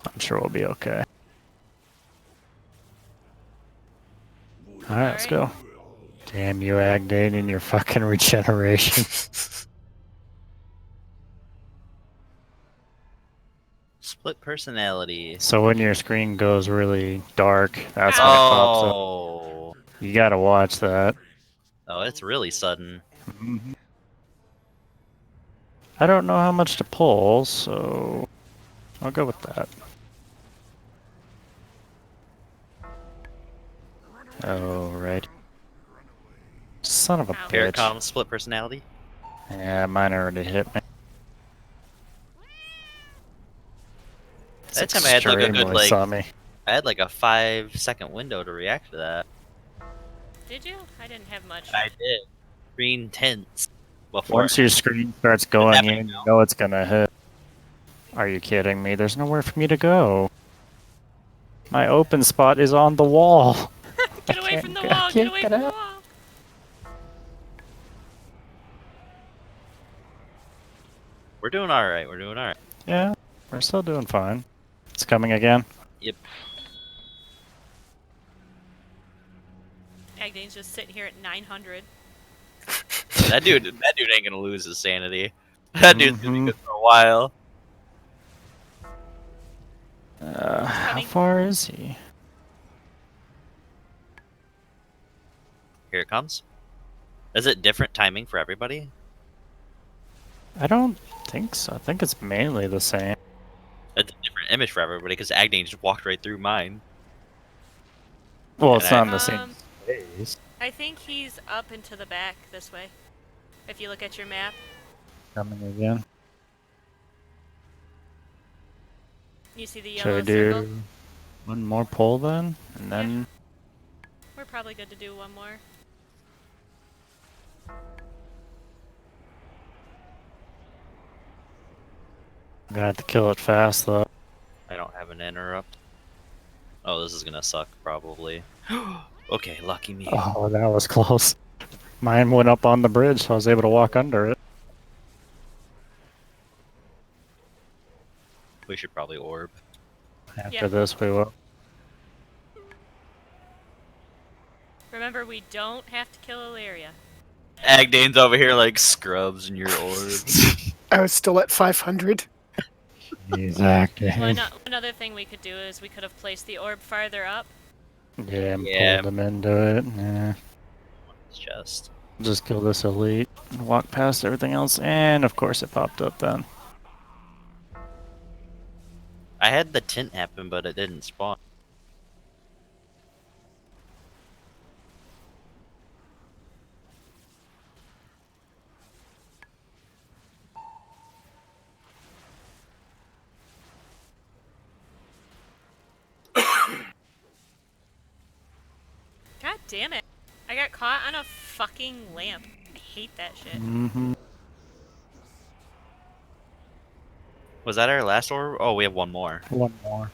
I'm sure we'll be okay. Alright, let's go. Damn you, Agdane, and your fucking regeneration. Split personality. So when your screen goes really dark, that's when it pops up. Oh. You gotta watch that. Oh, it's really sudden. I don't know how much to pull, so I'll go with that. Oh, right. Son of a bitch. Here it comes, split personality. Yeah, mine already hit me. It's That time I had like a good extremely sunny. I had like a 5-second window to react to that. Did you? I didn't have much. I did. Green tints. Before Once your screen starts going in, you know it's gonna hit. Are you kidding me? There's nowhere for me to go. My open spot is on the wall. Get away from the wall! Get away from the wall! We're doing alright, we're doing alright. Yeah, we're still doing fine. It's coming again. Yep. Agdane's just sitting here at 900. That dude ain't gonna lose his sanity. That dude's gonna be good for a while. How far is he? Here it comes. Is it different timing for everybody? I don't think so. I think it's mainly the same. It's a different image for everybody because Agdane just walked right through mine. Well, And it's not in the same space. I think he's up and to the back this way. If you look at your map. Coming again. You see the Should yellow I do circle? one more pull then? And then We're probably good to do one more. I'm gonna have to kill it fast though. I don't have an interrupt. Oh, this is gonna suck probably. Okay, lucky me. Oh, that was close. Mine went up on the bridge, so I was able to walk under it. We should probably orb. After this, we will. Remember, we don't have to kill Ilaria. Agdane's over here like scrubs in your orbs. I was still at 500. Exactly. One other thing we could do is we could have placed the orb farther up. Yeah, and pulled them into it. Yeah. Just kill this elite, and walk past everything else, and of course it popped up then. I had the tint happen, but it didn't spawn. God damn it. I got caught on a fucking lamp. I hate that shit. Was that our last orb? Oh, we have one more. One more.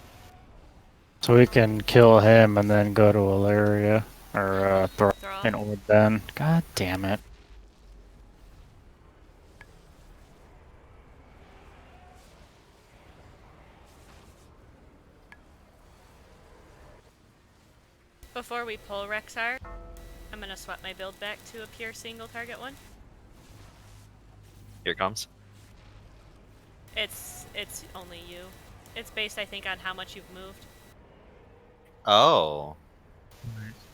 So we can kill him and then go to Ilaria, or throw an orb then. God damn it. Before we pull Rexar, I'm gonna swap my build back to a pure single target one. Here it comes. It's only you. It's based, I think, on how much you've moved. Oh.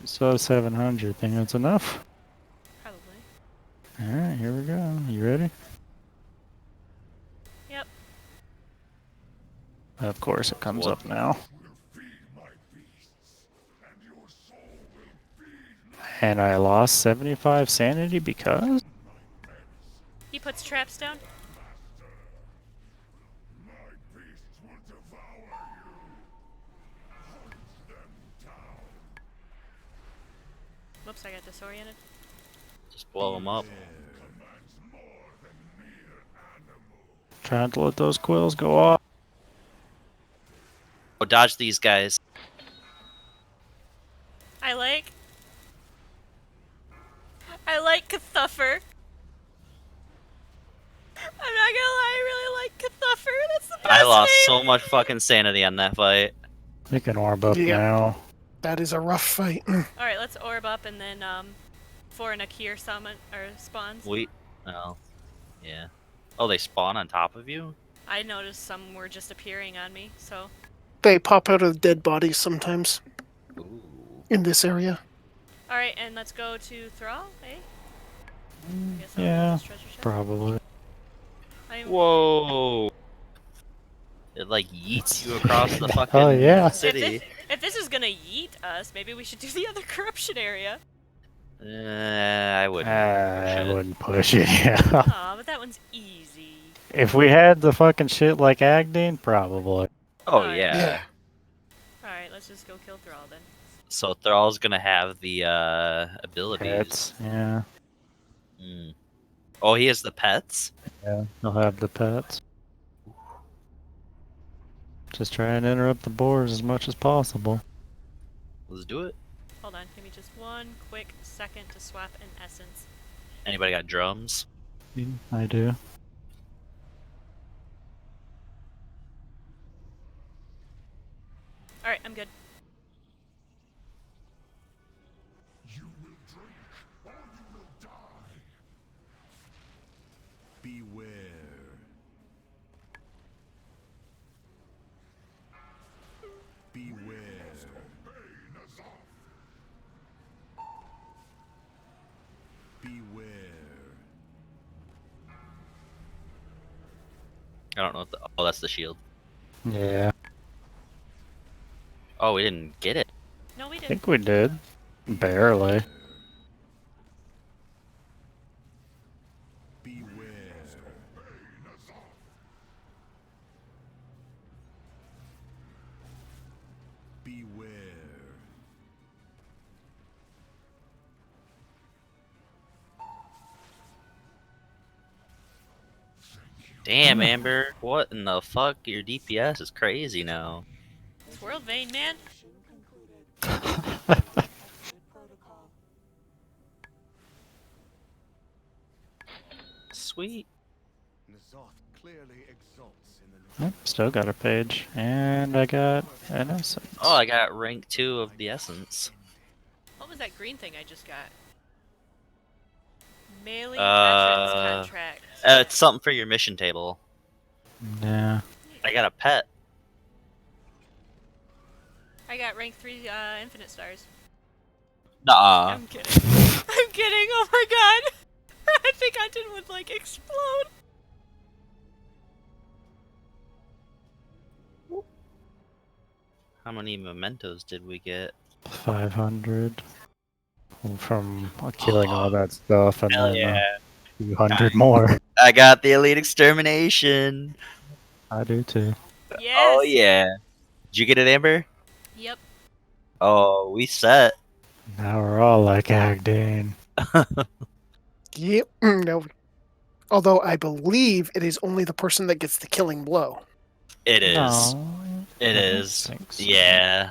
So 700, think that's enough? Probably. Alright, here we go. You ready? Yep. Of course it comes up now. And I lost 75 sanity because? He puts traps down. Whoops, I got disoriented. Just blow them up. Trying to let those quills go off. Oh, dodge these guys. I like Cthuffer. I'm not gonna lie, I really like Cthuffer. That's the best I lost name. so much fucking sanity on that fight. We can orb up Yeah. now. That is a rough fight. Alright, let's orb up and then before an Akir summon or spawns. Oh. Yeah. Oh, they spawn on top of you? I noticed some were just appearing on me, so They pop out of dead bodies sometimes. Ooh. In this area. alright, and let's go to Thrall, eh? I guess I'll Yeah, use this treasure chest. probably. I game. Whoa! It like yeets you across the fucking Oh, yeah. city. If this is gonna yeet us, maybe we should do the other corruption area. I wouldn't. I wouldn't push it, yeah. Aw, but that one's easy. If we had the fucking shit like Agdeen, probably. Oh yeah. Alright, let's just go kill Thrall then. So Thrall's gonna have the abilities. Pets, yeah. Oh, he has the pets? Yeah, he'll have the pets. Just try and interrupt the boars as much as possible. Let's do it. Hold on, give me just one quick second to swap an essence. Anybody got drums? I do. Alright, I'm good. Beware. Beware. Beware. I don't know if oh, that's the shield. Yeah. Oh, we didn't get it. No, we I didn't. think we did. Barely. Damn, Amber. What in the fuck? Your DPS is crazy now. It's World Vein, man. Sweet. Oh, still got a page. And I got an essence. Oh, I got rank 2 of the essence. What was that green thing I just got? Mailing veterans contract. It's something for your mission table. Yeah. I got a pet. I got rank 3 infinite stars. Nuh-uh. I'm kidding. I'm kidding. Oh my god. I think Hunted would like explode. How many mementos did we get? 500. From killing all that stuff and Hell then yeah. 200 more. I got the elite extermination. I do too. Yes. Oh yeah. Did you get it, Amber? Yep. Oh, we set. Now we're all like Agdeen. Yep. No. Although I believe it is only the person that gets the killing blow. It is. No, It I is. don't think so. Yeah.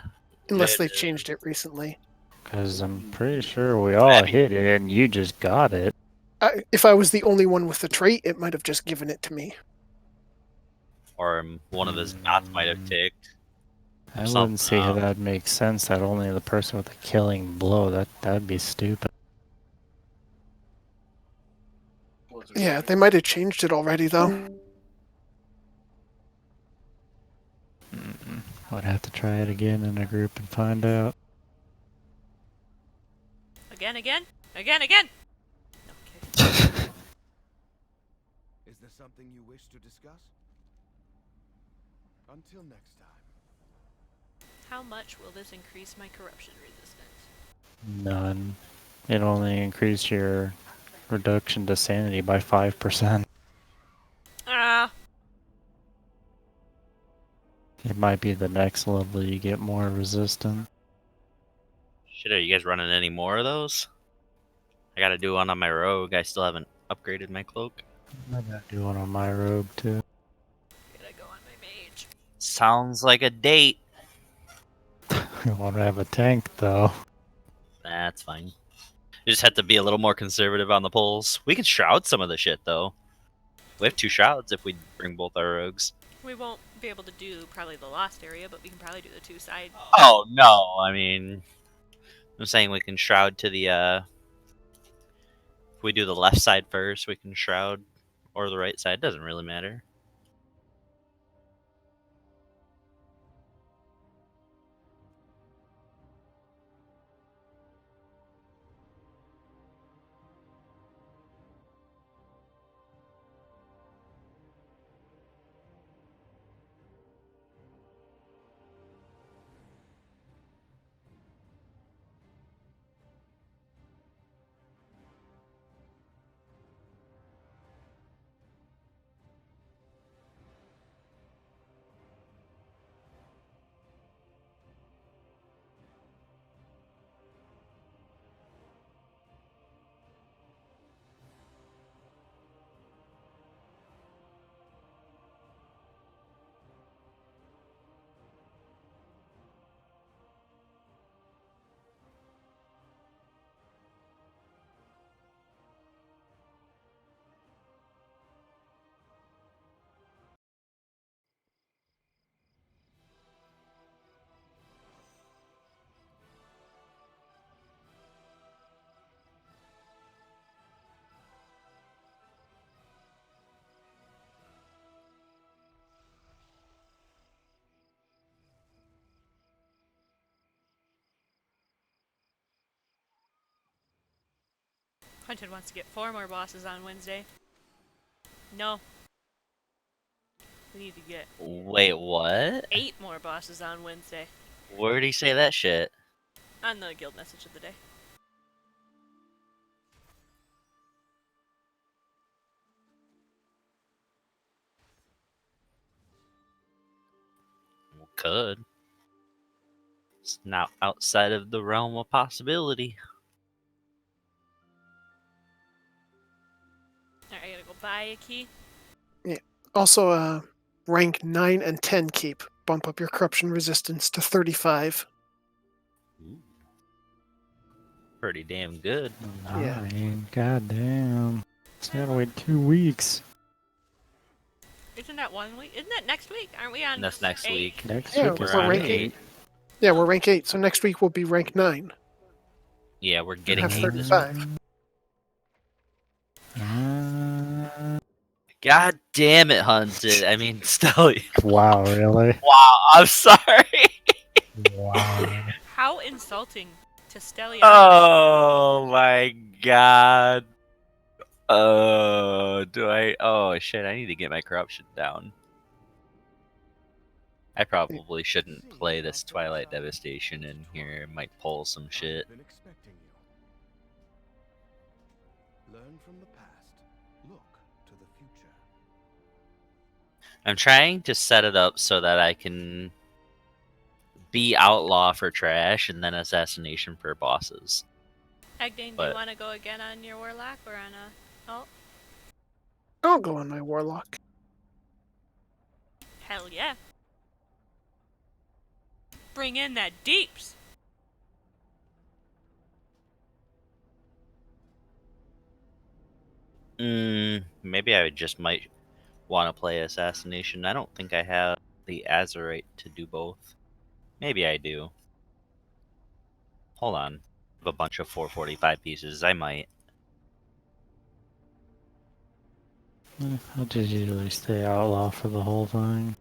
Unless It they've is. changed it recently. Because I'm pretty sure we all hit it and you just got it. If I was the only one with the trait, it might have just given it to me. Or one of his dots might have ticked. I wouldn't see how that makes sense that only the person with the killing blow, that'd be stupid. Yeah, they might have changed it already, though. Would have to try it again in a group and find out. Again, again, again, again. Is there something you wish to discuss? Until next time. How much will this increase my corruption resistance? None. It only increased your reduction to sanity by 5%. Ah. It might be the next level you get more resistant. Shit, are you guys running any more of those? I gotta do one on my rogue. I still haven't upgraded my cloak. I gotta do one on my rogue too. Gotta go on my mage. Sounds like a date. You want to have a tank though. That's fine. You just have to be a little more conservative on the pulls. We can shroud some of the shit though. We have 2 shrouds if we bring both our rogues. We won't be able to do probably the lost area, but we can probably do the 2 side. Oh no, I mean, I'm saying we can shroud to the if we do the left side first, we can shroud, or the right side, doesn't really matter. Hunted wants to get 4 more bosses on Wednesday. No. We need to get Wait, what? 8 more bosses on Wednesday. Where did he say that shit? On the guild message of the day. Could. It's not outside of the realm of possibility. Alright, I gotta go buy a key. Yeah. Also, rank 9 and 10 keep. Bump up your corruption resistance to 35. Pretty damn good. Yeah. Goddamn. It's gotta wait 2 weeks. Isn't that 1 week? Isn't that next week? Aren't we on That's next 8? week. Next Yeah, week is we're rank 8. Yeah, we're rank 8. So next week we'll be rank 9. Yeah, we're And getting have 8 this 35. God damn it, Hunted. I mean, Stelly. Wow, really? Wow, I'm sorry. Wow. How insulting to Stellion. Oh my god. Oh shit, I need to get my corruption down. I probably shouldn't play this Twilight Devastation in here. It might pull some shit. Been expecting you. Learn from the past. Look to the future. I'm trying to set it up so that I can be outlaw for trash and then assassination for bosses. Egdane, do you want to go again on your warlock or on a alt? I'll go on my warlock. Hell yeah. Bring in that deeps. Maybe I just might want to play assassination. I don't think I have the Azerite to do both. Maybe I do. Hold on. I have a bunch of 445 pieces. I might. I'll just usually stay outlaw for the whole thing.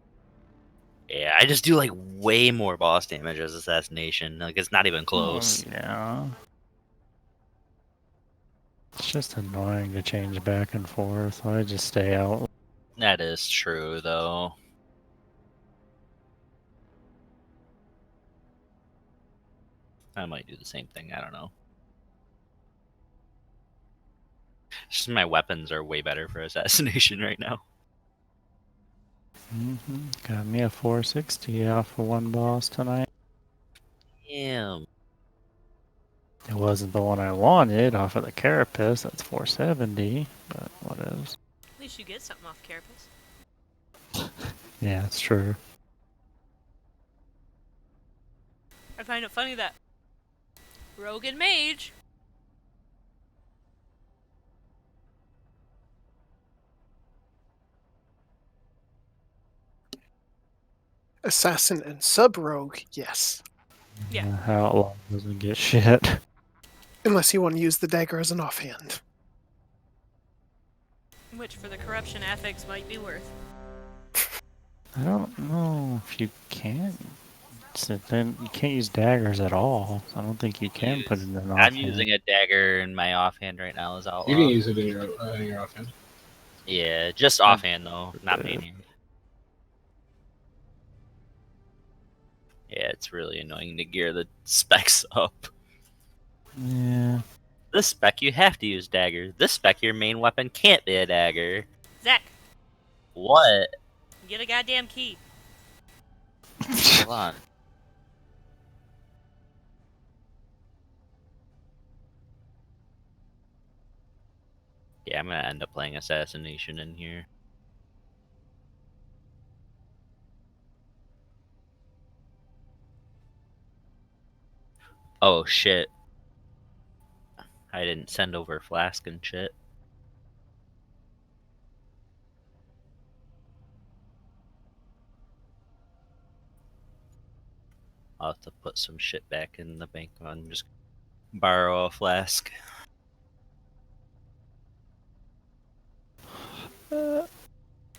Yeah, I just do like way more boss damage as assassination. Like it's not even close. Oh, yeah. It's just annoying to change back and forth, so I just stay out. That is true, though. I might do the same thing. I don't know. Just my weapons are way better for assassination right now. Got me a 460 off of one boss tonight. Damn. It wasn't the one I wanted off of the Carapace. That's 470, but what is? At least you get something off Carapace. Yeah, it's true. I find it funny that Rogue and Mage Assassin and sub-rogue, yes. Yeah. Outlaw doesn't get shit. Unless you want to use the dagger as an offhand. which for the corruption ethics might be worth. I don't know if you can. Then you can't use daggers at all. I don't think you can put it in an offhand. I'm using a dagger in my offhand right now as outlaw. You can use it in your offhand. Yeah, just offhand though, not mainhand. Yeah, it's really annoying to gear the specs up. Yeah. This spec you have to use dagger. This spec your main weapon can't be a dagger. Zach, What? get a goddamn key. Hold on. Yeah, I'm gonna end up playing assassination in here. Oh shit. I didn't send over flask and shit. I'll have to put some shit back in the bank and just borrow a flask. You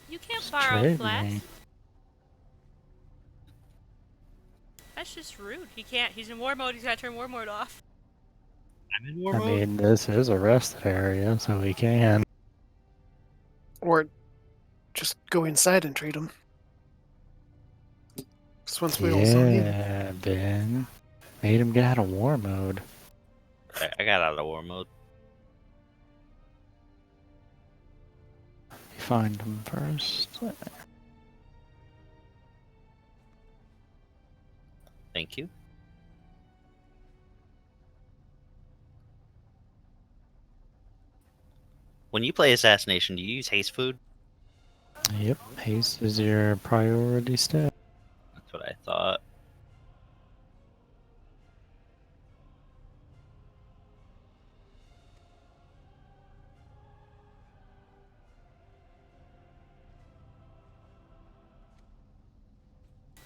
can't borrow trade flask. me. That's just rude. He can't. He's in war mode. He's got to turn war mode off. I'm in war I mode? mean, this is a rest area, so we can. Or just go inside and treat them. Because once we all saw him. Yeah, Ben. Made him get out of war mode. I got out of war mode. Find him first. Thank you. When you play Assassination, do you use haste food? Yep, haste is your priority step. That's what I thought.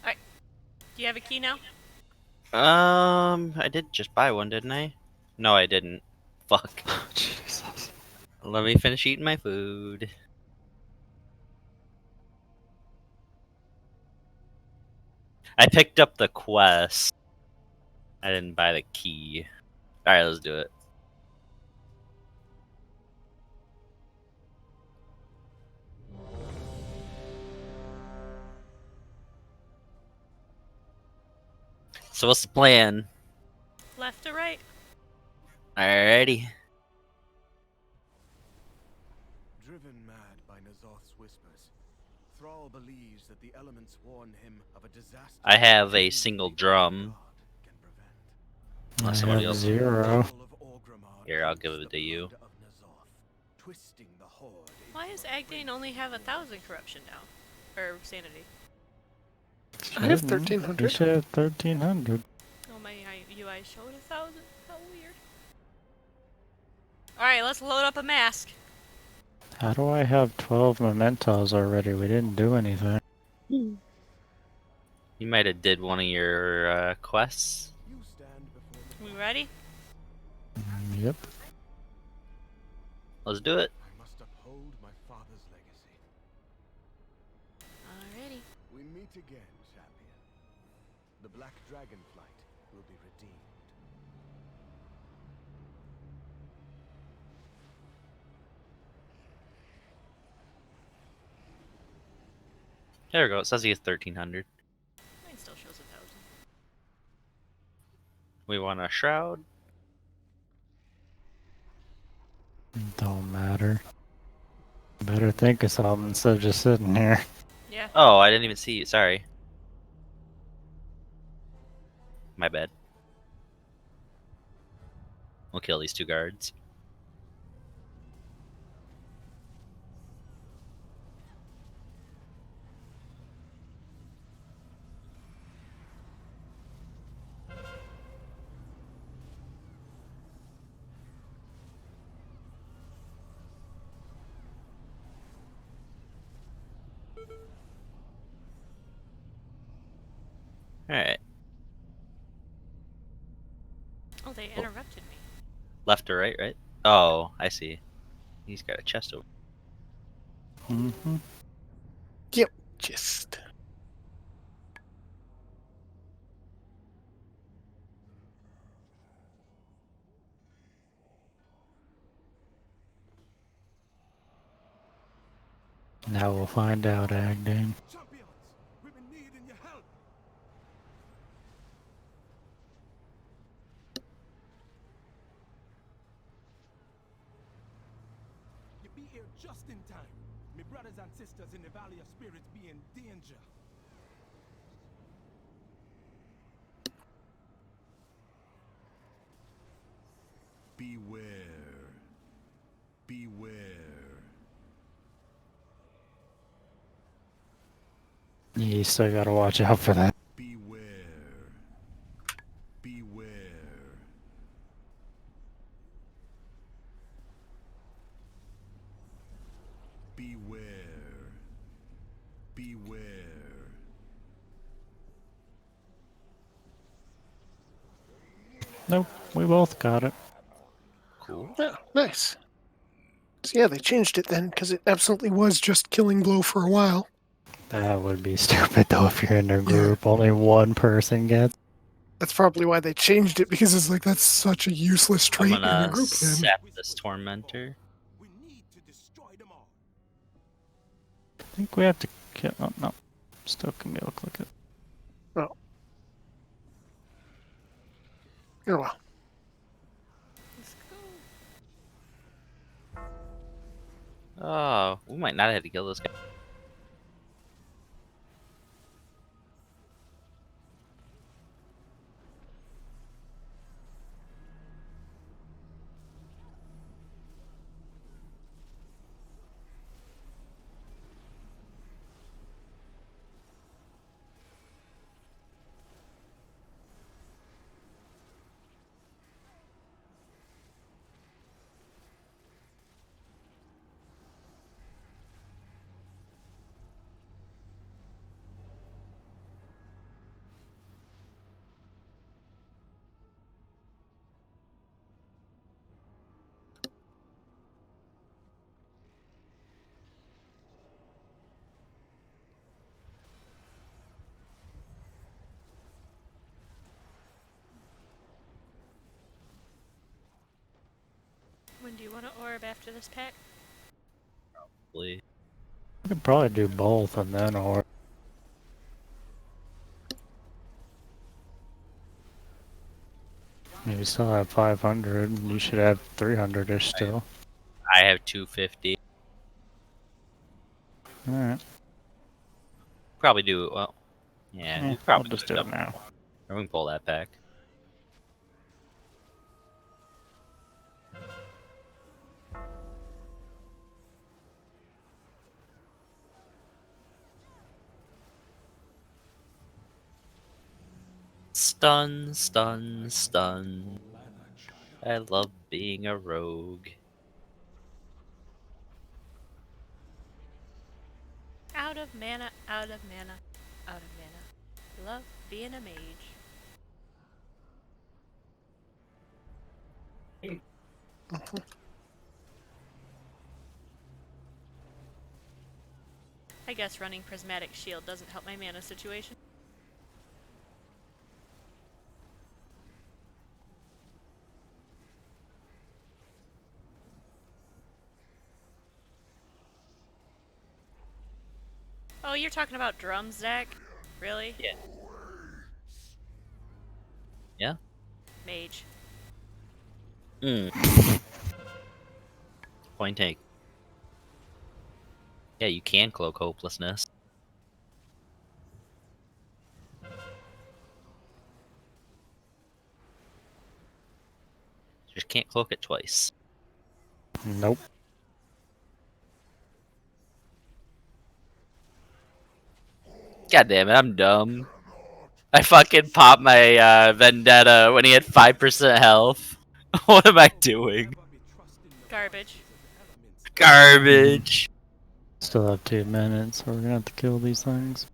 Alright. Do you have a key now? I did just buy one, didn't I? No, I didn't. Fuck. Jesus. Let me finish eating my food. I picked up the quest. I didn't buy the key. Alright, let's do it. So what's the plan? Left or right? Alrighty. Driven mad by Ny'Alotha's whispers, Thrall believes that the elements warn him of a disaster. I have a single drum. I Unless somebody have else. 0. Here, I'll give it to you. Why does Agdane only have 1,000 corruption now? Or sanity? I have Shouldn't. 1300. You should have 1300. Oh, my UI showed 1,000? How weird. Alright, let's load up a mask. How do I have 12 mementos already? We didn't do anything. You might have did one of your quests. We ready? Yep. Let's do it. I must uphold my father's legacy. Alrighty. We meet again, champion. The Black Dragon flight will be redeemed. There we go. It says he has 1300. Mine still shows 1,000. We want a shroud. Don't matter. Better think of something instead of just sitting here. Yeah. Oh, I didn't even see you. Sorry. My bad. We'll kill these 2 guards. Alright. Oh, they interrupted me. Left or right, right? Oh, I see. He's got a chest over. Mm-hmm. Yep, just. Now we'll find out, Agdane. Champions, we've been needing your help. You be here just in time. My brothers and sisters in the Valley of Spirits be in danger. Beware. Beware. You still gotta watch out for that. Beware. Beware. Beware. Beware. Nope, we both got it. Cool. Yeah, nice. So yeah, they changed it then, because it absolutely was just Killing Blow for a while. That would be stupid though if you're in a group. Only one person gets. That's probably why they changed it, because it's like that's such a useless I'm trait in your gonna group then. sap this tormentor. I think we have to kill. Oh no, still can be able to click it. Oh. Oh well. Oh, we might not have to kill this guy. When do you want to orb after this pack? Probably. We could probably do both and then or. You still have 500. You should have 300-ish still. I have 250. Alright. Probably do it. Well, yeah, we I'll probably just do it now. Or we can pull that pack. Stun, stun, stun. I love being a rogue. Out of mana, out of mana, out of mana. Love being a mage. I guess running Prismatic Shield doesn't help my mana situation. Oh, you're talking about drums, Zach? Really? Yeah. Yeah? Mage. Point take. Yeah, you can cloak hopelessness. Just can't cloak it twice. Nope. God damn it, I'm dumb. I fucking popped my Vendetta when he had 5% health. What am I doing? Garbage. Garbage. Still have 2 minutes, so we're gonna have to kill these things.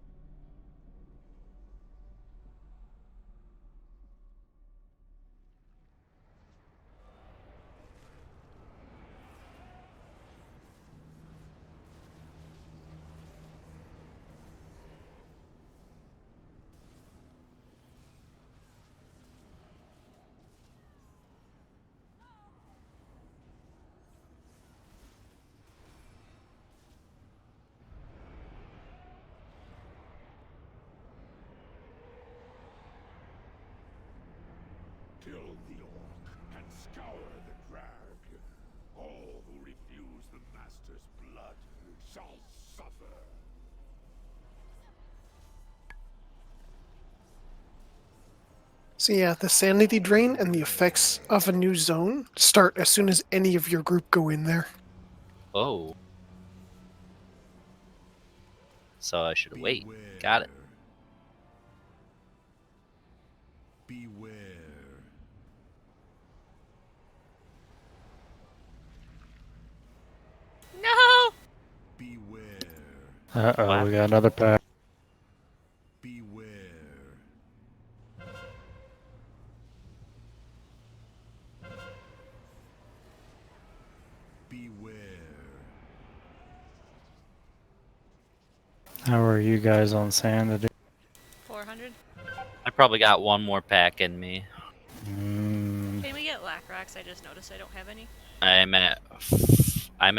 Kill the orc and scour the drag. All who refuse the master's blood shall suffer. So yeah, the sanity drain and the effects of a new zone start as soon as any of your group go in there. Oh. So I should wait. Got it. Beware. No! Beware. Uh-oh, we got another pack. Beware. Beware. How are you guys on sanity? 400. I probably got one more pack in me. Mm, Can we get lac rocks? I just noticed I don't have any. I'm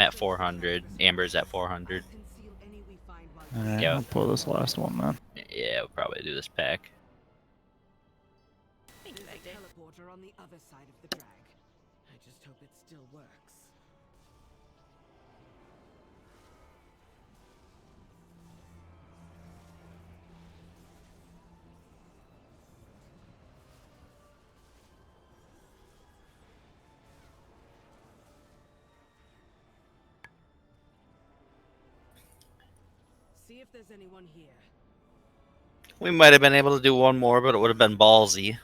at 400. Amber's at 400. alright, Yeah. I'll pull this last one then. Yeah, we'll probably do this pack. Thank you, Big Day. Teleporter on the other side of the drag. I just hope it still works. See if there's anyone here. We might have been able to do one more, but it would have been ballsy.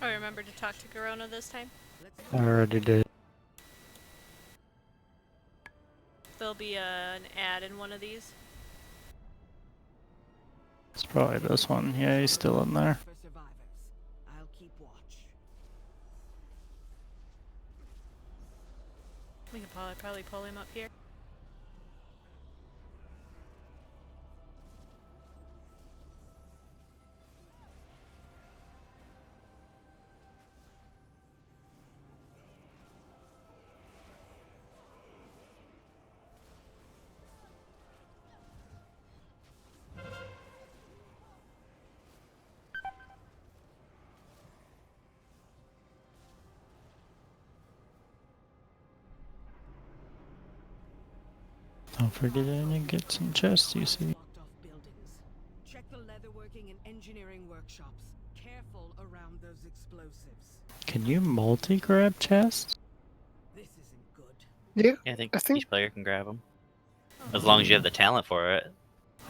Oh, remember to talk to Corona this time? I already did. There'll be an ad in one of these. It's probably this one. Yeah, he's still in there. For survivors. I'll keep watch. We can probably pull him up here. Don't forget to get some chests, you see. Blocked off buildings. Check the leatherworking and engineering workshops. Careful around those explosives. Can you multi-grab chests? This isn't good. Yeah, Yeah, I think I think each player can grab them. As long as you have the talent for it.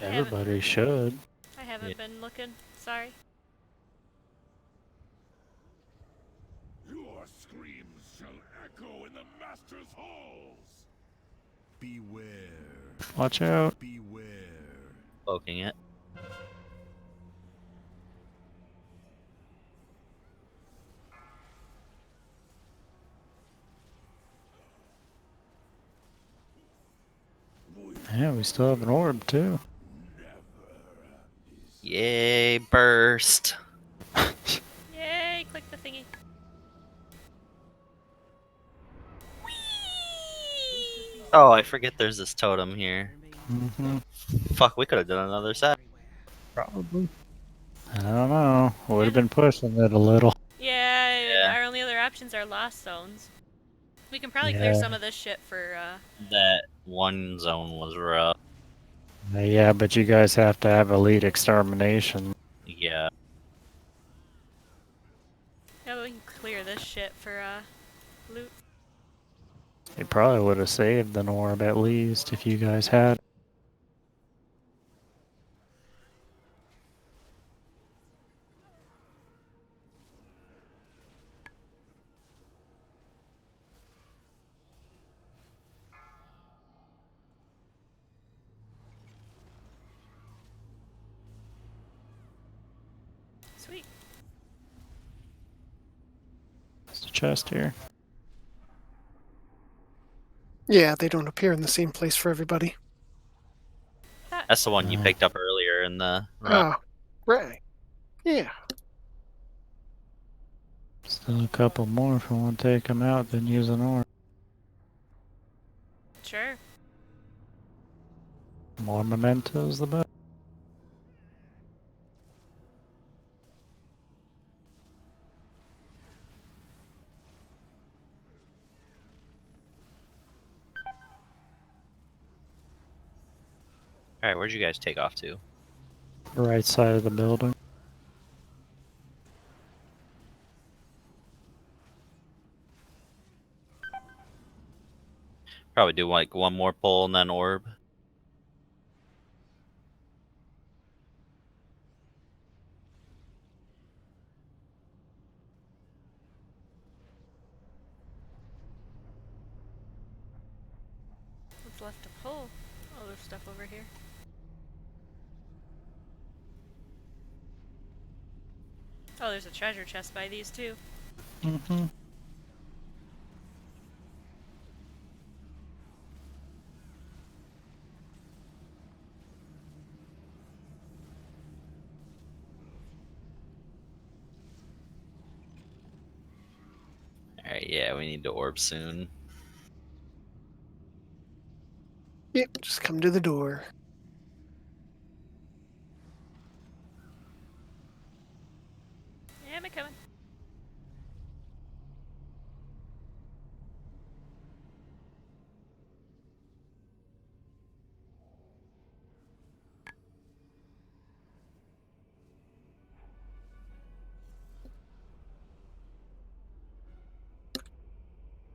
Everybody should. I haven't been looking. Sorry. Your screams shall echo in the Master's halls. Beware. Watch out. Beware. Poking it. Yeah, we still have an orb too. Yay, burst. Yay, click the thingy. Oh, I forget there's this totem here. Mm-hmm. Fuck, we could have done another set. Probably. I don't know. Would have been pushing it a little. Yeah, our only other options are lost zones. We can probably clear Yeah. some of this shit for, That one zone was rough. Yeah, but you guys have to have elite extermination. Yeah. yeah, but we can clear this shit for, loot. You probably would have saved an orb at least if you guys had. Sweet. There's a chest here. yeah, they don't appear in the same place for everybody. That's the one you picked up earlier in the run. Ah, right. Yeah. Still a couple more if we want to take them out, then use an orb. Sure. More mementos, the better. Alright, where'd you guys take off to? Right side of the building. Probably do like one more pull and then orb. What's left to pull? Oh, there's stuff over here. Oh, there's a treasure chest by these too. Mm-hmm. Alright, yeah, we need to orb soon. Yep, just come to the door. Yeah, I'm coming.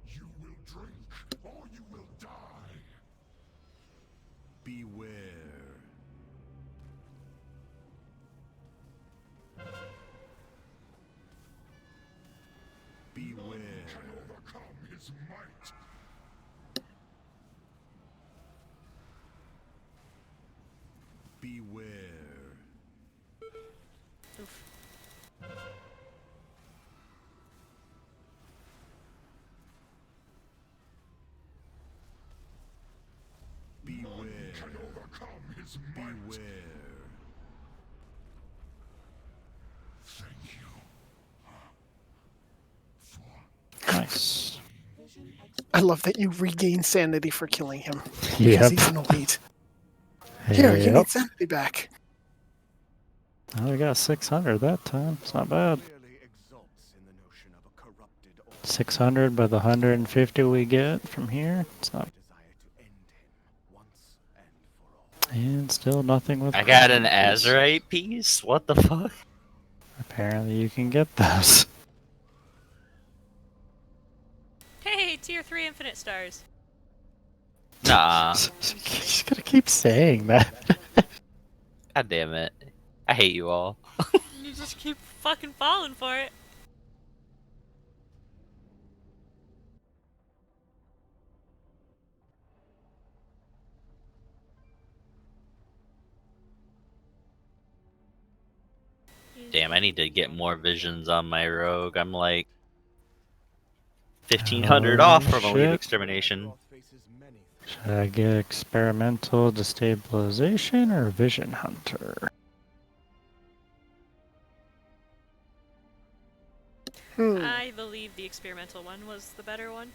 You will drink, or you will die. Beware. Beware. Can overcome his might. Beware. Oof. Beware. Can overcome his might. Beware. Thank you. Nice. I love that you regain sanity for killing him. Because Yep. he's annoyed. Here, you Yep. need sanity back. Oh, we got 600 that time. It's not bad. 600 by the 150 we get from here. It's not. And still nothing with. I got an Chronicles. Azurite piece? What the fuck? Apparently you can get those. Hey, tier 3 infinite stars. Nah. Just gotta keep saying that. God damn it. I hate you all. You just keep fucking falling for it. Damn, I need to get more visions on my rogue. I'm like 1,500 off from Elite shit. Extermination. Should I get experimental destabilization or vision hunter? I believe the experimental one was the better one.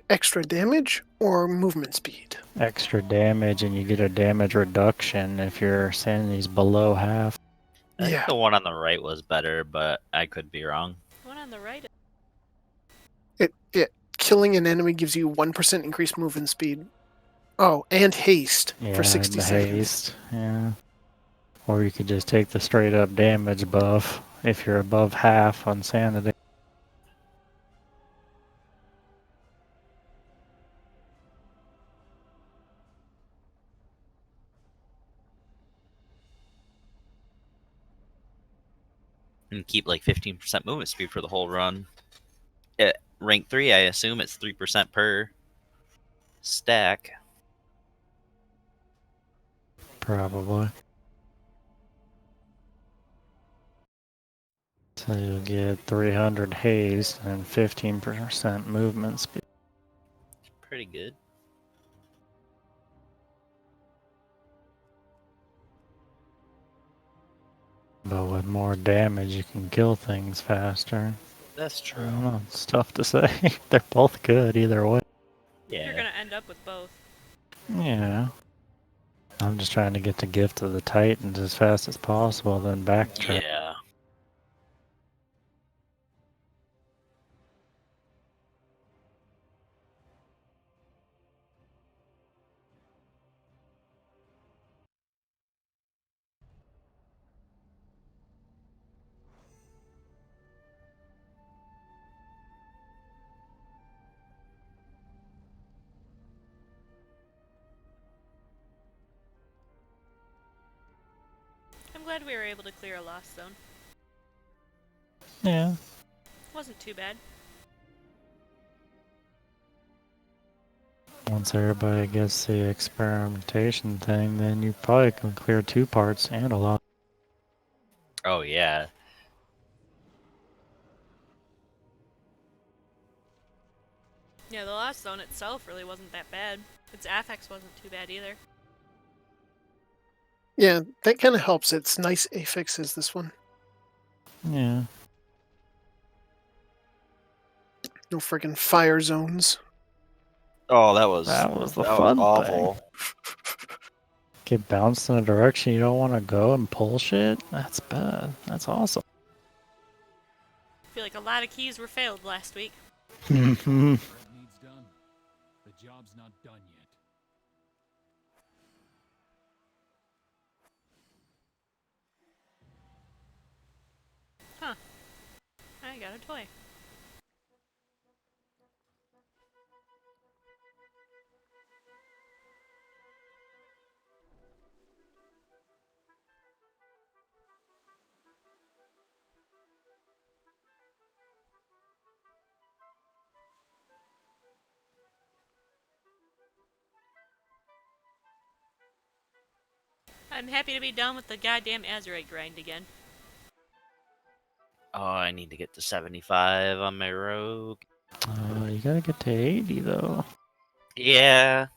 Extra damage or movement speed? Extra damage, and you get a damage reduction if your sanity's below half. I think Yeah. the one on the right was better, but I could be wrong. The one on the right. Killing an enemy gives you 1% increased movement speed. Oh, and haste Yeah, for 60 the seconds. haste. Yeah. Or you could just take the straight up damage buff if you're above half on sanity. And keep like 15% movement speed for the whole run. At rank 3, I assume it's 3% per stack. Probably. So you'll get 300 haste and 15% movement speed. Pretty good. But with more damage, you can kill things faster. That's I true. don't know. It's tough to say. They're both good either way. You're Yeah. gonna end up with both. Yeah. I'm just trying to get the gift of the Titans as fast as possible, then backtrack. Yeah. I'm glad we were able to clear a lost zone. Yeah. Wasn't too bad. Once everybody gets the experimentation thing, then you probably can clear 2 parts and a lot. Oh yeah. Yeah, the last zone itself really wasn't that bad. Its affix wasn't too bad either. Yeah, that kind of helps. It's nice affixes, this one. Yeah. No friggin' fire zones. Oh, that was the fun awful. thing. Get bounced in a direction you don't want to go and pull shit? That's bad. That's awesome. I feel like a lot of keys were failed last week. What needs done? The job's not done yet. Huh. I got a toy. I'm happy to be done with the goddamn Azurite grind again. Oh, I need to get to 75 on my rogue. You gotta get to 80 though. Yeah.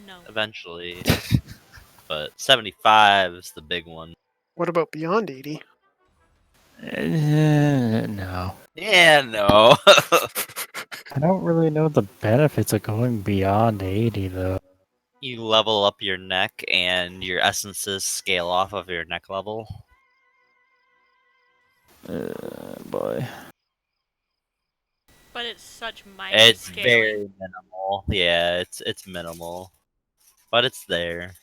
No. Eventually. But 75 is the big one. What about beyond 80? No. Yeah, no. I don't really know the benefits of going beyond 80 though. You level up your neck and your essences scale off of your neck level. Boy. But it's such minor It's scaling. very minimal. Yeah, it's minimal. But it's there.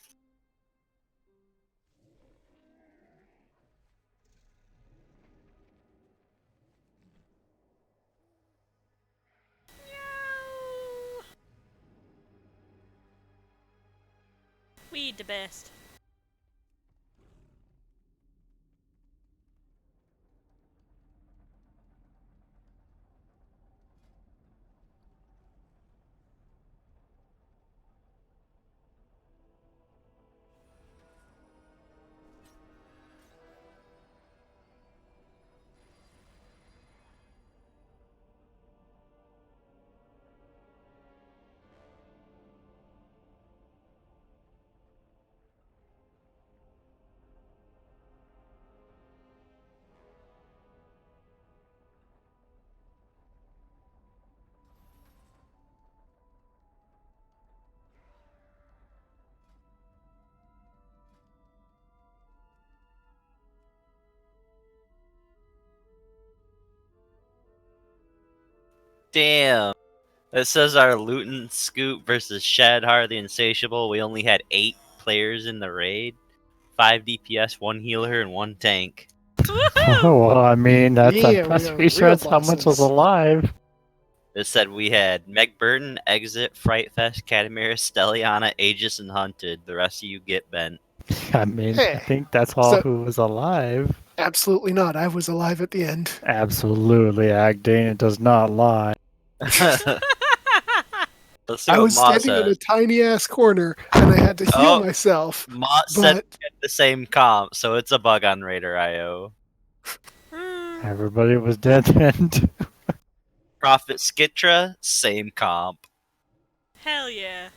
We the best. Damn. It says our Luton Scoop versus Shadhar the Insatiable. We only had 8 players in the raid. 5 DPS, 1 healer, and 1 tank. Oh, well, I mean, that's Yeah, that's we are pretty sure real that's how much was bosses. alive. It said we had Meg Burton, Exit, Frightfest, Catamir, Stelliana, Aegis, and Hunted. The rest of you get bent. I mean, I Hey, think that's all so- who was alive. Absolutely not. I was alive at the end. Absolutely, Agdane, it does not lie. Let's see I what was Ma standing in a said. tiny ass corner and I had to heal myself. Ma said But we had the same comp, so it's a bug on Raider IO. Everybody was dead then. Prophet Skitra, same comp. Hell yeah.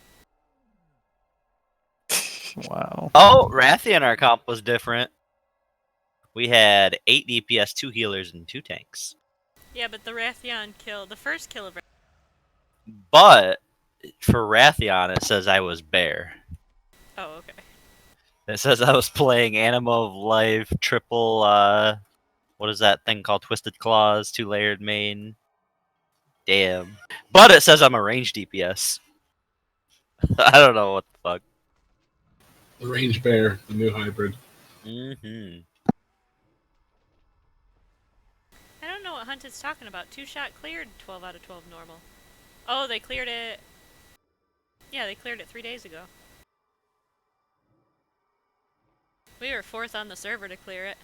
Wow. Oh, Rathian, our comp was different. We had 8 DPS, 2 healers, and 2 tanks. Yeah, but the Rathian kill, the first kill of But for Rathian, it says I was Bear. Oh, okay. It says I was playing Anima of Life, triple, what is that thing called? Twisted Claws, 2-layered main. Damn. But it says I'm a range DPS. I don't know what the fuck. The range bear, the new hybrid. Mm-hmm. I don't know what Hunted's talking about. 2-shot cleared 12 out of 12 normal. Oh, they cleared it. Yeah, they cleared it 3 days ago. We were 4th on the server to clear it.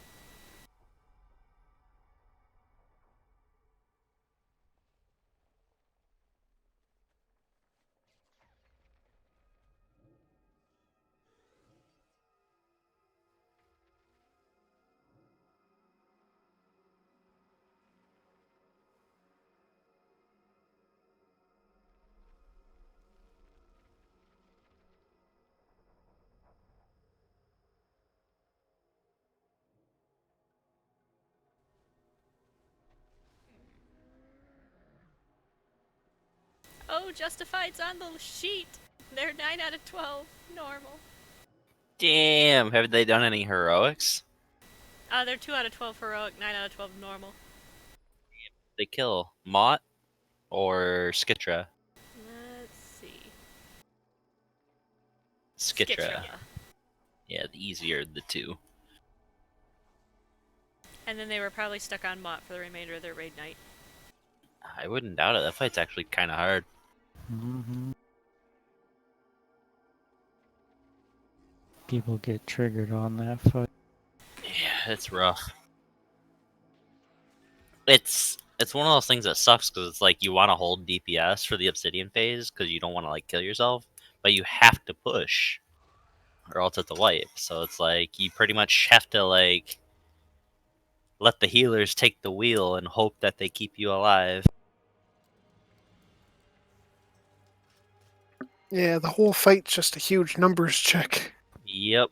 No, Justified's on the sheet. They're 9 out of 12 normal. Damn, have they done any heroics? They're 2 out of 12 heroic, 9 out of 12 normal. They kill Mott or Skitra? Let's see. Skitra. Yeah, the easier of the two. And then they were probably stuck on Mott for the remainder of their raid night. I wouldn't doubt it. That fight's actually kind of hard. People get triggered on that fight. Yeah, it's rough. It's one of those things that sucks because it's like you want to hold DPS for the Obsidian phase because you don't want to like kill yourself, but you have to push, or else it's a wipe. So it's like you pretty much have to like let the healers take the wheel and hope that they keep you alive. Yeah, the whole fight's just a huge numbers check. Yep.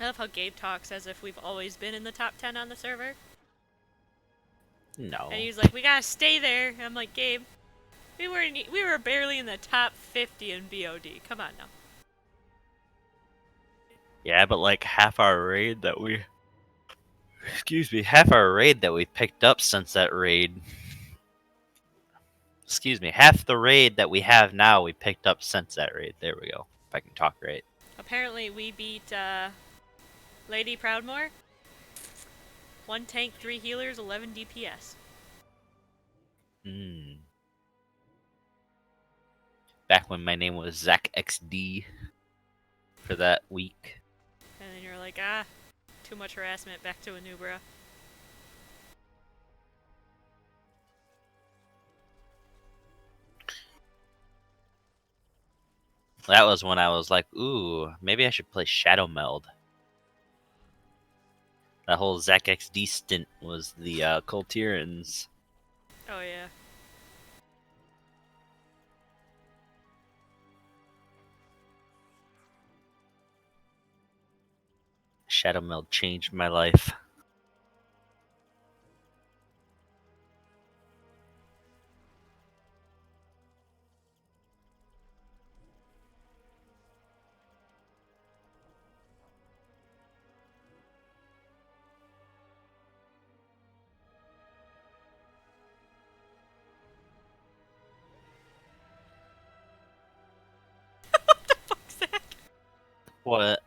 I love how Gabe talks as if we've always been in the top 10 on the server. No. And he's like, we gotta stay there. And I'm like, Gabe, we were barely in the top 50 in BOD. Come on now. Yeah, but like half our raid that we picked up since that raid. Half the raid that we have now we picked up since that raid. There we go. If I can talk right. Apparently we beat Lady Proudmoore. 1 tank, 3 healers, 11 DPS. Back when my name was Zach XD for that week. And then you're like, too much harassment, back to Anubra. That was when I was like, ooh, maybe I should play Shadow Meld. That whole Zach XD stint was the Kultirans. Oh yeah. Shadow Meld changed my life. What?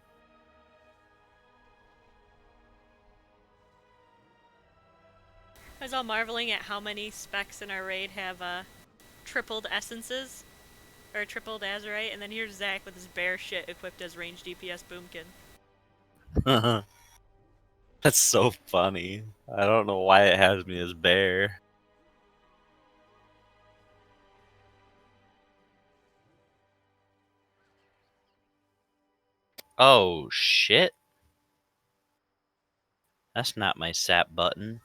I was all marveling at how many specs in our raid have tripled essences. Or tripled azurite, and then here's Zach with his bear shit equipped as range DPS boomkin. That's so funny. I don't know why it has me as bear. Oh shit. That's not my sap button.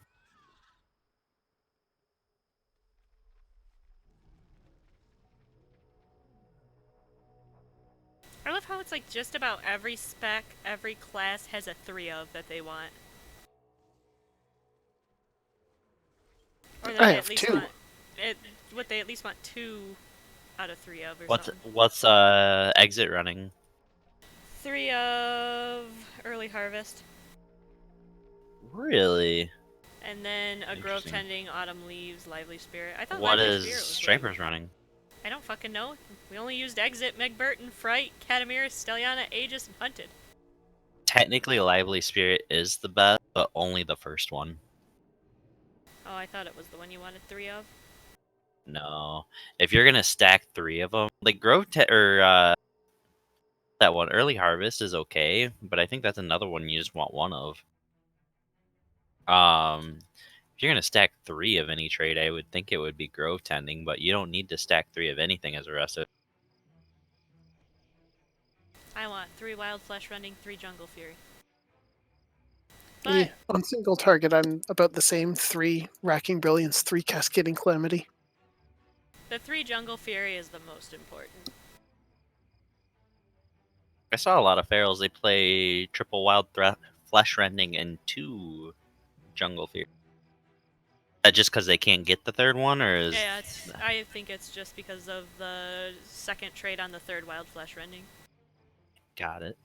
I love how it's like just about every spec, every class has a 3 of that they want. Or that I they have at least 2. want what they at least want 2 out of 3 of or something. What's exit running? 3 of early harvest. Really? And then a grove Interesting. tending, autumn leaves, lively spirit. I thought What lively is spirit was Stripers running? I don't fucking know. We only used exit, Megburton, Fright, Catamaris, Stelliana, Aegis, and Hunted. Technically, Lively Spirit is the best, but only the first one. Oh, I thought it was the one you wanted 3 of. No, if you're gonna stack 3 of them, like that one Early Harvest is okay, but I think that's another one you just want 1 of. If you're gonna stack 3 of any trade, I would think it would be Grove Tending, but you don't need to stack 3 of anything as a rest of it. I want 3 wild flesh running, 3 jungle fury. Yeah, on single target, I'm about the same. 3 racking brilliance, 3 cascading calamity. The 3 jungle fury is the most important. I saw a lot of ferals. They play triple wild flesh rending and 2 jungle fear. that just because they can't get the third one, or is Yeah, I think it's just because of the second trait on the third wild flesh rending. got it?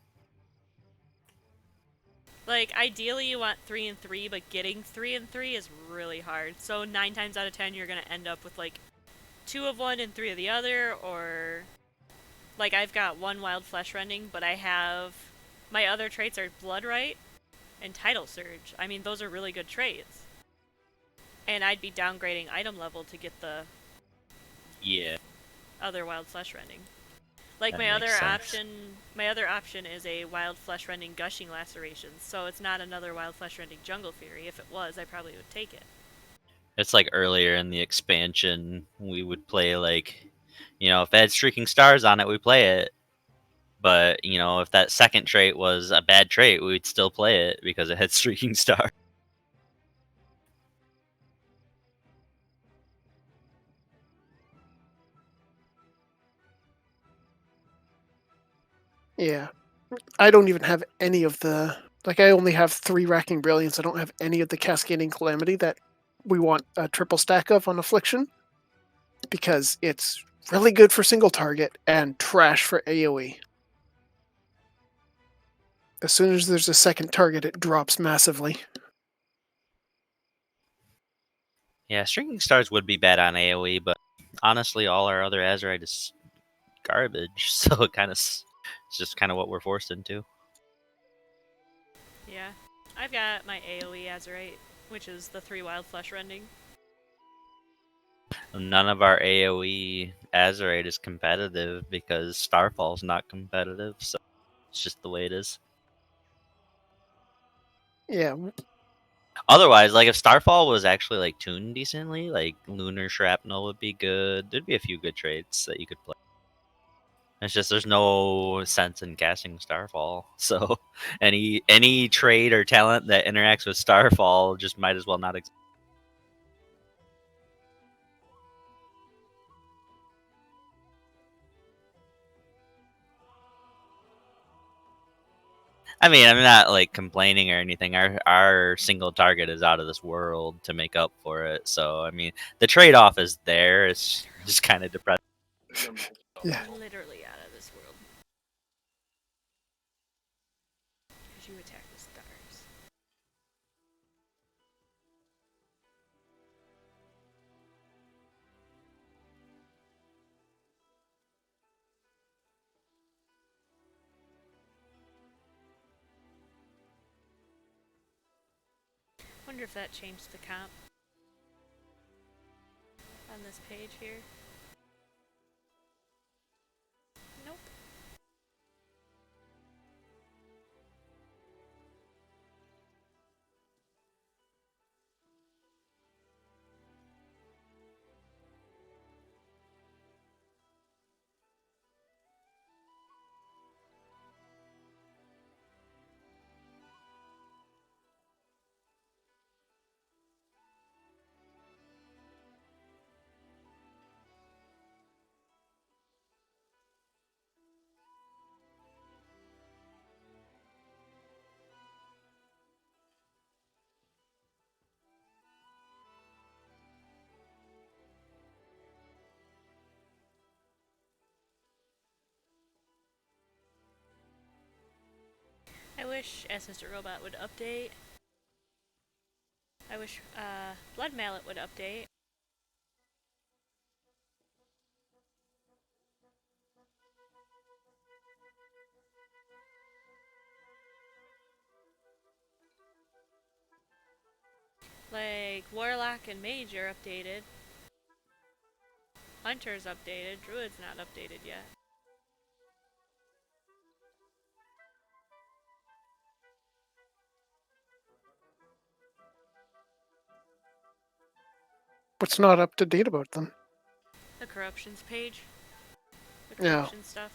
Like, ideally you want 3 and 3, but getting 3 and 3 is really hard. So 9 times out of 10 you're gonna end up with like 2 of one and 3 of the other, or like I've got 1 wild flesh rending, but I have my other traits are blood right and tidal surge. I mean, those are really good traits. And I'd be downgrading item level to get the other wild flesh rending. Like That my makes sense. my other option is a wild flesh rending gushing lacerations. So it's not another wild flesh rending jungle fury. If it was, I probably would take it. It's like earlier in the expansion, we would play like, if it had streaking stars on it, we play it. But if that second trait was a bad trait, we'd still play it because it had streaking star. Yeah. I don't even have any of the... Like, I only have 3 Racking Brilliance. I don't have any of the Cascading Calamity that we want a triple stack of on Affliction. Because it's really good for single target and trash for AoE. As soon as there's a second target, it drops massively. Yeah, streaking stars would be bad on AoE, but honestly, all our other Azerite is garbage. So it's just kind of what we're forced into. Yeah. I've got my AoE Azerite, which is the 3 wild flesh rending. None of our AoE Azerite is competitive because Starfall's not competitive, so it's just the way it is. Yeah. Otherwise, like if Starfall was actually like tuned decently, like Lunar Shrapnel would be good. There'd be a few good traits that you could play. It's just there's no sense in casting Starfall. So any trait or talent that interacts with Starfall just might as well not exist. I mean, I'm not like complaining or anything. Our single target is out of this world to make up for it. So I mean, the trade-off is there. It's just kind of depressing. Yeah. Literally out of this world. Because you attack the stars. Wonder if that changed the comp on this page here. Nope. I wish Assistant Robot would update. I wish Blood Mallet would update. Like, Warlock and Mage are updated. Hunter's updated. Druid's not updated yet. What's not up to date about them? The corruptions page. The Yeah. corruption stuff.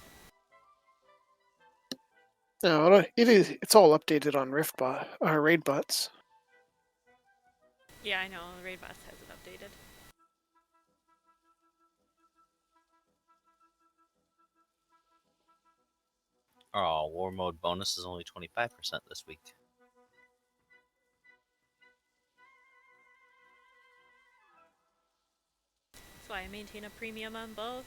No, it is. It's all updated on Riftbot, Raid bots. Yeah, I know. Raid Boss has it updated. Oh, War Mode bonus is only 25% this week. That's why I maintain a premium on both.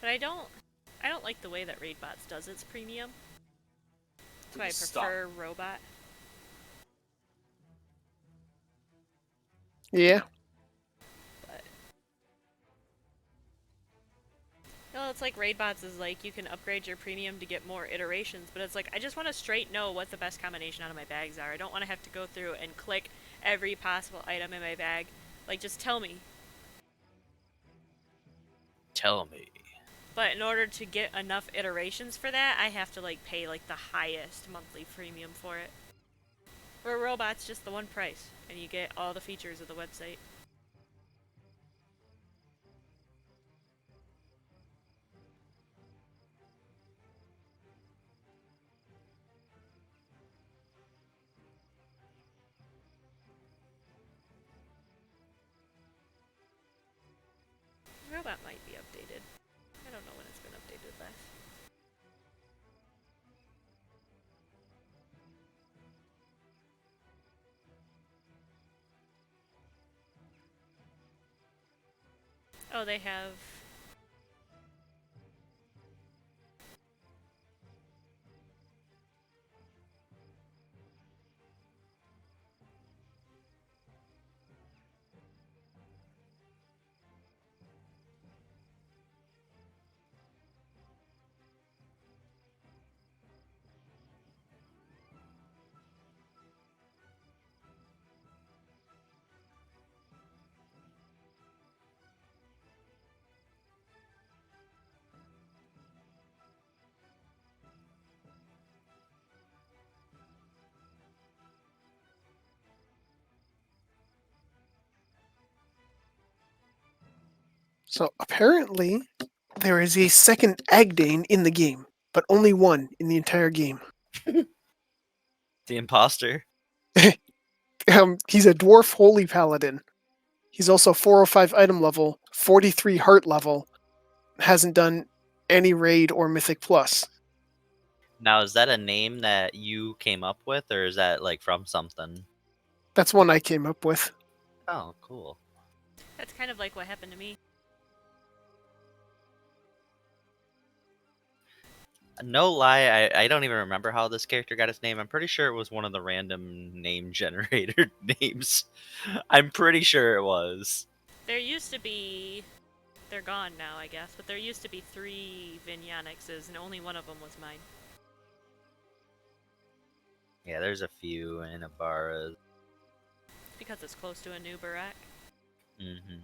But I don't like the way that Raidbots does its premium. That's why I prefer Robot. Yeah. But no, it's like Raidbots is like you can upgrade your premium to get more iterations, but it's like I just want to straight know what the best combination out of my bags are. I don't want to have to go through and click every possible item in my bag. Like, just tell me. Tell me. But in order to get enough iterations for that, I have to like pay like the highest monthly premium for it. Where Robot's just the one price, and you get all the features of the website. Robot might be updated. I don't know when it's been updated last. Oh, they have... So apparently, there is a second Agdane in the game, but only one in the entire game. The imposter. He's a dwarf holy paladin. He's also 405 item level, 43 heart level. Hasn't done any raid or mythic plus. Now, is that a name that you came up with, or is that like from something? That's one I came up with. Oh, cool. That's kind of like what happened to me. No lie, I don't even remember how this character got his name. I'm pretty sure it was one of the random name generator names. I'm pretty sure it was. There used to be... They're gone now, I guess, but there used to be 3 Vignonixes, and only one of them was mine. Yeah, there's a few in Ibarra. Because it's close to a new Barak. Mm-hmm.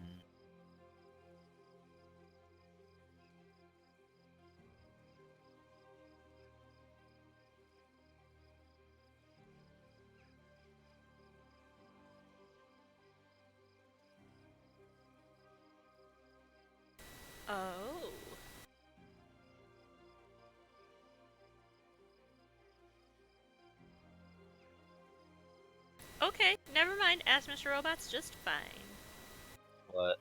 Oh. Okay, never mind. Ask Mr. Robot's just fine. What?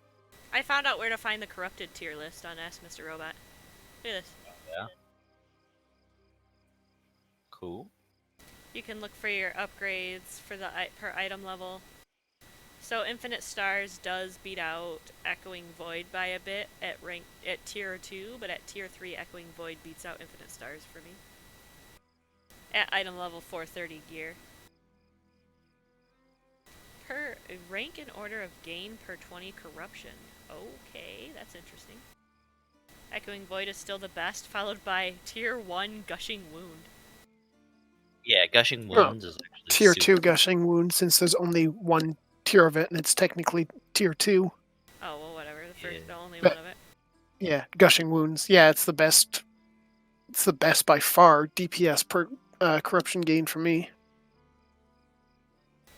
I found out where to find the corrupted tier list on Ask Mr. Robot. Look at this. Yeah. Cool. You can look for your upgrades for the per item level. So Infinite Stars does beat out Echoing Void by a bit at tier 2, but at tier 3 Echoing Void beats out Infinite Stars for me. At item level 430 gear. Per rank in order of gain per 20 corruption. Okay, that's interesting. Echoing Void is still the best, followed by tier 1 Gushing Wound. Yeah, Gushing Wounds is actually tier super 2 Gushing Wound, since there's only one tier of it, and it's technically tier 2. Oh, well, whatever. The only one of it. Yeah, Gushing Wounds. Yeah, it's the best. It's the best by far DPS per corruption gain for me.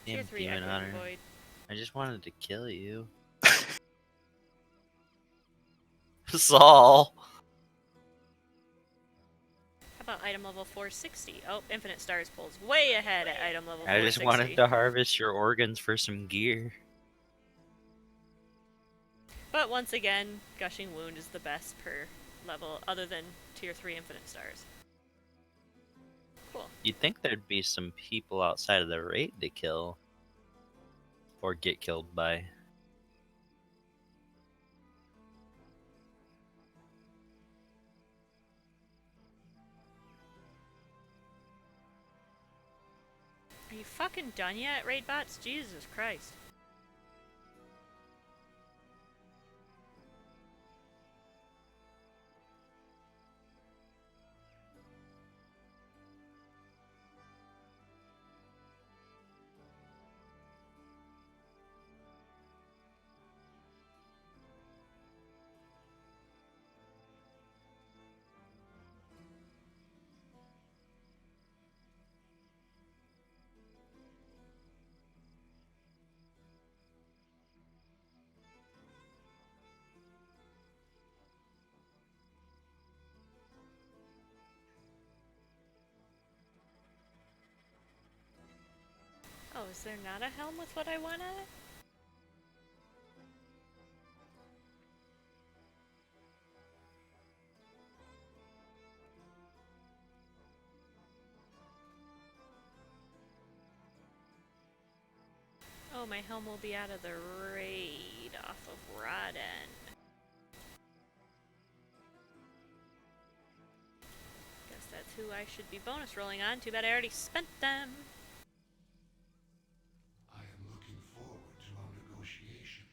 Tier 3 Demon Echoing Hunter. Void. I just wanted to kill you. Saul. How about item level 460? Oh, Infinite Stars pulls way ahead at item level 460. I just wanted to harvest your organs for some gear. But once again, Gushing Wound is the best per level, other than tier 3 Infinite Stars. Cool. You'd think there'd be some people outside of the raid to kill. or get killed by. Are you fucking done yet, raid bots? Jesus Christ. Oh, is there not a helm with what I want on it? Oh, my helm will be out of the raid off of Rodden. Guess that's who I should be bonus rolling on. Too bad I already spent them. I am looking forward to our negotiation.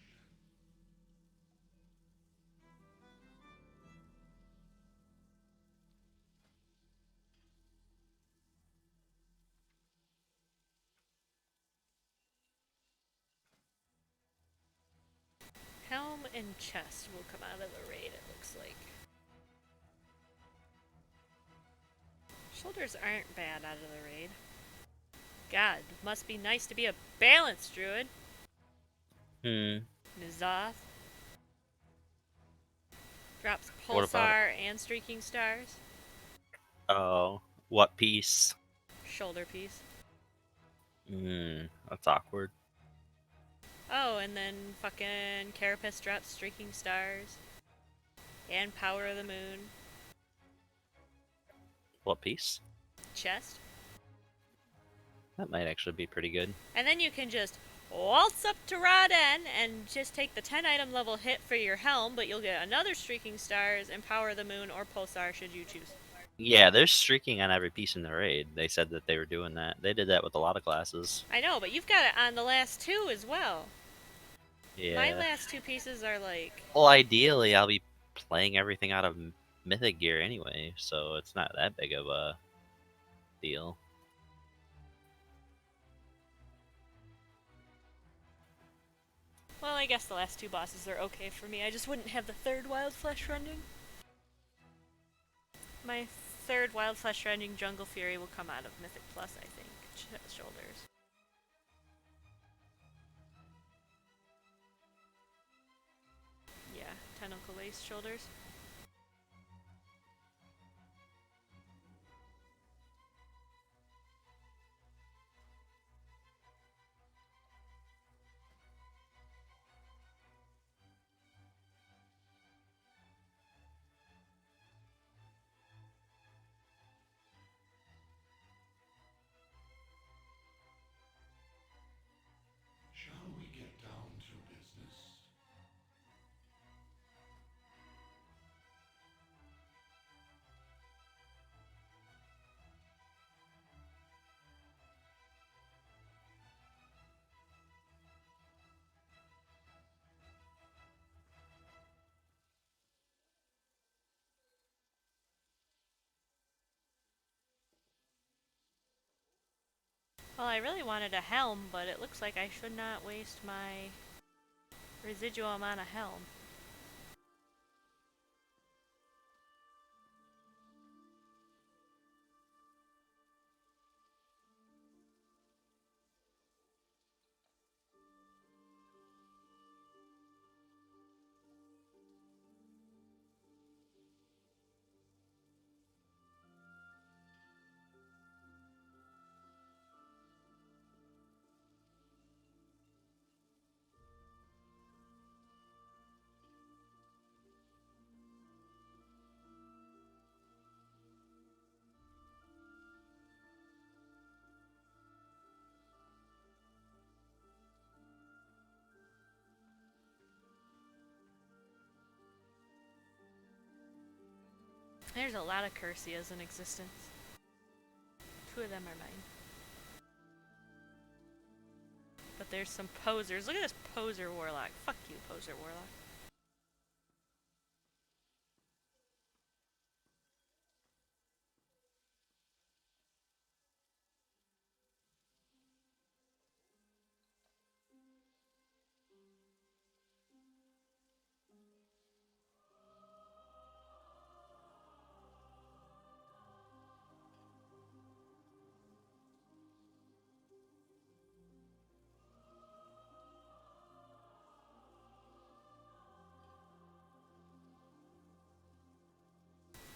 Helm and chest will come out of the raid, it looks like. Shoulders aren't bad out of the raid. God, must be nice to be a balanced druid. Ny'Alotha. Drops What about it? pulsar and streaking stars. Oh, what piece? Shoulder piece. That's awkward. Oh, and then fucking Carapace drops streaking stars. And power of the moon. What piece? Chest. That might actually be pretty good. And then you can just waltz up to Rodden and just take the 10 item level hit for your helm, but you'll get another streaking stars and power of the moon or pulsar should you choose. Yeah, there's streaking on every piece in the raid. They said that they were doing that. They did that with a lot of classes. I know, but you've got it on the last two as well. Yeah. My last two pieces are like... Well, ideally, I'll be playing everything out of Mythic gear anyway, so it's not that big of a deal. Well, I guess the last two bosses are okay for me. I just wouldn't have the third Wild Flesh Rending. My third Wild Flesh Rending Jungle Fury will come out of Mythic Plus, I think. Shoulders. Yeah, Tentacle Lace Shoulders. Shall we get down to business? Well, I really wanted a helm, but it looks like I should not waste my residual amount of helm. There's a lot of Cursias in existence. 2 of them are mine. But there's some posers. Look at this poser warlock. Fuck you, poser warlock.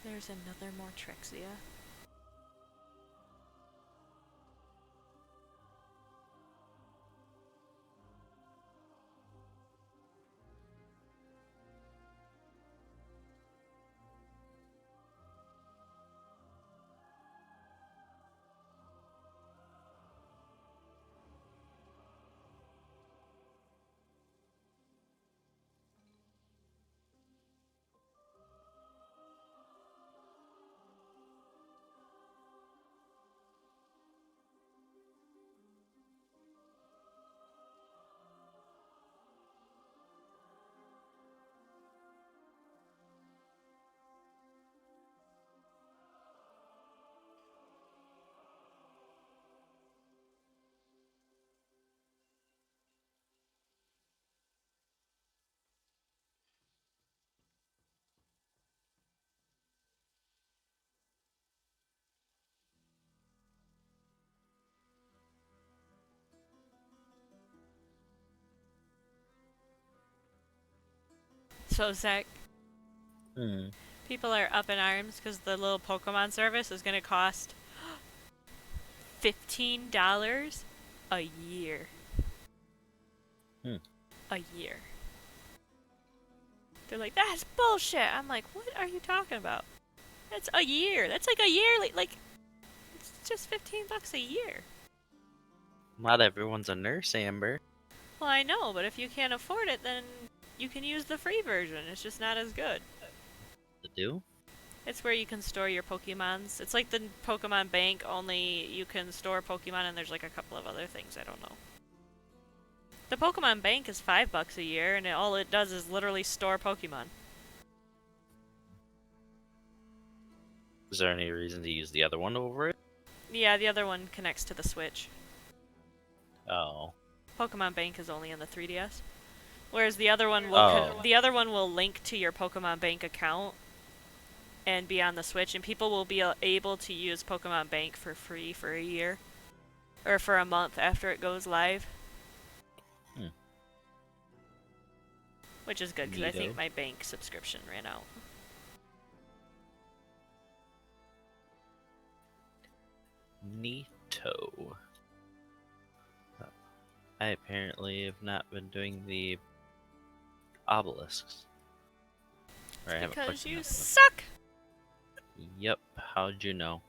There's another Mortrexia. So, Zach, people are up in arms because the little Pokemon service is going to cost $15 a year. A year. They're like, that's bullshit. I'm like, what are you talking about? That's a year. That's like a yearly, like, it's just $15 a year. Not everyone's a nurse, Amber. Well, I know, but if you can't afford it, then you can use the free version. It's just not as good. To do? It's where you can store your Pokemons. It's like the Pokemon Bank, only you can store Pokemon and there's like a couple of other things, I don't know. The Pokemon Bank is $5 a year, and all it does is literally store Pokemon. Is there any reason to use the other one over it? Yeah, the other one connects to the Switch. Oh. Pokemon Bank is only on the 3DS. Whereas the other one will link to your Pokemon Bank account and be on the Switch, and people will be able to use Pokemon Bank for free for a year. Or for a month after it goes live. Which is good, because I think my bank subscription ran out. Neato. I apparently have not been doing the obelisks. Or I haven't Because clicked you enough. suck! Yep, how'd you know?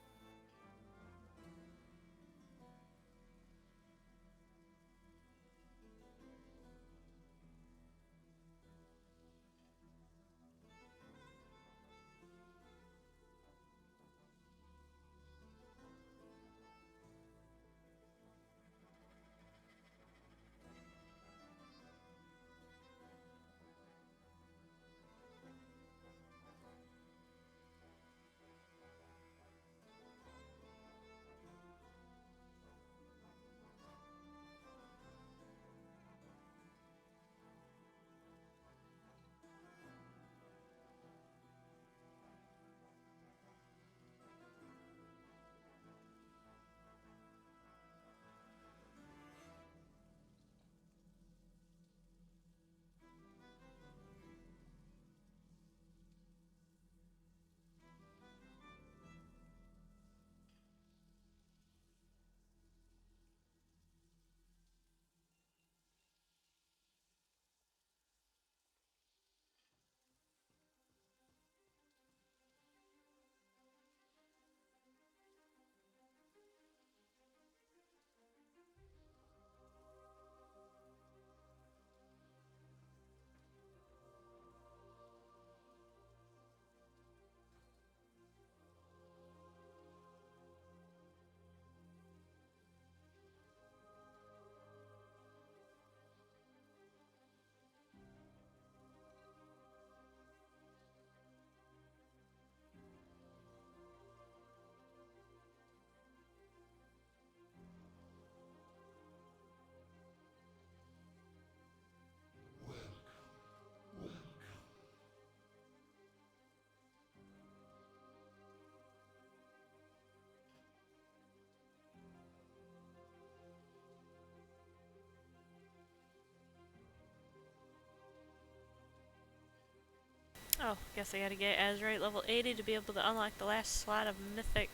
Oh, guess I gotta get Azurite level 80 to be able to unlock the last slot of mythic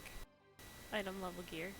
item level gear.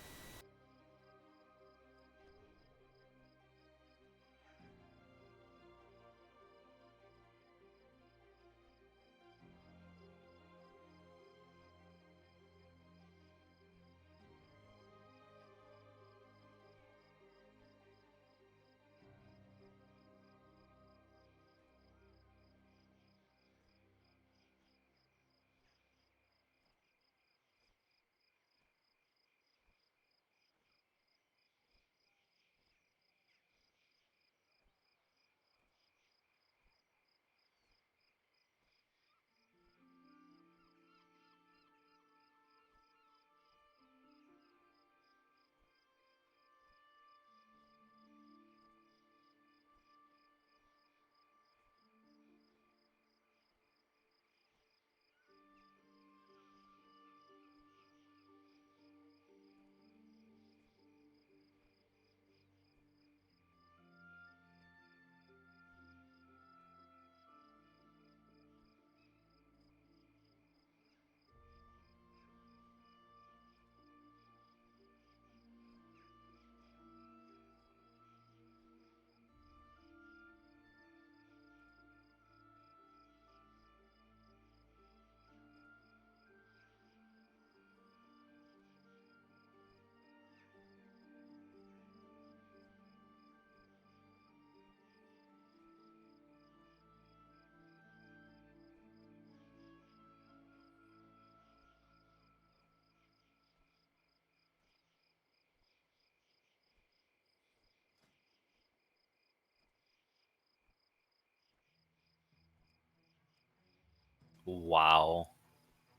Wow.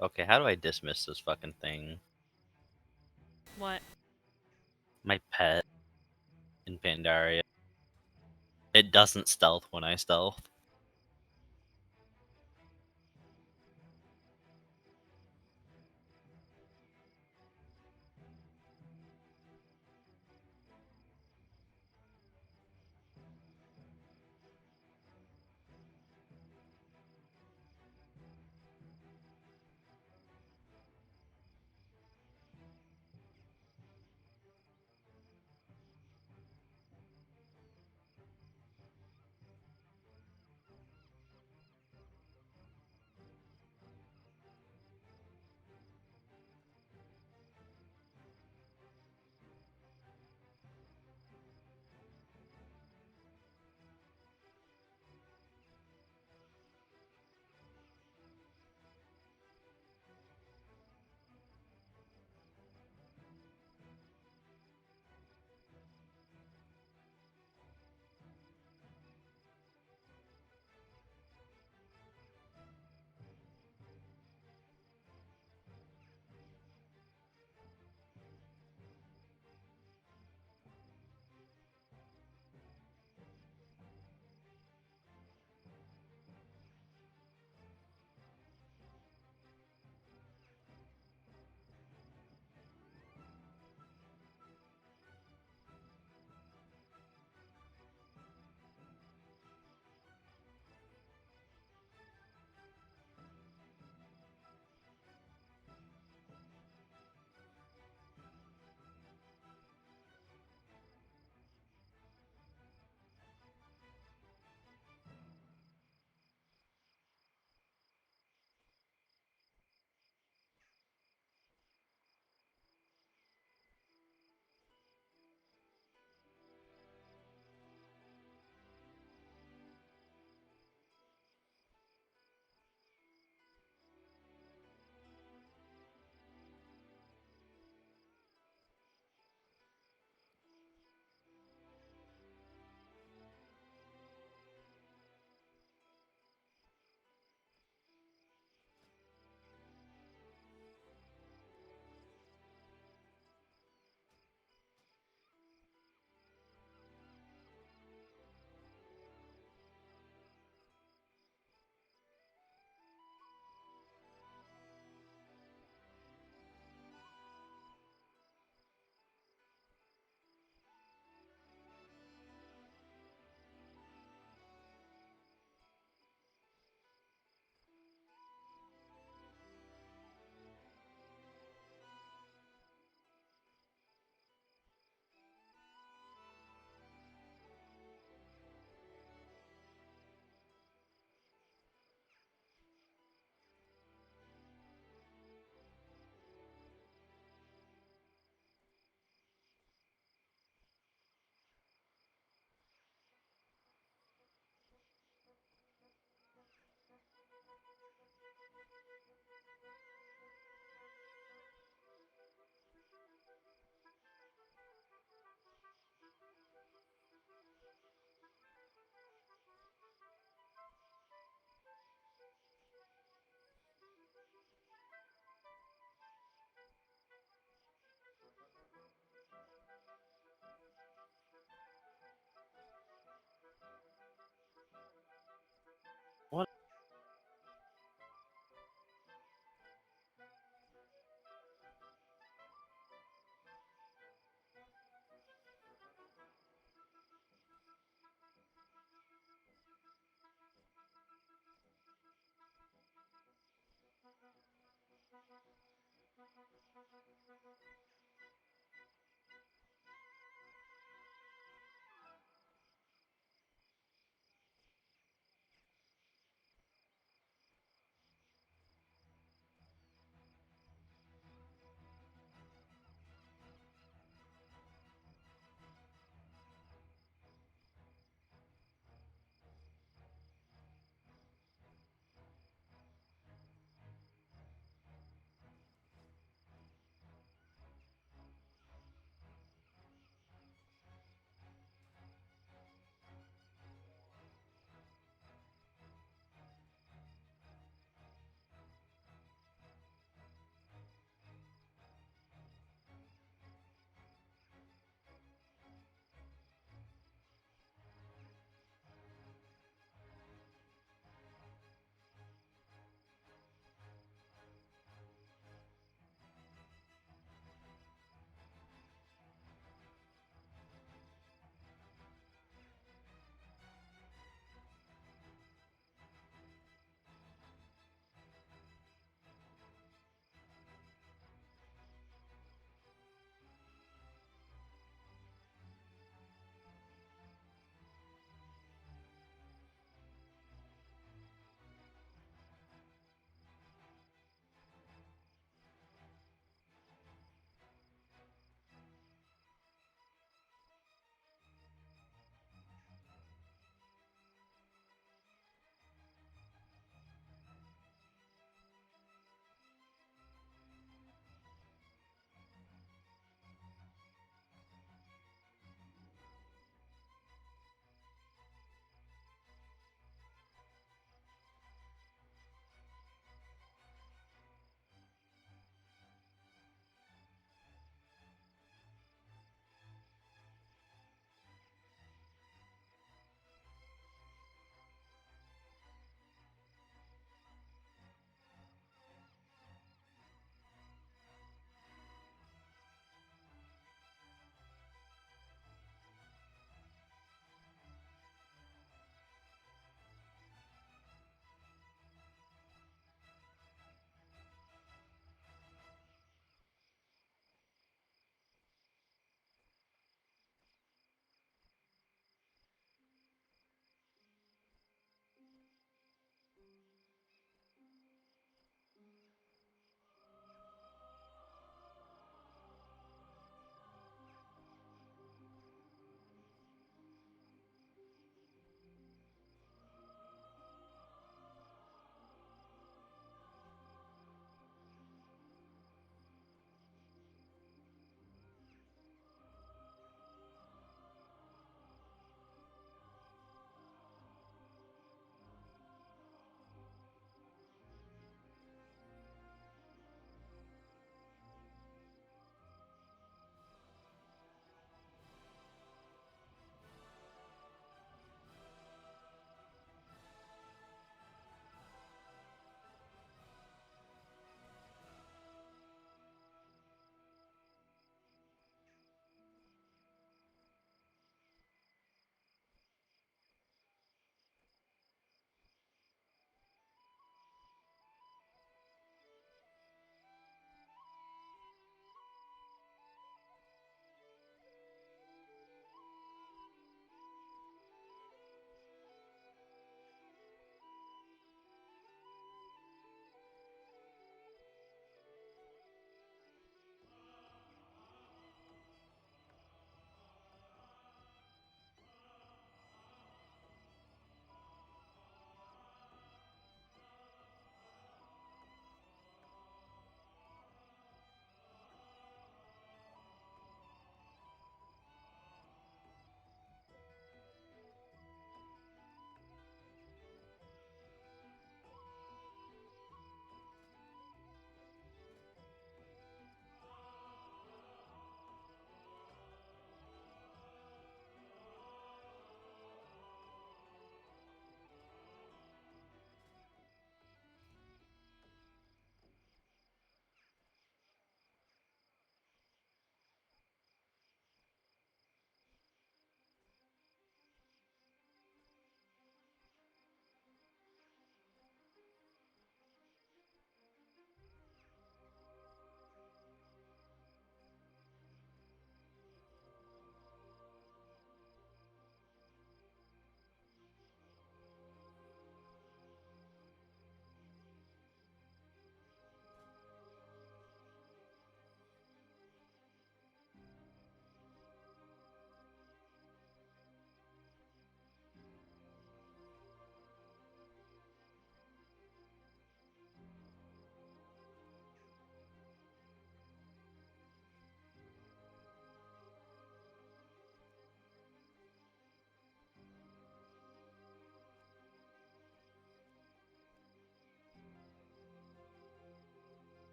Okay, how do I dismiss this fucking thing? What? My pet in Pandaria. It doesn't stealth when I stealth.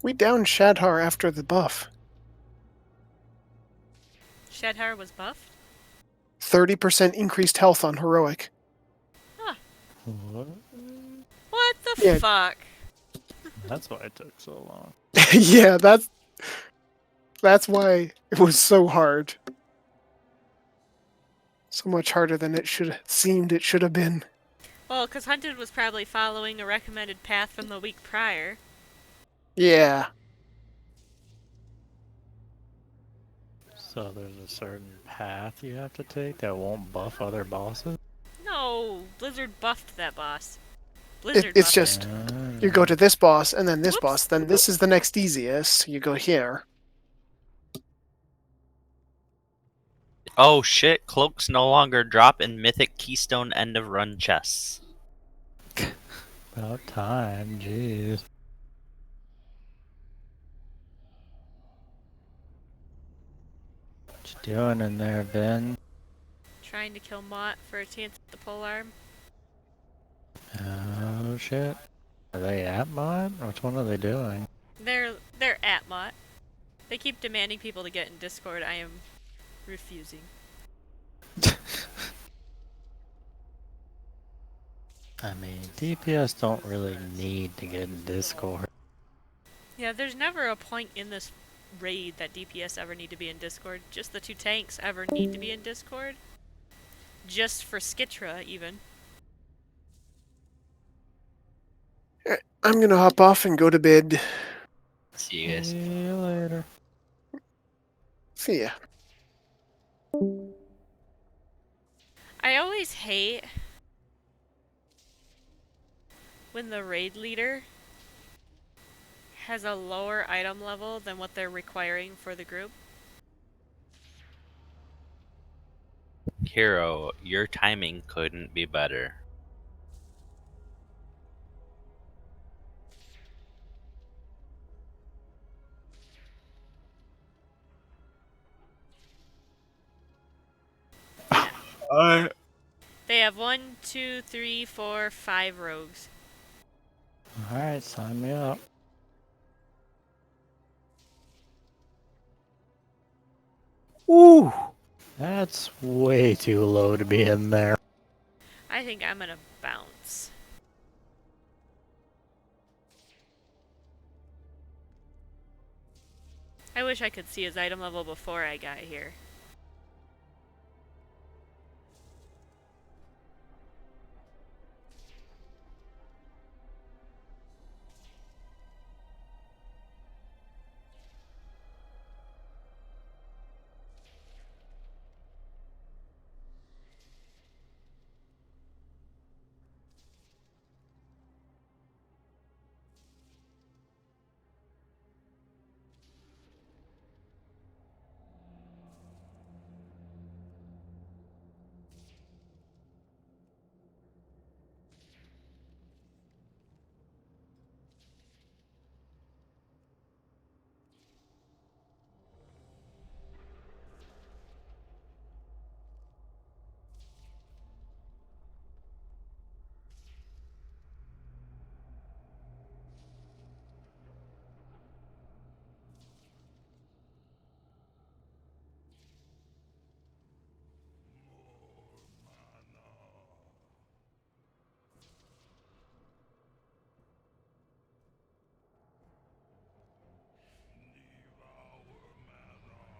We downed Shadhar after the buff. Shadhar was buffed? 30% increased health on heroic. Huh. What? What the Yeah. fuck? That's why it took so long. Yeah, that's why it was so hard. So much harder than it should have been. Well, because Hunted was probably following a recommended path from the week prior. Yeah. So there's a certain path you have to take that won't buff other bosses? No, Blizzard buffed that boss. It's buffed just, it. you go to this boss, and then this Whoops. boss, then this is the next easiest. You go here. Oh shit, cloaks no longer drop in mythic keystone end of run chests. About time, jeez. What you doing in there, Ben? Trying to kill Mott for a chance at the polearm. Oh shit. Are they at mod? Which one are they doing? They're at Mott. They keep demanding people to get in Discord. I am refusing. I mean, DPS don't really need to get in Discord. Yeah, there's never a point in this raid that DPS ever need to be in Discord. Just the 2 tanks ever need to be in Discord. Just for Skitra, even. I'm gonna hop off and go to bed. See you guys. See you later. See ya. I always hate when the raid leader has a lower item level than what they're requiring for the group. Hero, your timing couldn't be better. They have 1, 2, 3, 4, 5 rogues. Alright, sign me up. Ooh! That's way too low to be in there. I think I'm gonna bounce. I wish I could see his item level before I got here.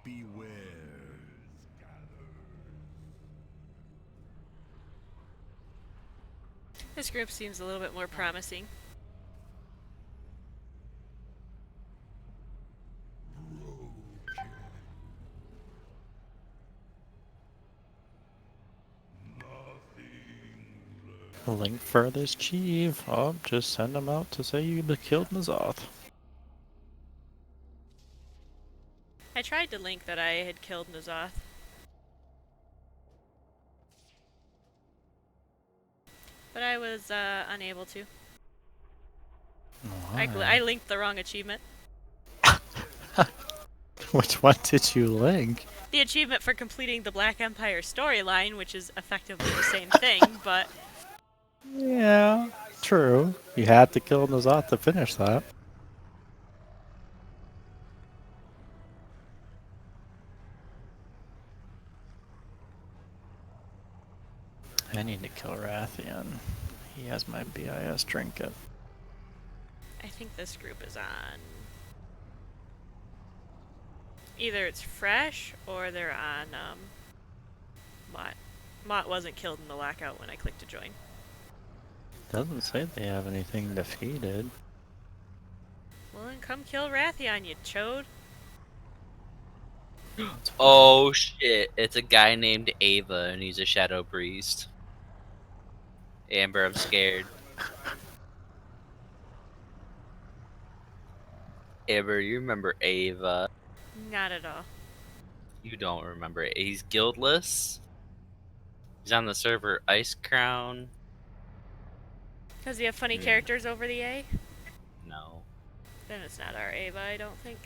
Beware. This group seems a little bit more promising. Link for this chief. Oh, just send him out to say you killed N'Alotha. I tried to link that I had killed N'Alotha. But I was unable to. I linked the wrong achievement. Which one did you link? The achievement for completing the Black Empire storyline, which is effectively the same thing, but... Yeah, true. You had to kill N'Alotha to finish that. I need to kill Rathian. He has my BIS trinket. I think this group is on. Either it's fresh or they're on Mott. Mott wasn't killed in the lockout when I clicked to join. Doesn't say they have anything defeated. Well, then come kill Rathian, you chode. Oh shit! It's a guy named Ava, and he's a shadow priest. Amber, I'm scared. Amber, you remember Ava? Not at all. You don't remember it. He's guildless. He's on the server Ice Crown. Does he have funny characters over the A? No. Then it's not our Ava, I don't think.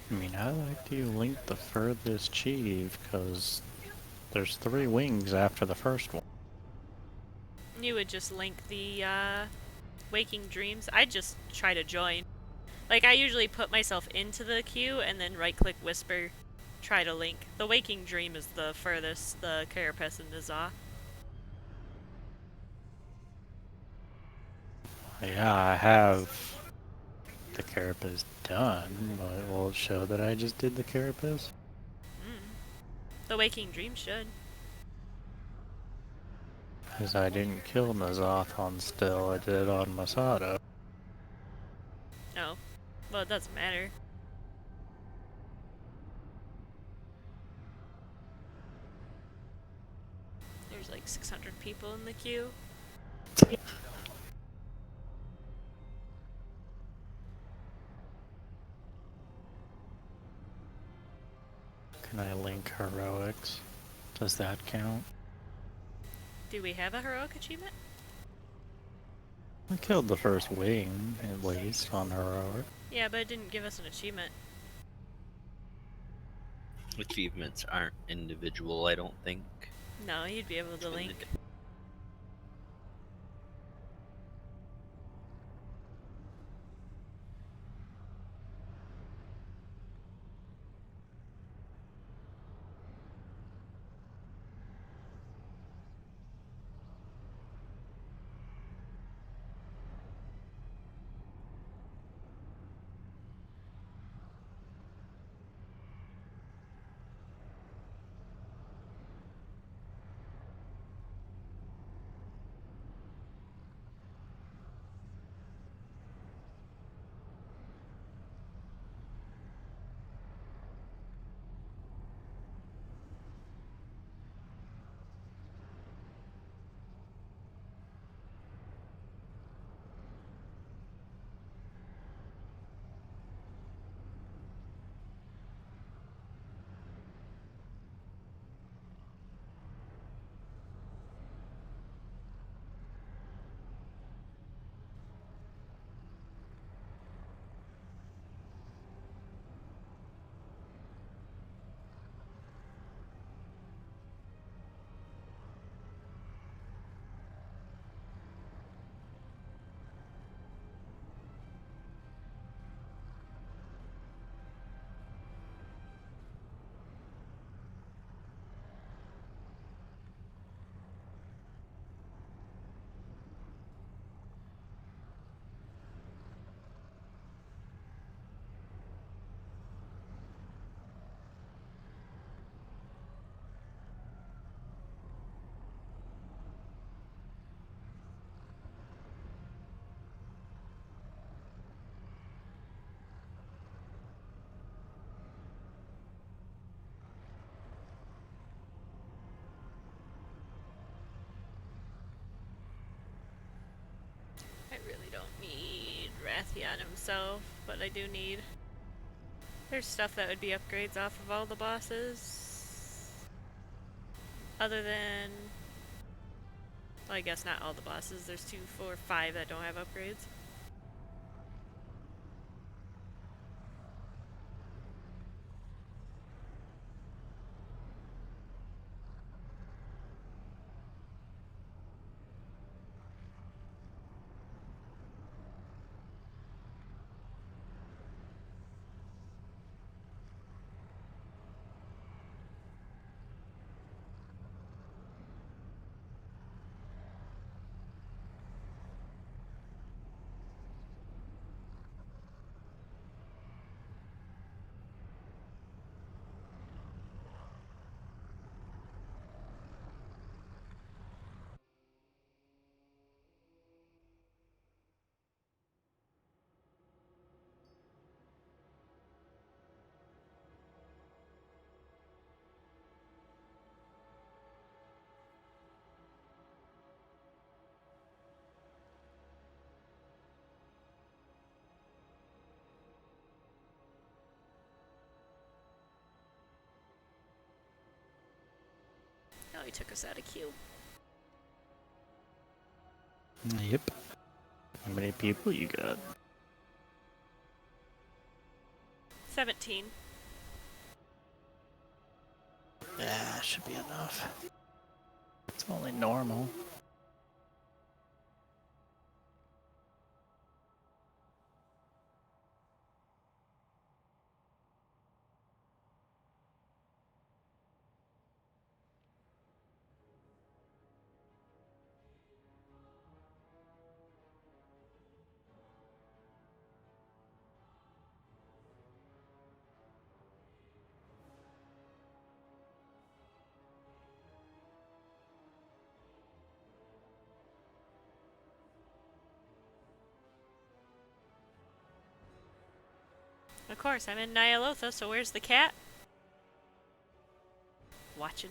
I mean, how do you link the furthest chief? Because there's 3 wings after the first one. You would just link the Waking Dreams. I'd just try to join. Like, I usually put myself into the queue and then right-click Whisper, try to link. The Waking Dream is the furthest, the Carapace and Ny'Alotha. Yeah, I have the carapace done, but will it show that I just did the carapace? The Waking Dream should. Because I didn't kill Ny'Alotha on still, I did it on Masato. Oh. Well, it doesn't matter. There's like 600 people in the queue. Can I link heroics? Does that count? Do we have a heroic achievement? I killed the first wing, at least, on heroic. Yeah, but it didn't give us an achievement. Achievements aren't individual, I don't think. No, you'd be able to link. Arathion himself, but I do need... There's stuff that would be upgrades off of all the bosses. Other than... Well, I guess not all the bosses. There's 2, 4, 5 that don't have upgrades. Oh, he took us out of queue. Yep. How many people you got? 17. Yeah, should be enough. It's only normal. Of course, I'm in Ny'Alotha, so where's the cat? Watching.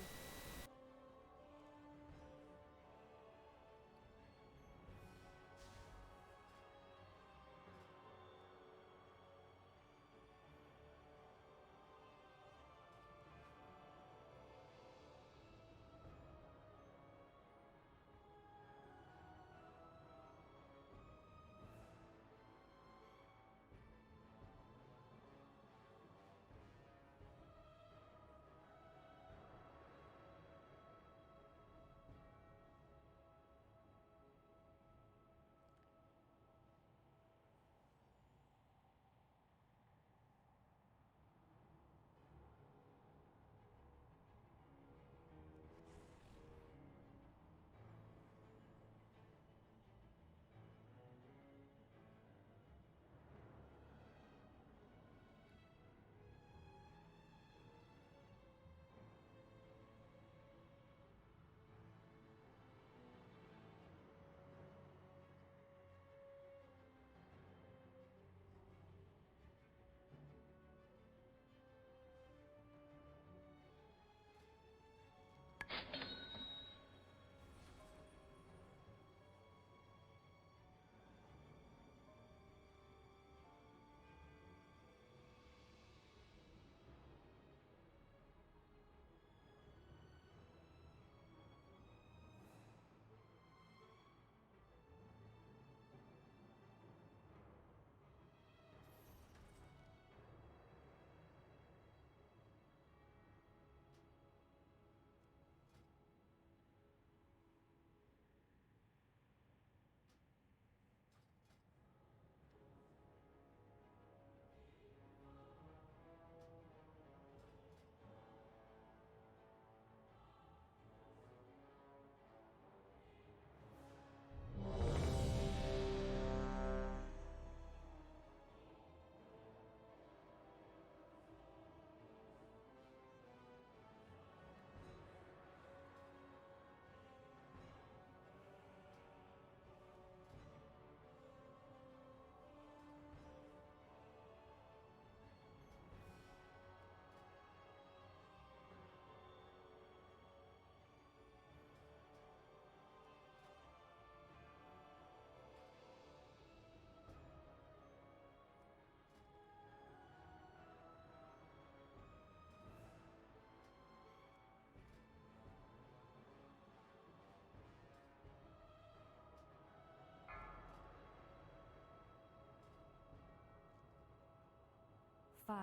5,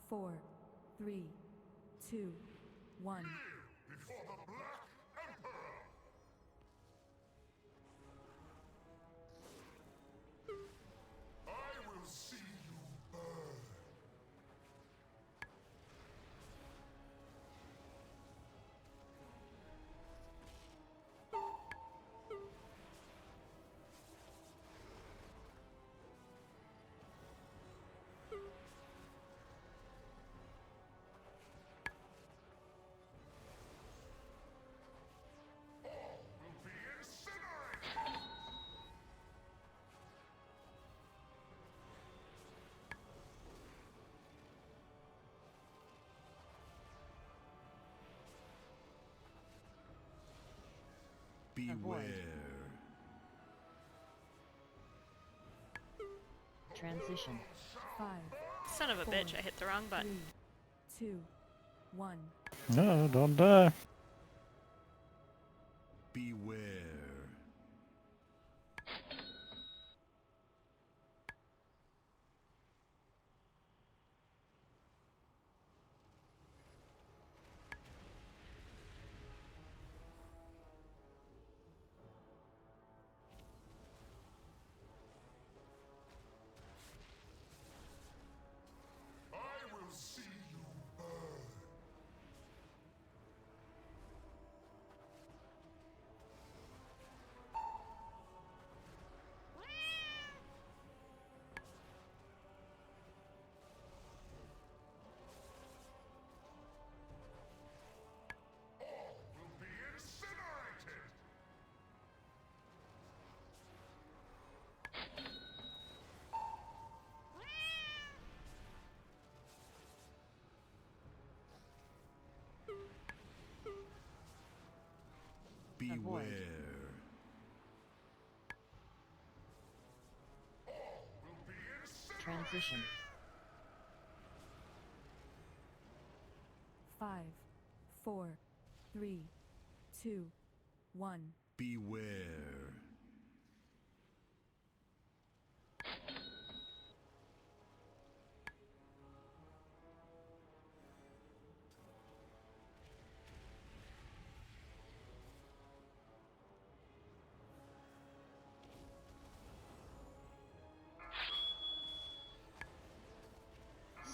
4, 3, 2, 1. Before the Black Emperor! I will see you burn. All will be incinerated! Beware. Transition. 5. Son of a bitch, I hit the wrong button. 3, 2, 1. No, don't die. Beware. I will see you burn. All will be incinerated! Beware. All will be incinerated! Transition. 5, 4, 3, 2, 1. Beware.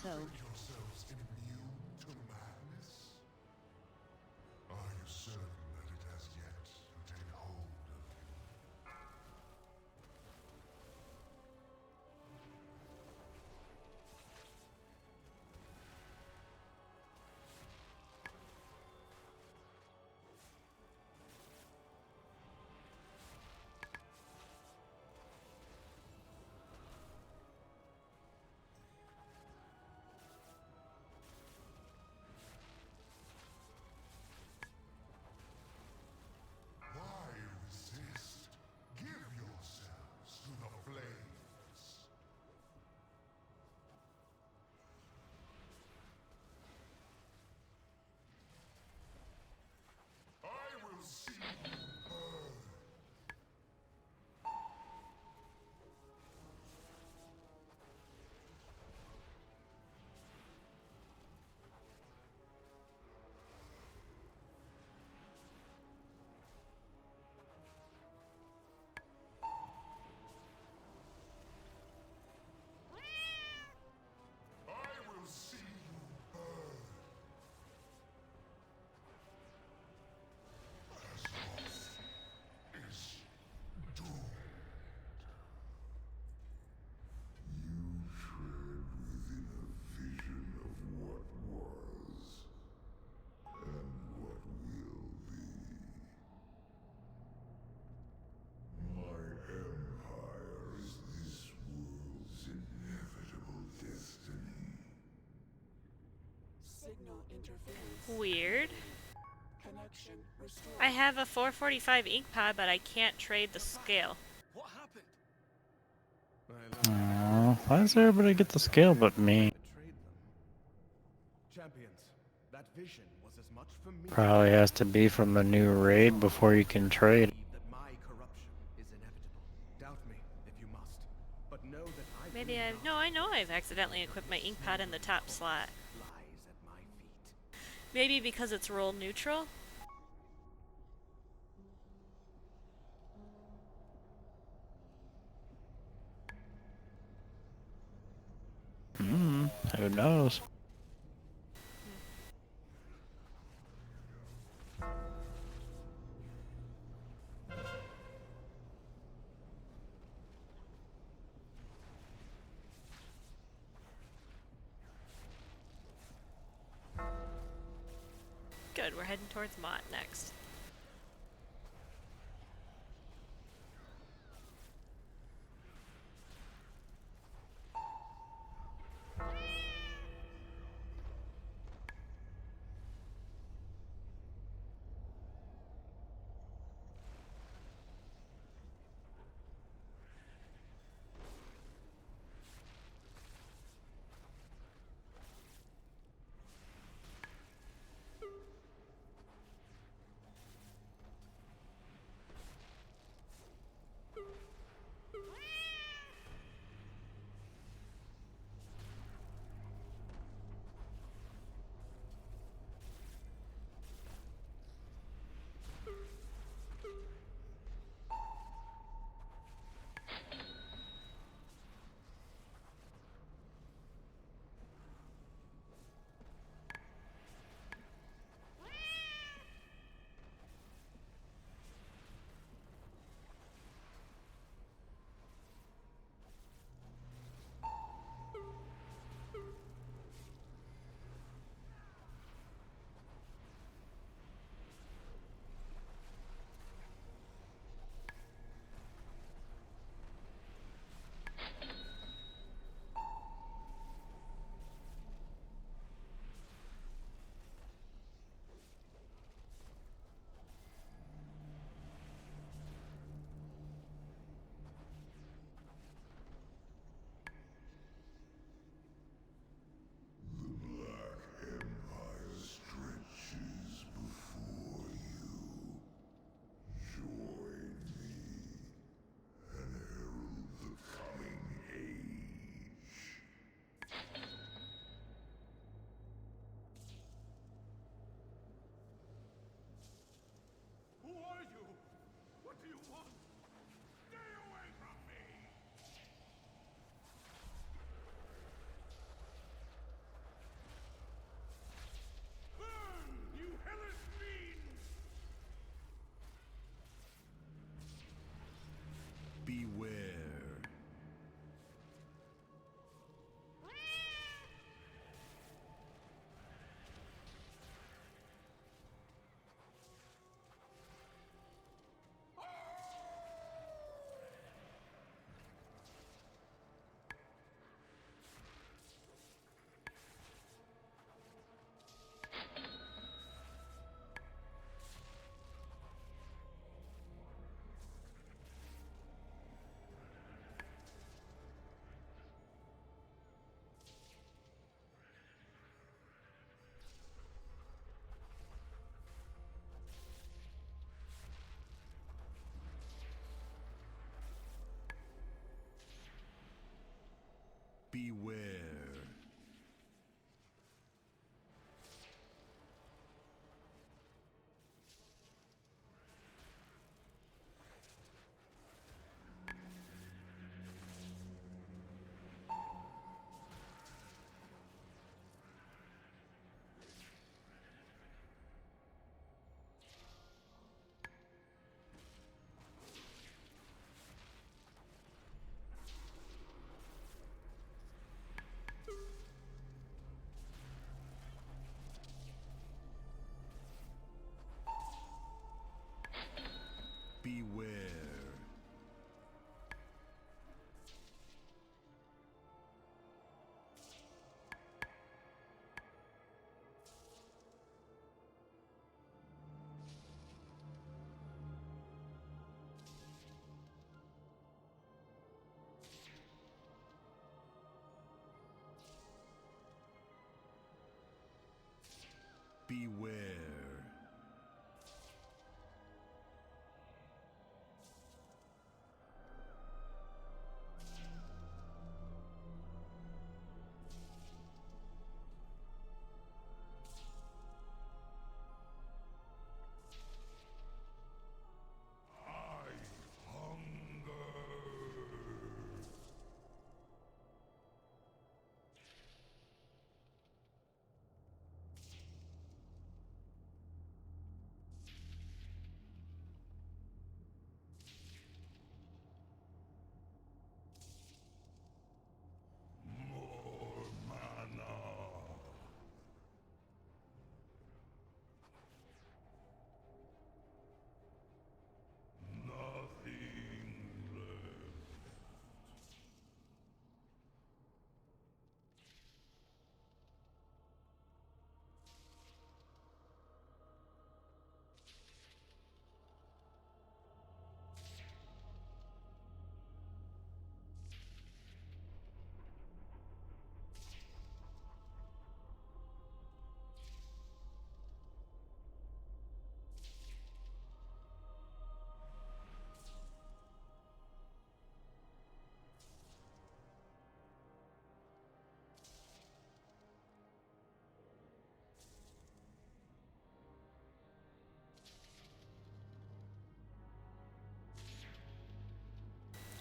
So, Think yourselves immune to madness? Are you certain that it has yet to take hold of you? Why resist? Give yourselves to the flames. I will see you burn. I will see you burn. Azeroth is doomed. You tread within a vision of what was and what will be. My empire is this world's inevitable destiny. Signal interference. Weird. Connection restored. I have a 445 ink pod, but I can't trade the scale. What happened? Why does everybody get the scale but me? Betrayed them. Champions, that vision was as much for me. Probably has to be from the new raid before you can trade. That my corruption is inevitable. Doubt me if you must, but know that I Maybe I have no I know I've accidentally equipped my ink pad in the top slot? Maybe because it's role neutral? Who knows? Good, we're heading towards Mott next.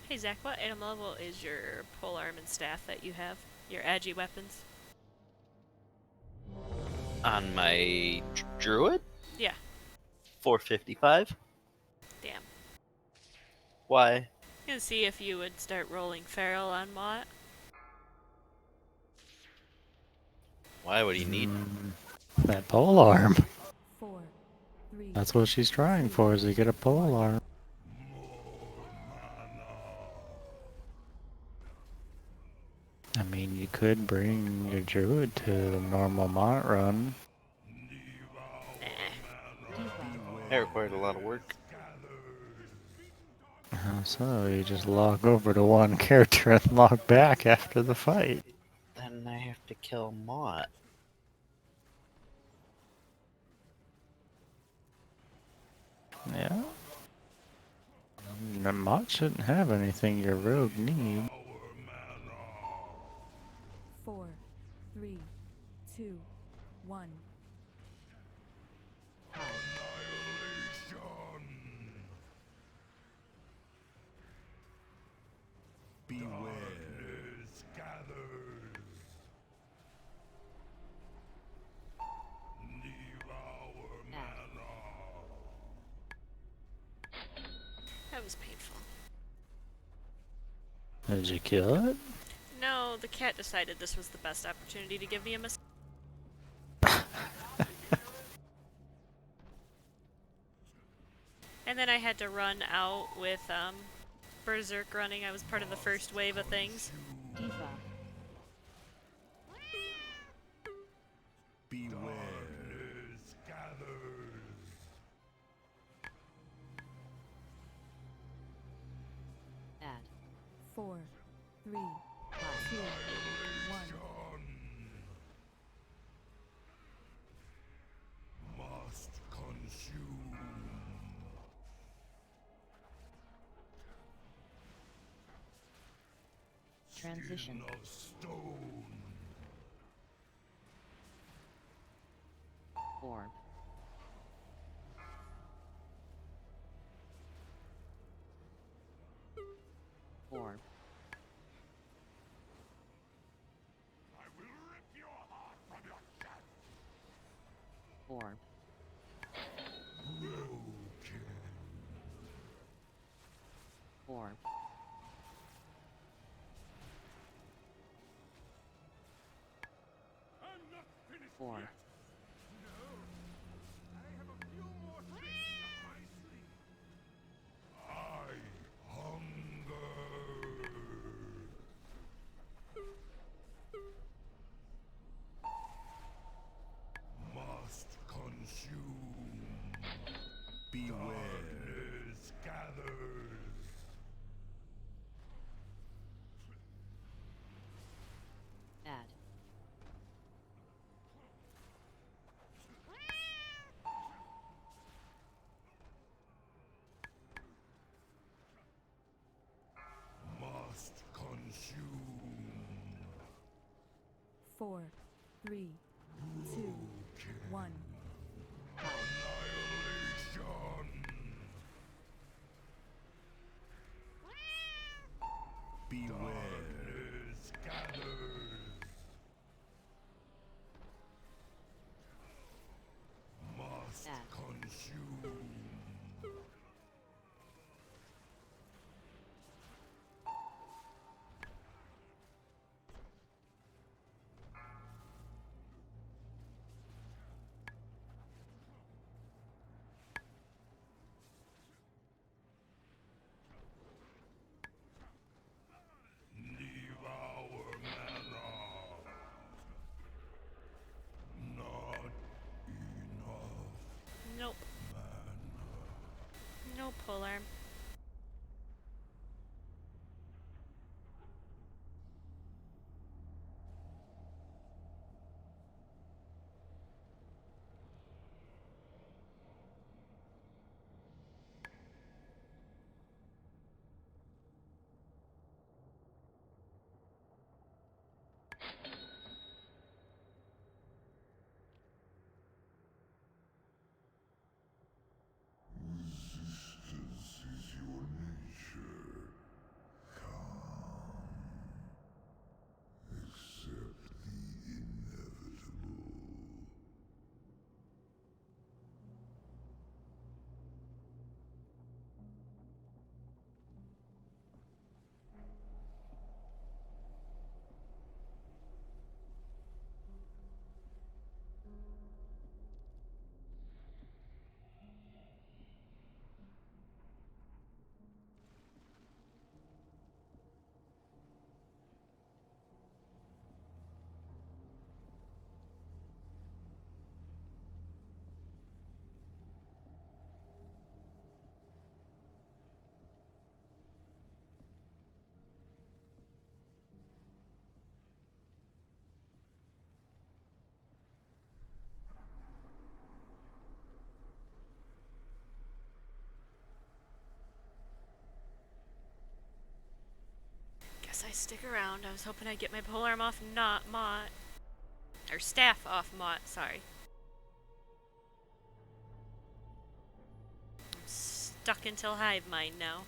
Hey Zach, what item level is your polearm and staff that you have? Your agi weapons? On my druid? Yeah. 455. Damn. Why? Gonna see if you would start rolling feral on Mott. Why would he need? That pole arm. 4, 3, That's what she's trying for, is to get a pole arm. I mean, you could bring your druid to the normal Mont run. That required a lot of work. So you just log over to one character and log back after the fight. Then I have to kill Mott. Yeah. The Mott shouldn't have anything your rogue needs. 4, 3, 2, 1. That was painful. Did you kill it? No, the cat decided this was the best opportunity to give me a mistake. And then I had to run out with Berserk running. I was part of the first wave of things. Add 4, 3, 2, 1. Must consume. Transition. Skin of stone. Orb. Orb. I will rip your heart from your chest. Orb. Broken. Orb. I'm not finished Orb. yet. No. I have a few more tricks up my sleeve. I hunger. Must consume. Beware. Darkness gathers. Add. Must consume. 4, 3, 2, 1. Annihilation. Beware. Darkness gathers. Must consume. Devour mana. Not enough. Nope. No polearm. Resistance is stick around. I was hoping I'd get my polearm off not Mott. Or staff off Mott, sorry. I'm stuck until hive mind now.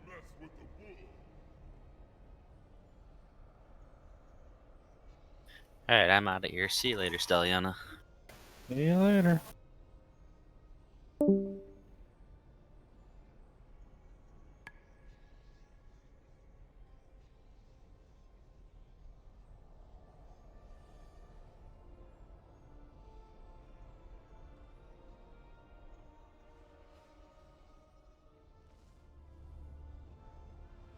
Mess with the bull. Alright, I'm out of here. See you later, Stelliana. See you later. I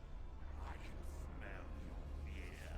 can smell your fear.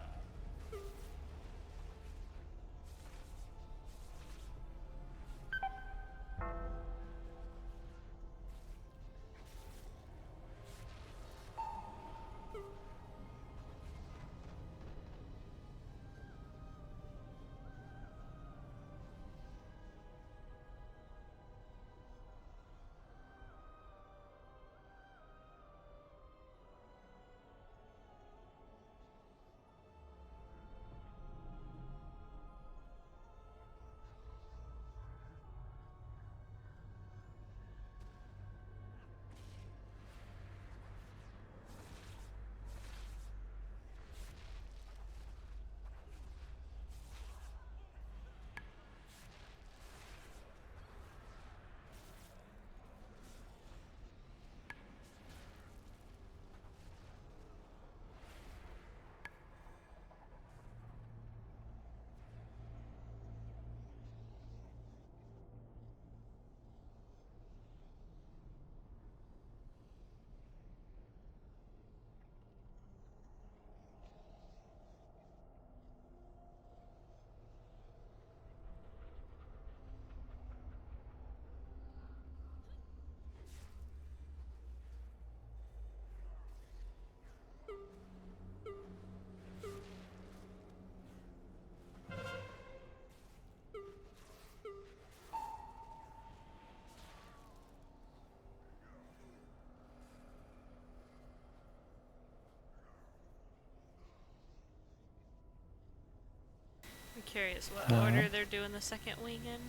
I'm curious what order they're doing the second wing in.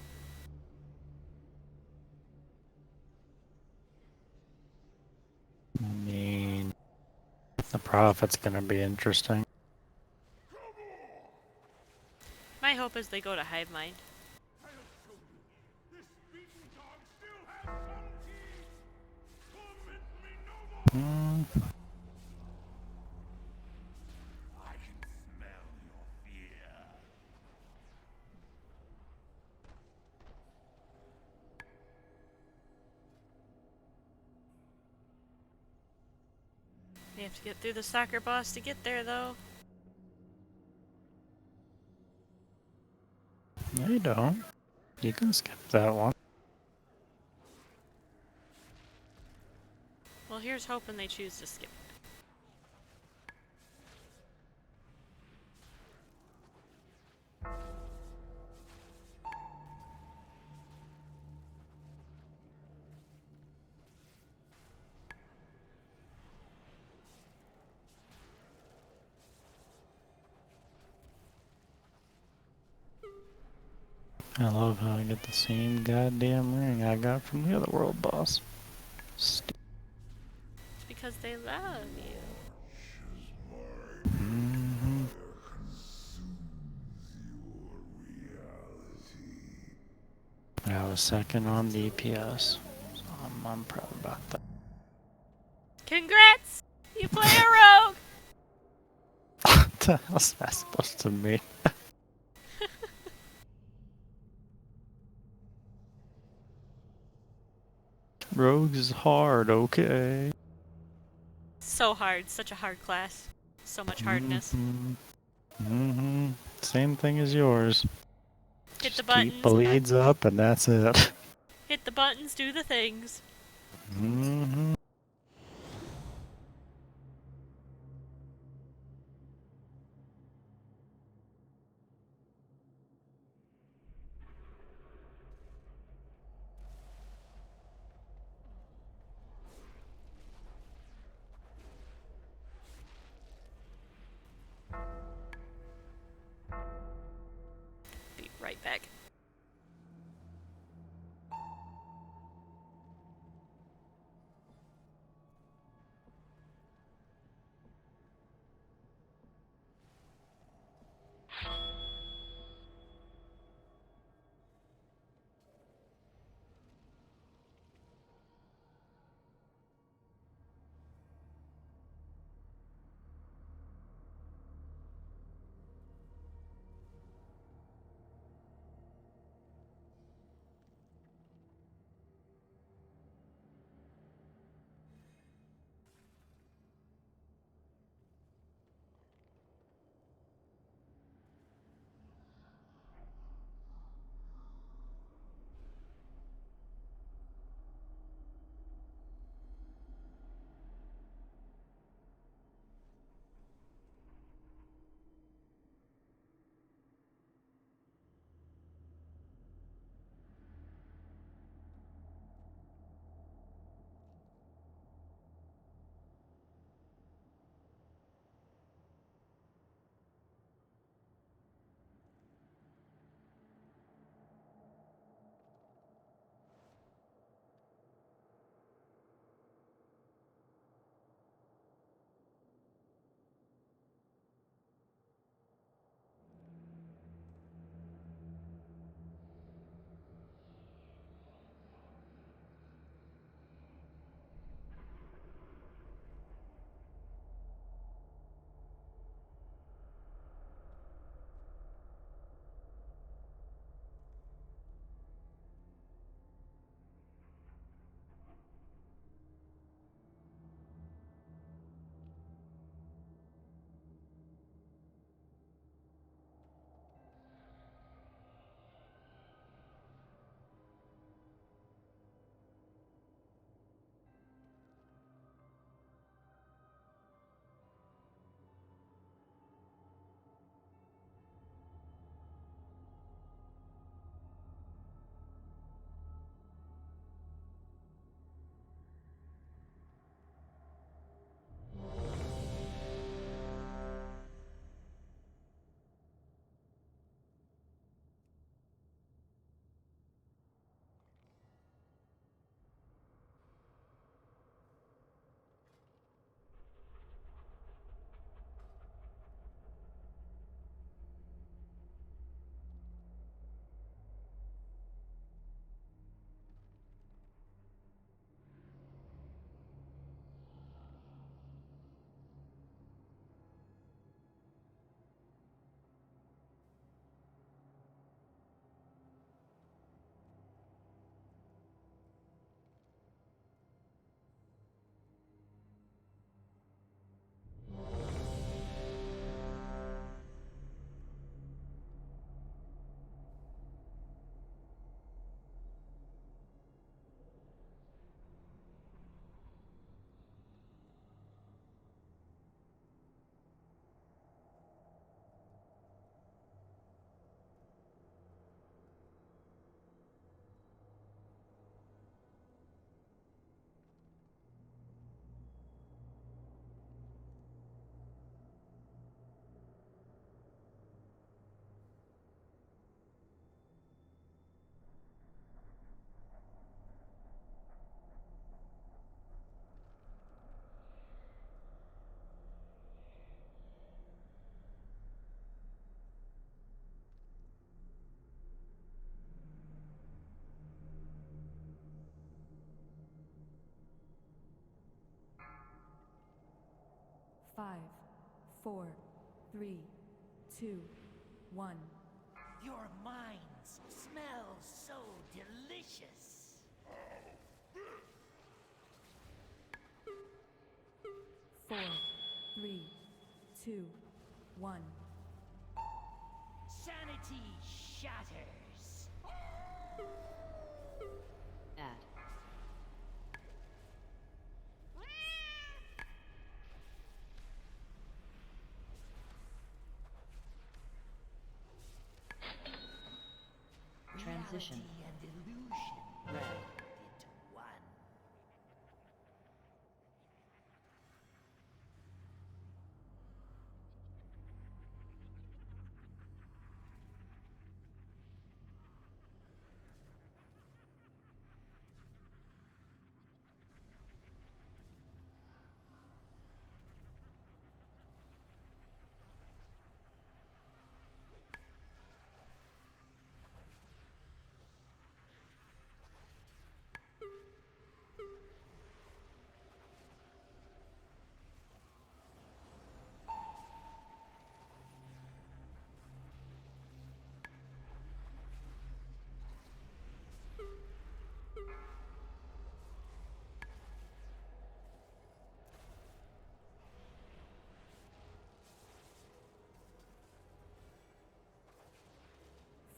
I mean, the Prophet's gonna be interesting. My hope is they go to hive mind. Hmm. I can smell your fear. You have to get through the soccer boss to get there, though. No, you don't. You can skip that one. Well, here's hoping they choose to skip. I love how I get the same goddamn ring I got from the other world boss. It's because they love you. Mm-hmm. I was second on DPS. So I'm proud about that. Congrats! You play a rogue! What the hell's that supposed to mean? Rogues is hard, okay. So hard. Such a hard class. So much hardness. Mm-hmm. Same thing as yours. Hit the Keep buttons. bleeds up and that's it. Hit the buttons, do the things. Mm-hmm. Be right back. 5, 4, 3, 2, 1. Your minds smell so delicious. 4, 3, 2, 1. Sanity shatters. Add. Transition. Reality and illusion Red. into one.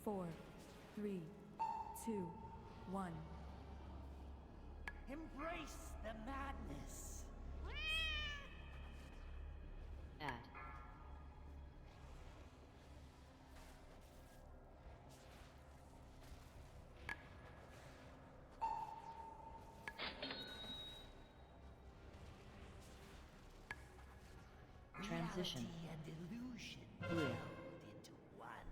Four, three, two, one. Embrace the madness. Add. Transition. Reality and illusion Blue. meld into one.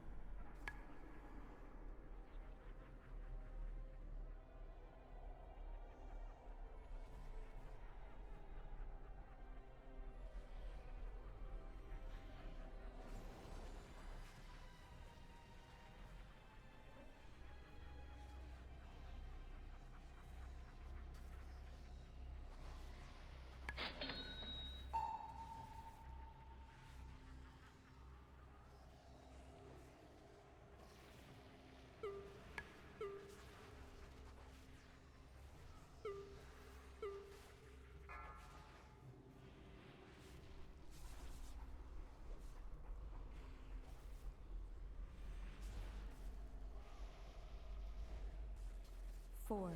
Four,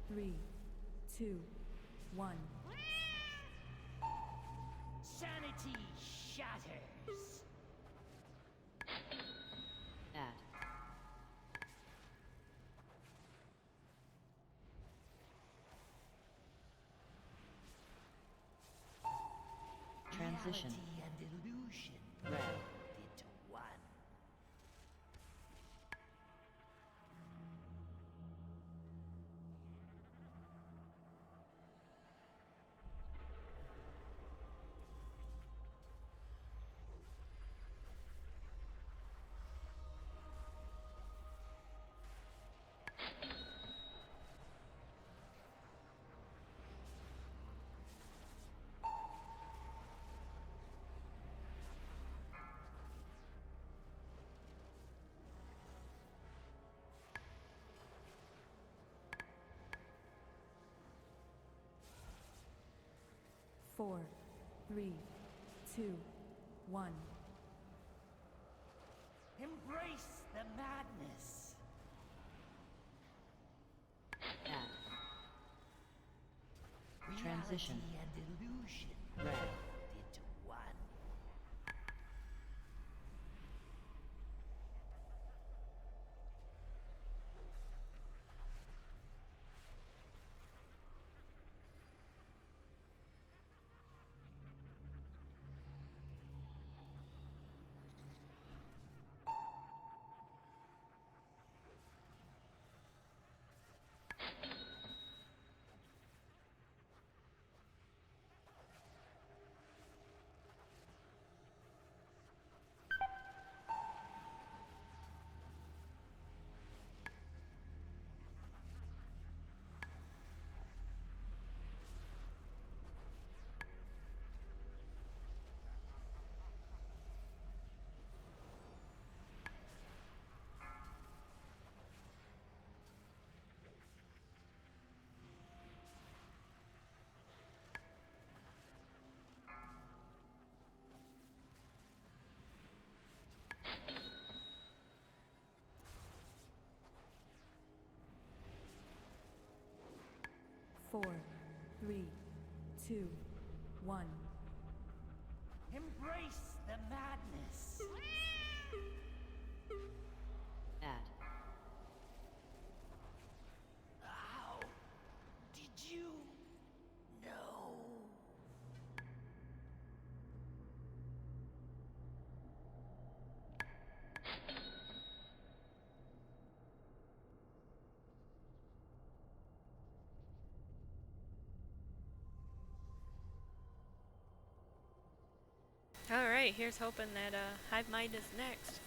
three, two, one. Sanity shatters. Add. Transition. Reality and illusion Red. meld into one. Four, three, two, one. Embrace the madness. Add. Transition. Transition. Reality and illusion Red. meld into one. 4, 3, 2, 1. Embrace the madness. Add. How did you know? Alright, here's hoping that Hive Mind is next.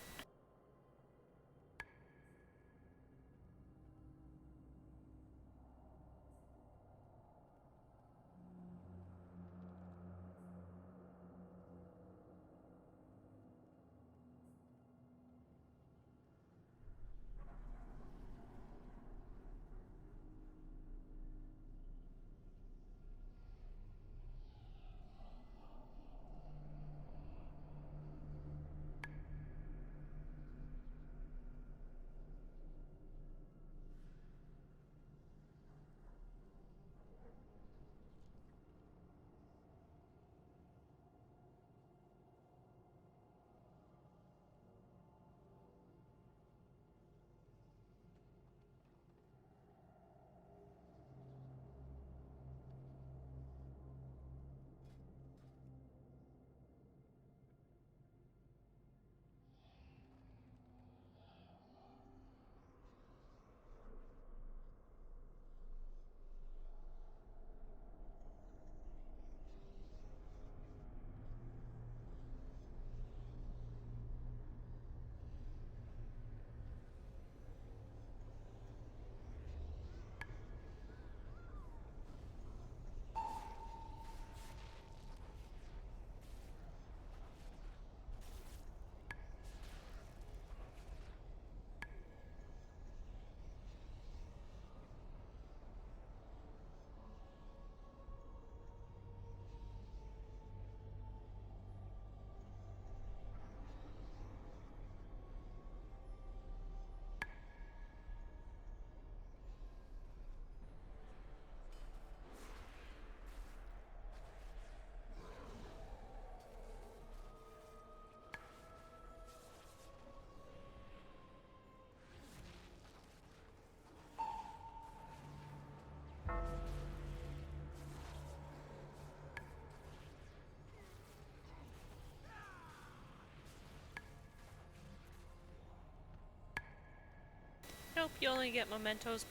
Nope, you only get mementos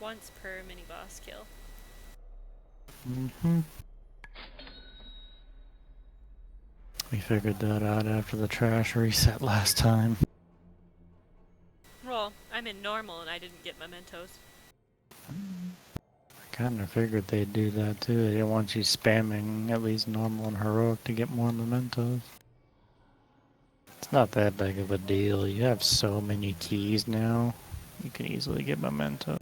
once per mini boss kill. We figured that out after the trash reset last time. Well, I'm in normal and I didn't get mementos. I kinda figured they'd do that too. They didn't want you spamming at least normal and heroic to get more mementos. It's not that big of a deal. You have so many keys now. You can easily get mementos.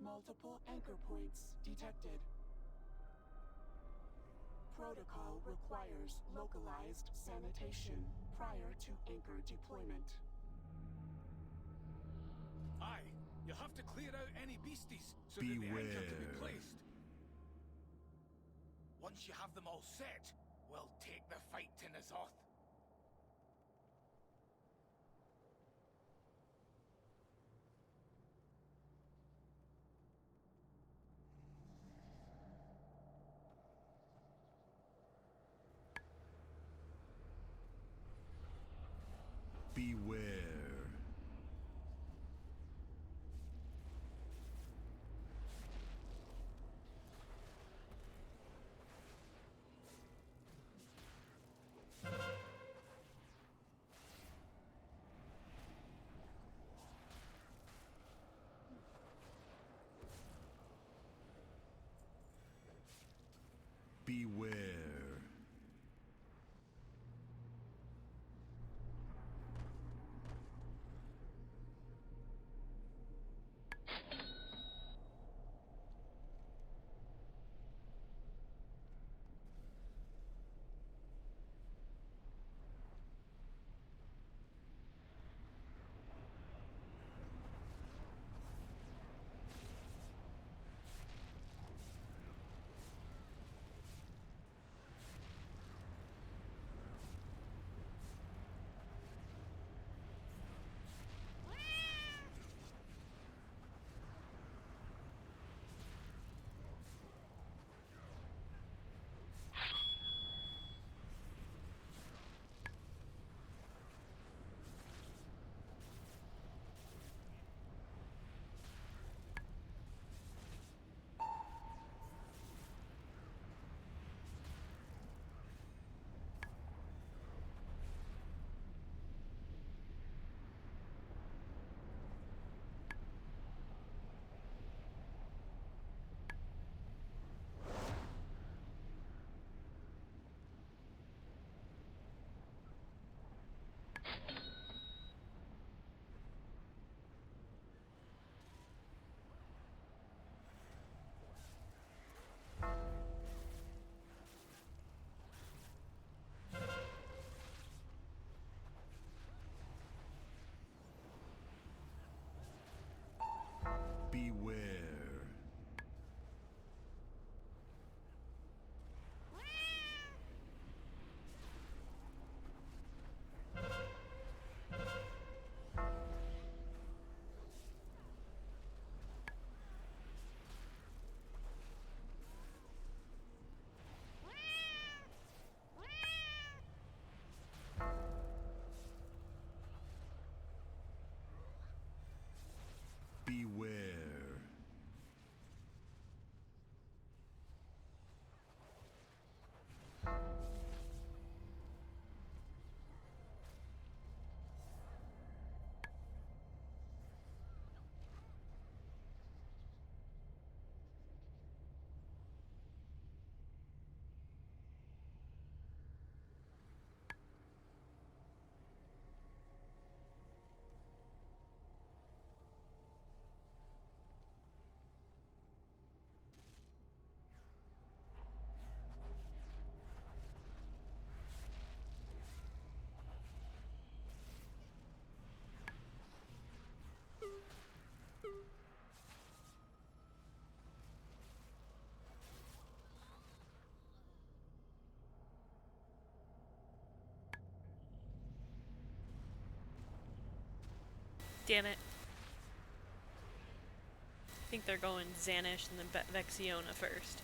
Multiple anchor points detected. Protocol requires localized sanitation prior to anchor deployment. Aye, you'll have to clear out any beasties so that the anchor can be placed. Once you have them all set, we'll take the fight to Ny'Alotha. Beware. Beware. Beware. Beware. Damn it. I think they're going Xanish and then Vexiona first.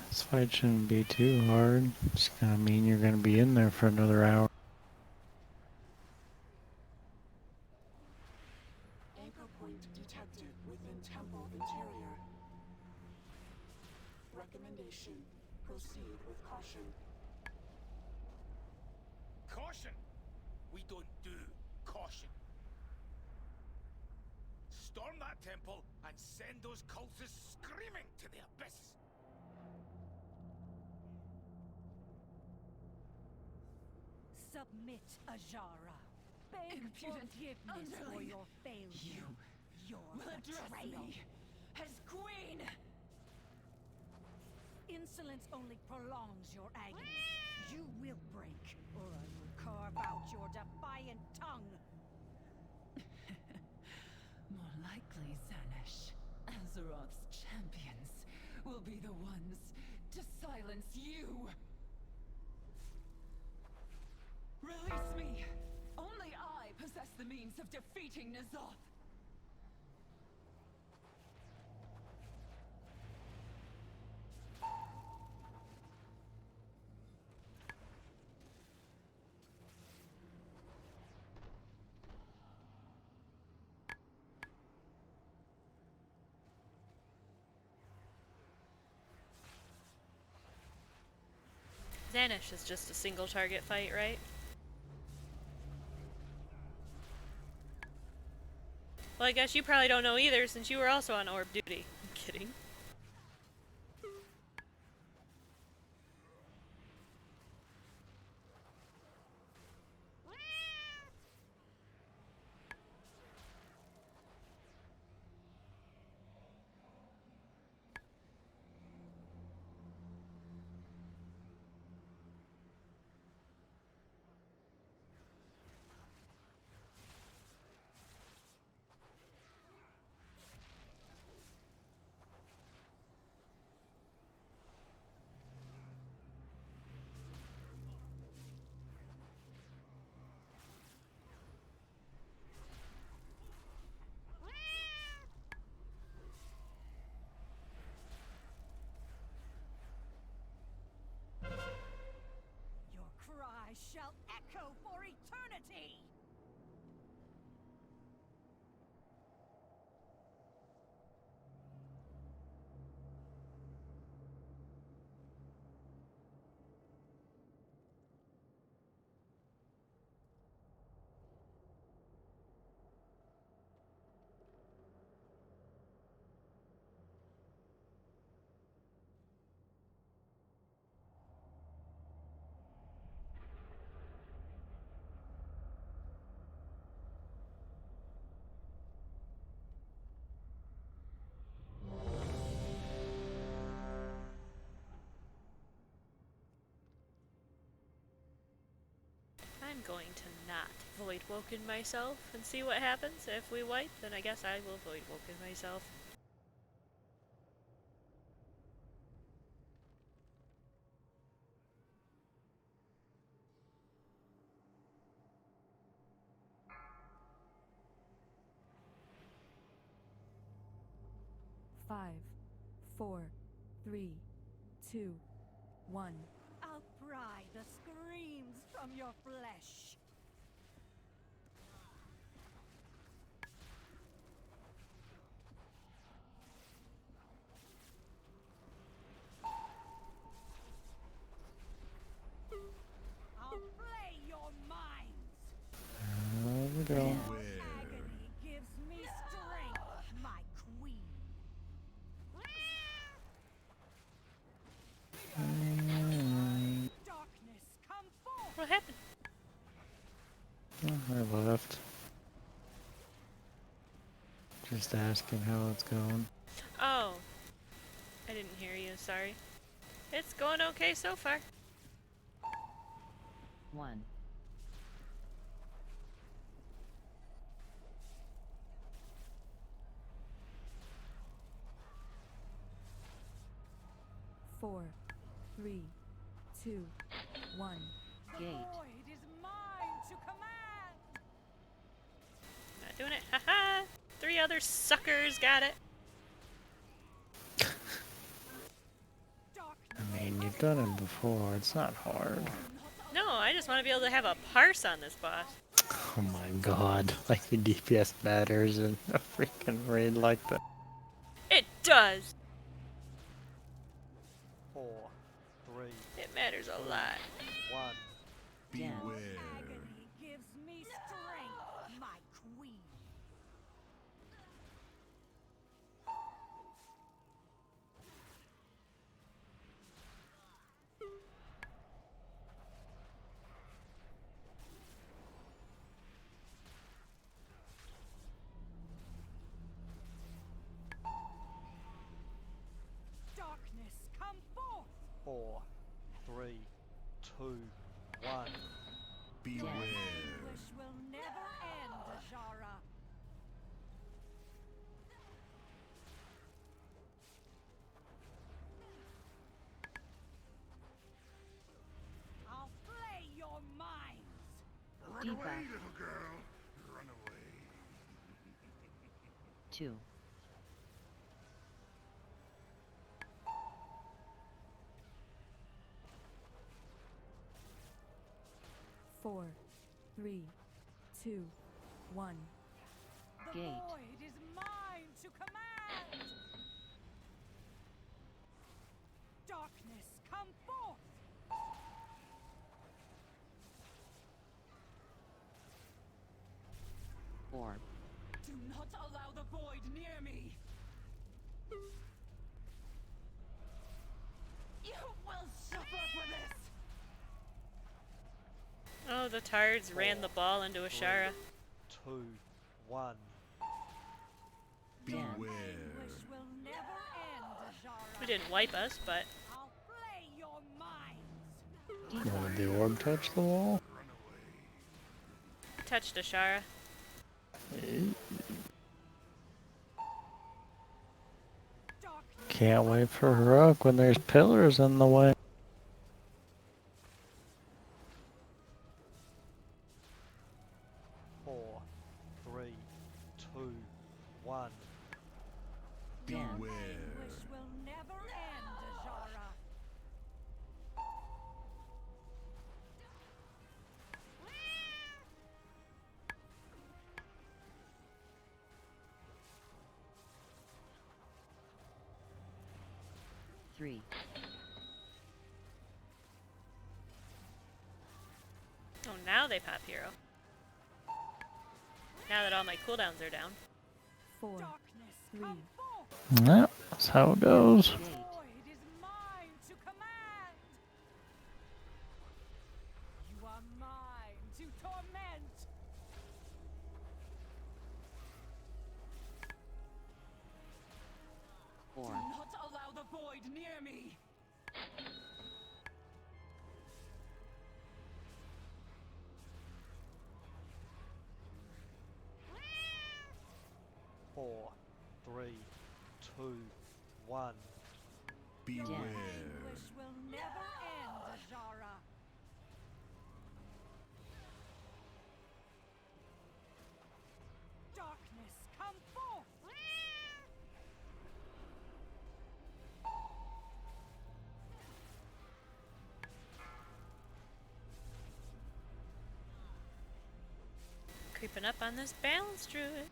This fight shouldn't be too hard. It's gonna mean you're gonna be in there for another hour. Anchor point detected within temple interior. Recommendation: proceed with caution. Caution! We don't do caution. Storm that temple and send those cultists screaming to the abyss! Submit, Ajara. beg Impudent forgiveness for underling. your failure. Your Will address betrayal. me as queen. Insolence only prolongs your agony. You will break, or I will carve out your defiant tongue. More likely, Zanesh. Azeroth's champions will be the ones to silence you. Release me! Only I possess the means of defeating Ny'Alotha. Zanesh is just a single target fight, right? Well, I guess you probably don't know either, since you were also on orb duty. I'm kidding. Your cries shall echo for eternity! I'm going to not Void Woken myself and see what happens. If we wipe, then I guess I will Void Woken myself. Five, four, three, two, one. I'll pry the screams from your flesh. I'll flay your minds. There we go. Agony gives me strength, my queen. Darkness, come forth. What happened? Oh, I left. Just asking how it's going. Oh. I didn't hear you, sorry. It's going okay so far. 1. Four, three, two, one. The Gate. void is mine to command. Not doing it. Haha! 3 other suckers got it. I mean, you've done it before. It's not hard. No, I just want to be able to have a parse on this boss. Oh my god. Like the DPS matters in a freaking raid like that. It does! 4, 3, It matters a lot. 1. Beware. Agony gives me strength, my queen. 4, 3, 2, 1. Beware. Anguish will never end, Azara. I'll flay your minds. Run away, little girl. Run away. 2, 4, 3, 2, 1. The Gate. void is mine to command. Darkness, come forth. 4, Do not allow the void near me! You will suffer for this! Oh, the Tards ran the ball into Ashara. 2, 1. Beware. Anguish will never end, Azara. Who didn't wipe us, but I'll flay your minds. Did the orb touch the wall? touched Ashara. Can't wait for Heroic when there's pillars in the way. Four, three, two, one. Beware. Anguish will never end, Azara. Three. Oh, now they pop hero. Now that all my cooldowns are down. 4, 3. Yeah, that's how it goes. The void is mine to command. You are mine to torment. Do not allow the void near me! Four, three, two, one. Beware. Anguish will never end, Azara. Darkness, come forth. Creeping up on this balance druid.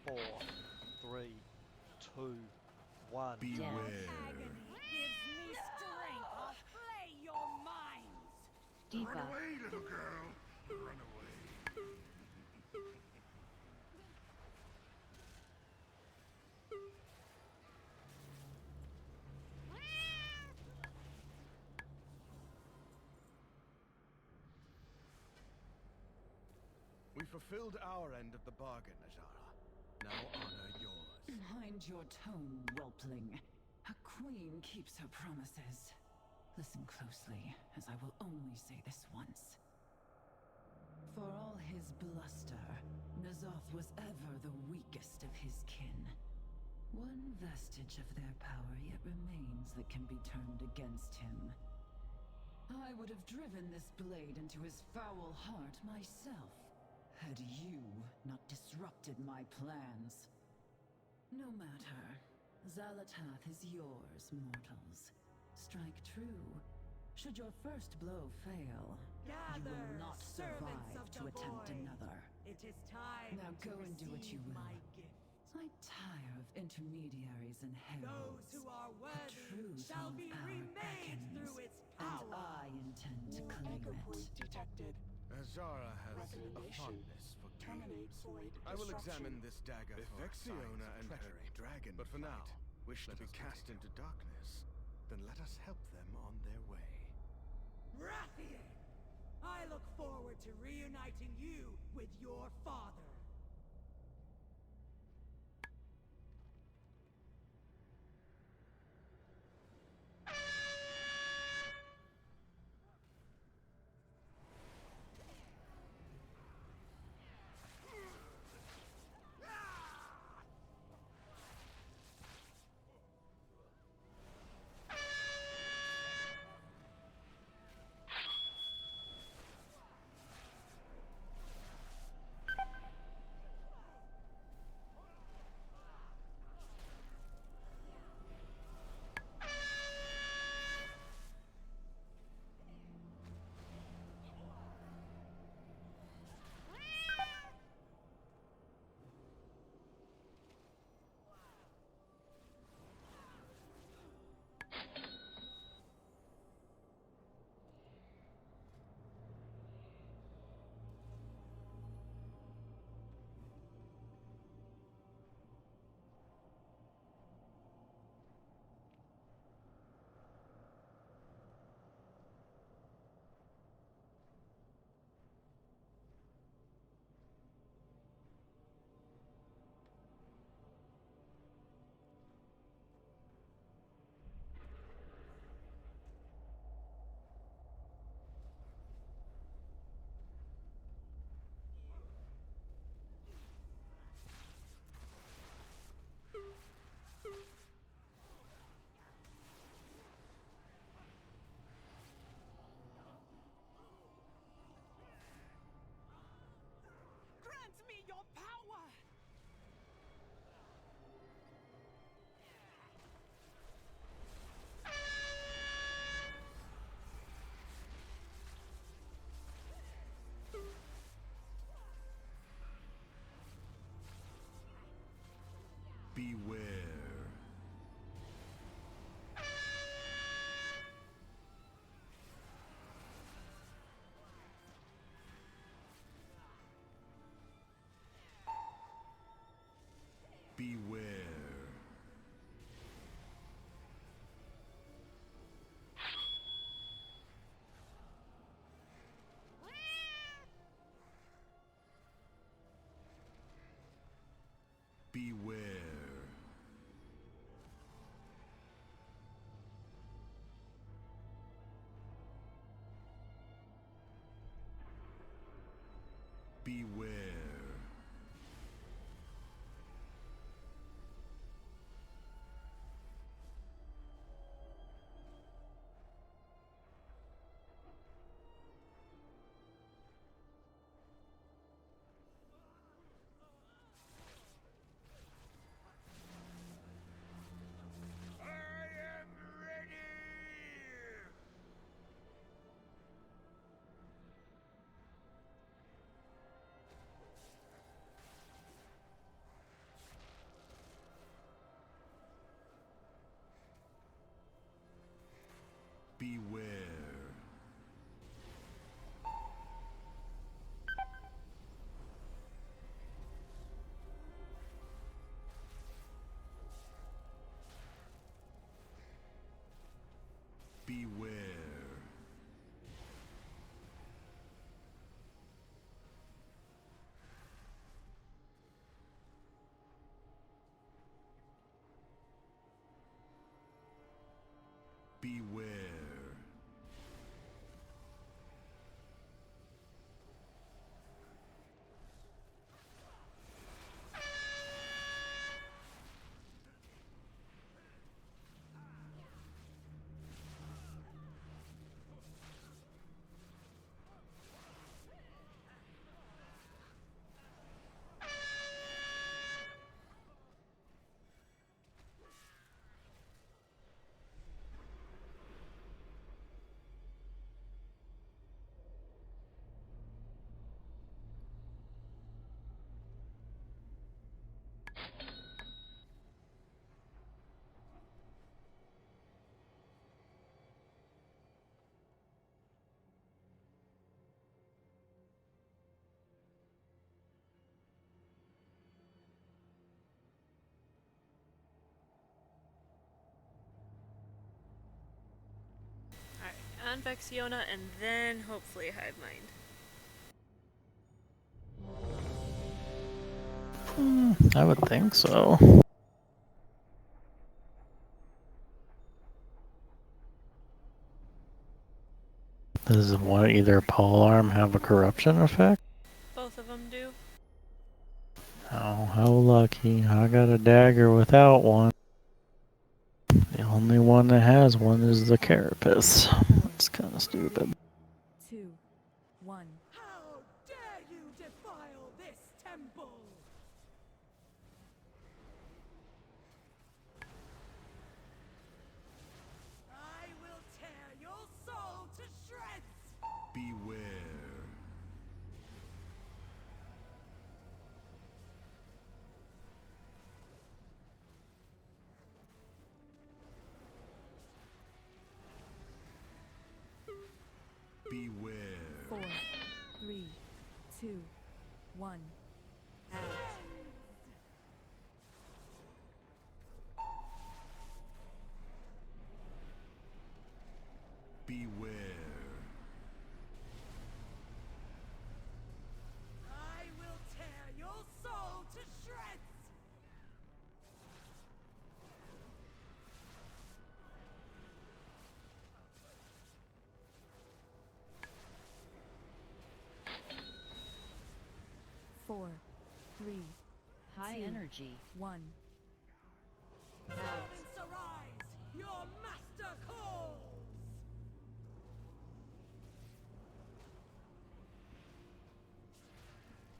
4, 3, 2, 1. Beware. Agony gives me strength. I'll flay your minds. Run away, little girl. Run away. We fulfilled our end of the bargain, Azara. Now honor yours. Mind your tone, whelpling. A queen keeps her promises. Listen closely, as I will only say this once. For all his bluster, Ny'Alotha was ever the weakest of his kin. One vestige of their power yet remains that can be turned against him. I would have driven this blade into his foul heart myself, had you not disrupted my plans. No matter. Ny'Alotha is yours, mortals. Strike true. Should your first blow fail, you will not survive to attempt another. It is time. Now go and do what you will. My gift. I tire of intermediaries and heralds. Those who are The worthy truth shall on be our remade beckons, through its and power. I intend to claim it. detected. Azara has a Recommendation. fondness for Terminate void I will disruption. examine this dagger for Vexiona and her dragon. But for now, wish to be cast into darkness, then let us help them on their way. Rathian! I look forward to reuniting you with your father. your power! Beware. Beware. Beware. Beware. Beware. Beware. Beware. Alright, on Vexiona and then hopefully Hive Mind. I would think so. Does one either polearm have a corruption effect? Both of them do. Oh, how lucky. I got a dagger without one. The only one that has one is the carapace. It's kind of stupid. 2, 1. How dare you defile this temple! I will tear your soul to shreds! Beware. Beware. 4, 3, 2, 1. Out. Beware. I will tear your soul to shreds! Four, 3, High 2, energy. 1. Province arise! Your master calls!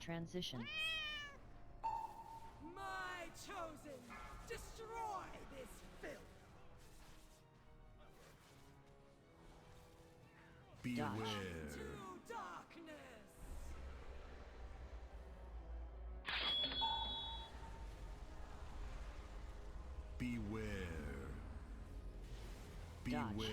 Transition. Beware. To darkness. Beware. Beware.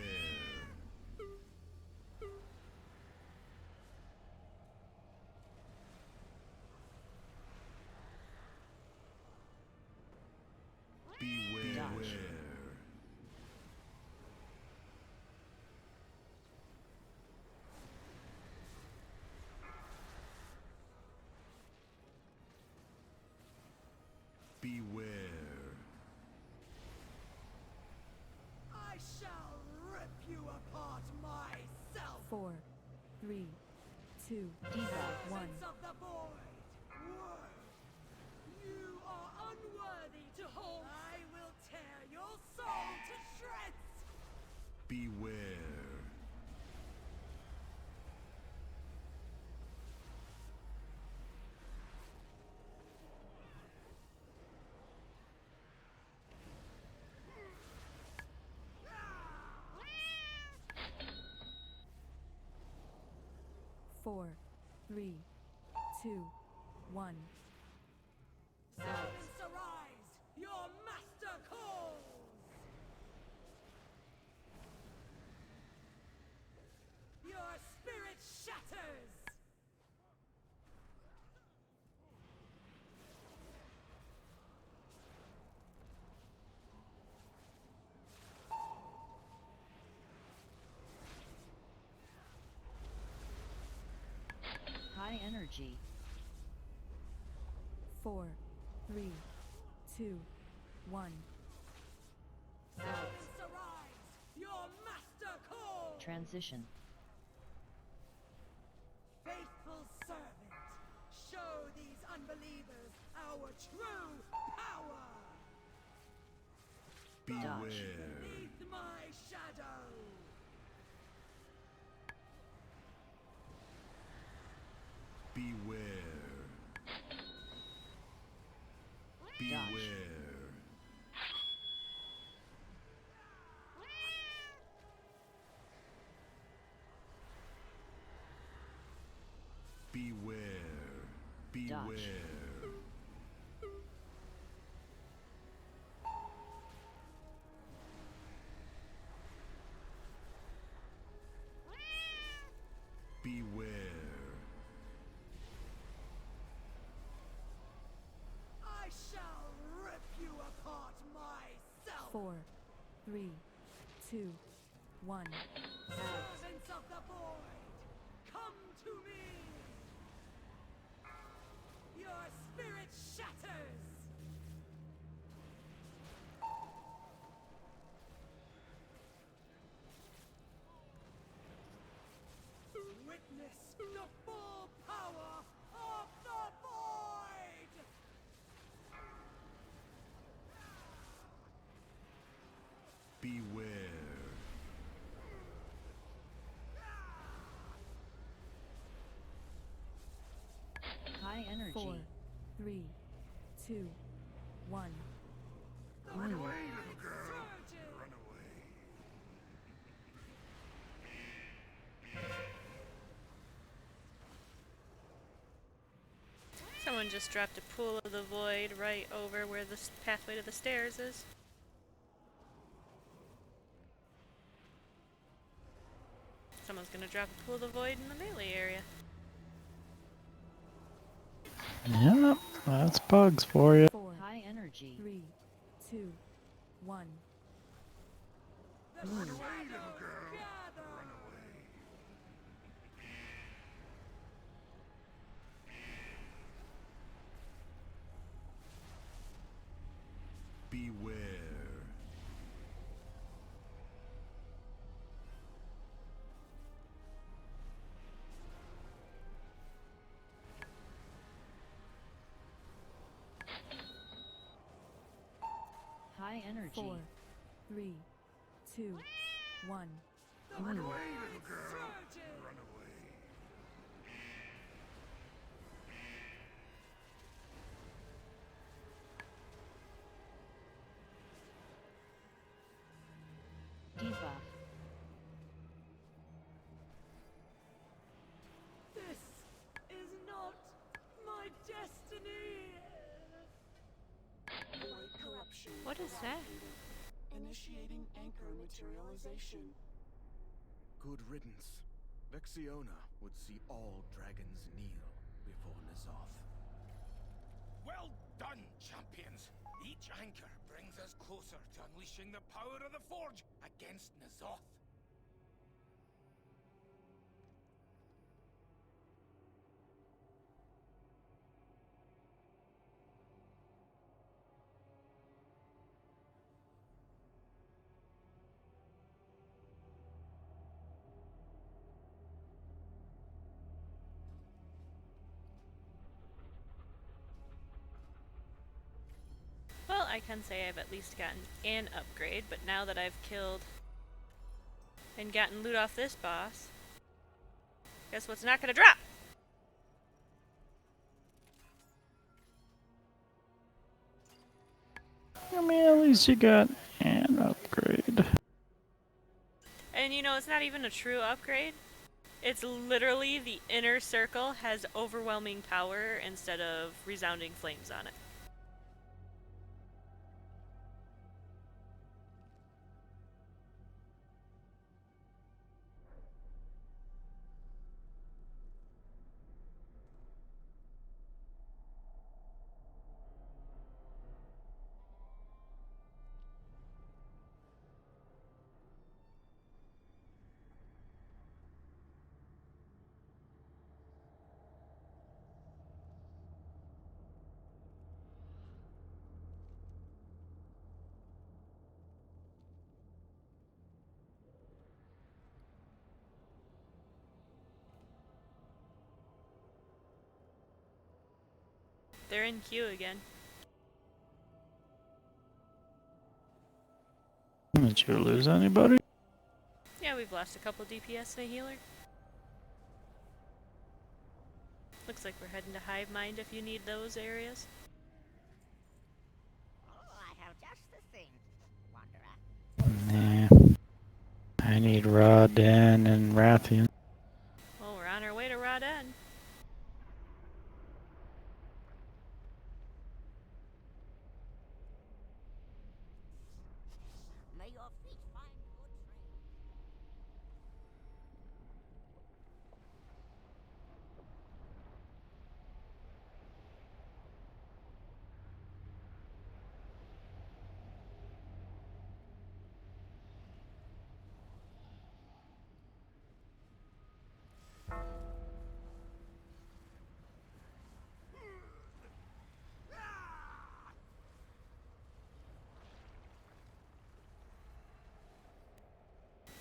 Beware. Beware. I shall rip you apart myself. 4, 3, 2, Servants 1. of the void. Word. You are unworthy to hold. I will tear your soul to shreds. Beware. Four, 3, 2, 1. Servants arise! Your master calls! Your spirit shatters! High energy. 4, 3, 2, 1. Servants arise! Your master calls! Transition. Faithful servant, show these unbelievers our true power! Beware. Beneath my shadow! Beware. Beware. Beware. Beware. Beware. I shall rip you apart myself! 4, 3, 2, 1. Servants of the void, come to me! Your spirit shatters! Witness the full power of the void! Beware. High energy. 4, 3, 2, 1. Run away, little girl! Run away. Someone just dropped a pool of the void right over where the pathway to the stairs is. Someone's gonna drop a pool of the void in the melee area. Yep, that's bugs for you. 4, High energy. 3, 2, 1. Run away, little girl! Run away. Beware. High energy. 4, 3, 2, 1. Run away, little girl! Run away. Debuff. What is that? Initiating anchor materialization. Good riddance. Vexiona would see all dragons kneel before Ny'Alotha. Well done, champions. Each anchor brings us closer to unleashing the power of the Forge against Ny'Alotha. Well, I can say I've at least gotten an upgrade, but now that I've killed and gotten loot off this boss, guess what's not gonna drop? I mean, at least you got an upgrade. And you know, it's not even a true upgrade. It's literally the inner circle has overwhelming power instead of resounding flames on it. They're in queue again. Did you lose anybody? Yeah, we've lost a couple DPS and a healer. Looks like we're heading to Hive Mind if you need those areas. Oh, I have just the thing, Wanderer. Nah. I need Raden and Rathian. Well, we're on our way to Raden. May your feet find good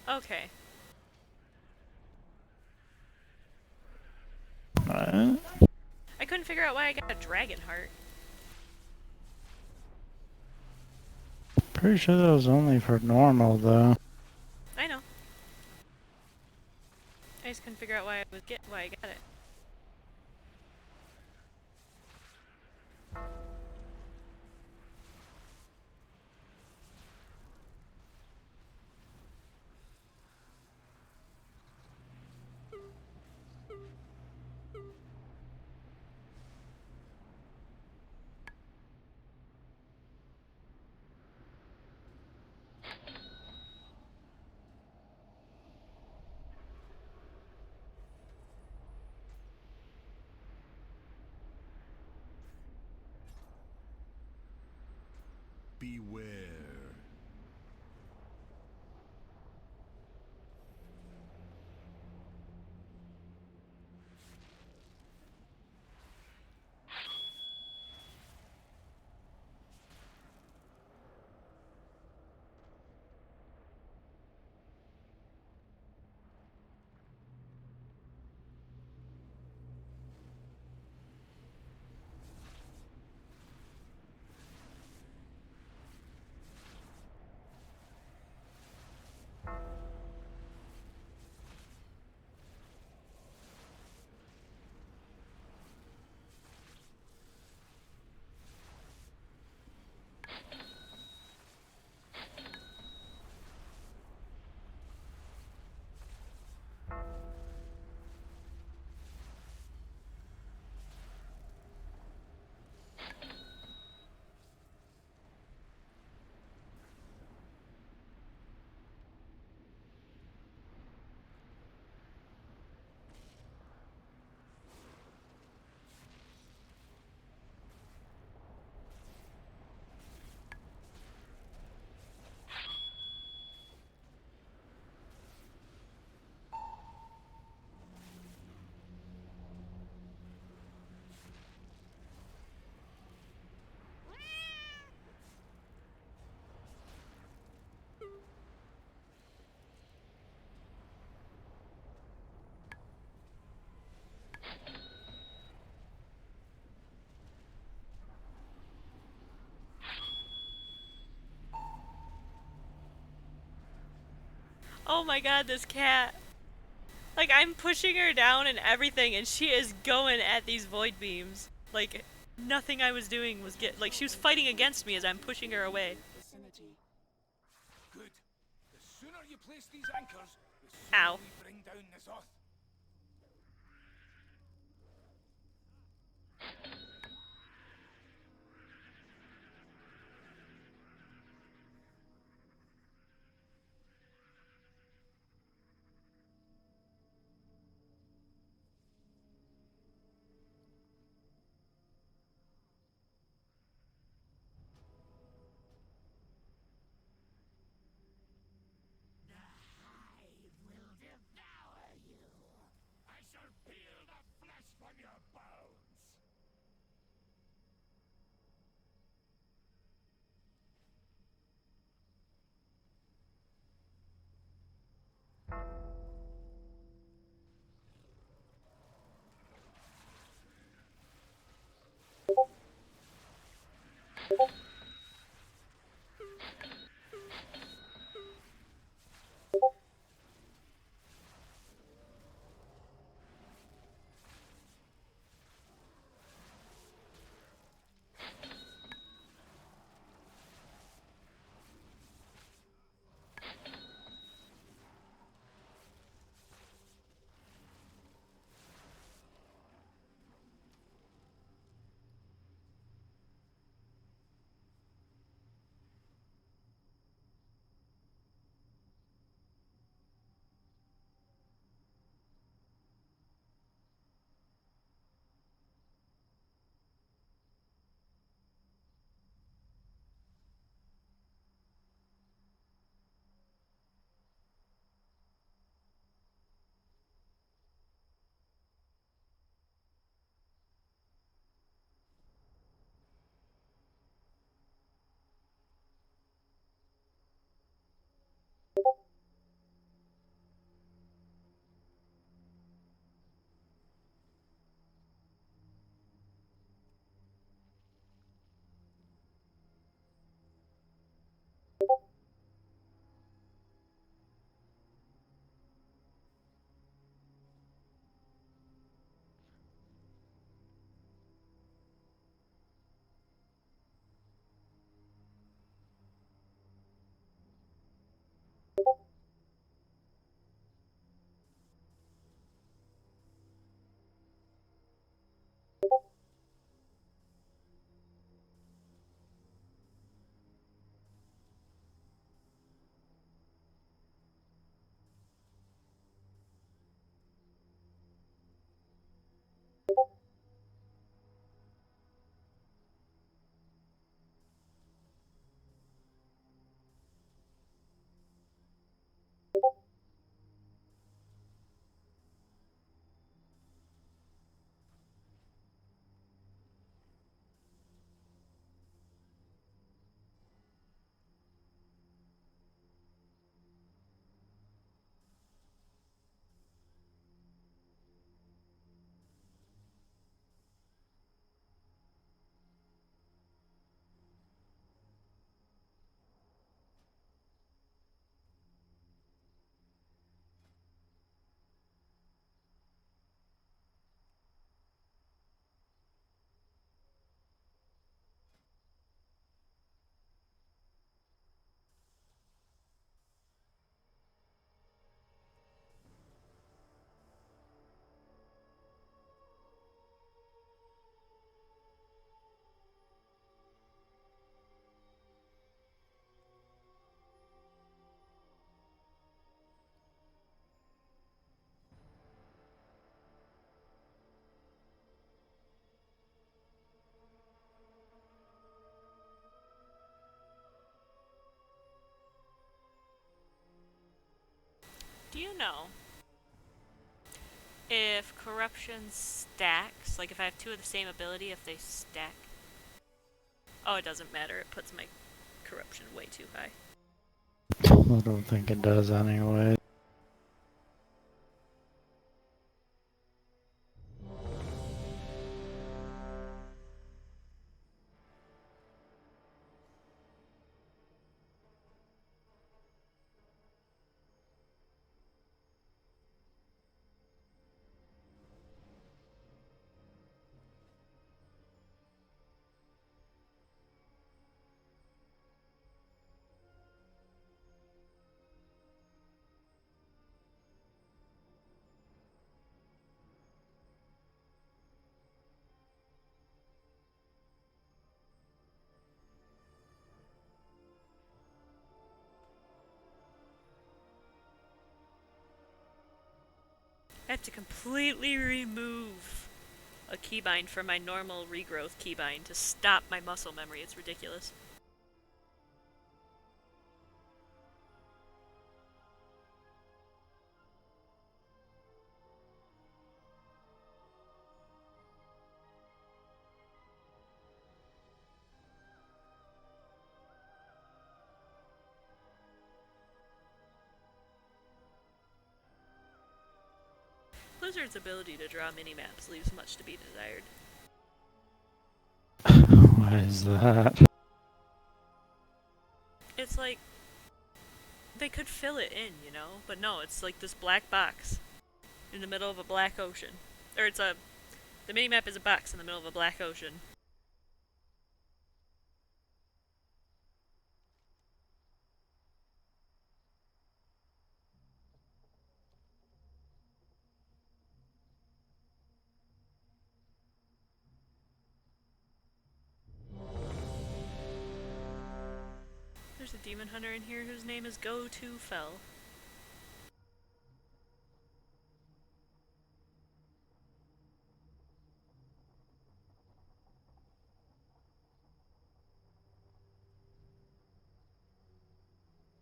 trail. Okay. What? I couldn't figure out why I got a dragon heart. Pretty sure that was only for normal, though. I know. I just couldn't figure out why I got it. Oh my god, this cat. Like, I'm pushing her down and everything, and she is going at these void beams. Like, nothing I was doing was like, she was fighting against me as I'm pushing her away. Good. The sooner you place these anchors, the sooner Ow. we bring down Ny'Alotha. Will devour you. I shall peel the flesh from your bones. Do you know if corruption stacks, like if I have two of the same ability, if they stack? Oh, it doesn't matter. It puts my corruption way too high. I don't think it does anyway. have to completely remove a keybind from my normal regrowth keybind to stop my muscle memory. It's ridiculous. Blizzard's ability to draw mini-maps leaves much to be desired. What is that? It's like, they could fill it in, you know? But no, it's like this black box in the middle of a black ocean. Or the minimap is a box in the middle of a black ocean. There's a demon hunter in here whose name is Go To Fell.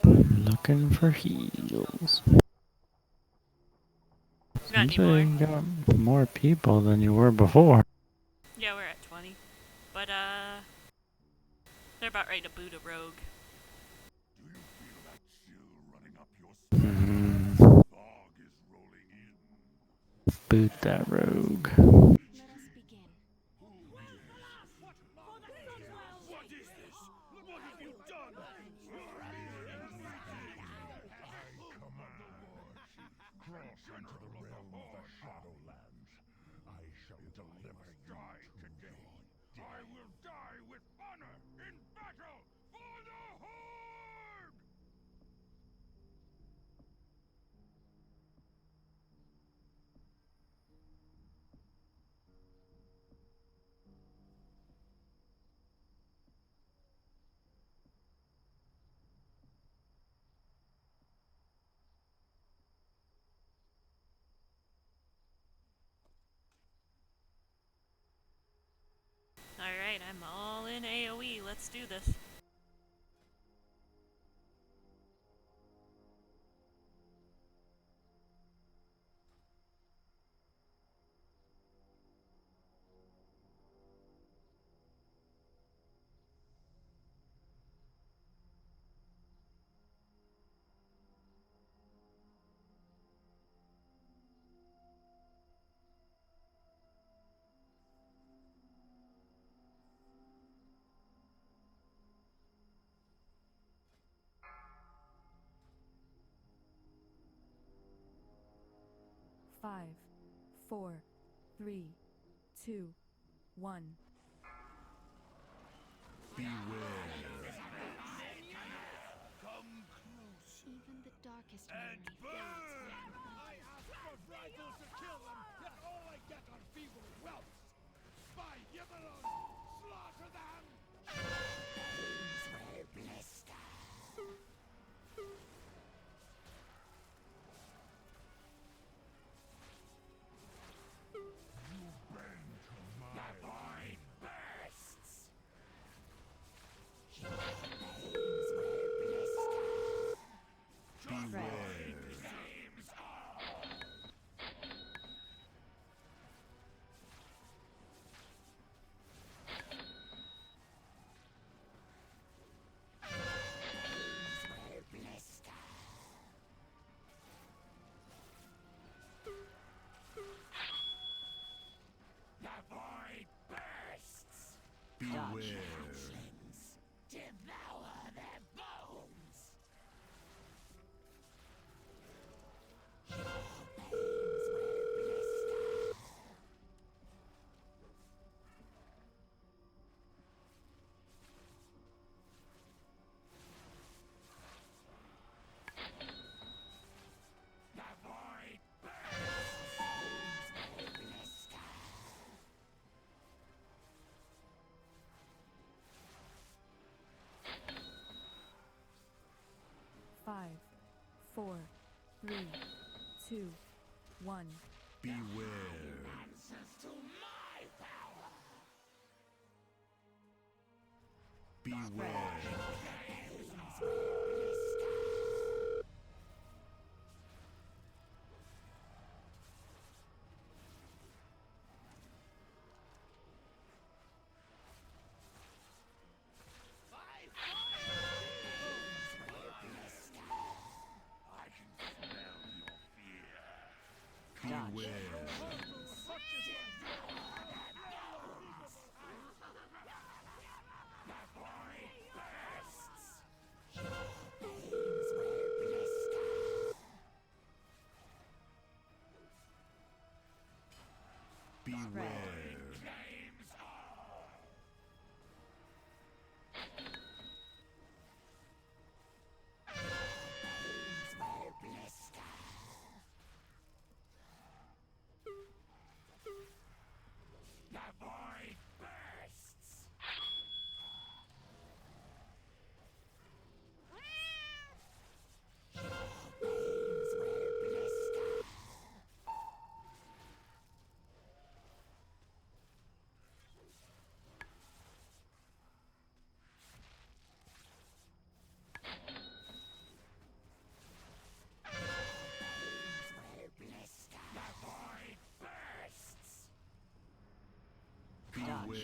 Looking for heals. Not Seems like you anymore. got more people than you were before. Yeah, we're at 20. But, they're about ready to boot a rogue. Do you feel that chill running up your spine? Fog is rolling in. Boot that rogue. Let us begin. What is this? What have you done? Cross into the realm of the Shadowlands. I shall deliver you die today. I will die with honor in battle for the Horde! Alright, I'm all in AoE. Let's do this. Five, 4, 3, 2, 1. Beware. Even the darkest And memory burn! I ask for rifles to kill them, yet all I get are feeble whelps. By Yibelon, slaughter them! Bones will blister. You bend to my the void bursts. Your bones will blister. Beware. Flames all. Will blister. The void bursts. Beware. Devour their bones. Your bones will blister. 5, 4, 3, 2, 1. Beware. Answers to my power. Beware.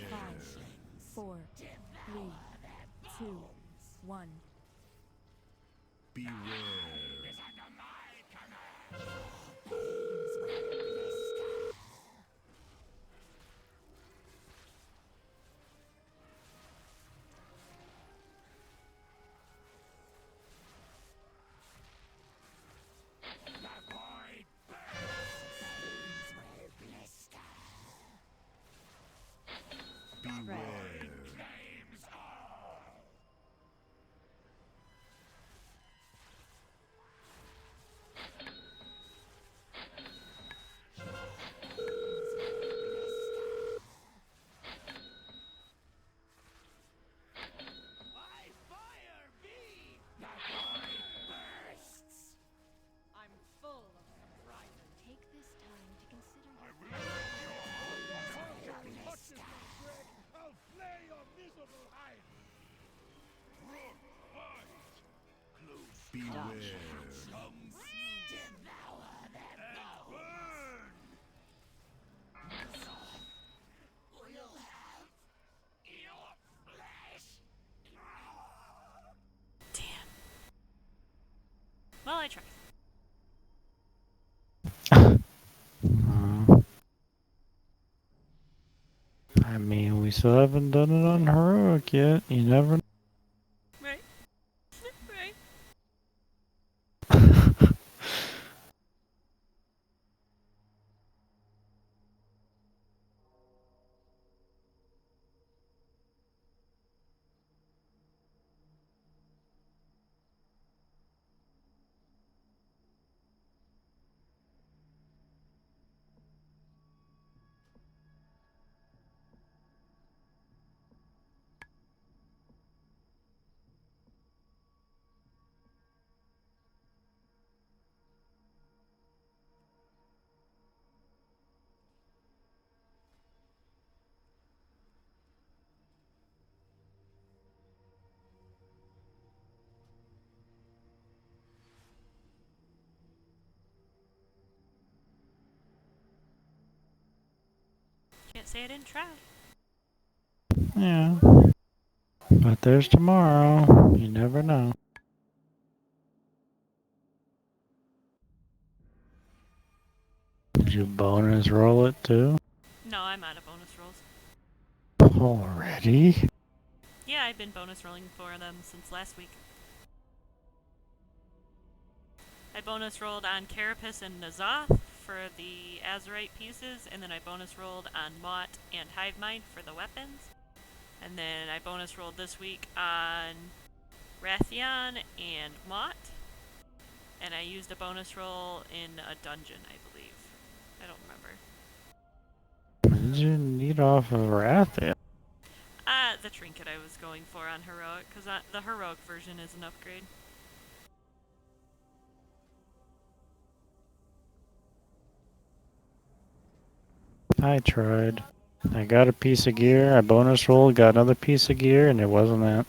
Five, 4, 3, 2, 1. Beware. I'm full of surprises. Take this time to consider your I'll flay your miserable hide. Run, hide. Close. Beware. Chunks. Devour them. Burn. We'll have your flesh. Damn. Well, I tried. I mean, we still haven't done it on heroic yet. You never. Right. Right. Can't say I didn't try. Yeah. But there's tomorrow. You never know. Did you bonus roll it too? No, I'm out of bonus rolls. Already? Yeah, I've been bonus rolling for them since last week. I bonus rolled on Carapace and N'Zoth for the Azurite pieces, and then I bonus rolled on Mott and Hivemind for the weapons. And then I bonus rolled this week on Rathian and Mott. And I used a bonus roll in a dungeon, I believe. I don't remember. What did you need off of Wrath? The trinket I was going for on Heroic, because the Heroic version is an upgrade. I tried. I got a piece of gear, I bonus rolled, got another piece of gear, and it wasn't that.